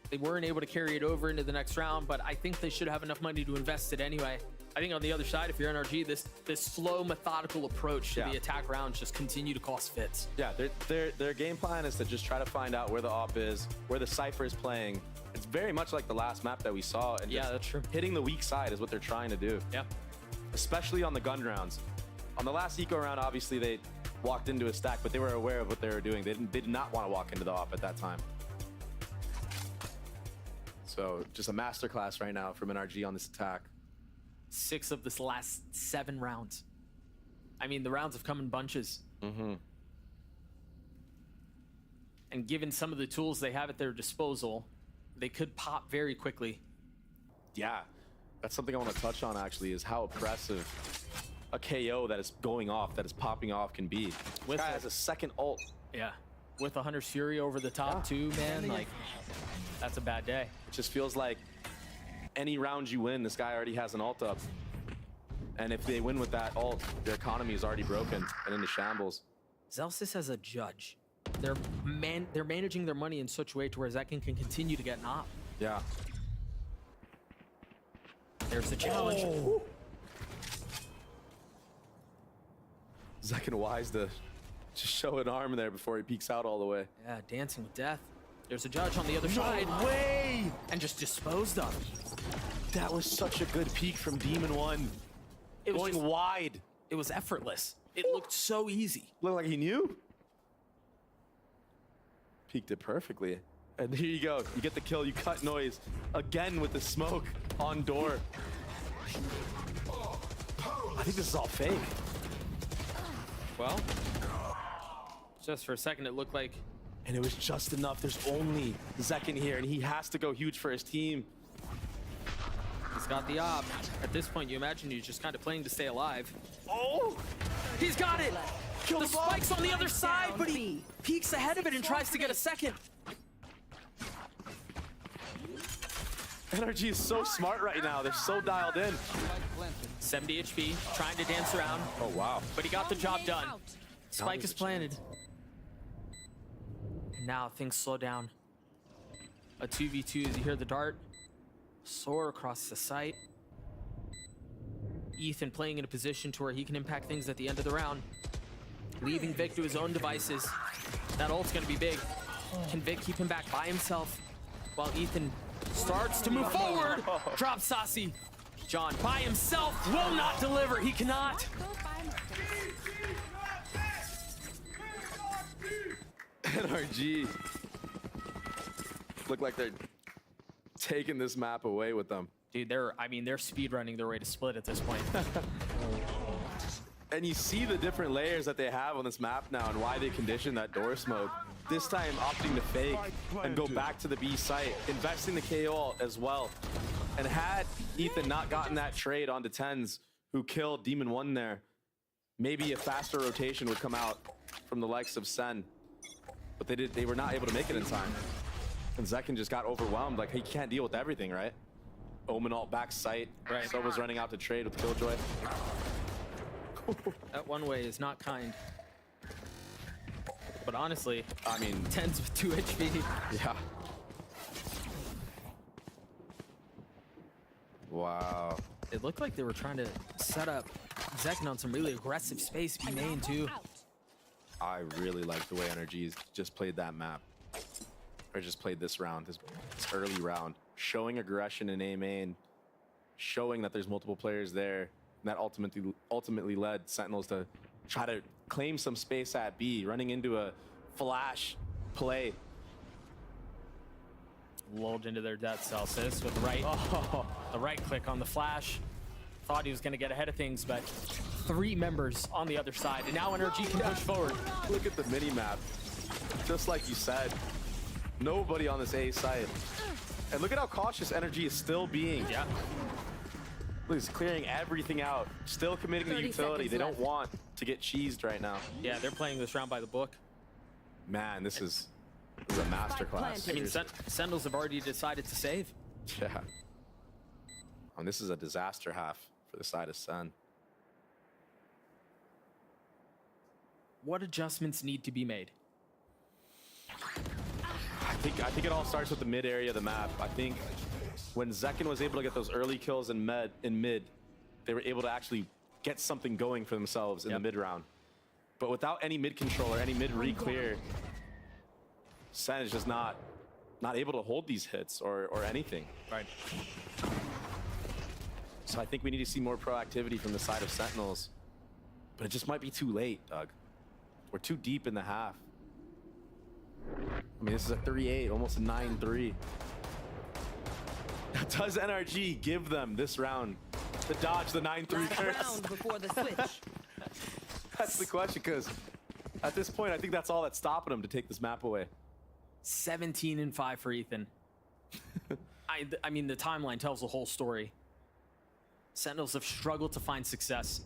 They weren't able to carry it over into the next round, but I think they should have enough money to invest it anyway. I think on the other side, if you're NRG, this slow, methodical approach to the attack rounds just continue to cost fits. Yeah, their game plan is to just try to find out where the op is, where the Cypher is playing. It's very much like the last map that we saw. And yeah, that's true. Hitting the weak side is what they're trying to do. Yeah. Especially on the gun rounds. On the last eco round, obviously they walked into a stack, but they were aware of what they were doing. They did not want to walk into the op at that time. So just a masterclass right now from NRG on this attack. 6 of this last 7 rounds. I mean, the rounds have come in bunches. And given some of the tools they have at their disposal, they could pop very quickly. Yeah, that's something I want to touch on actually, is how oppressive a KO that is going off, that is popping off can be. This guy has a second ult. Yeah, with a Hunter's Fury over the top too, man. Like, that's a bad day. It just feels like any round you win, this guy already has an ult up. And if they win with that ult, their economy is already broken and into shambles. Zellsis as a judge, they're managing their money in such a way to where Zekin can continue to get an op. Yeah. There's the challenge. Oh. Zekin wise to just show an arm there before he peeks out all the way. Yeah, dancing with death. There's a judge on the other side. No way! And just disposed of. That was such a good peek from Demon 1. It was going wide. It was effortless. It looked so easy. Looked like he knew. Peeked it perfectly. And here you go. You get the kill. You cut noise. Again with the smoke on door. I think this is all fake. Well, just for a second, it looked like... And it was just enough. There's only Zekin here, and he has to go huge for his team. He's got the op. At this point, you imagine he's just kind of playing to stay alive. Oh! He's got it! The spike's on the other side, but he peeks ahead of it and tries to get a second. NRG is so smart right now. They're so dialed in. 70 HP, trying to dance around. Oh, wow. But he got the job done. Spike is planted. And now things slow down. A 2v2 as you hear the dart soar across the site. Ethan playing in a position to where he can impact things at the end of the round. Leaving Vic to his own devices. That ult's gonna be big. Can Vic keep him back by himself while Ethan starts to move forward? Drops Saucy. John by himself will not deliver. He cannot. NRG look like they're taking this map away with them. Dude, they're speed running their way to split at this point. And you see the different layers that they have on this map now and why they condition that door smoke. This time opting to fake and go back to the B site, investing the KO as well. And had Ethan not gotten that trade onto Tens, who killed Demon 1 there, maybe a faster rotation would come out from the likes of Sen. But they were not able to make it in time. And Zekin just got overwhelmed, like he can't deal with everything, right? Omen ult back site, right. Sova's running out to trade with Killjoy. That one way is not kind. But honestly, I mean, Tens with 2 HP. Yeah. Wow. It looked like they were trying to set up Zekin on some really aggressive space, B main too. I really like the way NRG just played that map. Or just played this round, this early round. Showing aggression in A main, showing that there's multiple players there, and that ultimately led Sentinels to try to claim some space at B, running into a flash play. Lulled into their death cell, Sis, with the right click on the flash. Thought he was going to get ahead of things, but 3 members on the other side, and now NRG can push forward. Look at the mini map, just like you said. Nobody on this A side. And look at how cautious NRG is still being. Yeah. Look, he's clearing everything out, still committing the utility. They don't want to get cheesed right now. Yeah, they're playing this round by the book. Man, this is a masterclass. I mean, Sentinels have already decided to save. Yeah. And this is a disaster half for the side of Sen. What adjustments need to be made? I think it all starts with the mid area of the map. I think when Zekin was able to get those early kills in mid, they were able to actually get something going for themselves in the mid round. But without any mid control or any mid re-clear, Sen is just not able to hold these hits or anything. Right. So I think we need to see more proactivity from the side of Sentinels. But it just might be too late, Doug. We're too deep in the half. I mean, this is a 3-8, almost a 9-3. Does NRG give them this round to dodge the 9-3 curse? Before the switch. That's the question, because at this point, I think that's all that's stopping them to take this map away. 17-5 for Ethan. I mean, the timeline tells the whole story. Sentinels have struggled to find success.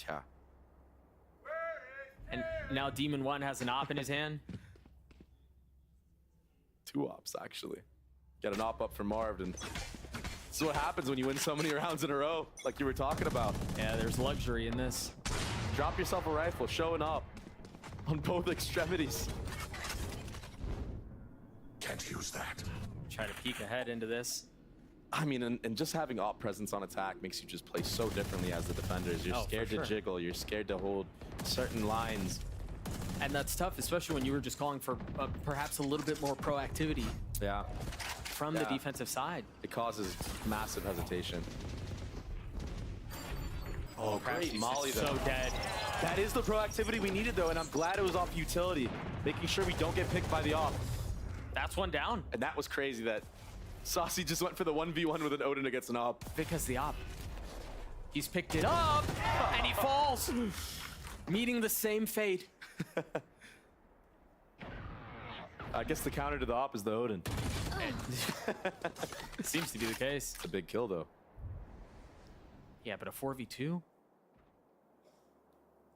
Yeah. And now Demon 1 has an op in his hand. 2 ops, actually. Get an op up for Marv, and this is what happens when you win so many rounds in a row, like you were talking about. Yeah, there's luxury in this. Drop yourself a rifle, showing up on both extremities. Can't use that. Try to peek ahead into this. I mean, and just having op presence on attack makes you just play so differently as the defenders. You're scared to jiggle, you're scared to hold certain lines. And that's tough, especially when you were just calling for perhaps a little bit more proactivity. Yeah. From the defensive side. It causes massive hesitation. Oh, great Molly, though. So dead. That is the proactivity we needed, though, and I'm glad it was off utility, making sure we don't get picked by the op. That's one down. And that was crazy that Saucy just went for the 1v1 with an Odin against an op. Because the op. He's picked it up, and he falls. Meeting the same fate. I guess the counter to the op is the Odin. Seems to be the case. It's a big kill, though. Yeah, but a 4v2?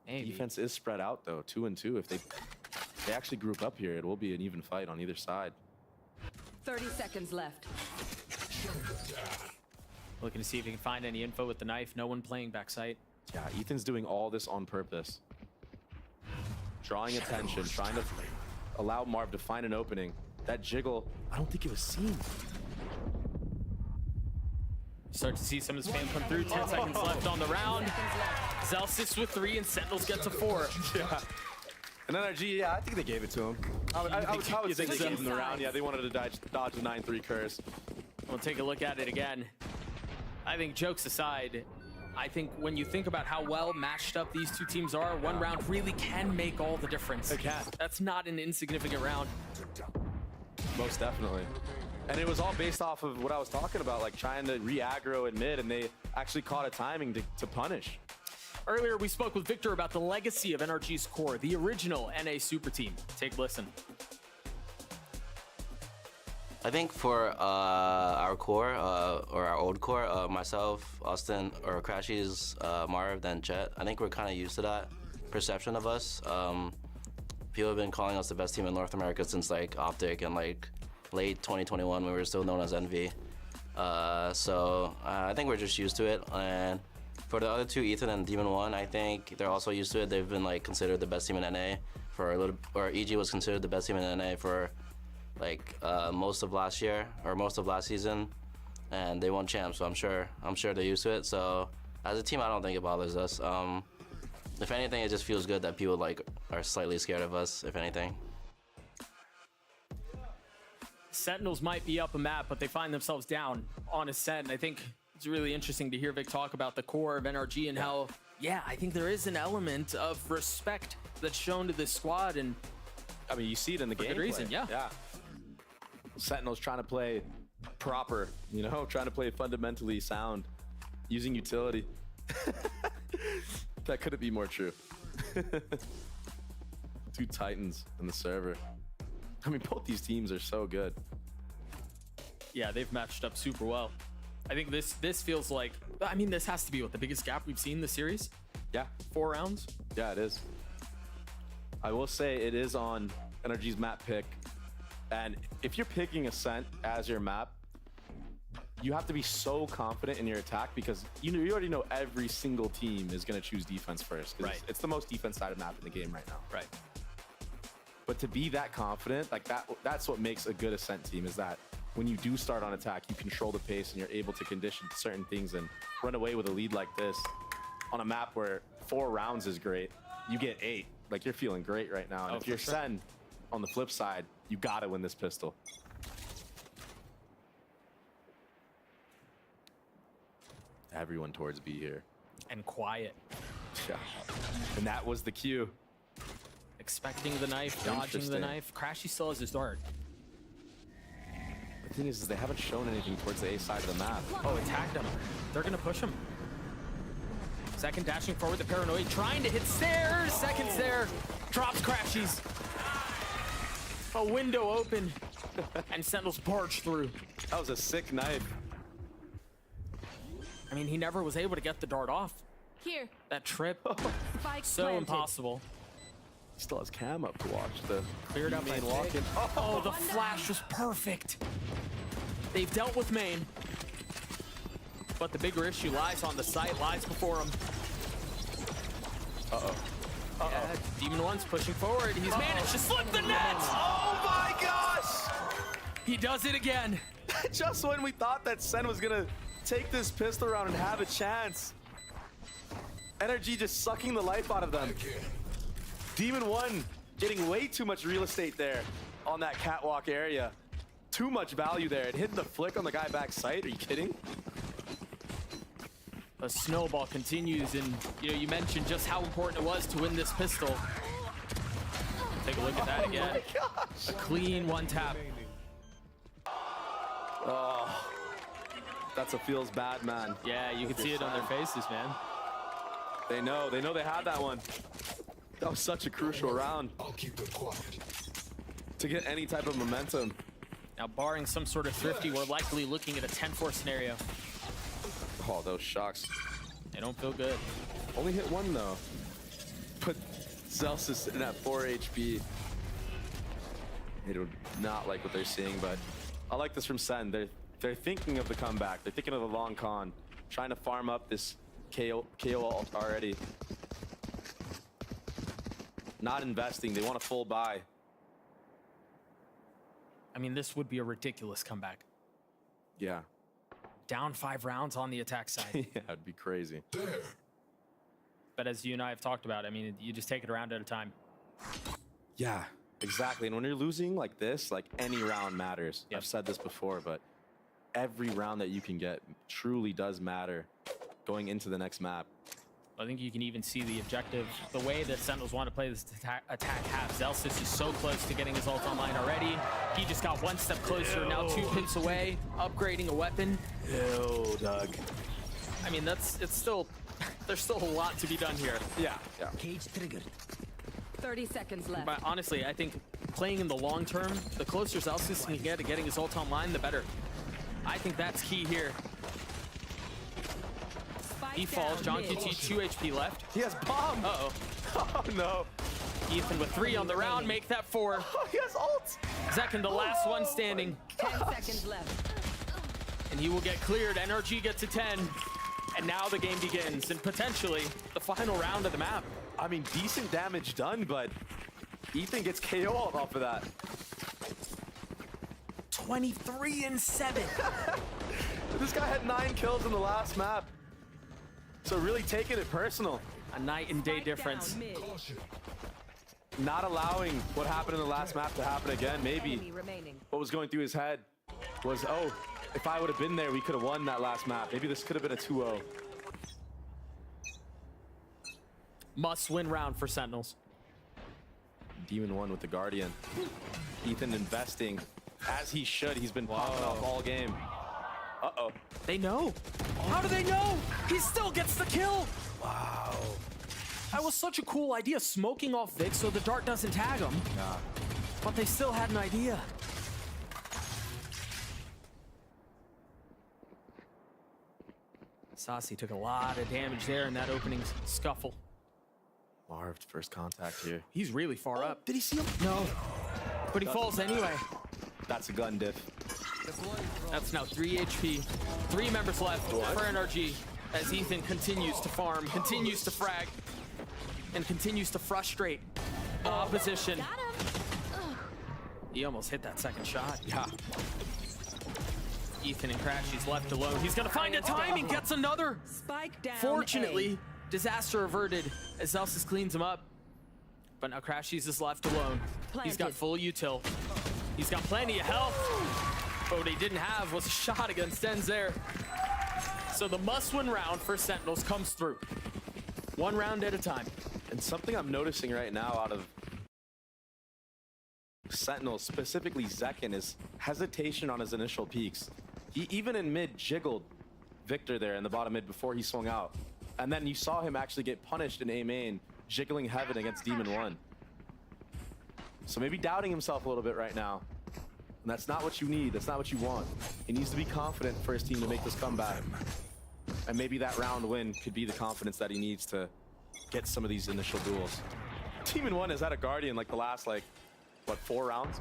Maybe. Defense is spread out, though. 2 and 2. If they actually group up here, it will be an even fight on either side. 30 seconds left. Looking to see if he can find any info with the knife. No one playing backside. Yeah, Ethan's doing all this on purpose. Drawing attention, trying to allow Marv to find an opening. That jiggle, I don't think it was seen. Start to see some of the spam come through. 10 seconds left on the round. Zellsis with 3 and Sentinels get to 4. Yeah. And NRG, yeah, I think they gave it to him. I would say they gave him the round. Yeah, they wanted to dodge the 9-3 curse. We'll take a look at it again. I think jokes aside, I think when you think about how well matched up these two teams are, one round really can make all the difference. It can. That's not an insignificant round. Most definitely. And it was all based off of what I was talking about, like trying to re-aggro at mid, and they actually caught a timing to punish. Earlier, we spoke with Victor about the legacy of NRG's core, the original NA super team. Take a listen. I think for our core, or our old core, myself, Austin, or Crashies, Marv, then Chet, I think we're kind of used to that perception of us. People have been calling us the best team in North America since like Optic and like late 2021 when we were still known as Envy. So I think we're just used to it. And for the other two, Ethan and Demon One, I think they're also used to it. They've been like considered the best team in NA for a little, or EG was considered the best team in NA for like most of last year or most of last season, and they won champs. So I'm sure they're used to it. So as a team, I don't think it bothers us. If anything, it just feels good that people like are slightly scared of us. If anything. Sentinels might be up a map, but they find themselves down on Ascent. And I think it's really interesting to hear Vic talk about the core of NRG and how, yeah, I think there is an element of respect that's shown to this squad. And I mean, you see it in the game. For good reason, yeah. Yeah. Sentinels trying to play proper, you know, trying to play fundamentally sound, using utility. That couldn't be more true. 2 Titans in the server. I mean, both these teams are so good. Yeah, they've matched up super well. I think this feels like, I mean, this has to be what, the biggest gap we've seen in the series? Yeah. 4 rounds? Yeah, it is. I will say it is on NRG's map pick. And if you're picking Ascent as your map, you have to be so confident in your attack because you already know every single team is going to choose defense first. Right. It's the most defense-sided map in the game right now. Right. But to be that confident, like that's what makes a good Ascent team, is that when you do start on attack, you control the pace and you're able to condition certain things and run away with a lead like this on a map where 4 rounds is great. You get 8. Like, you're feeling great right now. And if you're Sen, on the flip side, you gotta win this pistol. Everyone towards B here. And quiet. Yeah. And that was the cue. Expecting the knife, dodging the knife. Crashy still has his dart. The thing is they haven't shown anything towards the A side of the map. Oh, it tagged him. They're gonna push him. Second dashing forward, the Paranoid trying to hit stairs. Seconds there. Drops Crashies. A window open. And Sentinels barge through. That was a sick knife. I mean, he never was able to get the dart off. Here. That trip. Spike So planted. impossible. He still has cam up to watch the Cleared up main by walk-in. Oh, the flash was perfect. They've dealt with main. But the bigger issue lies on the site, lies before him. Uh-oh. Uh-oh. Yeah, Demon One's pushing forward. He's managed to slip the net! Oh my gosh! He does it again. Just when we thought that Sen was gonna take this pistol round and have a chance. NRG just sucking the life out of them. Demon One getting way too much real estate there on that catwalk area. Too much value there. It hit the flick on the guy back sight. Are you kidding? A snowball continues, and you mentioned just how important it was to win this pistol. Take a look at that again. A clean one tap. Oh, that's a feels bad, man. Yeah, you can see it on their faces, man. They know they had that one. That was such a crucial round. I'll keep it quiet. To get any type of momentum. Now, barring some sort of thrifty, we're likely looking at a 10-4 scenario. Oh, those shocks. They don't feel good. Only hit one, though. Put Zelsis sitting at 4 HP. They do not like what they're seeing, but I like this from Sen. They're thinking of the comeback. They're thinking of the long con. Trying to farm up this KO ult already. Not investing. They want a full buy. I mean, this would be a ridiculous comeback. Yeah. Down 5 rounds on the attack side. Yeah, it'd be crazy. But as you and I have talked about, I mean, you just take it a round at a time. Yeah, exactly. And when you're losing like this, like any round matters. I've said this before, but every round that you can get truly does matter going into the next map. I think you can even see the objective, the way the Sentinels want to play this attack half. Zelsis is so close to getting his ult online already. He just got one step closer, now 2 pins away, upgrading a weapon. Ew, Doug. I mean, it's still, there's still a lot to be done here. Yeah. Cage triggered. 30 seconds left. But honestly, I think playing in the long term, the closer Zelsis can get to getting his ult online, the better. I think that's key here. He falls. Jollztv 2 HP left. He has bomb. Uh-oh. Oh, no. Ethan with 3 on the round, make that 4. Oh, he has ult. Zekin, the last one standing. 10 seconds left. And he will get cleared. NRG gets to 10. And now the game begins. And potentially the final round of the map. I mean, decent damage done, but Ethan gets KO off of that. 23 and 7. This guy had 9 kills in the last map. So really taking it personal. A night and day difference. Not allowing what happened in the last map to happen again. Maybe what was going through his head was, oh, if I would have been there, we could have won that last map. Maybe this could have been a 2-0. Must-win round for Sentinels. Demon 1 with the Guardian. Ethan investing as he should. He's been popping off all game. Uh-oh. They know. How do they know? He still gets the kill. Wow. That was such a cool idea, smoking off Vic so the dart doesn't tag him. Yeah. But they still had an idea. Saucy took a lot of damage there in that opening scuffle. Marved first contact here. He's really far up. Did he see him? No. But he falls anyway. That's a gun diff. That's now 3 HP. 3 members left for NRG as Ethan continues to farm, continues to frag, and continues to frustrate opposition. He almost hit that second shot. Yeah. Ethan and Crashy's left alone. He's gonna find a time and gets another. Spike down. Fortunately, disaster averted as Zelsis cleans him up. But now Crashy's is left alone. He's got full util. He's got plenty of health. But what he didn't have was a shot against Denz there. So the must-win round for Sentinels comes through. 1 round at a time. And something I'm noticing right now out of Sentinels, specifically Zekin, is hesitation on his initial peaks. He even in mid jiggled Victor there in the bottom mid before he swung out. And then you saw him actually get punished in A main, jiggling Heaven against Demon 1. So maybe doubting himself a little bit right now. And that's not what you need. That's not what you want. He needs to be confident for his team to make this comeback. And maybe that round win could be the confidence that he needs to get some of these initial duels. Demon 1 has had a Guardian like the last, like, what, 4 rounds?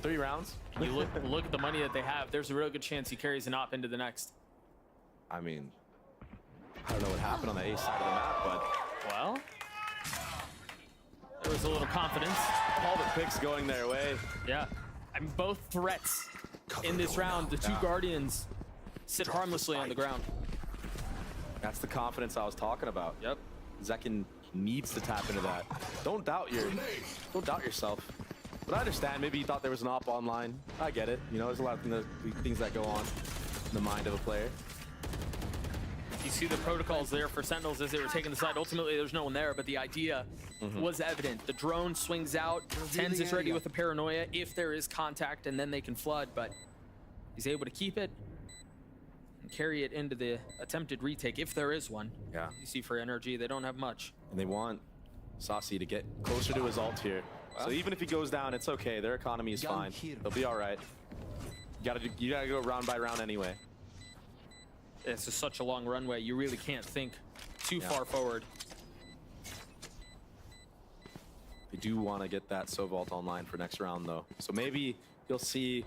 3 rounds? You look at the money that they have. There's a real good chance he carries an op into the next. I mean, I don't know what happened on the A side of the map, but... Well, there was a little confidence. All the picks going their way. Yeah. I mean, both threats in this round. The 2 Guardians sit harmlessly on the ground. That's the confidence I was talking about. Yep. Zekin needs to tap into that. Don't doubt yourself. But I understand, maybe you thought there was an op online. I get it. You know, there's a lot of things that go on in the mind of a player. You see the protocols there for Sentinels as they were taking the side. Ultimately, there's no one there, but the idea was evident. The drone swings out. Tenz is ready with the paranoia if there is contact, and then they can flood, but he's able to keep it and carry it into the attempted retake, if there is one. Yeah. You see for NRG, they don't have much. And they want Saucy to get closer to his ult here. So even if he goes down, it's okay. Their economy is fine. They'll be all right. You gotta go round by round anyway. This is such a long runway. You really can't think too far forward. They do want to get that So Vault online for next round, though. So maybe you'll see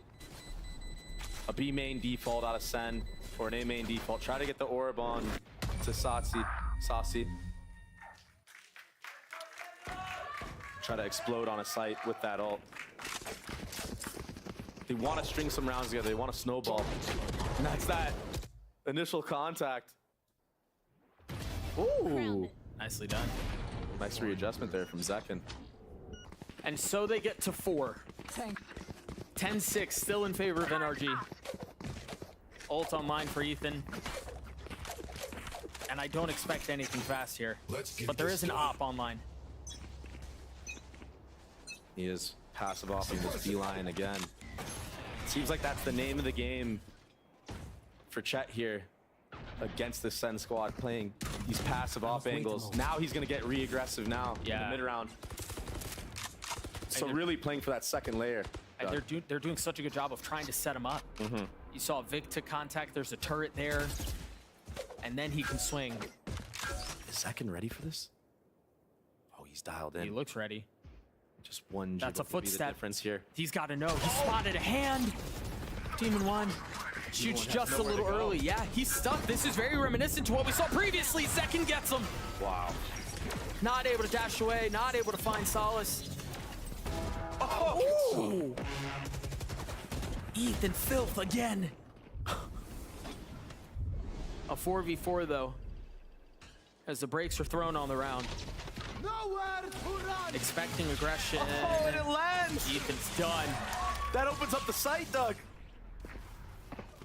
a B main default out of Sen or an A main default. Try to get the orb on to Saucy. Try to explode on a site with that ult. They want to string some rounds together. They want to snowball. And that's that initial contact. Ooh. Nicely done. Nice readjustment there from Zekin. And so they get to 4. 10-6, still in favor of NRG. Ult online for Ethan. And I don't expect anything fast here. But there is an op online. He is passive off in this beeline again. Seems like that's the name of the game for Chet here against the Sen squad, playing these passive off angles. Now he's gonna get re-aggressive now in the mid round. So really playing for that second layer. And they're doing such a good job of trying to set him up. You saw Vic to contact, there's a turret there. And then he can swing. Is Zekin ready for this? Oh, he's dialed in. He looks ready. Just one. That's a footstep. Difference here. He's got to know. He spotted a hand. Demon 1 shoots just a little early. Yeah, he's stuck. This is very reminiscent to what we saw previously. Zekin gets him. Wow. Not able to dash away. Not able to find solace. Oh! Ethan filth again. A 4v4 though, as the brakes are thrown on the round. Nowhere to run. Expecting aggression. Oh, and it lands. Ethan's done. That opens up the site, Doug.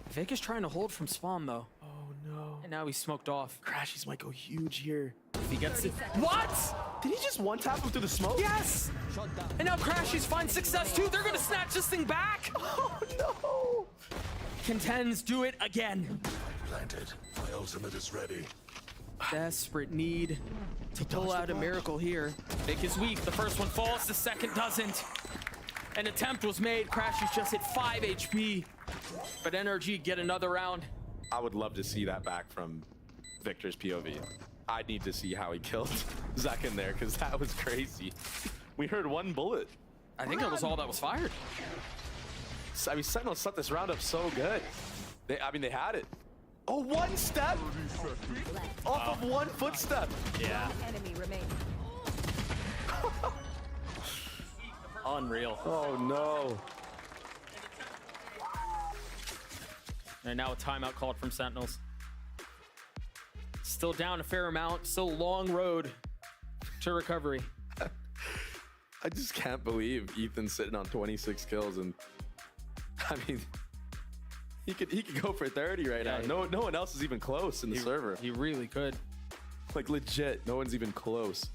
Vic is trying to hold from spawn though. Oh no. And now he's smoked off. Crashies might go huge here. If he gets it. What? Did he just one tap him through the smoke? Yes. And now Crashies find success too. They're gonna snatch this thing back. Oh no. Contends do it again. Planted. My ultimate is ready. Desperate need to pull out a miracle here. Vic is weak. The first one falls. The second doesn't. An attempt was made. Crashies just hit 5 HP. But NRG get another round. I would love to see that back from Victor's POV. I need to see how he killed Zek in there, because that was crazy. We heard one bullet. I think that was all that was fired. I mean, Sentinels set this round up so good. They had it. Oh, one step off of one footstep. Yeah. Enemy remaining. Unreal. Oh no. And now a timeout called from Sentinels. Still down a fair amount. Still a long road to recovery. I just can't believe Ethan's sitting on 26 kills, and I mean, he could go for 30 right now. No one else is even close in the server. He really could. Like legit, no one's even close.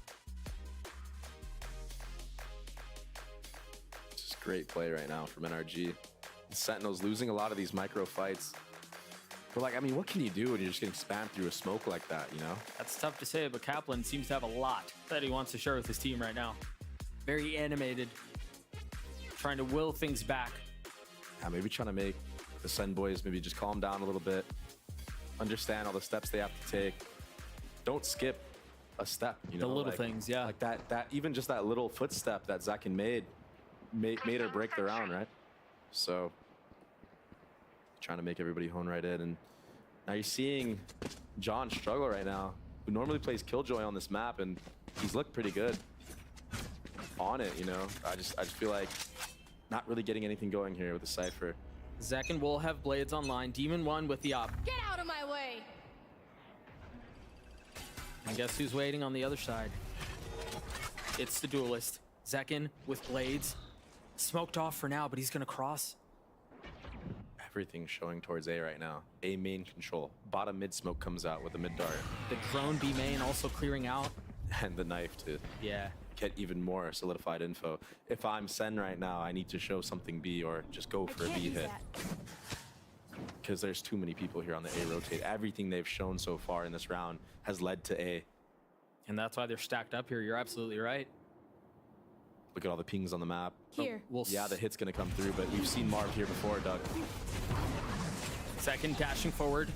Just great play right now from NRG. Sentinels losing a lot of these micro fights. But like, I mean, what can you do when you're just getting spammed through a smoke like that, you know? That's tough to say, but Kaplan seems to have a lot that he wants to share with his team right now. Very animated. Trying to will things back. Yeah, maybe trying to make the Sen boys maybe just calm down a little bit. Understand all the steps they have to take. Don't skip a step, you know? The little like, things, yeah. Like that even just that little footstep that Zekin made her break the round, right? So trying to make everybody hone right in, and now you're seeing John struggle right now, who normally plays Killjoy on this map, and he's looked pretty good on it, you know. I just feel like not really getting anything going here with the Cypher. Zekin will have blades online. Demon 1 with the op. Get out of my way. And guess who's waiting on the other side? It's the duelist. Zekin with blades. Smoked off for now, but he's gonna cross. Everything's showing towards A right now. A main control. Bottom mid smoke comes out with a mid dart. The drone B main also clearing out. And the knife to get even more solidified info. If I'm Sen right now, I need to show something B or just go for a B hit. Because there's too many people here on the A rotate. Everything they've shown so far in this round has led to A. And that's why they're stacked up here. You're absolutely right. Look at all the pings on the map. Here. Yeah, the hit's gonna come through, but we've seen Marv here before, Doug. Second dashing forward.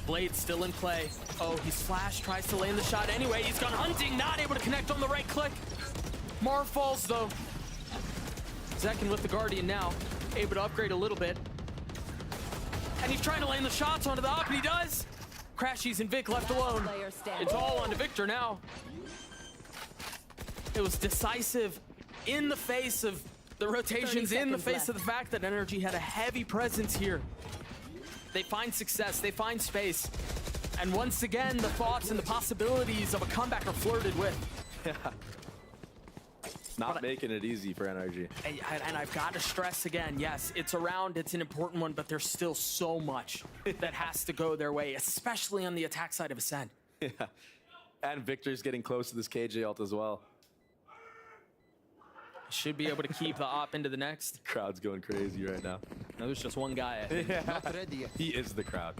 Blade still in play. Oh, he's flashed, tries to land the shot anyway. He's gone hunting, not able to connect on the right click. Marv falls though. Zekin with the Guardian now, able to upgrade a little bit. And he's trying to land the shots onto the op, and he does. Crashies and Vic left alone. It's all on to Victor now. It was decisive in the face of the rotations, in the face of the fact that Energy had a heavy presence here. They find success, they find space. And once again, the thoughts and the possibilities of a comeback are flirted with. Yeah. Not making it easy for NRG. And I've got to stress again, yes, it's a round, it's an important one, but there's still so much that has to go their way, especially on the attack side of Ascent. Yeah. And Victor's getting close to this KJ ult as well. Should be able to keep the op into the next. Crowd's going crazy right now. No, there's just one guy, I think. Yeah. Not ready yet. He is the crowd.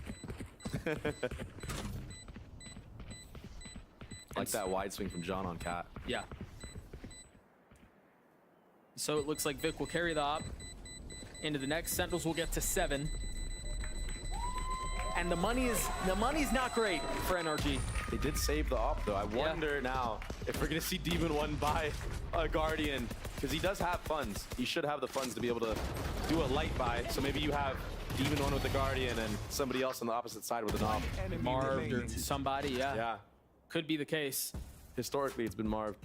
Like that wide swing from John on Cat. Yeah. So it looks like Vic will carry the op into the next. Sentinels will get to 7. And the money's not great for NRG. They did save the op though. I wonder now if we're gonna see Demon 1 buy a Guardian, because he does have funds. He should have the funds to be able to do a light buy. So maybe you have Demon 1 with the Guardian and somebody else on the opposite side with an op. Marved or somebody, yeah. Yeah. Could be the case. Historically, it's been Marv.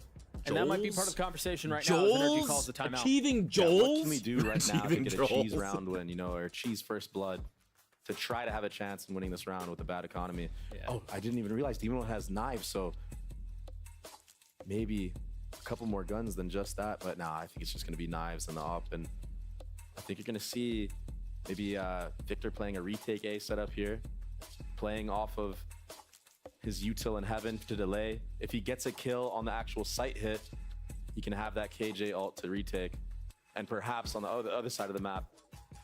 And that might be part of the conversation right now as Energy calls the timeout. Achieving Yeah, Joel's? what can we do right now to Achieving get a Joel's. cheese round win, you know, or cheese first blood to try to have a chance in winning this round with a bad economy? Yeah. Oh, I didn't even realize Demon 1 has knives, so maybe a couple more guns than just that. But nah, I think it's just going to be knives and the op. And I think you're going to see maybe Victor playing a retake A setup here, playing off of his util in heaven to delay. If he gets a kill on the actual site hit, he can have that KJ ult to retake. And perhaps on the other side of the map,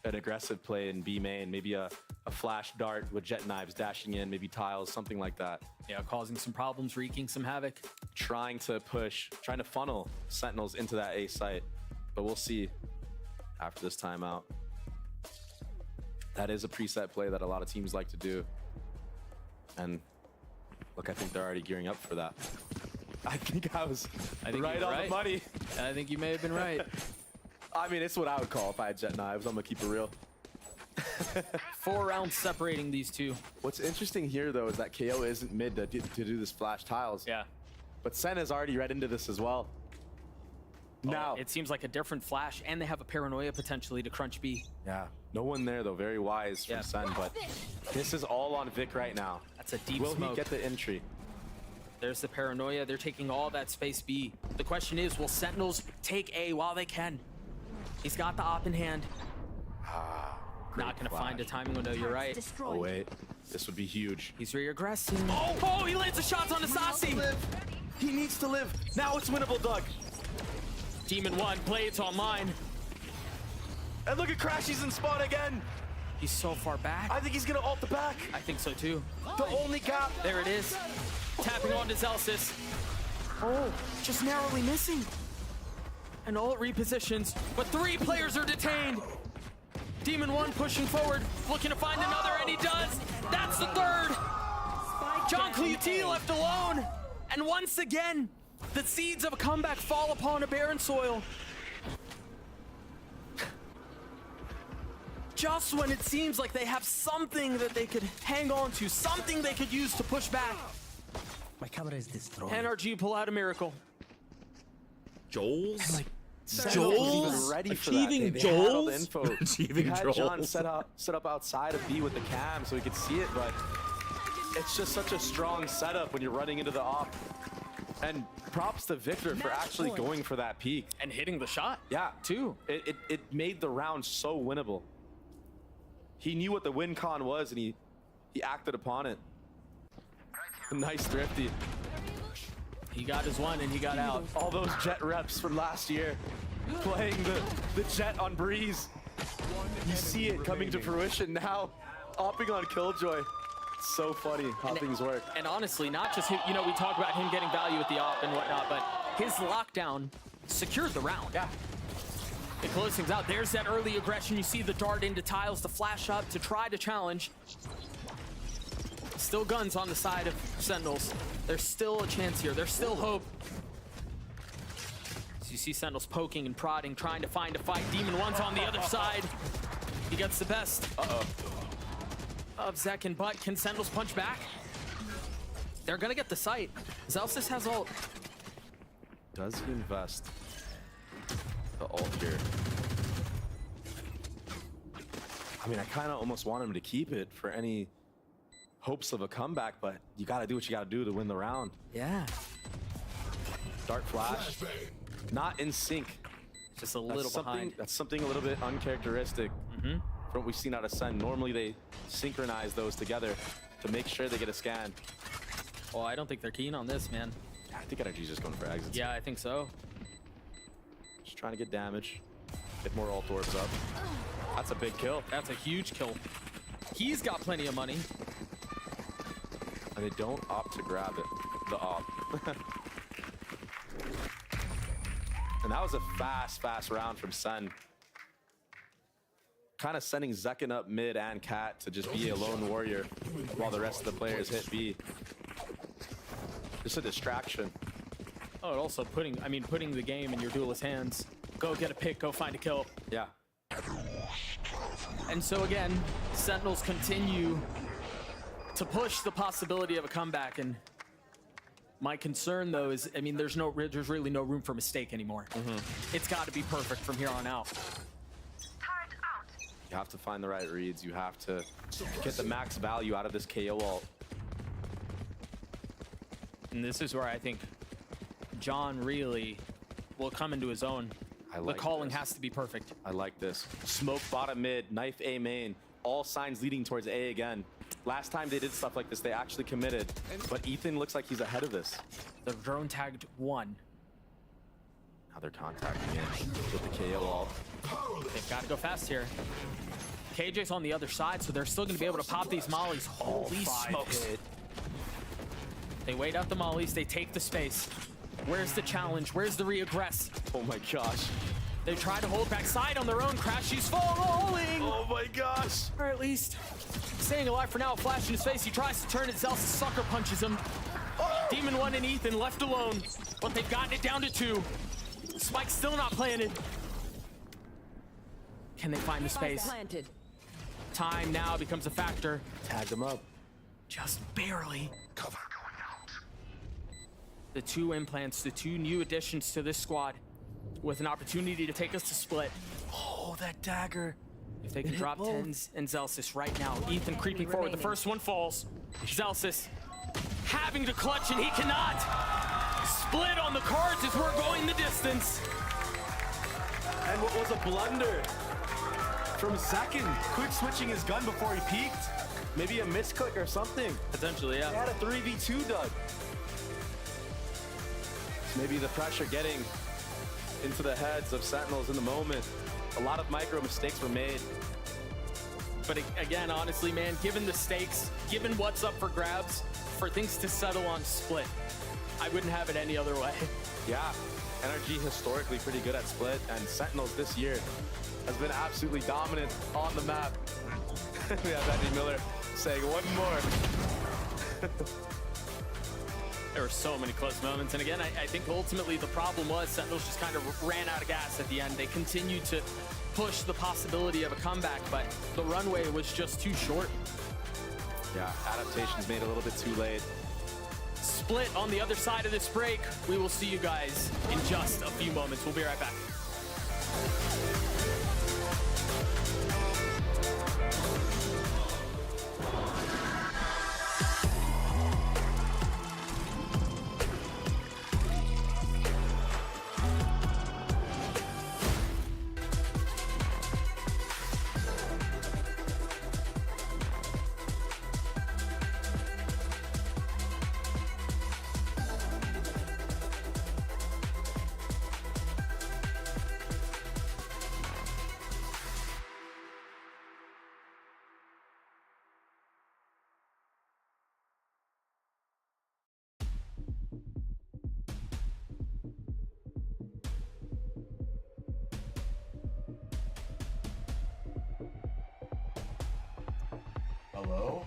an aggressive play in B main, maybe a flash dart with jet knives dashing in, maybe tiles, something like that. Yeah, causing some problems, wreaking some havoc. Trying to funnel Sentinels into that A site. But we'll see after this timeout. That is a preset play that a lot of teams like to do. And look, I think they're already gearing up for that. I think I was right on the money. I think you may have been right. I mean, it's what I would call if I had jet knives. I'm gonna keep it real. 4 rounds separating these two. What's interesting here, though, is that KO isn't mid to do this flash tiles. Yeah. But Sen is already read into this as well. Now, it seems like a different flash, and they have a paranoia potentially to crunch B. yeah, no one there, though. Very wise from Sen, but this is all on Vic right now. That's a deep Will smoke. he get the entry? There's the paranoia. They're taking all that space B. The question is, will Sentinels take A while they can? He's got the op in hand. Not gonna find a timing window, you're right. Oh, wait. This would be huge. He's reaggressing. Oh, he lands a shot on Assassin! He needs to live. Now it's winnable, Doug. Demon 1, Blades online. And look at Crash, he's in spawn again. He's so far back. I think he's gonna ult the back. I think so too. The only gap. There it is. Tapping onto Zelsis. Oh, just narrowly missing. And ult repositions, but 3 players are detained. Demon 1 pushing forward, looking to find another, and he does. That's the 3rd. John Cleute left alone. And once again, the seeds of a comeback fall upon a barren soil. Just when it seems like they have something that they could hang on to, something they could use to push back. My camera is destroyed. NRG pull out a miracle. Joel's? Joel's ready for that. They had all the info. Achieving We had Joel's. John set up outside of B with the cam so he could see it, but it's just such a strong setup when you're running into the op. And props to Victor for actually going for that peak. And hitting the shot. Yeah. Too. It made the round so winnable. He knew what the win con was and he acted upon it. Nice thrifty. He got his one and he got out. All those jet reps from last year. Playing the jet on Breeze. You see it coming to fruition now. Opping on Killjoy. It's so funny how things work. And honestly, not just him, you know, we talk about him getting value at the op and whatnot, but his lockdown secured the round. Yeah. They close things out. There's that early aggression. You see the dart into tiles, the flash up to try to challenge. Still guns on the side of Sentinels. There's still a chance here. There's still hope. So you see Sentinels poking and prodding, trying to find a fight. Demon One's on the other side. He gets the best of Zekin, but can Sentinels punch back? They're gonna get the sight. Zellsis has ult. Does he invest the ult here? I mean, I kind of almost want him to keep it for any hopes of a comeback, but you got to do what you got to do to win the round. Yeah. Dark flash. Not in sync. Just a little behind. That's something a little bit uncharacteristic from what we've seen out of Sen. Normally they synchronize those together to make sure they get a scan. Oh, I don't think they're keen on this, man. I think NRG's just going for exits. Yeah, I think so. Just trying to get damage. Get more ult orbs up. That's a big kill. That's a huge kill. He's got plenty of money. And they don't opt to grab it. The op. And that was a fast round from Sen. Kind of sending Zekin up mid and Cat to just be a lone warrior while the rest of the players hit B. Just a distraction. Oh, and also putting the game in your duelist hands. Go get a pick, go find a kill. Yeah. And so again, Sentinels continue to push the possibility of a comeback. And my concern though is, I mean, there's really no room for mistake anymore. It's got to be perfect from here on out. You have to find the right reads. You have to get the max value out of this KO ult. And this is where I think John really will come into his own. The calling has to be perfect. I like this. Smoke bottom mid, knife A main. All signs leading towards A again. Last time they did stuff like this, they actually committed. But Ethan looks like he's ahead of this. The drone tagged 1. Now they're contacting in with the KO ult. They've got to go fast here. KJ's on the other side, so they're still going to be able to pop these mollies. Holy smokes. They wait out the mollies. They take the space. Where's the challenge? Where's the re-aggress? Oh my gosh. They try to hold back side on their own. Crashy's falling. Oh my gosh. Or at least staying alive for now. Flash in his face. He tries to turn it. Zellsis sucker punches him. Demon One and Ethan left alone, but they've gotten it down to 2. Spike's still not planted. Can they find the space? Planted. Time now becomes a factor. Tag them up. Just barely. Cover going out. The 2 implants, the 2 new additions to this squad with an opportunity to take us to split. Oh, that dagger. If they can drop Tens and Zellsis right now. Ethan creeping forward. The first one falls. Zellsis having to clutch and he cannot. Split on the cards as we're going the distance. And what was a blunder from Zekin, quick switching his gun before he peeked. Maybe a misclick or something. Potentially, yeah. He had a 3v2 done. So maybe the pressure getting into the heads of Sentinels in the moment. A lot of micro mistakes were made. But again, honestly, man, given the stakes, given what's up for grabs, for things to settle on split, I wouldn't have it any other way. Yeah, NRG historically pretty good at split, and Sentinels this year has been absolutely dominant on the map. We have Andy Miller saying one more. There were so many close moments. And again, I think ultimately the problem was Sentinels just kind of ran out of gas at the end. They continued to push the possibility of a comeback, but the runway was just too short. Yeah, adaptations made a little bit too late. Split on the other side of this break. We will see you guys in just a few moments. We'll be right back. Hello?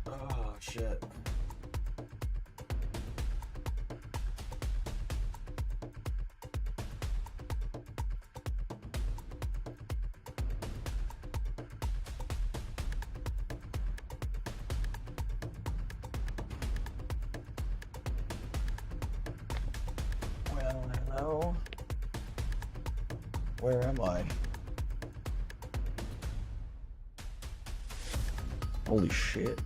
Oh, shit. Well, hello. Where am I? Holy shit.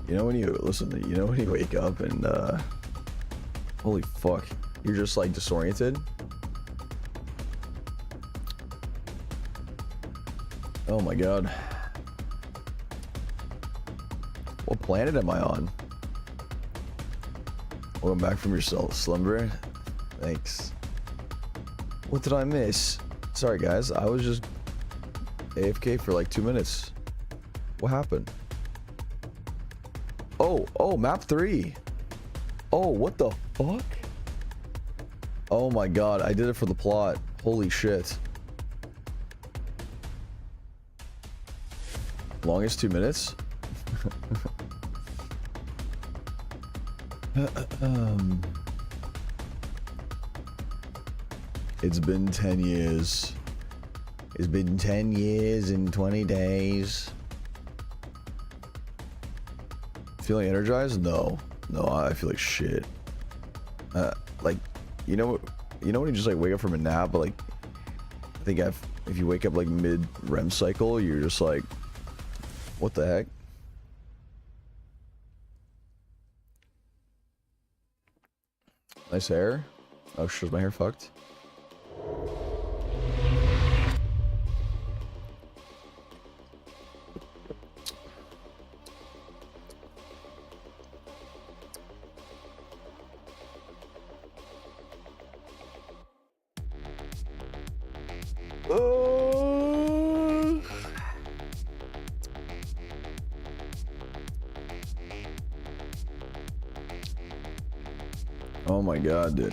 You know when you you know when you wake up and holy fuck, you're just like disoriented? Oh my god. What planet am I on? Welcome back from your slumber. Thanks. What did I miss? Sorry guys, I was just AFK for like 2 minutes. What happened? Oh, map 3. Oh, what the fuck? Oh my god, I did it for the plot. Holy shit. Longest 2 minutes? It's been 10 years. It's been 10 years and 20 days. Feeling energized? No. No, I feel like shit. Like, you know when you just like wake up from a nap, but like, I think if you wake up like mid REM cycle, you're just like, what the heck? Nice hair. Oh shit, is my hair fucked? Oh my god, dude.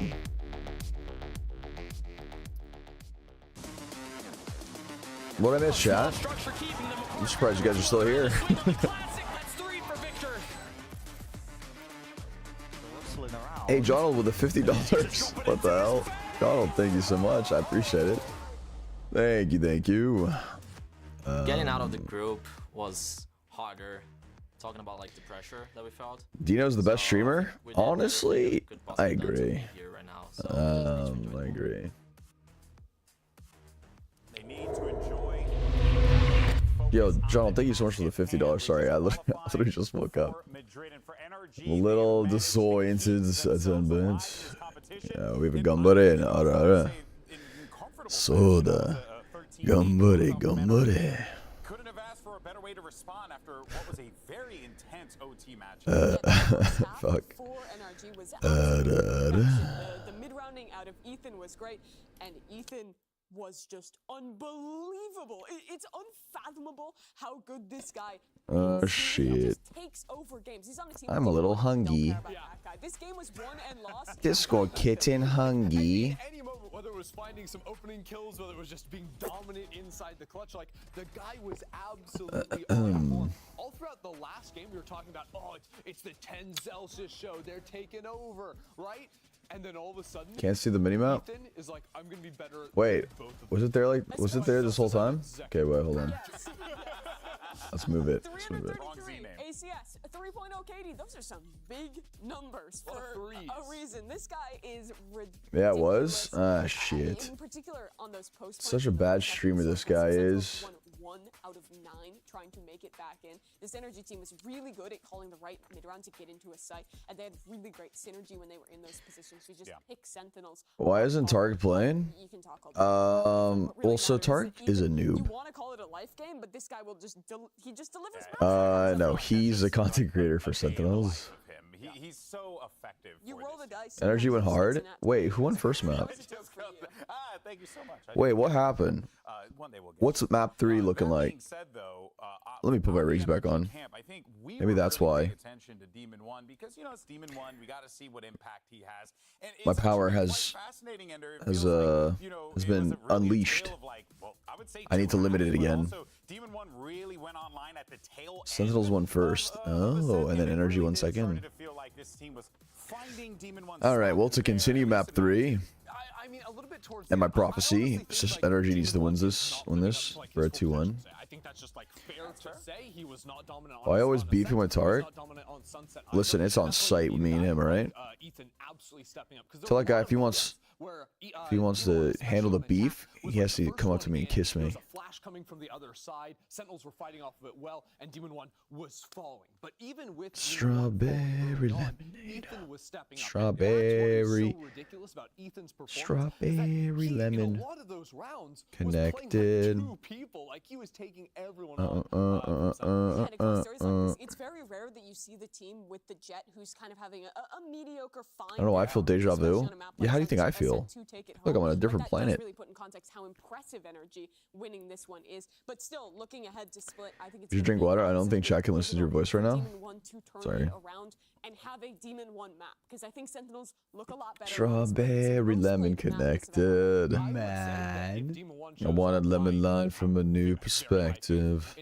What I missed, chat? I'm surprised you guys are still here. Hey, Donald with the $50. What the hell? Donald, thank you so much. I appreciate it. Thank you, thank you. Getting out of the group was harder. Talking about like the pressure that we felt. Dino's the best streamer? Honestly, I agree. I agree. They need to enjoy. Yo, John, thank you so much for the $50. Sorry, I literally just woke up. A little disoriented at some bit. Yeah, we have a gambare. Ara. Soda. Gambare, gambare. Couldn't have asked for a better way to respond after what was a very intense OT match. Fuck. The mid-rounding out of Ethan was great, and Ethan was just unbelievable. It's unfathomable how good this guy Oh shit. takes over games. He's on a team I'm a little hungry. This game was won and lost. Discord kitten hungry. Any moment, whether it was finding some opening kills, whether it was just being dominant inside the clutch, like the guy was absolutely on. All throughout the last game, we were talking about, oh, it's the 10 Celsius show. They're taking over, right? And then all of a sudden, Can't see the minimap. Ethan is like, I'm gonna be better. Wait, was it there like, was it there this whole time? Okay, wait, hold on. Let's move it. Let's move it. ACS, 3.0 KD, those are some big numbers for a reason. This guy is ridiculous. Yeah, it was? Ah, shit. In particular, on those post Such a bad streamer this guy is. 1 out of 9 trying to make it back in. This Energy team was really good at calling the right mid-round to get into a site, and they had really great synergy when they were in those positions. You just pick Sentinels. Why isn't Tark playing? Well, so Tark is a noob. You want to call it a life game, but this guy will just he just delivers. No, he's a content creator for Sentinels. He's so effective. You roll the dice. Energy went hard? Wait, who won first map? Thank you so much. Wait, what happened? What's map 3 looking like? Let me put my rigs back on. Maybe that's why. because you know it's Demon One. We got to see what impact he has. And My it's power actually has quite fascinating, Ender. It has feels like, you know, has it been was a really unleashed. tale of, like, well, I would say I need to two limit it halves, but again. also Demon One really went online at the tail Sentinels won first. Oh, and then Energy won second. to feel like this team was finding Demon One's All right, well, to continue map 3 I mean, a little bit towards and my prophecy, it's just Energy needs to win this for a 2-1. I think that's just like fair to say. He was not dominant Oh, I always beef him with Tark. Listen, it's on site with me and him, all right? Ethan absolutely stepping up. Tell that guy if he wants to handle the beef, he has to come up to me and kiss me. Flash coming from the other side. Sentinels were fighting off of it well, and Demon One was following. But even with Strawberry lemonade. Ethan was stepping up. Strawberry. So ridiculous about Ethan's performance. Strawberry lemon. In a lot of those rounds, Connected. two people, like he was taking everyone It's very rare that you see the team with the Jet who's kind of having a mediocre fine. I don't know why I feel deja vu. Yeah, how do you think I feel? Look, I'm on a different planet. Really put in context how impressive Energy winning this one is. But still, looking ahead to Split, I think it's. Did you drink water? I don't think chat can listen to your voice right now. Demon One to turn Sorry. it around and have a Demon One map, because I think Sentinels look a lot better. Strawberry lemon connected. Man, I wanted lemon line from a new perspective.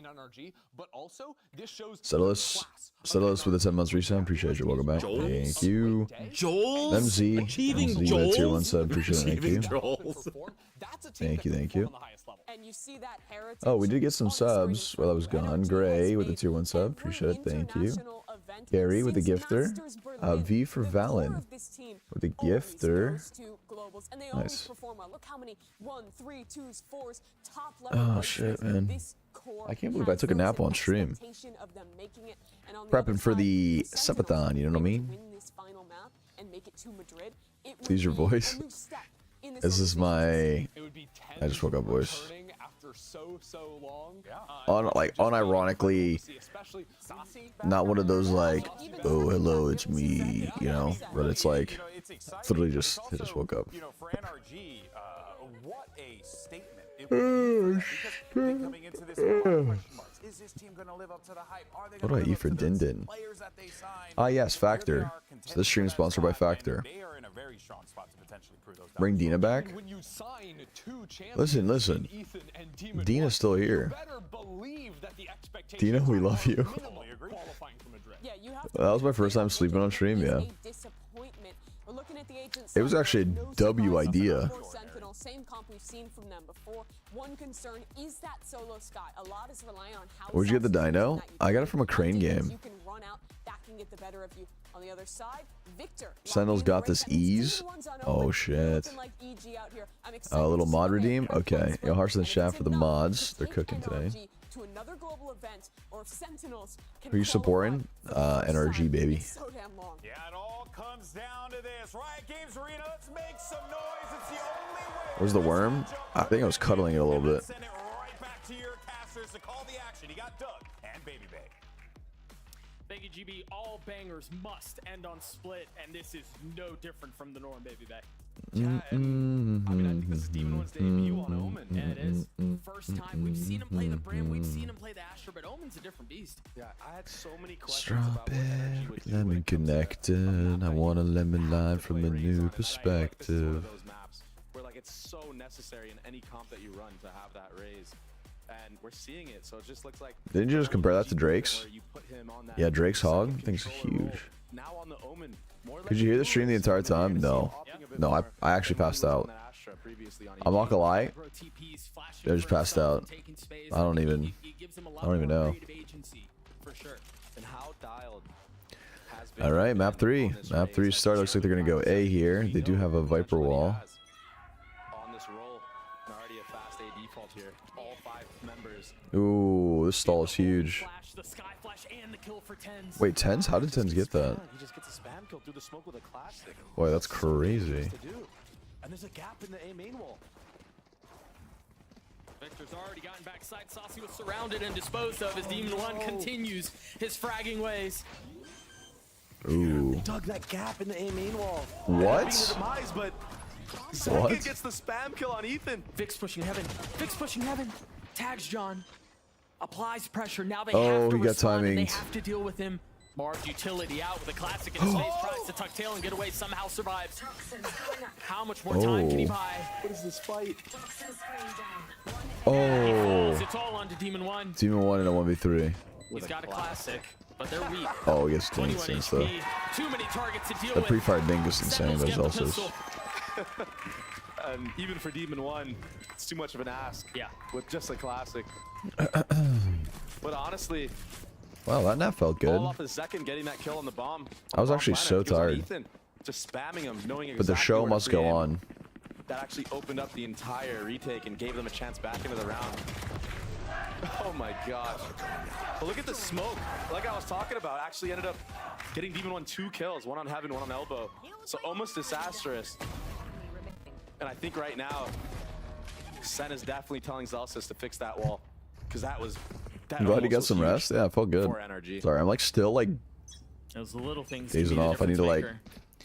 Settle us with a 10 months resub. Appreciate you. Welcome back. Thank you. MZ. Achieving MZ with a tier 1 sub. Appreciate it. Thank you. Joels. Thank you. And you see that heritage. Oh, we did get some subs while I was gone. Gray with a tier 1 sub. Appreciate it. Thank you. Gary with the gifter. V for Valen with the gifter. Nice. Oh shit, man. I can't believe I took a nap on stream. Prepping for the Sepathon, you know what I mean? Use your voice. This is my. I just woke up voice. Unironically, not one of those like, oh hello, it's me, you know, but it's like, literally just I just woke up. You know, for NRG, what a statement. It was coming into this, question marks. Is this team going to live up to the hype? Are they What do I eat for Din Din? Ah yes, Factor. So this stream is sponsored by Factor. They are in a very strong spot to potentially prove those. Bring Dina back. Listen. Dina's still here. Dina, we love you. That was my first time sleeping on stream, yeah. It was actually a W idea. Same comp we've seen from them before. One concern is that solo sky. A lot is relying on how. Where'd you get the dino? I got it from a crane game. You can run out, that can get the better of you. On the other side, Victor. Sentinels got this ease. Oh shit. A little mod redeem? Okay. Yo, Hearts in the chat for the mods. They're cooking today. To another global event, or Sentinels can. Who are you supporting? NRG, baby. So damn long. Yeah, it all comes down to this. Riot Games Arena, let's make some noise. It's the only way. Where's the worm? I think I was cuddling it a little bit. Send it right back to your casters to call the action. You got Doug and Baby Bay. Thank you, GB. All bangers must end on Split, and this is no different from the norm, Baby Bay. I mean, I think this is Demon One's debut on Omen. Yeah, it is. First time we've seen him play the Brim, we've seen him play the Astra, but Omen's a different beast. Yeah, I had so many questions about what Strawberry lemon connected. I want a lemon line from a new perspective. those maps where like it's so necessary in any comp that you run to have that raise. And we're seeing it, so it just looks like. Didn't you just compare that to Drake's? Yeah, Drake's hog. Thing's huge. Now on the Omen, Could you hear the stream the entire time? No. No, I actually passed out. I'm not gonna lie. I just passed out. I don't even know. All right, map 3. Map 3 start. Looks like they're gonna go A here. They do have a Viper wall. On this roll, already a fast A default here. All 5 members. Ooh, this stall is huge. Wait, Tens? How did Tens get that? He just gets a spam kill through the smoke with a classic. Boy, that's crazy. And there's a gap in the A main wall. Victor's already gotten backside. Saucy was surrounded and disposed of as Demon One continues his fragging ways. Ooh. Dug that gap in the A main wall. What? The demise, but What? Second gets the spam kill on Ethan. Vic's pushing heaven. Vic's pushing heaven. Tags John. Applies pressure. Now they Oh, have to he got respond and they timinged. have to deal with him. Marv utility out with a classic in his face, tries to tuck tail and get away, somehow survives. How much more time can he buy? What is this fight? Oh. It's all on to Demon 1. Demon 1 in a 1v3. He's got a classic, but they're weak. Oh, he gets 21 Dingus though. HP, too many targets to deal The with. pre-fire Dingus insane, but it's also. And even for Demon 1, it's too much of an ask. Yeah. With just a classic. But honestly, Wow, that nap felt good. all off the second getting that kill on the bomb. I was actually so tired. Ethan, just spamming him, knowing exactly But the show where to must go pre-aim. on. That actually opened up the entire retake and gave them a chance back into the round. Oh my gosh. But look at the smoke. Like I was talking about, actually ended up getting Demon 1 2 kills, one on Heaven, one on Elbow. So almost disastrous. And I think right now, Sen is definitely telling Zellsis to fix that wall. Because that was... I'm glad you got some rest. Yeah, I felt good. For energy. Sorry, I'm like still like Those little things. dazing off. I need to like.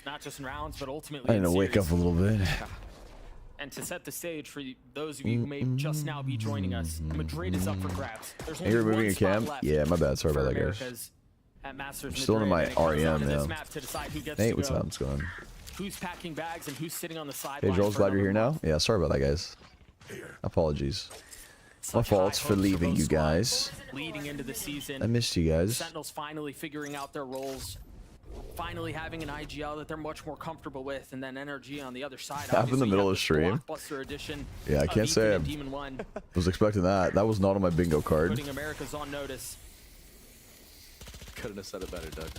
Not just in rounds, but ultimately. I need to wake up a little bit. And to set the stage for those of you who may just now be joining us, Madrid is up for grabs. There's Hey, you're only moving one a cam? spot left Yeah, my bad. Sorry for about that, guys. Americas at Masters I'm still in Madrid, my and it comes down REM to this now. map to decide who gets Hey, to what's go. up? What's going on? Who's packing bags and who's sitting on the Hey, sidelines. Joel's for glad you're another here now. month. Yeah, sorry about that, guys. Apologies. My fault for leaving you guys. Leading into the season, I missed you guys. Sentinels finally figuring out their roles, finally having an IGL that they're much more comfortable with, and then NRG on the other side. Half in the middle of the stream. Blockbuster edition Yeah, I of can't say I Ethan and Demon 1, was expecting that. That was not on my bingo card. putting America's on notice. Couldn't have said it better, Doug.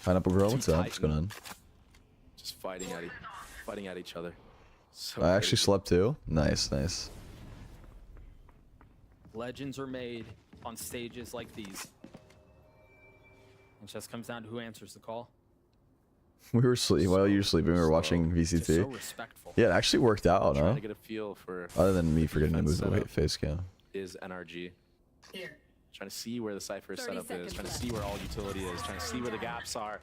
Pineapple Girl, Too what's up? tight What's going on? Just fighting at each other. So I actually crazy. slept too. Nice, nice. Legends are made on stages like these. It just comes down to who answers the call. We were sleeping while you were sleeping. We were watching VCT. so respectful. Yeah, it actually worked out, Trying huh? to get a feel for Other than me forgetting to move the setup face cam. is NRG. Here. Trying to see where the Cypher 30 setup is. seconds Trying to left. see where all utility is. Trying to see where the gaps are.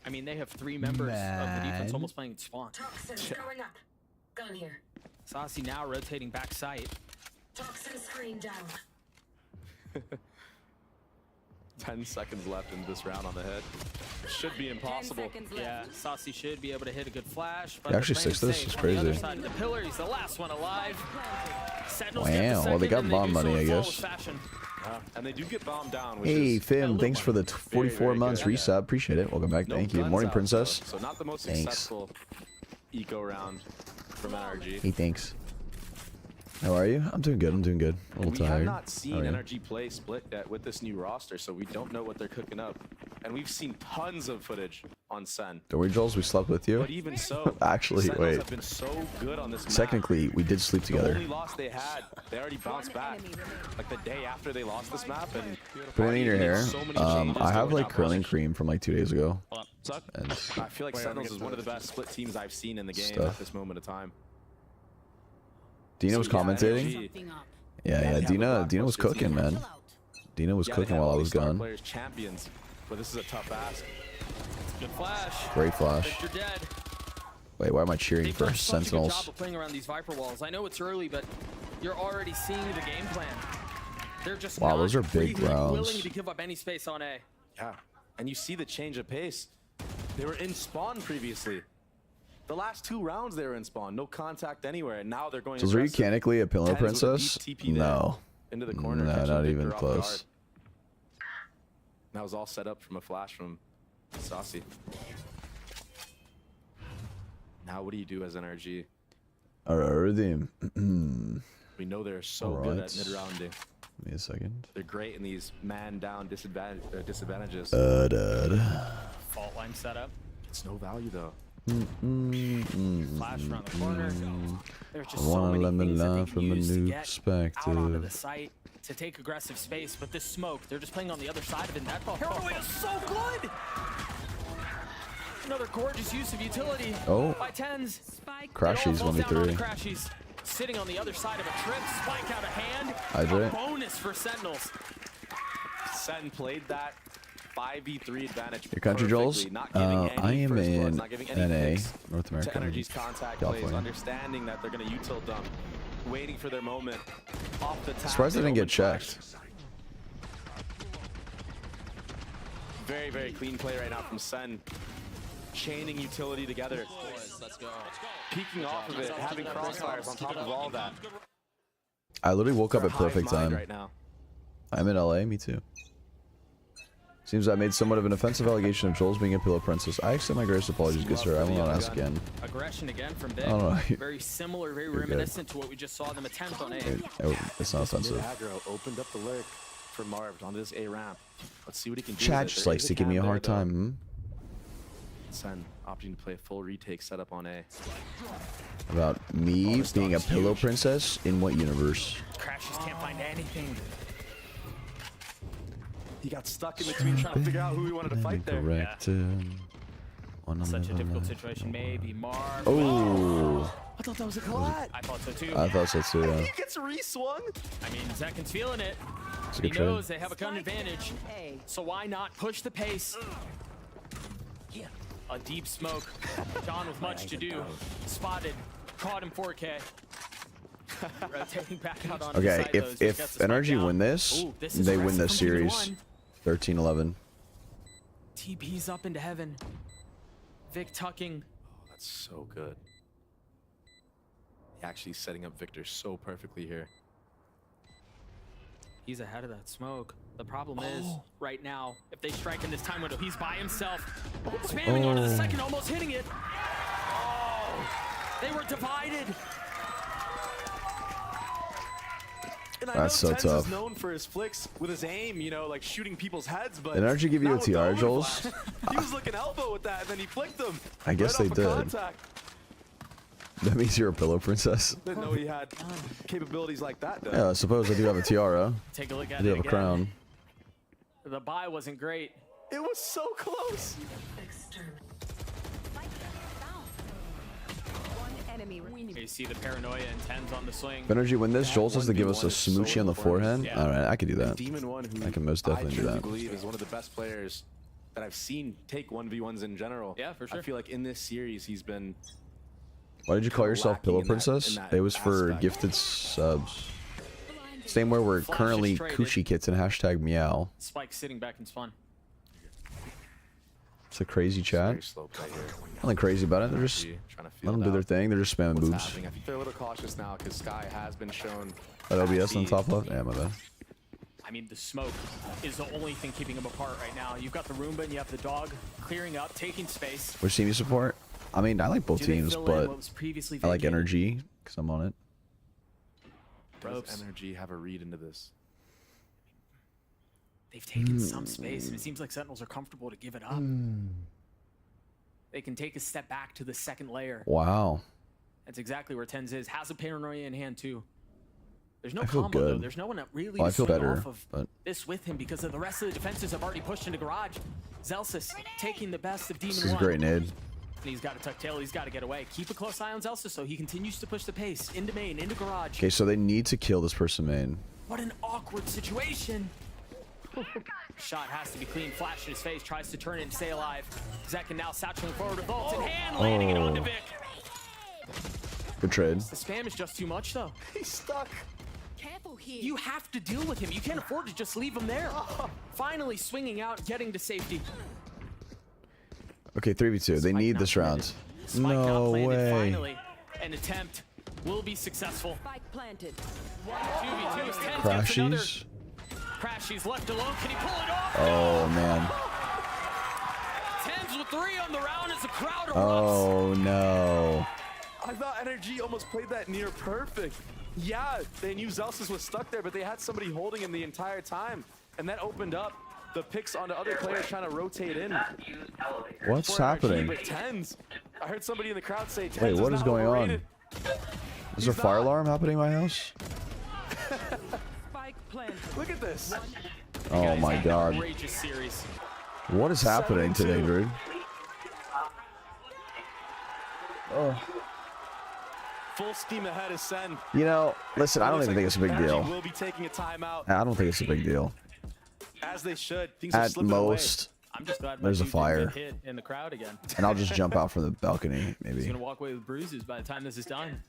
I mean, they have 3 members of the defense almost playing spawn. Toxins going up. Gun here. Saucy now rotating back sight. Toxin screen down. 10 seconds left in this round on the head. Should be impossible. Yeah, Saucy should be able to hit a good flash. But He actually they're playing sticks this. safe It's on the other crazy. side of the pillar, he's the last one alive. Sentinels get the Wow. Well, they second, got and bomb do so money, I in guess. flawless fashion. And they do get bombed down. Which Hey, is Fim, thanks for the 44 very months good. resub. Appreciate it. Welcome back. no Thank you. guns Morning, out, Princess. though. So not the most Thanks. successful eco round from NRG. Hey, thanks. How are you? I'm doing good. I'm doing good. A little We tired. have not How seen are you? NRG play split yet with this new roster, so we don't know what they're cooking up. And we've seen tons of footage on Sen. Don't worry, Jules. We slept with you. But even so, Actually, Sentinels wait. have been so good on this map. Technically, we did sleep The together. only loss they had, they already bounced back. Like the day after they lost this map, and Put anything in your hair. so many changes I have going like on. curling cream from like 2 days ago. And I feel like Sentinels is one of the best split teams I've seen in the game Stuff. at this moment of time. Dina was So, yeah, commentating. NRG. Yeah, they yeah. have a Dina was blockbuster cooking, team. man. Dina was Yeah, they cooking have while I all was these star gone. Players, champions, but this is a tough ask. Good flash. Great flash. Victor dead. Wait, why am I cheering They've for done such a good job Sentinels? of playing around these Viper walls. I know it's early, but you're already seeing the game plan. They're just Wow, not those are big really rounds. willing to give up any space on A. Yeah, and you see the change of pace. They were in spawn previously. The last 2 rounds they were in spawn, no contact anywhere, and now they're going. So is Ryu aggressive. mechanically a pillar 10s with a princess? deep TP there. No. Into the corner. No, catching not Victor even off close. guard. That was all set up from a flash from Saucy. Now what do you do as NRG? Alrighty. We know they're so good at mid-rounding. Give me a second. They're great in these man-down disadvantages. Fault line setup. It's no value though. Flash around the corner. There's just I so wanna many let me things that they learn can from a use to new get out onto the perspective. site to take aggressive space. But this smoke, they're just playing on the other side of it. And that Heroic is so good. Another gorgeous use of utility Oh. by tens. Crashies It all falls down on the 1v3. Crashies. Sitting on the other side of a trip, spike out of hand. Hydrate. A bonus for Sentinels. Sen played that 5v3 advantage. Your country, Joels? perfectly, not giving any I am first in bloods, not giving any NA, picks North to America, Energy's contact plays, California. understanding that they're going to util dump, waiting for their moment. Off the tap, Surprised I they didn't get open flash. checked. very, very clean play right now from Sen. Chaining utility together. Let's go. Peeking off of it, having crossfires on top of all that. I literally woke up at perfect Hive mind time. right now. I'm in LA, me too. Seems I made somewhat of an offensive allegation of Joel's being a pillow princess. I accept my greatest apologies, good sir. I will not ask again. Aggression again from Vic. I don't know. Very similar, very You're good. reminiscent to what we just saw them attempt on A. It's not offensive. Aggro opened up the lurk for Marv onto this A ramp. Let's see what he can do. Chat with it. just There likes is to give me a cam hard there, though. time. Hmm? Sen opting to play a full retake setup on A. About me being a pillow princess in what universe? Crash just can't find anything. He got stuck in between trying to figure out who he wanted to fight there. Correct. Such a difficult situation. Maybe Marv. Oh. I thought that was a collat. I thought so too. I thought so too, yeah. He gets re-swung. I mean, Zekin's feeling it. It's a He good trade. knows they have a gun advantage. So why not push the pace? A deep smoke. John with much to do. Spotted. Caught him 4K. Rotating back out on Okay, the side, though, as he gets if the NRG smoke win down. this, Ooh, this is they win aggressive this from Team series. One. 13-11. TP's up into heaven. Vic tucking. Oh, that's so good. Actually setting up Victor so perfectly here. He's ahead of that smoke. The problem is, right now, if they strike in this time window, he's by himself. Spamming onto the second, almost hitting it. Oh, they were divided. And I That's know so Tenz tough. is known for his flicks with his aim, you know, like shooting people's heads, but Did NRG give you a not with the TR, Omen Jols? flash. He was looking elbow with that, and then he flicked them. I guess right they off did. of contact. That means you're a pillow princess. Didn't know he had capabilities like that, though. Yeah, I suppose I do have a tiara. Take a look at I do it have a again. crown. The buy wasn't great. It was so close. You see the paranoia and Tens on the swing. If NRG win this, Joel has to give us a smoochie on the forehead. Yeah. Alright, I could do that. Demon One, who I can most definitely do truly that. believe is one of the best players that I've seen take 1v1s in general. Yeah, for sure. I feel like in this series, he's been Why did you call yourself lacking Pillow in that- Princess? in that It was for aspect. gifted subs. Same way we're Flash is currently traded. Coochie Kitten hashtag meow. Spike sitting back in spawn. It's a crazy chat. very slow play here. Nothing crazy about it. They're just Trying to feel let them it do their out. thing. They're just spamming What's boobs. happening? I think they're a little cautious now because Sky has been shown. That OBS on the- top left. Yeah, my bad. I mean, the smoke is the only thing keeping them apart right now. You've got the Roomba and you have the dog clearing up, taking space. Which team you support? I mean, I like both Do they teams, fill in but what was previously I like vacated? Energy because I'm on it. Does Energy have a read into this? They've taken some space, and it seems like Sentinels are comfortable to give it up. They can take a step back to the second layer. Wow. That's exactly where Tens is. Has a paranoia in hand, too. There's no I feel combo, though. good. There's no one that really Well, I to feel swing better, off of but this with him because of the rest of the defenses have already pushed into garage. Zelsis taking the best of Demon this is a 1. great nade. And he's got to tuck tail. He's got to get away. Keep a close eye on Zelsis so he continues to push the pace into main, into garage. Okay, so they need to kill this person main. What an awkward situation. Shot has to be clean. Flash in his face. Tries to turn it and stay alive. Zekin now satcheling forward with ult in hand. Landing it onto Vic. Good trade. The spam is just too much, though. He's stuck. Careful here. You have to deal with him. You can't afford to just leave him there. Finally swinging out, getting to safety. Okay, 3v2. They need this round. Spike now No planted way. finally. An attempt will be successful. Spike planted. 2v2 10 gets another. Crashies. Crashies left alone. Can he pull it off? Oh man. Tens with 3 on the round as the crowd erupts. Oh no. I thought Energy almost played that near perfect. Yeah, they knew Zelsis was stuck there, but they had somebody holding him the entire time. And that opened up the picks onto other players trying to rotate in. What's For NRG, happening? But Tens, I heard somebody in the crowd say Tens Wait, what is not going on? overrated. Is there a fire alarm happening in my house? Spike planted. Look at this. Oh my god. Outrageous series. What is happening today, 7-2. dude? Oh. Full steam ahead is Sen. You know, listen, I don't even think it's a big Energy deal. will be taking a timeout, I don't think it's a big deal. as they should. Things are At slipping away. most, I'm just glad there's a my dude didn't fire. get hit in the crowd again. And I'll just jump out from the balcony, He's maybe. gonna walk away with bruises by the time this is done.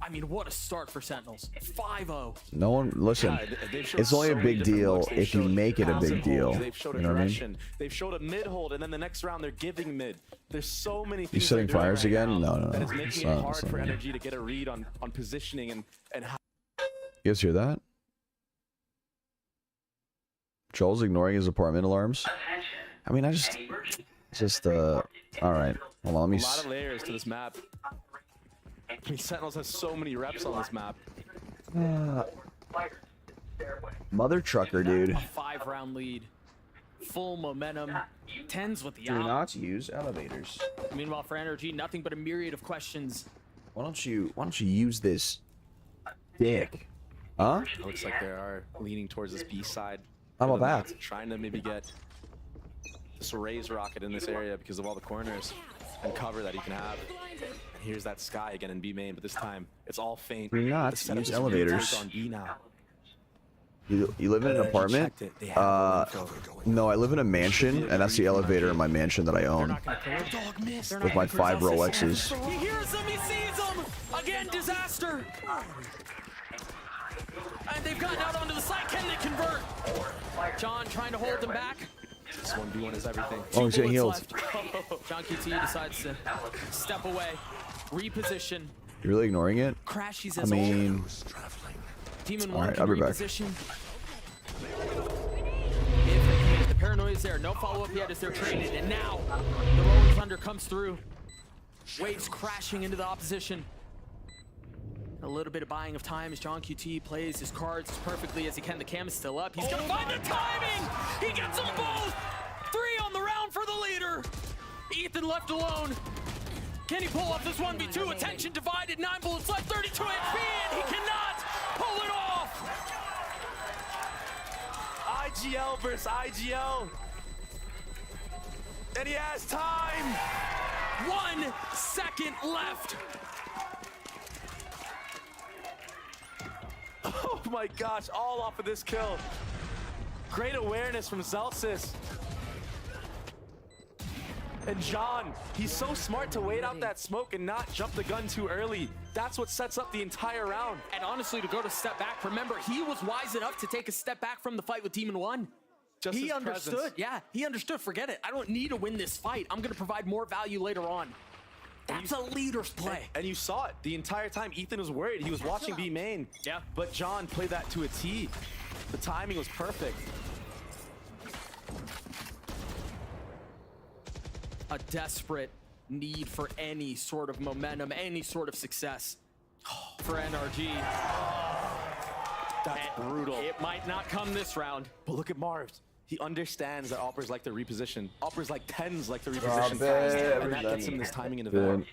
I mean, what a start for Sentinels. 5-0. No one, listen, They've showed it's only so a many big different deal looks. They've if you showed make it a passive big deal. holds. They've showed You know what I mean? aggression. They've showed a mid hold, and then the next round they're giving mid. There's so many You things setting they're doing fires right again? now No, that is it's making not, it hard it's for not. Energy to get a read on positioning and how. You guys hear that? Joel's ignoring his apartment alarms. I mean, all right. Hold on, let me. A lot of layers to this map. I mean, Sentinels has so many reps on this map. Mother trucker, dude. A 5-round lead. Full momentum. Tens with the Do out. not use elevators. Meanwhile, for Energy, nothing but a myriad of questions. Why don't you use this dick? Huh? It looks like they are leaning towards this B side. How about that? Trying to maybe get this raise rocket in this area because of all the corners and cover that he can have. And here's that Sky again in B main, but this time it's all faint. Do not The setup use is really elevators. tight on B now. You live in an apartment? No, I live in a mansion, and that's the elevator in my mansion that I own. With my 5 Rolexes. He hears them, he sees them! Again, disaster! And they've gotten out onto the side. Can they convert? John trying to hold them back. This 1v1 is everything. Oh, he's getting healed. John QT decides to step away, reposition. You're really ignoring it? Crashies I as mean... Demon Alright, I'll be back. reposition. If they can, the paranoia is there. No follow-up yet as they're traded. And now, the Rolling Thunder comes through. Waves crashing into the opposition. A little bit of buying of time as John QT plays his cards as perfectly as he can. The cam is still up. He's gonna find the timing! He gets them both! 3 on the round for the leader! Ethan left alone. Can he pull off this 1v2? Attention divided, 9 bullets left, 32 HP, and he cannot pull it off! IGL versus IGL. And he has time! 1 second left! Oh my gosh, all off of this kill. Great awareness from Jollztv. And John, he's so smart to wait out that smoke and not jump the gun too early. That's what sets up the entire round. And honestly, to go to step back, remember, he was wise enough to take a step back from the fight with Demon 1. Just he his understood, presence. yeah, he understood, forget it. I don't need to win this fight. I'm gonna provide more value later on. That's a leader's play. And you saw it the entire time. Ethan was worried. He was watching B main. Yeah. But John played that to a T. The timing was perfect. A desperate need for any sort of momentum, any sort of success for NRG. That's brutal. It might not come this round. But look at Marv. He understands that Oppers like the reposition. Oppers like Tens like the reposition fast. And that gets him this timing in the event.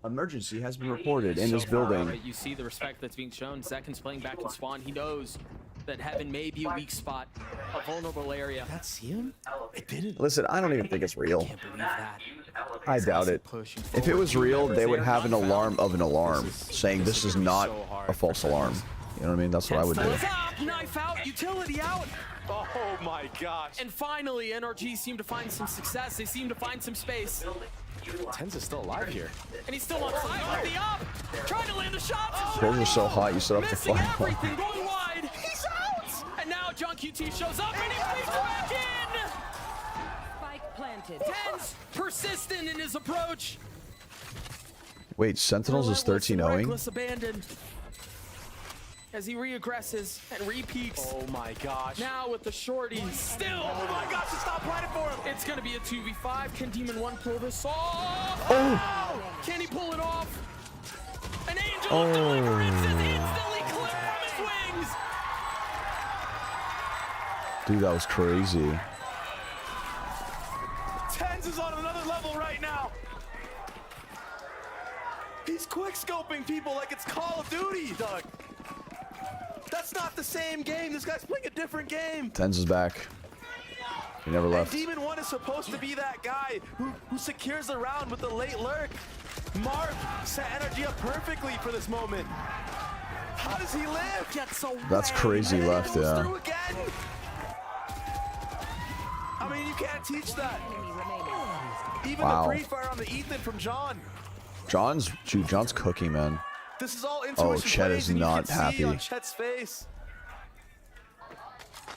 Emergency has been reported in this building. Right, you see the respect that's being shown. Zekken's playing back in Spawn. He knows that Heaven may be a weak spot, a vulnerable area. That's him? It didn't. Listen, I don't even think it's real. Can't believe that. I doubt it. If it was real, they would have an alarm of an alarm saying this is not a false alarm. You know what I mean? That's what I would do. Knife out, utility out. Oh my gosh. And finally, NRG seem to find some success. They seem to find some space. Tens is still alive here. And he's still on side with the up. Trying to land the shots. Those are so hot, you still have to Missing fight. everything, going wide. He's out. And now John QT shows up and he plays back in. Spike planted. Tens persistent in his approach. Wait, Sentinels is 13-0ing? Reckless abandon. As he re-aggresses and re-peaks. Oh my gosh. Now with the shorty. Still. Oh my gosh, it's not planted for him. It's going to be a 2v5. Can Demon 1 pull this off? Oh. Can he pull it off? An angel of deliverance is instantly clipped from his wings. Dude, that was crazy. Tens is on another level right now. He's quick scoping people like it's Call of Duty, Doug. That's not the same game. This guy's playing a different game. Tens is back. He never left. And Demon 1 is supposed to be that guy who secures the round with the late lurk. Mark set energy up perfectly for this moment. How does he live? Gets away. That's crazy And left, goes yeah. through again. I mean, you can't teach that. Even Wow. the pre-fire on the Ethan from John. John's cooking, man. This is all intuition. Oh, Chet plays, is and you not can see on happy. Chet's face.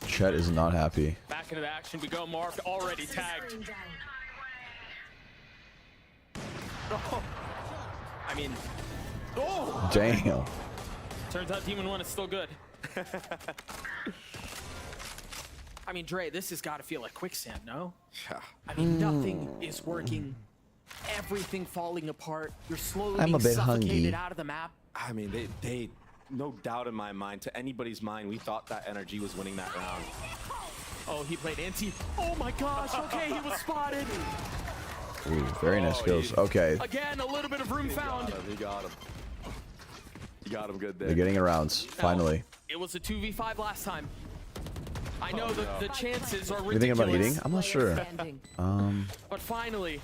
Chet is not happy. Back into the action we go. Marv already tagged. Oh. I mean, oh! Damn. Turns out Demon 1 is still good. I mean, Dre, this has got to feel like quicksand, no? Yeah. I mean, nothing is working. Everything falling apart. You're slowly I'm a being bit suffocated hungry. out of the map. I mean, they, no doubt in my mind, to anybody's mind, we thought that NRG was winning that round. Oh, he played anti. Oh my gosh, okay, he was spotted. Ooh, very nice kills. Okay, Again, a little bit of room found. He got him. You got him good there. they're getting arounds. Finally. It was a 2v5 last time. I know the chances are ridiculous. You thinking about eating? I'm not sure. But finally,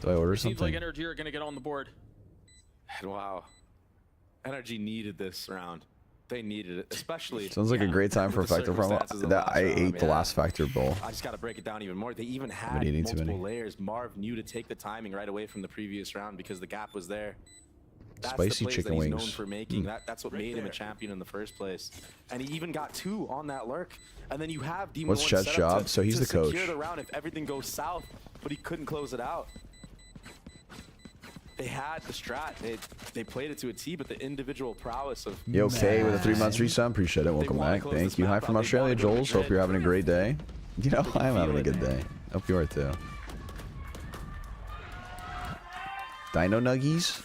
Do I order seems like something? NRG are gonna get on the board. Wow. NRG needed this round. They needed it, especially. Sounds like a great time for with the Factor promo. circumstances of the That last I round. ate the Yeah. last Factor bowl. I just got to break it down even more. They even had eating too multiple many. layers. Marv knew to take the timing right away from the previous round because the gap was there. That's Spicy the plays chicken that he's wings. known for making. That's what made him a champion in the first place. And he even got 2 on that lurk. And then you have Demon What's 1 Chet's set up job? to- So he's to the coach. secure the round if everything goes south, but he couldn't close it out. They had the strat. They played it to a T, but the individual prowess of You okay with a 3 months resub? Appreciate it. Welcome back. Thank you. Hi from Australia, Joels. Hope you're having a great day. You know, I'm having a good day. Hope you are too. Dino Nuggies?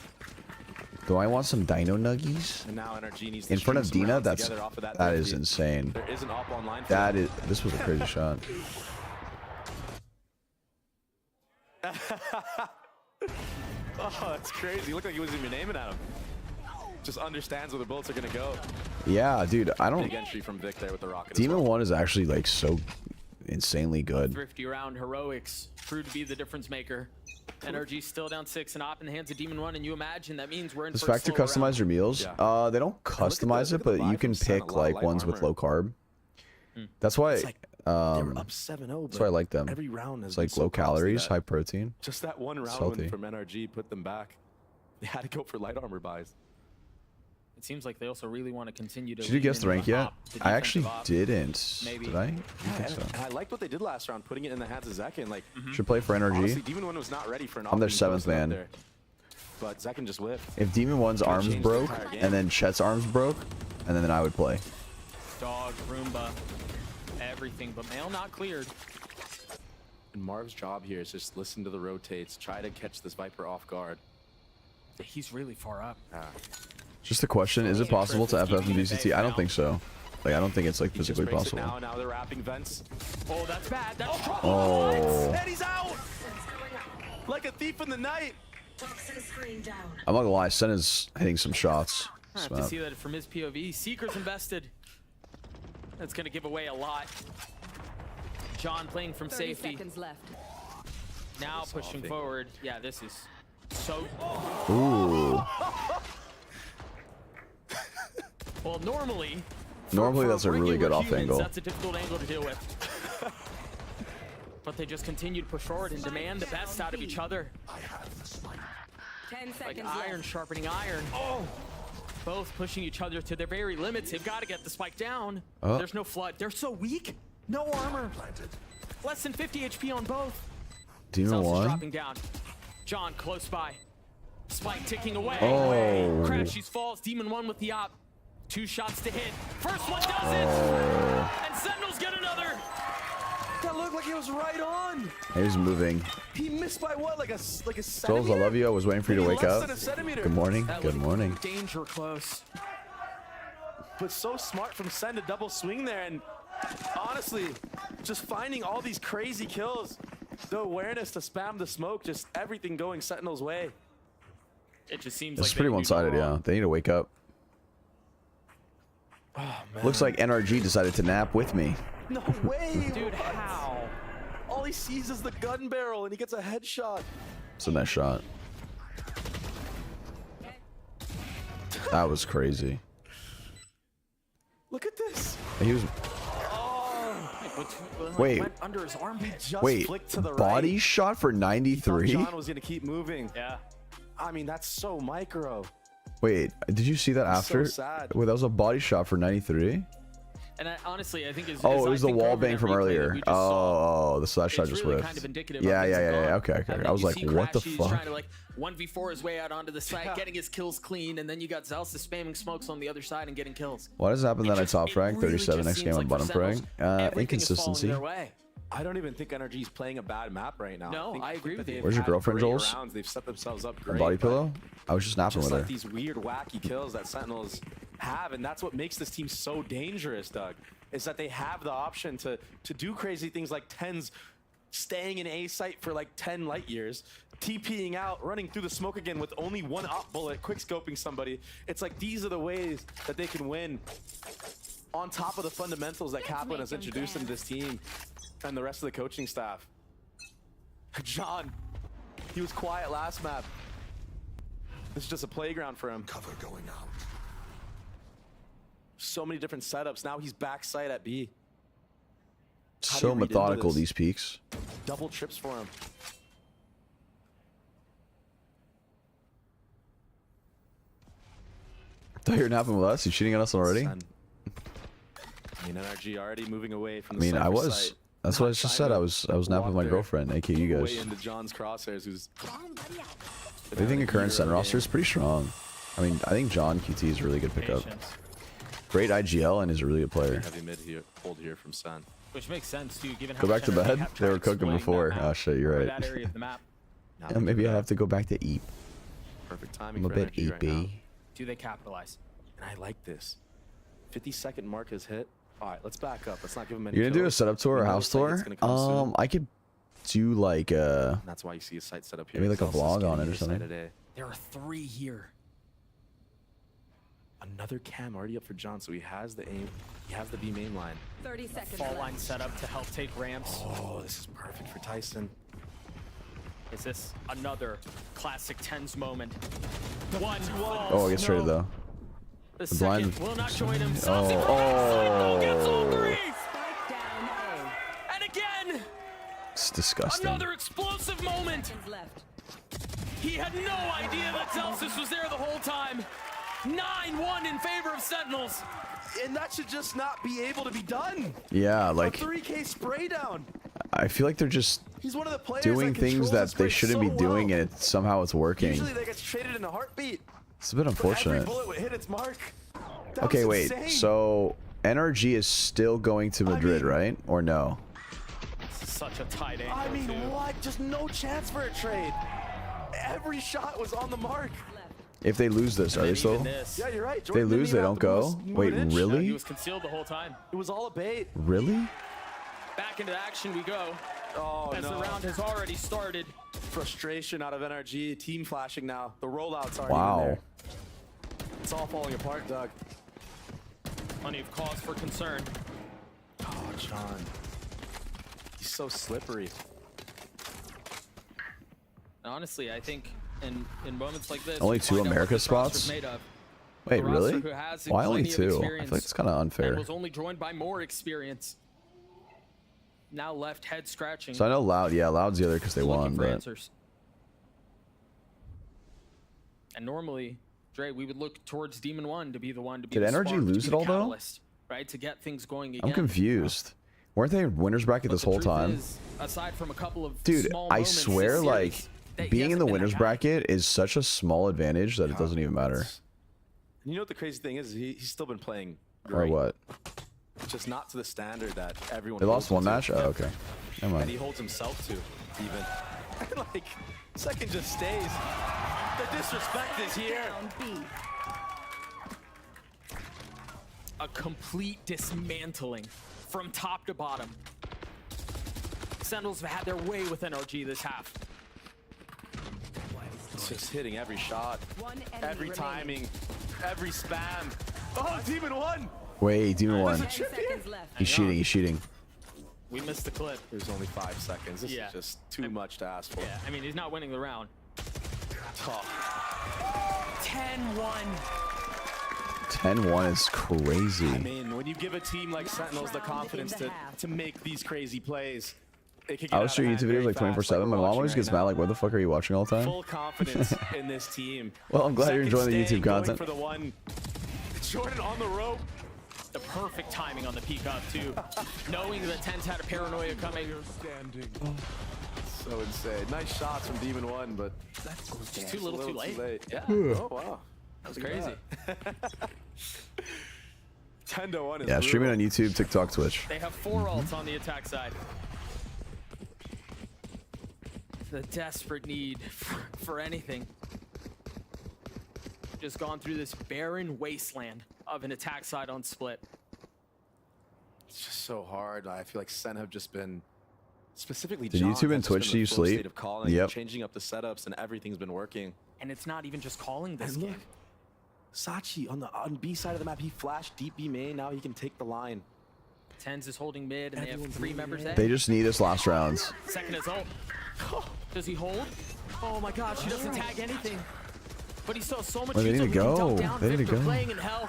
Do I want some Dino Nuggies? And now NRG needs to In front string of some Dina? rounds That's together off of that that third is lead. insane. There is an op online. That is this was a crazy shot. Oh, it's crazy. Looked like he wasn't even aiming at him. Just understands where the bullets are gonna go. Yeah, dude, I don't. Big entry from Vic there with the rocket. Demon 1 is actually like so insanely good. Thrifty round heroics proved to be the difference maker. NRG still down 6 and op in the hands of Demon 1, and you imagine that means we're in Does for a Factor slow customize round. your meals? They don't customize it, but you can pick like ones with low carb. That's why It's like they were up 7-0, that's why I but like them. every round has It's been like so low calories, costly high protein. Just that one round Salty. win from NRG put them back. They had to go for light armor buys. It seems like they also really want to continue to. Did you lean guess the into rank yet? op, the I actually defensive op. didn't. Maybe. Did I? I Yeah, think so. and I liked what they did last round, putting it in the hands of Zekin. Like, Should play for NRG. honestly, Demon 1 was not ready for an I'm their op being 7th posted up man. there. But Zekin just whiffed. If Demon 1's Could've arms changed the broke, entire game. and then Chet's arms broke, and then I would play. Dog, Roomba, everything, but mail not cleared. And Marv's job here is just listen to the rotates, try to catch this Viper off guard. He's really far up. Just a question: is it possible to FF and VCT? I don't think so. Like, I don't think it's like physically Breaks it possible. now they're wrapping vents. Oh, that's bad. That's Oh. And he's out! Like a thief in the night! I'm not gonna lie, Sen is hitting some shots. I have to see that from his POV. Seekers invested. That's going to give away a lot. John playing from 30 safety. seconds left. Now pushing forward. Yeah, this is so. Ooh. Well, normally. Normally, that's a really regular good off humans, angle. That's a difficult angle to deal with. But they just continue to push forward and demand the best out of each other. 10 Like seconds iron left. sharpening iron. Oh! Both pushing each other to their very limits. They've got to get the spike down. Oh. There's no flood. They're so weak. No armor. Less than 50 HP on both. Demon Celsius 1. dropping down. John close by. Spike ticking away. Oh. Crashies falls. Demon 1 with the op. 2 shots to hit. First one does it. Oh. And Sentinels get another. That looked like he was right on! He's moving. He missed by what, like a Jules, I centimeter? love you. I was waiting for you to Maybe wake less up. than a centimeter. Good morning. That Good looked morning. Danger close. But so smart from Sen to double swing there, and honestly, just finding all these crazy kills. The awareness to spam the smoke, just everything going Sentinel's way. It just seems It's like pretty they do one-sided, no yeah. wrong. They need to wake up. Oh, man. Looks like NRG decided to nap with me. No way! Dude, how? All he sees is the gun barrel, and he gets a headshot. It's a nice shot. That was crazy. Look at this. He was. Wait. Went under his armpit. Just Wait. flicked to the Body right. shot for 93? John was gonna keep moving. Yeah. I mean, that's so micro. Wait, did you see that It's so after? sad. Wait, that was a body shot for 93. And honestly, I think It was the wall bang from earlier. Oh, the slash shot just really whiffed. kind of indicative Yeah. of Okay. I was like, what the He's fuck? trying to like 1v4 his way out onto the side, getting his kills clean, and then you got Jollztv spamming smokes on the other side and getting kills. Why does it happen that I top rank 37 next game on bottom rank? Inconsistency. I don't even think NRG is playing a bad map right now. No, I agree with you. Where's your girlfriend, Jols? They've set themselves up A great. body but pillow? I was just napping just with like her. these weird, wacky kills that Sentinels have, and that's what makes this team so dangerous, Doug, is that they have the option to do crazy things like Tens staying in A site for like 10 light years, TPing out, running through the smoke again with only one up bullet, quick scoping somebody. It's like these are the ways that they can win on top of the fundamentals that Kaplan has introduced into this team and the rest of the coaching staff. John, he was quiet last map. This is just a playground for him. Cover going out. So many different setups. Now he's backside at B. How do So you read into methodical, this? these peaks. Double trips for him. I thought you were napping with us. You cheating on us already? I mean, NRG already moving away from I the mean, I cypher was. site. That's what I just said. I was napping with my girlfriend, aka you Way guys. into John's crosshairs, who's What do you think of current Sen roster? Is pretty strong. I mean, I think John QT is a really good pickup. Great IGL and is a really good player. heavy mid here, hold here from Sen. Which makes sense too, given how Go back to much energy bed. have They were tried cooking swing before. that Oh map shit, you're over right. that area of the map. Yeah, maybe I have to go back to eat. Perfect timing I'm a for bit NRG right now. EP. Do they capitalize? And I like this. 50-second mark has hit. All right, let's back up. Let's not give him any You're gonna do a kills. setup tour We or know house it's like it's tour? gonna come soon. I could do like That's why you see a site set up here. maybe like a Celsius vlog getting on it or your site something. today. There are 3 here. Another cam already up for John, so he has the aim. He has the B main line. 30 seconds Fall left. line setup to help take ramps. Oh, this is perfect for Tyson. Is this another classic Tens moment? One. Oh, I get traded though. The The blind. second will not join him. Oh. And again, It's disgusting. another explosive moment. He had no idea that Jollztv was there the whole time. 9-1 in favor of Sentinels. And that should just not be able to be done. Yeah, like a 3K spray down. I feel like they're just He's one of the players doing that things controls that his they spray shouldn't so be doing, well. and somehow it's working. Usually they get traded in a heartbeat. It's a bit Every unfortunate. bullet would hit its mark. That Okay, was wait. insane. So NRG is still going to Madrid, right? Or no? This is such a tight angle. I mean, too. what? Just no chance for a trade. Every shot was on the mark. If they lose this, are they still? Yeah, you're right. If they Jordan didn't lose, they even don't have to go. move Wait, an inch. No, he really? was concealed the whole time. It was all a bait. Really? Back into action we go. Oh, as the round has already started. Frustration out of NRG. Team flashing now. The rollouts aren't even Wow. there. It's all falling apart, Doug. Plenty of cause for concern. Oh, John. He's so slippery. And honestly, I think in moments like this, Only you 2 find out what America this roster's spots? made of. Wait, A roster really? who has Why only plenty of 2? I feel experience like it's kind of unfair. And was only joined by more experience. Now left head scratching. So I know Loud. Yeah, Loud's the other because they looking won, for but answers. And normally, Dre, we would look towards Demon 1 to be the one to be Did the NRG spark, to lose be it the all, though? catalyst, right? To get things going again. I'm confused. Weren't they in winners bracket But this the whole truth time? is, aside from a couple of Dude, small I moments swear, this like, series, that he being in hasn't the been winners that guy. bracket is such a small advantage that it doesn't even matter. And you know what the crazy thing is? He's still been playing Or great. what? Just not to the standard that everyone They lost holds one him match? to. Oh, okay. Never And he mind. holds himself to, even. Like, second just stays. The disrespect is here. A complete dismantling from top to bottom. Sentinels have had their way with NRG this half. It's just hitting every shot, One enemy every remaining. timing, every spam. Oh, Demon 1! Wait, Demon There's won. a chip here. He's cheating. He's cheating. We missed the clip. There's only 5 seconds. This Yeah. is just too much to ask for. Yeah, I mean, he's not winning the round. Oh. 10-1. 10-1 is crazy. I mean, when you give a team like Sentinels the confidence to make these crazy plays, it could get I out was of streaming hand YouTube videos very like fast, 24/7. we're My mom watching always right gets now. mad like, what the fuck are you watching all the time? Full confidence in this team. Well, I'm glad you're Second enjoying the staying, YouTube going content. for the one. Jordan on the rope. The perfect timing on the peek up too. Knowing that Tens had a paranoia coming. Standing. So insane. Nice shots from Demon One, but Just too little, too late. Yeah. Yeah. Oh wow. That was crazy. 10-1 is Yeah, streaming brutal. on YouTube, TikTok, Twitch. They have 4 ults on the attack side. The desperate need for anything. Just gone through this barren wasteland of an attack side on split. It's just so hard. I feel like Sen have just been specifically. Did John YouTube and has just Twitch been do in you the flow sleep? state of calling, Yep. changing up the setups, and everything's been working. And it's not even just calling this And look, game. Sachi on B side of the map, he flashed deep B main. Now he can take the line. Tens is holding mid, and they have 3 members there. They just need us last round. Second is ult. Does he hold? Oh my gosh, he doesn't tag anything. But he saw so much Well, they use need of to leading go. dunk down. They need to Victor go. playing in hell.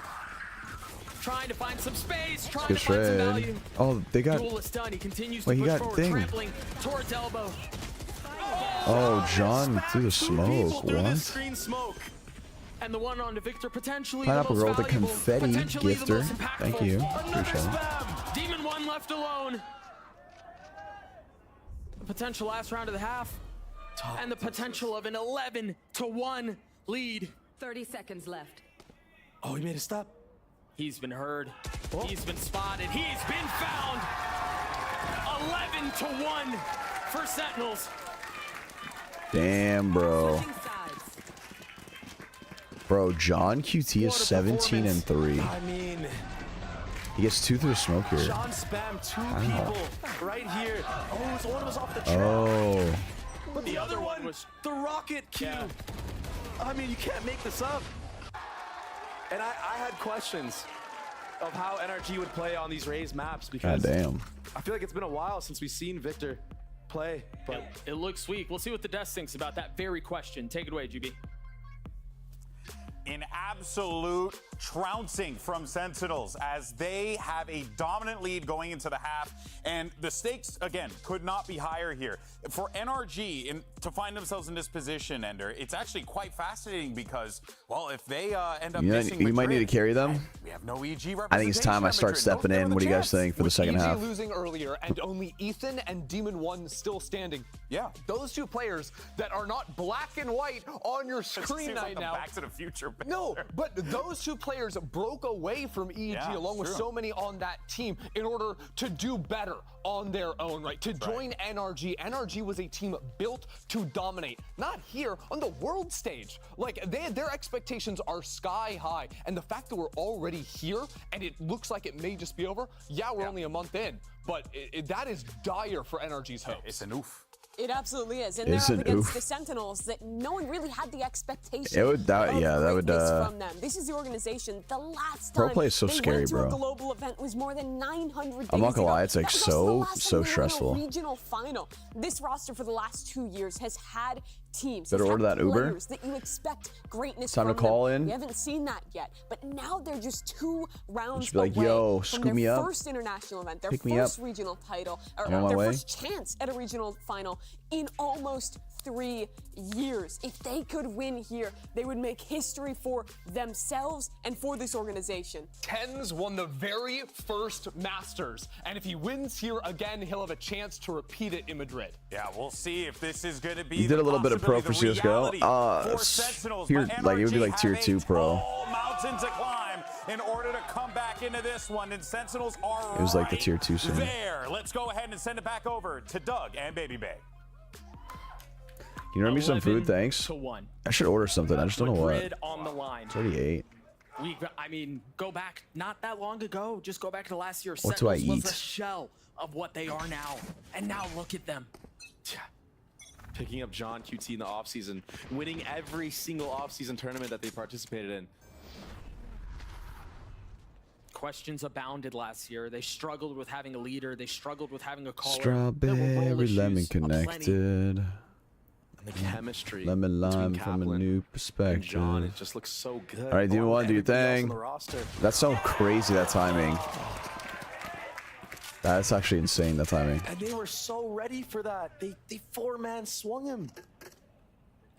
Trying to find some space, trying Good to find some shred. value. Oh, they got. Duel is done. He continues Wait, to he push got forward, thing. trampling towards elbow. Oh, John through the smoke. Through the What? screen smoke. And the one on to Victor, potentially Pineapple the most girl with the valuable, confetti potentially the gifter. most impactful. Thank you. Another Appreciate it. spam. Demon 1 left alone. The potential last round of the half. And the potential of an 11-1 lead. 30 seconds left. Oh, he made a stop. He's been heard. He's been spotted. He's been found. 11-1 for Sentinels. Damn, bro. Switching sides. Bro, John QT is 17 and 3. I mean, He gets 2 through the smoke here. John spammed 2 Wow. people right here. Oh, so one was off the track. Oh. But the other one was the rocket Q. I mean, you can't make this up. And I had questions of how NRG would play on these Raze maps because God damn. I feel like it's been a while since we've seen Victor play. But It looks weak. We'll see what the desk thinks about that very question. Take it away, GB. An absolute trouncing from Sentinels as they have a dominant lead going into the half, and the stakes again could not be higher here for NRG to find themselves in this position. Ender, it's actually quite fascinating because, well, if they end up missing You might need to Madrid, carry them. we have no EG I think it's time I start stepping in. What do you guys think for the second half? losing earlier and only Ethan and Demon 1 still standing. Yeah. Those 2 players that are not black and white on your screen Seems right like the now. Back to the Future. No, but those 2 players broke away from EG Yeah, along with true. so many on that team in order to do better on their own, right? To join NRG. NRG was a team built to dominate, not here on the world stage. Like their expectations are sky high, and the fact that we're already here and it looks like it may just be over. Yeah, we're only a month in, but that is dire for NRG's hopes. It's an oof. It absolutely is, and It's they're up an against oof. the Sentinels that no one really had the expectation. It would- that- of yeah, that would, greatness from them. This is the organization. The last Pro time play is so they scary, went to bro. a global event was more than 900 I'm not days gonna ago. lie, it's, like, That was so- also the last so time they were in a stressful. Regional final. This roster for the last 2 years has had teams. Better has order had that Uber. players that you expect greatness Time to from call them. in. We haven't seen that yet, but now they're just 2 rounds Just be like, away yo, from scoop their me up. first international event, their Pick me up. first regional title, or I'm on my their way. first chance at a regional final in almost 3 years. If they could win here, they would make history for themselves and for this organization. Tens won the very first Masters, and if he wins here again, he'll have a chance to repeat it in Madrid. Yeah, we'll see if this is going to be. You did a little bit of pro for CSGO. Here, like it would be like tier 2 pro. Mountain to climb in order to come back into this one, and Sentinels are It was like the right tier 2 soon. there. Let's go ahead and send it back over to Doug and Baby Bay. Can you run me some food? Thanks. 11-1. I should order something. I just don't know what. Madrid on the line. It's already 8. I mean, go back not that long ago. Just go back to last year. What do I Sentinels was eat? a shell of what they are now, and now look at them. picking up John QT in the offseason, winning every single offseason tournament that they participated in. Questions abounded last year. They struggled with having a leader. They struggled with having a caller. Strawberry lemon connected. And the chemistry Lemon lime between from a Kaplan new and perspective. John, it just looks so good. All right, do your thing. The roster. That's so crazy, that timing. That's actually insane, the timing. And they were so ready for that. They four-man swung him.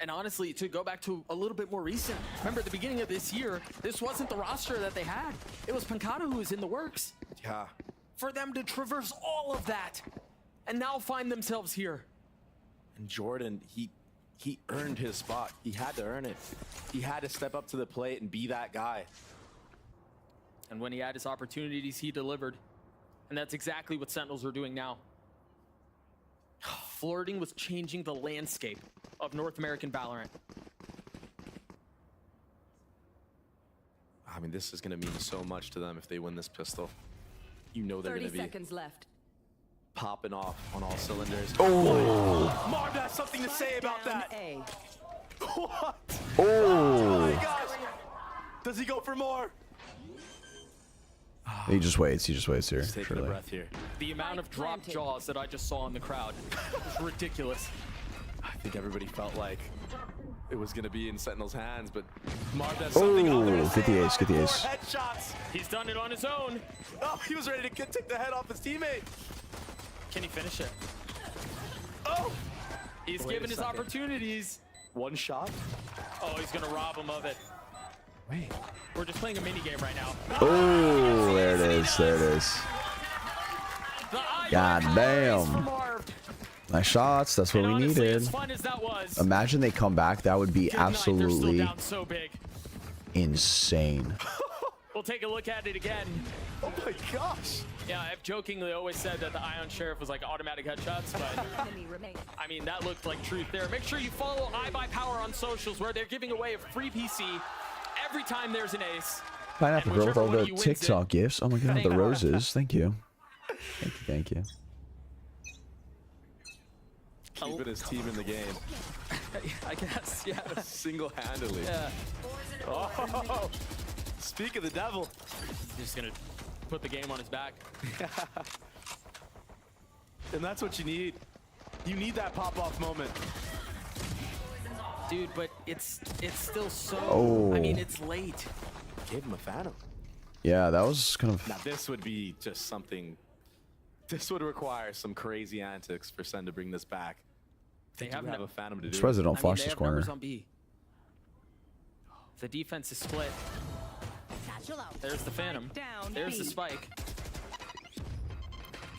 And honestly, to go back to a little bit more recent, remember at the beginning of this year, this wasn't the roster that they had. It was Pancata who was in the works. Yeah. For them to traverse all of that and now find themselves here. And Jordan, he earned his spot. He had to earn it. He had to step up to the plate and be that guy. And when he had his opportunities, he delivered. And that's exactly what Sentinels are doing now. Flirting with changing the landscape of North American Valorant. I mean, this is going to mean so much to them if they win this pistol. You know they're going to be 30 seconds left. popping off on all cylinders. Oh! Marv has something to say about that. What? Oh! My gosh! Does he go for more? He just waits. He just waits here. He's taking a breath here. The amount of dropped jaws that I just saw in the crowd was ridiculous. I think everybody felt like it was going to be in Sentinel's hands, but Marv has something out there to Get the say ace. Get the about ace. more headshots. He's done it on his own. Oh, he was ready to take the head off his teammate. Can he finish it? Oh! He's Wait given a his second. opportunities. One shot? Oh, he's gonna rob him of it. Wait. We're just playing a mini game right now. Oh, there it is. There it is. God damn. Nice shots. That's what we Honestly, needed. as fun as that was, Imagine they come back. That would be good night, they're still absolutely down so big. insane. We'll take a look at it again. Oh my gosh. Yeah, I've jokingly always said that the Ion Sheriff was like automatic headshots, but I mean, that looked like truth there. Make sure you follow iBuyPower on socials where they're giving away a free PC every time there's an ace. Pineapple And Girl with all whichever one the of you wins TikTok gifts. Oh my god, Thank the you. roses. Thank you. Thank you. Thank you. Keeping his team in the game. I guess, yeah. Single-handedly. Yeah. Oh, speak of the devil. Just gonna put the game on his back. And that's what you need. You need that pop-off moment. Dude, but it's still so, Oh. I mean, it's late. Gave him a phantom. Yeah, that was kind of. Now this would be just something. This would require some crazy antics for Sen to bring this back. They do have have a phantom to do. Surprised they don't I mean, flash they this have corner. numbers on B. The defense is split. There's the phantom. There's the spike.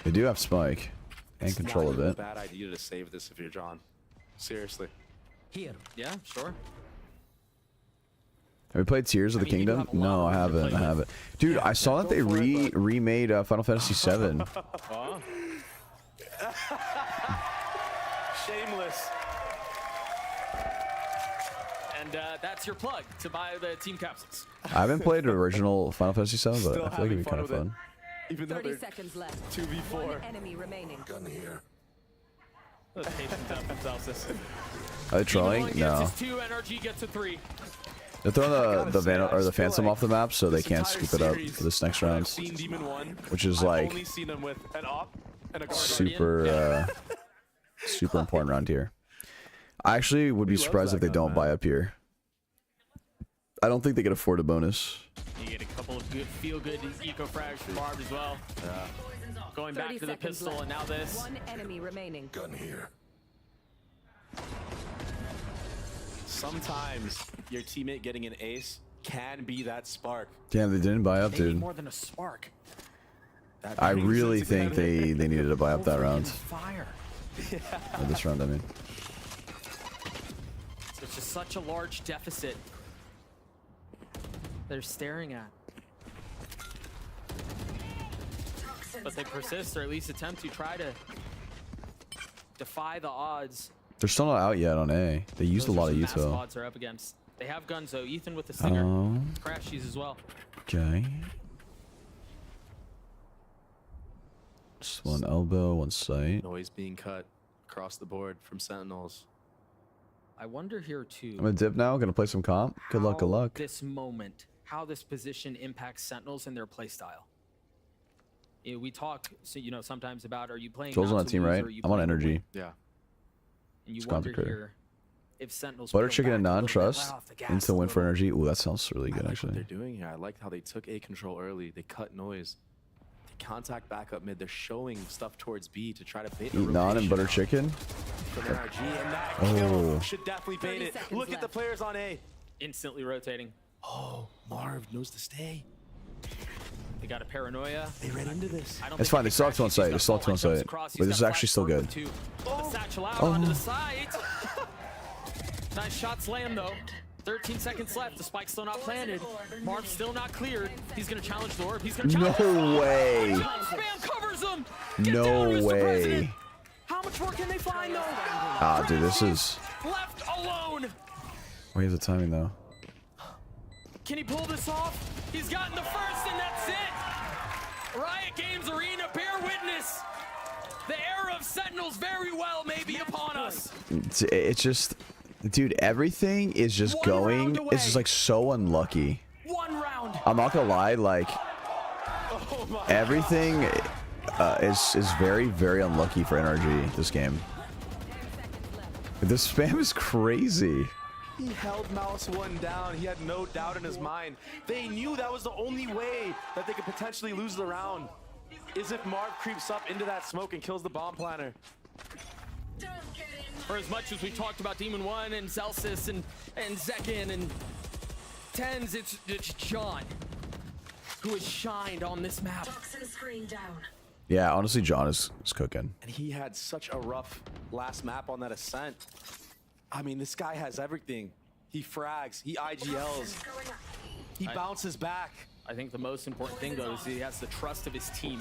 They do have spike and It's control not of even it. a bad idea to save this if you're John. Seriously. Here. Yeah, sure. Have we played Tears of the Kingdom? No, I haven't. I haven't. Dude, I saw that they remade Final Fantasy VII. Oh. Shameless. And that's your plug to buy the team capsules. I haven't played the original Final Fantasy VII, but Still I feel like having it'd be kind of fun with fun. Even though 30 they're seconds left. 2v4. One enemy remaining. Gun here. Let's hate themselves. Are they trolling? Gets No. his 2, NRG gets a 3. They're throwing the Van or the Phantom off the map, so they this can't entire scoop it up series, for this next I've round, seen Demon 1. which is I've like only seen him with an op and a guard. super super important round here. I actually would be surprised if they don't buy up here. I don't think they could afford a bonus. You get a couple of good, feel-good eco frags from Barb as well. Yeah. Going back 30 to the seconds pistol left. and now this. One enemy remaining. Gun here. Sometimes your teammate getting an ace can be that spark. Damn, they didn't buy up, They need dude. more than a spark. That I brings really it think together. they needed to buy up that round. Fire. Or this round, I mean. So it's just such a large deficit they're staring at. But they persist, or at least attempt to try to defy the odds. They're still not out yet on A. They used a Those are lot of some massive util. odds they're up against. They have guns though. Ethan with the stinger. Oh. Crashies as well. Okay. Just one elbow, one sight. Noise being cut across the board from Sentinels. I wonder here too. I'm gonna dip now. Gonna play some comp. Good luck. Good how luck. This moment, how this position impacts Sentinels and their playstyle. You know, we talk, so, you know, sometimes about are you playing? Joel's not on that to team, lose, right? or are you I'm on playing to energy. win? Yeah. And you It's wonder complicated. here if Sentinels Butter peel chicken and back a little bit, let non-trust off the gas into a win for little. energy. Ooh, that sounds really I good like actually. what they're doing here. I like how they took A control early. They cut noise. Contact back up mid. They're showing stuff towards B to try to bait Eat naan and butter chicken. from NRG, and that Oh. kill should definitely bait it. Look at the players on A. Instantly rotating. Oh, Marv knows to stay. They got a paranoia. They ran into this. I don't It's think fine. They still have two on site. They still have two on site. But this is actually still good. The satchel out Oh. onto the side. Nice shots land though. 13 seconds left. The spike's still not planted. Marv's still not cleared. He's gonna challenge the orb. He's gonna challenge. No way. Spam covers him. No way. How much more can they find though? Ah, dude, this is. Left alone. Where's the timing though? Can he pull this off? He's gotten the first, and that's it. Riot Games Arena, bear witness. The era of Sentinels very well may be upon us. It's just, dude, everything is just going. It's just like so unlucky. 1 round. I'm not gonna lie, like everything is very, very unlucky for NRG this game. This spam is crazy. He held Mouse 1 down. He had no doubt in his mind. They knew that was the only way that they could potentially lose the round, is if Marv creeps up into that smoke and kills the bomb planner. For as much as we talked about Demon 1 and Celsius and Zekin and Tens, it's John who has shined on this map. Yeah, honestly, John is cooking. And he had such a rough last map on that ascent. I mean, this guy has everything. He frags, he IGLs, he bounces back. I think the most important thing, though, is he has the trust of his team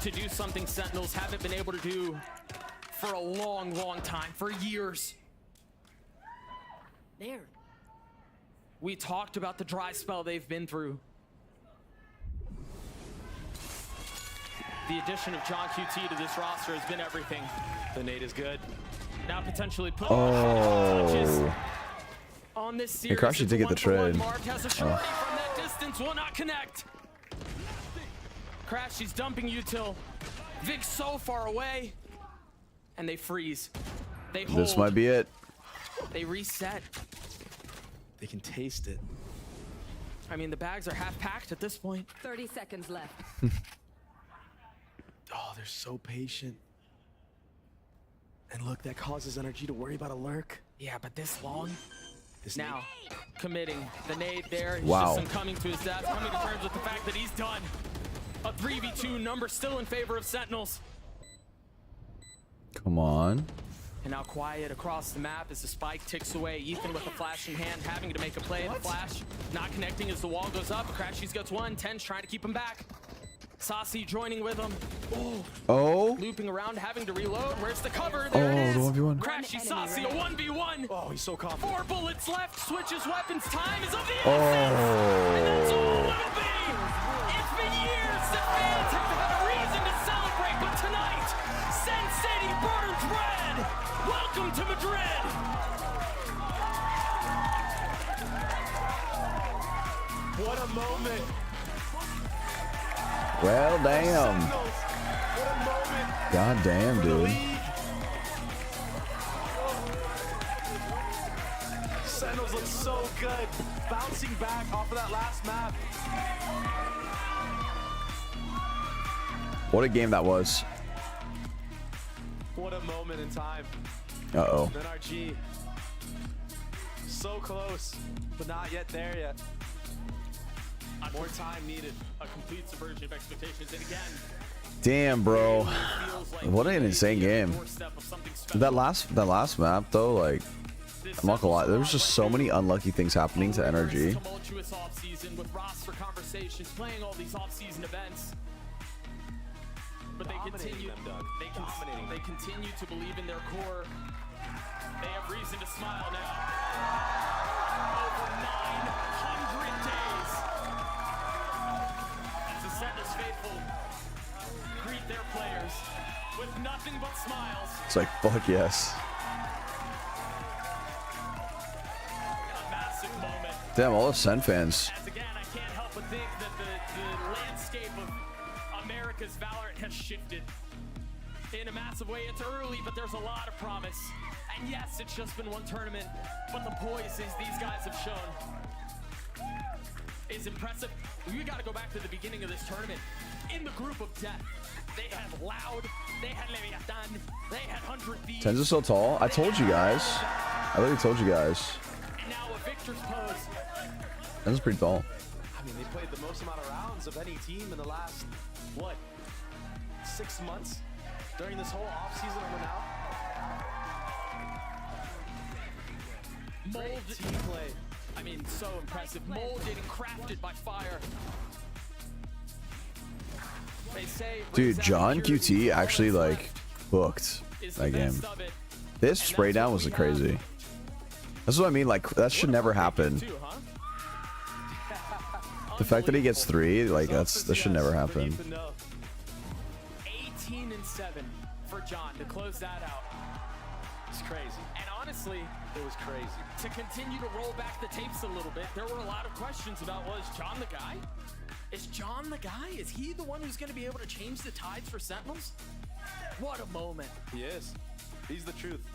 to do something Sentinels haven't been able to do for a long, long time, for years. There. We talked about the dry spell they've been through. The addition of John QT to this roster has been everything. The nade is good. Now potentially put Oh. on this Hey, series. Crash, you did get the trade. Marv has a shorty from that distance, will not connect. Crash, he's dumping util. Vic so far away, and they freeze. They hold. This might be it. They reset. They can taste it. I mean, the bags are half packed at this point. 30 seconds left. Oh, they're so patient. And look, that causes NRG to worry about a lurk. Yeah, but this long? This Now, committing the nade there. He's Wow. just coming to his death, coming to terms with the fact that he's done. A 3v2 number still in favor of Sentinels. Come on. And now quiet across the map as the spike ticks away. Ethan with a flash in hand, having to make a play at the flash. Not connecting as the wall goes up. Crashies gets one. Ten's trying to keep him back. Saucy joining with him. Oh. Looping around, having to reload. Where's the cover? There it is. The 1v1. Crashy Saucy, a 1v1. Oh, he's so confident. 4 bullets left. Switches weapons. Time is of the essence. And that's all it'll be. It's been years that fans have had a reason to celebrate, but tonight, Sen City burns red. Welcome to Madrid. What a moment. Well, damn. What a moment. God damn, dude. Sentinels look so good. Bouncing back off of that last map. What a game that was. What a moment in time. Uh-oh. NRG. So close, but not yet there yet. More time needed. A complete subversion of expectations. And again, Damn, bro. What an insane game. That last map though, like, I'm not gonna lie, there was just so many unlucky things happening to NRG. tumultuous offseason with roster conversations, playing all these offseason events. But they continue. They continue to believe in their core. They have reason to smile now. Over 900 days. As the Sentinels faithful greet their players with nothing but smiles. It's like, fuck yes. A massive moment. Damn, all the Sen fans. As again, I can't help but think that the landscape of America's Valorant has shifted in a massive way. It's early, but there's a lot of promise. And yes, it's just been one tournament, but the poise these guys have shown is impressive. We got to go back to the beginning of this tournament. In the group of death, they had Loud, they had Leviathan, they had 100 Thieves. Tens is so tall. I told you guys. I literally told you guys. And now a victor's pose. Tens is pretty tall. I mean, they played the most amount of rounds of any team in the last, what, 6 months? During this whole offseason over now? Mold team play. I mean, so impressive. Mold getting crafted by fire. They say Dude, John QT actually like booked that game. This spray down was crazy. That's what I mean. Like that should never happen. The fact that he gets 3, like that should never happen. 18 and 7 for John to close that out. It's crazy. And honestly, it was crazy. To continue to roll back the tapes a little bit, there were a lot of questions about, was John the guy? Is John the guy? Is he the one who's going to be able to change the tides for Sentinels? What a moment. He is. He's the truth.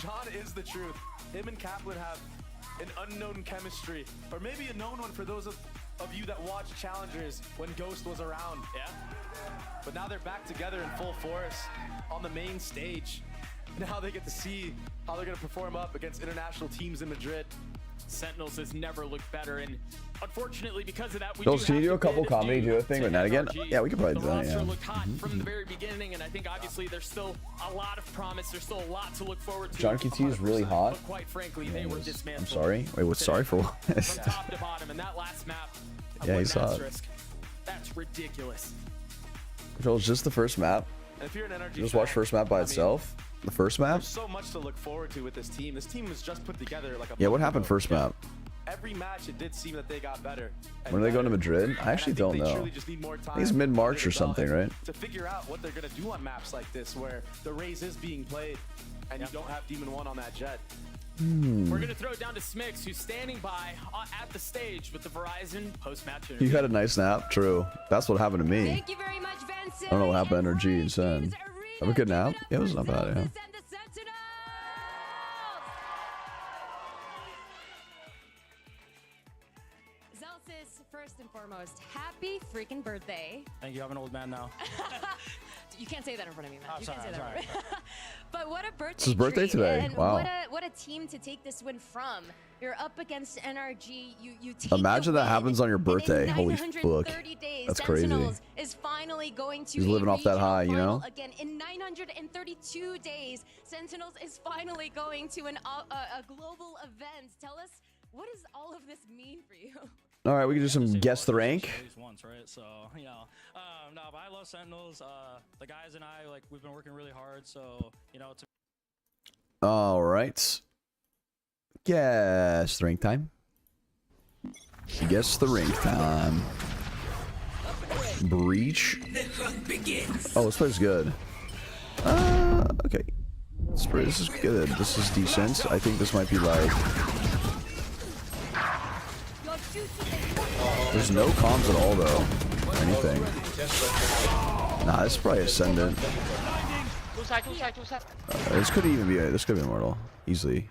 John is the truth. Him and Kaplan have an unknown chemistry, or maybe a known one for those of you that watched Challengers when Ghost was around. Yeah. But now they're back together in full force on the main stage. Now they get to see how they're going to perform up against international teams in Madrid. Sentinels has never looked better, and unfortunately, because of that, we Can you do a couple comedy duo thing, but not again? Yeah, we could probably do that. Yeah. Looked hot from the very beginning, and I think obviously there's still a lot of promise. There's still a lot to look forward to. John QT is really hot. But quite frankly, they were dismantled. I'm sorry. Wait, what's sorry for what? From top to bottom, and that last map. Yeah, he saw it. That's ridiculous. Joel, it's just the first map. And if you're an energy Just watch fan, first map by I itself. The first map. There's so much to look forward to with this team. This team was just put together like a Yeah, what happened first map? Every match, it did seem that they got better. When are they going to Madrid? I actually don't know. I think it's mid-March or something, right? To figure out what they're going to do on maps like this, where the raise is being played, and you don't have Demon 1 on that jet. We're going to throw it down to Smix, who's standing by at the stage with the Verizon post-match interview. You had a nice nap. True. That's what happened to me. Thank you very much, Vincent. I don't know what happened to NRG and Sen. Have a good nap. Yeah, it was not bad. Yeah. Zelsis, first and foremost, happy freaking birthday. Thank you. I'm an old man now. You can't say that in front of me, man. Oh, You sorry, can't say sorry. that in front of me. But what a birthday It's his birthday treat. today. And Wow. what a team to take this win from. You're up against NRG. You take Imagine the that win, happens on your and in birthday. Holy 930 fuck. days, That's crazy. Sentinels is finally going to He's living a off that regional high, you know? final again. In 932 days, Sentinels is finally going to a global event. Tell us, what does all of this mean for you? All right, we can do some guess the rank. At least once, right? So, you know, no, but I love Sentinels. The guys and I, like, we've been working really hard. So, you know, All right. Guess the rank time. Guess the rank time. Breach. Oh, this play's good. Okay. This is good. This is decent. I think this might be like... There's no comms at all, though. Or anything. Nah, this is probably Ascendant. This could even be this could be Immortal. Easily.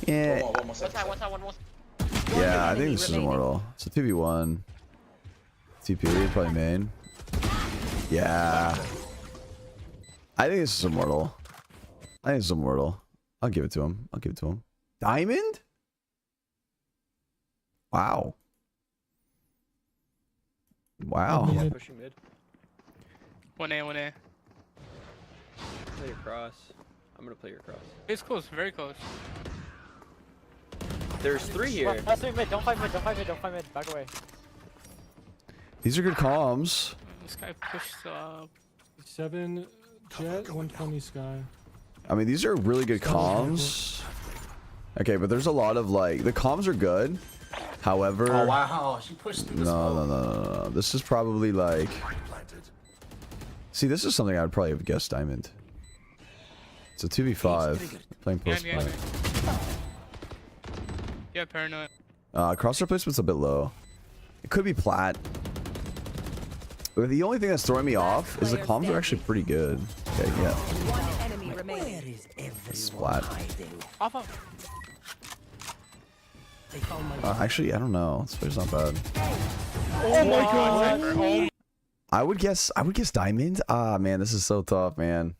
Yeah. Yeah, I think this is Immortal. It's a 2v1. TP, probably main. Yeah. I think this is Immortal. I think this is Immortal. I'll give it to him. I'll give it to him. Diamond? Wow. Wow. Yeah, pushing mid. 1A, 1A. Play your cross. I'm gonna play your cross. It's close, very close. There's 3 here. Don't fight mid, don't fight mid, don't fight mid, don't fight mid. Back away. These are good comms. This guy pushed up. 7 jet, 120 sky. I mean, these are really good comms. Okay, but there's a lot of like the comms are good. However, Oh wow, she pushed through the smoke. no. This is probably like. See, this is something I would probably have guessed Diamond. It's a 2v5 playing post play. Yeah, paranoid. Crosshair placement's a bit low. It could be plat. But the only thing that's throwing me off is the comms are actually pretty good. Okay, yeah. One enemy remaining. It's plat. Off of. Actually, I don't know. This player's not bad. Oh my god! I would guess diamond. Ah, man, this is so tough, man.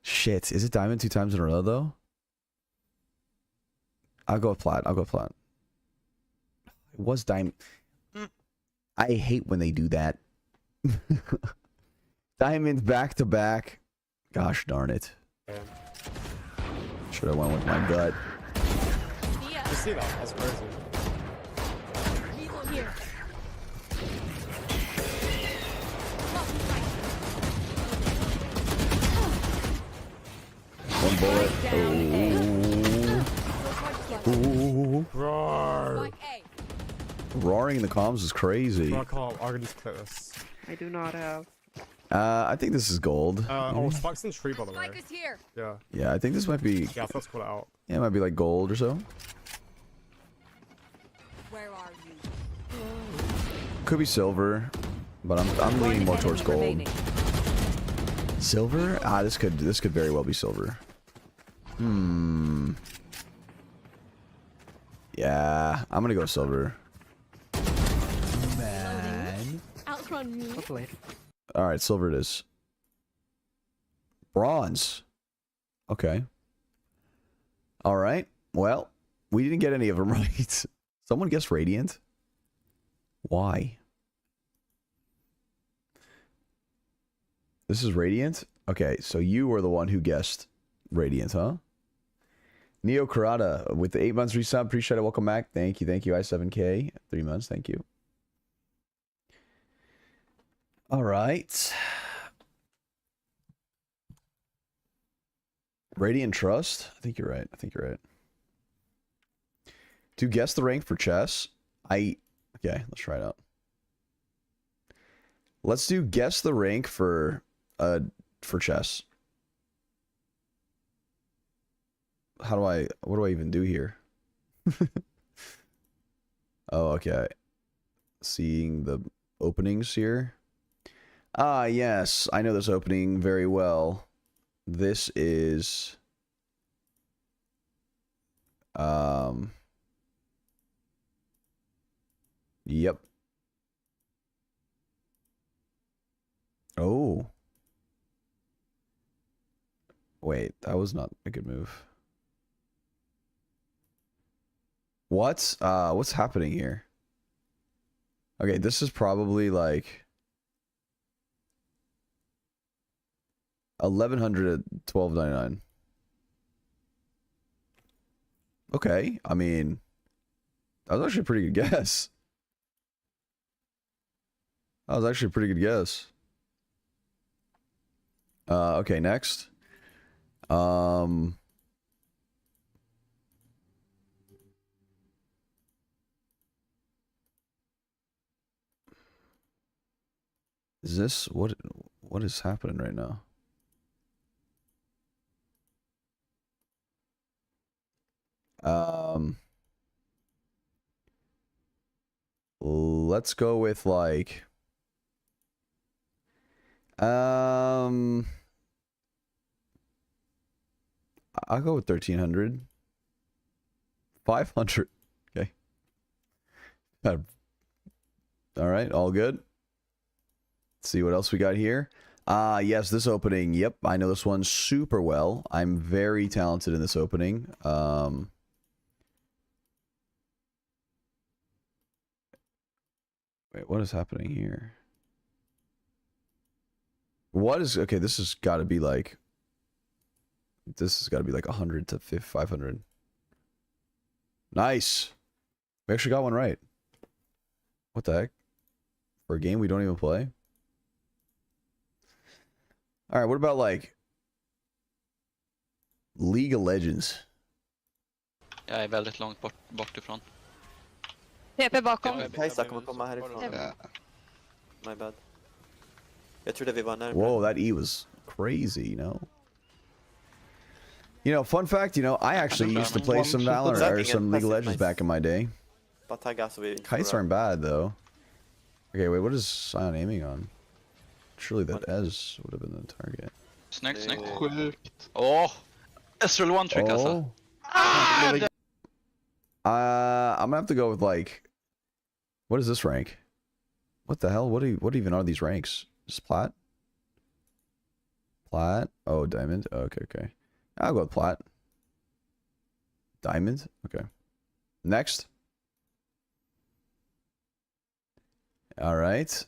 Shit, is it diamond 2 times in a row though? I'll go with plat. I'll go with plat. It was diamond. I hate when they do that. Diamond back to back. Gosh darn it. Should have went with my gut. You see that? That's crazy. Here. One bullet. Ooh. Roar. Roaring in the comms is crazy. Oh, come on, I'm gonna just clip this. I do not have. I think this is gold. Oh, Spike's in tree, by the way. Spike is here. Yeah. Yeah, I think this might be. Yeah, so let's call it out. Yeah, it might be like gold or so. Where are you? Could be silver, but I'm leaning more towards gold. Remaining. Silver? Ah, this could very well be silver. Yeah, I'm gonna go silver. Man. Outrun me. All right, silver it is. Bronze. Okay. All right. Well, we didn't get any of them right. Someone guessed radiant. Why? This is radiant? Okay, so you were the one who guessed radiant, huh? Neo Karada with the 8 months resub. Appreciate it. Welcome back. Thank you. Thank you. I7K. 3 months. Thank you. All right. Radiant Trust. I think you're right. I think you're right. To guess the rank for chess, okay, let's try it out. Let's do guess the rank for chess. What do I even do here? Oh, okay. Seeing the openings here. Ah, yes, I know this opening very well. This is yep. Oh. Wait, that was not a good move. What's happening here? Okay, this is probably like 1100 at 12.99. Okay, I mean, that was actually a pretty good guess. That was actually a pretty good guess. Okay, next. Is this what is happening right now? Let's go with like I'll go with 1300. 500. Okay. All right, all good. Let's see what else we got here. Yes, this opening. Yep, I know this one super well. I'm very talented in this opening. Wait, what is happening here? What is okay? This has got to be like. This has got to be like 100 to 500. Nice. We actually got one right. What the heck? For a game we don't even play. All right, what about like League of Legends? Jag är väldigt långt bortifrån. TP bakom. Kajsa kommer komma härifrån. My bad. Jag trodde vi var närmare. Whoa, that E was crazy, you know. You know, fun fact, you know, I actually used to play some Valorant or some League of Legends back in my day. Kites aren't bad though. Okay, wait, what is Sion aiming on? Surely that Ez would have been the target. Snyggt. Sjukt. Åh! Ezreal one trick alltså. I'm gonna have to go with like, what is this rank? What the hell? What even are these ranks? Just plat? Plat? Oh, diamond. Okay, okay. I'll go with plat. Diamond? Okay. Next. Alright.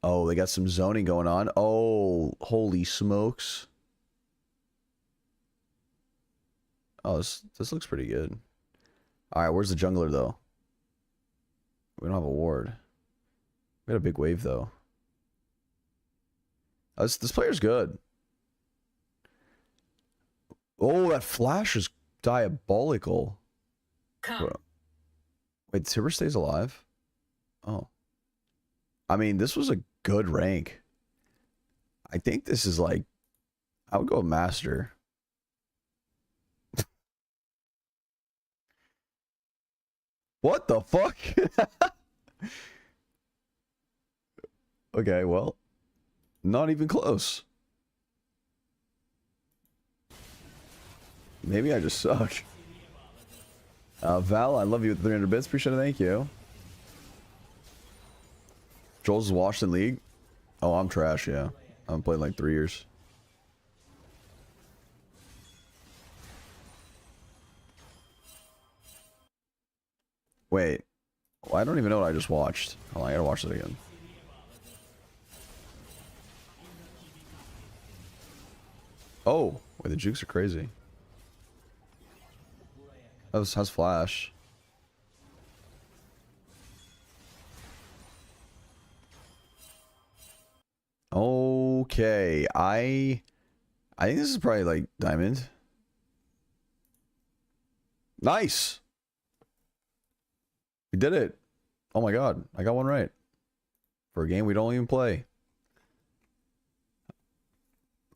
Oh, they got some zoning going on. Oh, holy smokes. Oh, this looks pretty good. Alright, where's the jungler, though? We don't have a ward. We got a big wave, though. Oh, this player's good. Oh, that flash is diabolical. Wait, Timber stays alive? Oh. I mean, this was a good rank. I think this is like... I would go with Master. What the fuck? Okay, well. Not even close. Maybe I just suck. Val, I love you with 300 bits. Appreciate it. Thank you. Joel's washed in League. Oh, I'm trash, yeah. I haven't played in like 3 years. Wait. Well, I don't even know what I just watched. Hold on, I gotta watch it again. Oh, wait, the jukes are crazy. How's Flash? Okay, I think this is probably like diamond. Nice. We did it. Oh my god, I got one right. For a game we don't even play.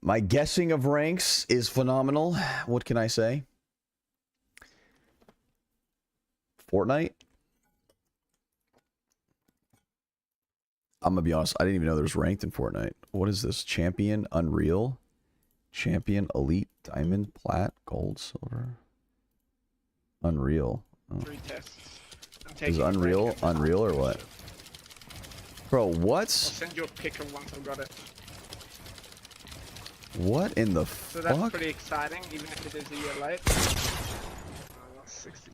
My guessing of ranks is phenomenal. What can I say? Fortnite? I'm gonna be honest, I didn't even know there was ranked in Fortnite. What is this? Champion, Unreal? Champion, Elite, Diamond, Plat, Gold, Silver? Unreal. Oh. Is Unreal Unreal or what? Bro, what? I'll send you a pic of once I've got it. What in the So that's fuck? pretty exciting, even if it is a year late. 60.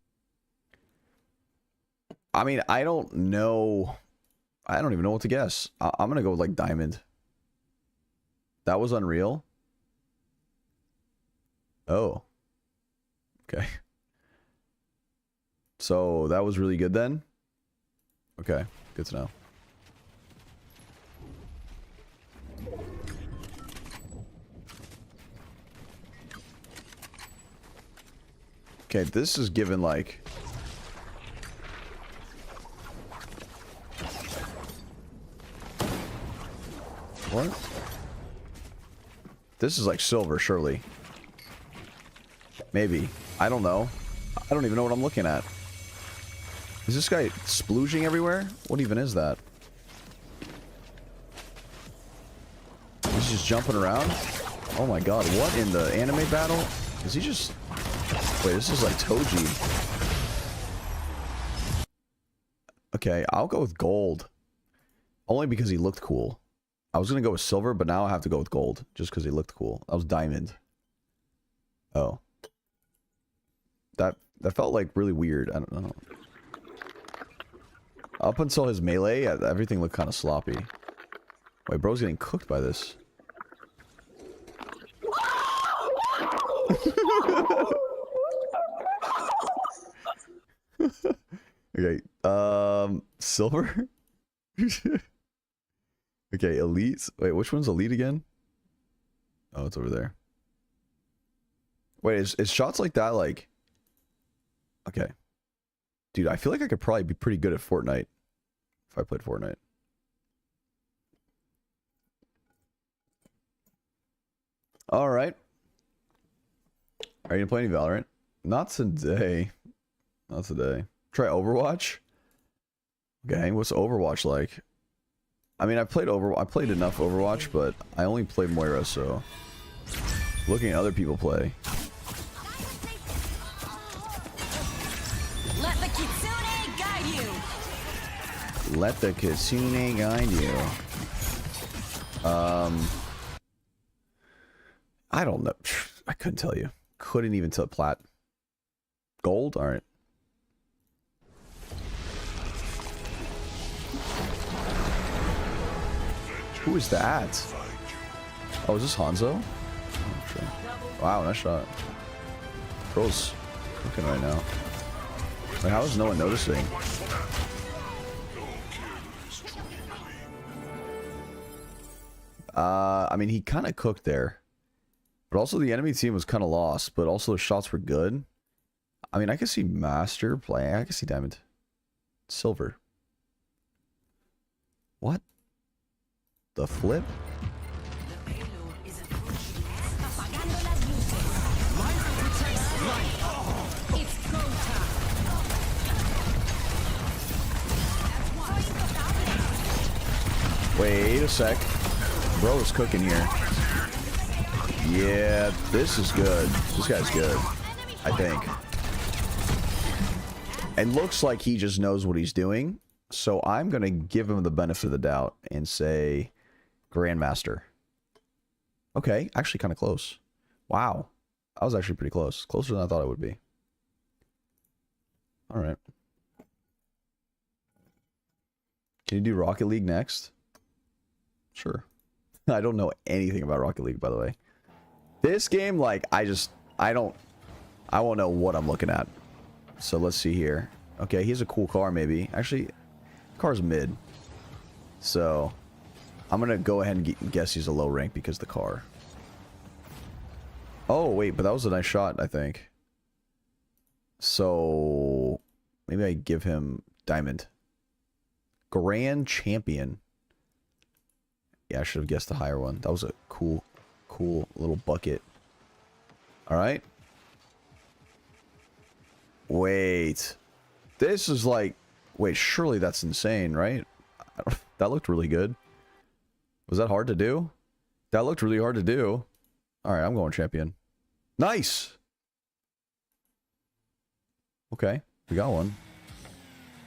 I mean, I don't know. I don't even know what to guess. I'm gonna go with like Diamond. That was Unreal. Oh. Okay. So that was really good then? Okay, good to know. Okay, this is given like... What? This is like silver, surely. Maybe. I don't know. I don't even know what I'm looking at. Is this guy splooging everywhere? What even is that? He's just jumping around? Oh my god, what in the anime battle? Is he just... Wait, this is like Toji. Okay, I'll go with gold. Only because he looked cool. I was gonna go with silver, but now I have to go with gold. Just because he looked cool. That was diamond. Oh. That felt like really weird. I don't know. Up until his melee, everything looked kind of sloppy. Wait, bro's getting cooked by this. Okay, silver? Okay, elite. Wait, which one's elite again? Oh, it's over there. Wait, is shots like that like... Okay. Dude, I feel like I could probably be pretty good at Fortnite. If I played Fortnite. Alright. Are you gonna play any Valorant? Not today. Not today. Try Overwatch? Okay, what's Overwatch like? I mean, I played enough Overwatch, but I only play Moira, so... Looking at other people play. Let Let the kitsune guide you. I don't know. I couldn't tell you. Couldn't even tell. Plat. Gold? Alright. Who is that? Oh, is this Hanzo? Oh, sure. Wow, nice shot. Bro's cooking right now. Like, how is no one noticing? I mean, he kind of cooked there. But also the enemy team was kind of lost, but also the shots were good. I mean, I can see Master playing. I can see Diamond. Silver. What? The flip? Wait a sec. Bro is cooking here. Yeah, this is good. This guy's good, I think. It looks like he just knows what he's doing. So I'm going to give him the benefit of the doubt and say Grandmaster. Okay, actually kind of close. Wow. I was actually pretty close. Closer than I thought it would be. All right. Can you do Rocket League next? Sure. I don't know anything about Rocket League, by the way. This game, like, I won't know what I'm looking at. So let's see here. Okay, he has a cool car, maybe. Actually, car's mid. So, I'm going to go ahead and guess he's a low rank because of the car. Oh, wait, but that was a nice shot, I think. So, maybe I give him Diamond. Grand Champion. Yeah, I should have guessed the higher one. That was a cool little bucket. Alright. Wait. This is like... Wait, surely that's insane, right? That looked really good. Was that hard to do? That looked really hard to do. Alright, I'm going champion. Nice! Okay, we got one.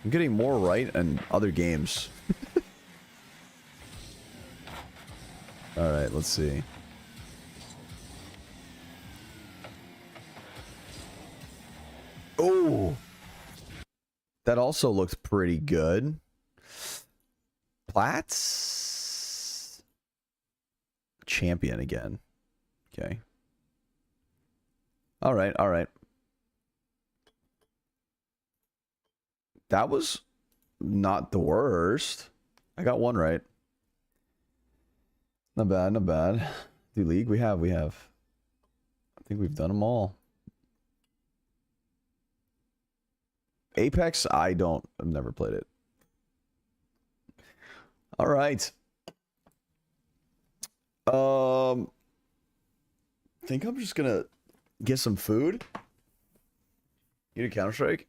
I'm getting more right in other games. Alright, let's see. Oh! That also looked pretty good. Platts? Champion again. Okay. Alright, alright. That was not the worst. I got one right. Not bad, not bad. Do League? We have. I think we've done them all. Apex? I've never played it. Alright. I think I'm just gonna get some food. You do Counter-Strike?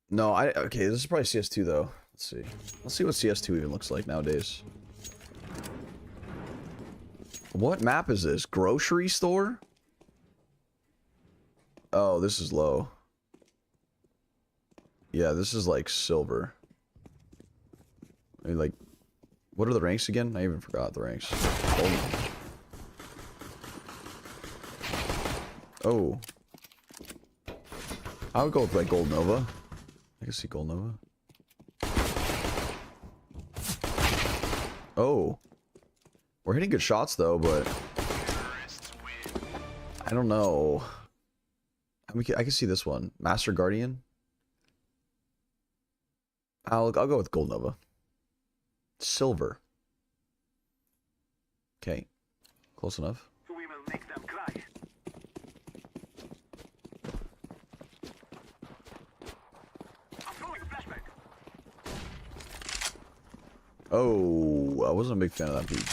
No, okay, this is probably CS2 though. Let's see. Let's see what CS2 even looks like nowadays. What map is this? Grocery store? Oh, this is low. Yeah, this is like silver. I mean, like, what are the ranks again? I even forgot the ranks. Oh. I would go with like Gold Nova. I can see Gold Nova. Oh. We're hitting good shots though, but I don't know. I can see this one. Master Guardian. I'll go with Gold Nova. Silver. Okay. Close enough. We will make them cry. I'm throwing a flashback. Oh, I wasn't a big fan of that peak.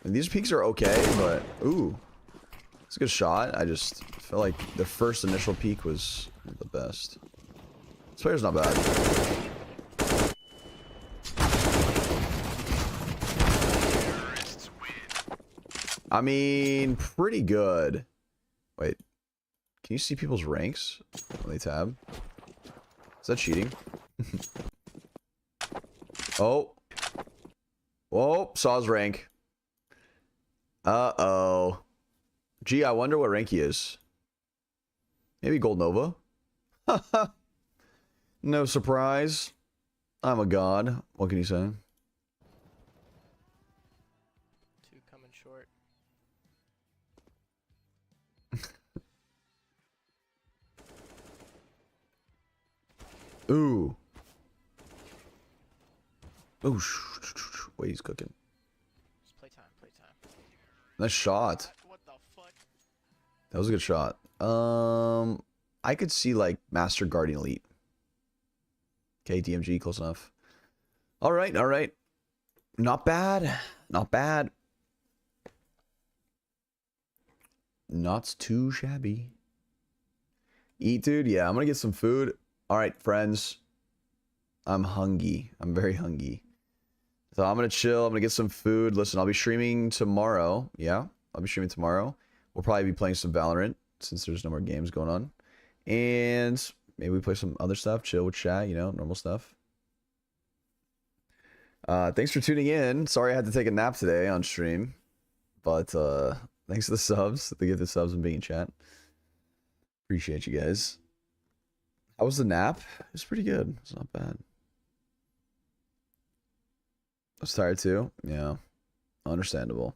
And these peaks are okay, but ooh. It's a good shot. I just feel like the first initial peak was the best. This player's not bad. I mean, pretty good. Wait. Can you see people's ranks when they tab? Is that cheating? Oh. Whoa, saw his rank. Uh-oh. Gee, I wonder what rank he is. Maybe Gold Nova? No surprise. I'm a god. What can you say? Two coming short. Ooh. Oh, wait, he's cooking. Just play time. Nice shot. What the fuck? That was a good shot. I could see like Master Guardian Elite. Okay, DMG, close enough. All right. Not bad. Not bad. Not too shabby. Eat, dude? Yeah, I'm gonna get some food. All right, friends. I'm hungry. I'm very hungry. So I'm gonna chill. I'm gonna get some food. Listen, I'll be streaming tomorrow. Yeah, I'll be streaming tomorrow. We'll probably be playing some Valorant since there's no more games going on. And maybe we play some other stuff. Chill with chat, you know, normal stuff. Thanks for tuning in. Sorry I had to take a nap today on stream. But thanks for the subs. The gift of subs and being in chat. Appreciate you guys. How was the nap? It was pretty good. It's not bad. I was tired too. Yeah. Understandable.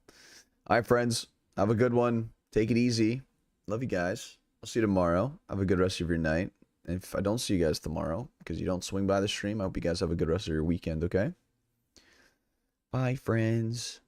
All right, friends. Have a good one. Take it easy. Love you guys. I'll see you tomorrow. Have a good rest of your night. And if I don't see you guys tomorrow, because you don't swing by the stream, I hope you guys have a good rest of your weekend, okay? Bye, friends.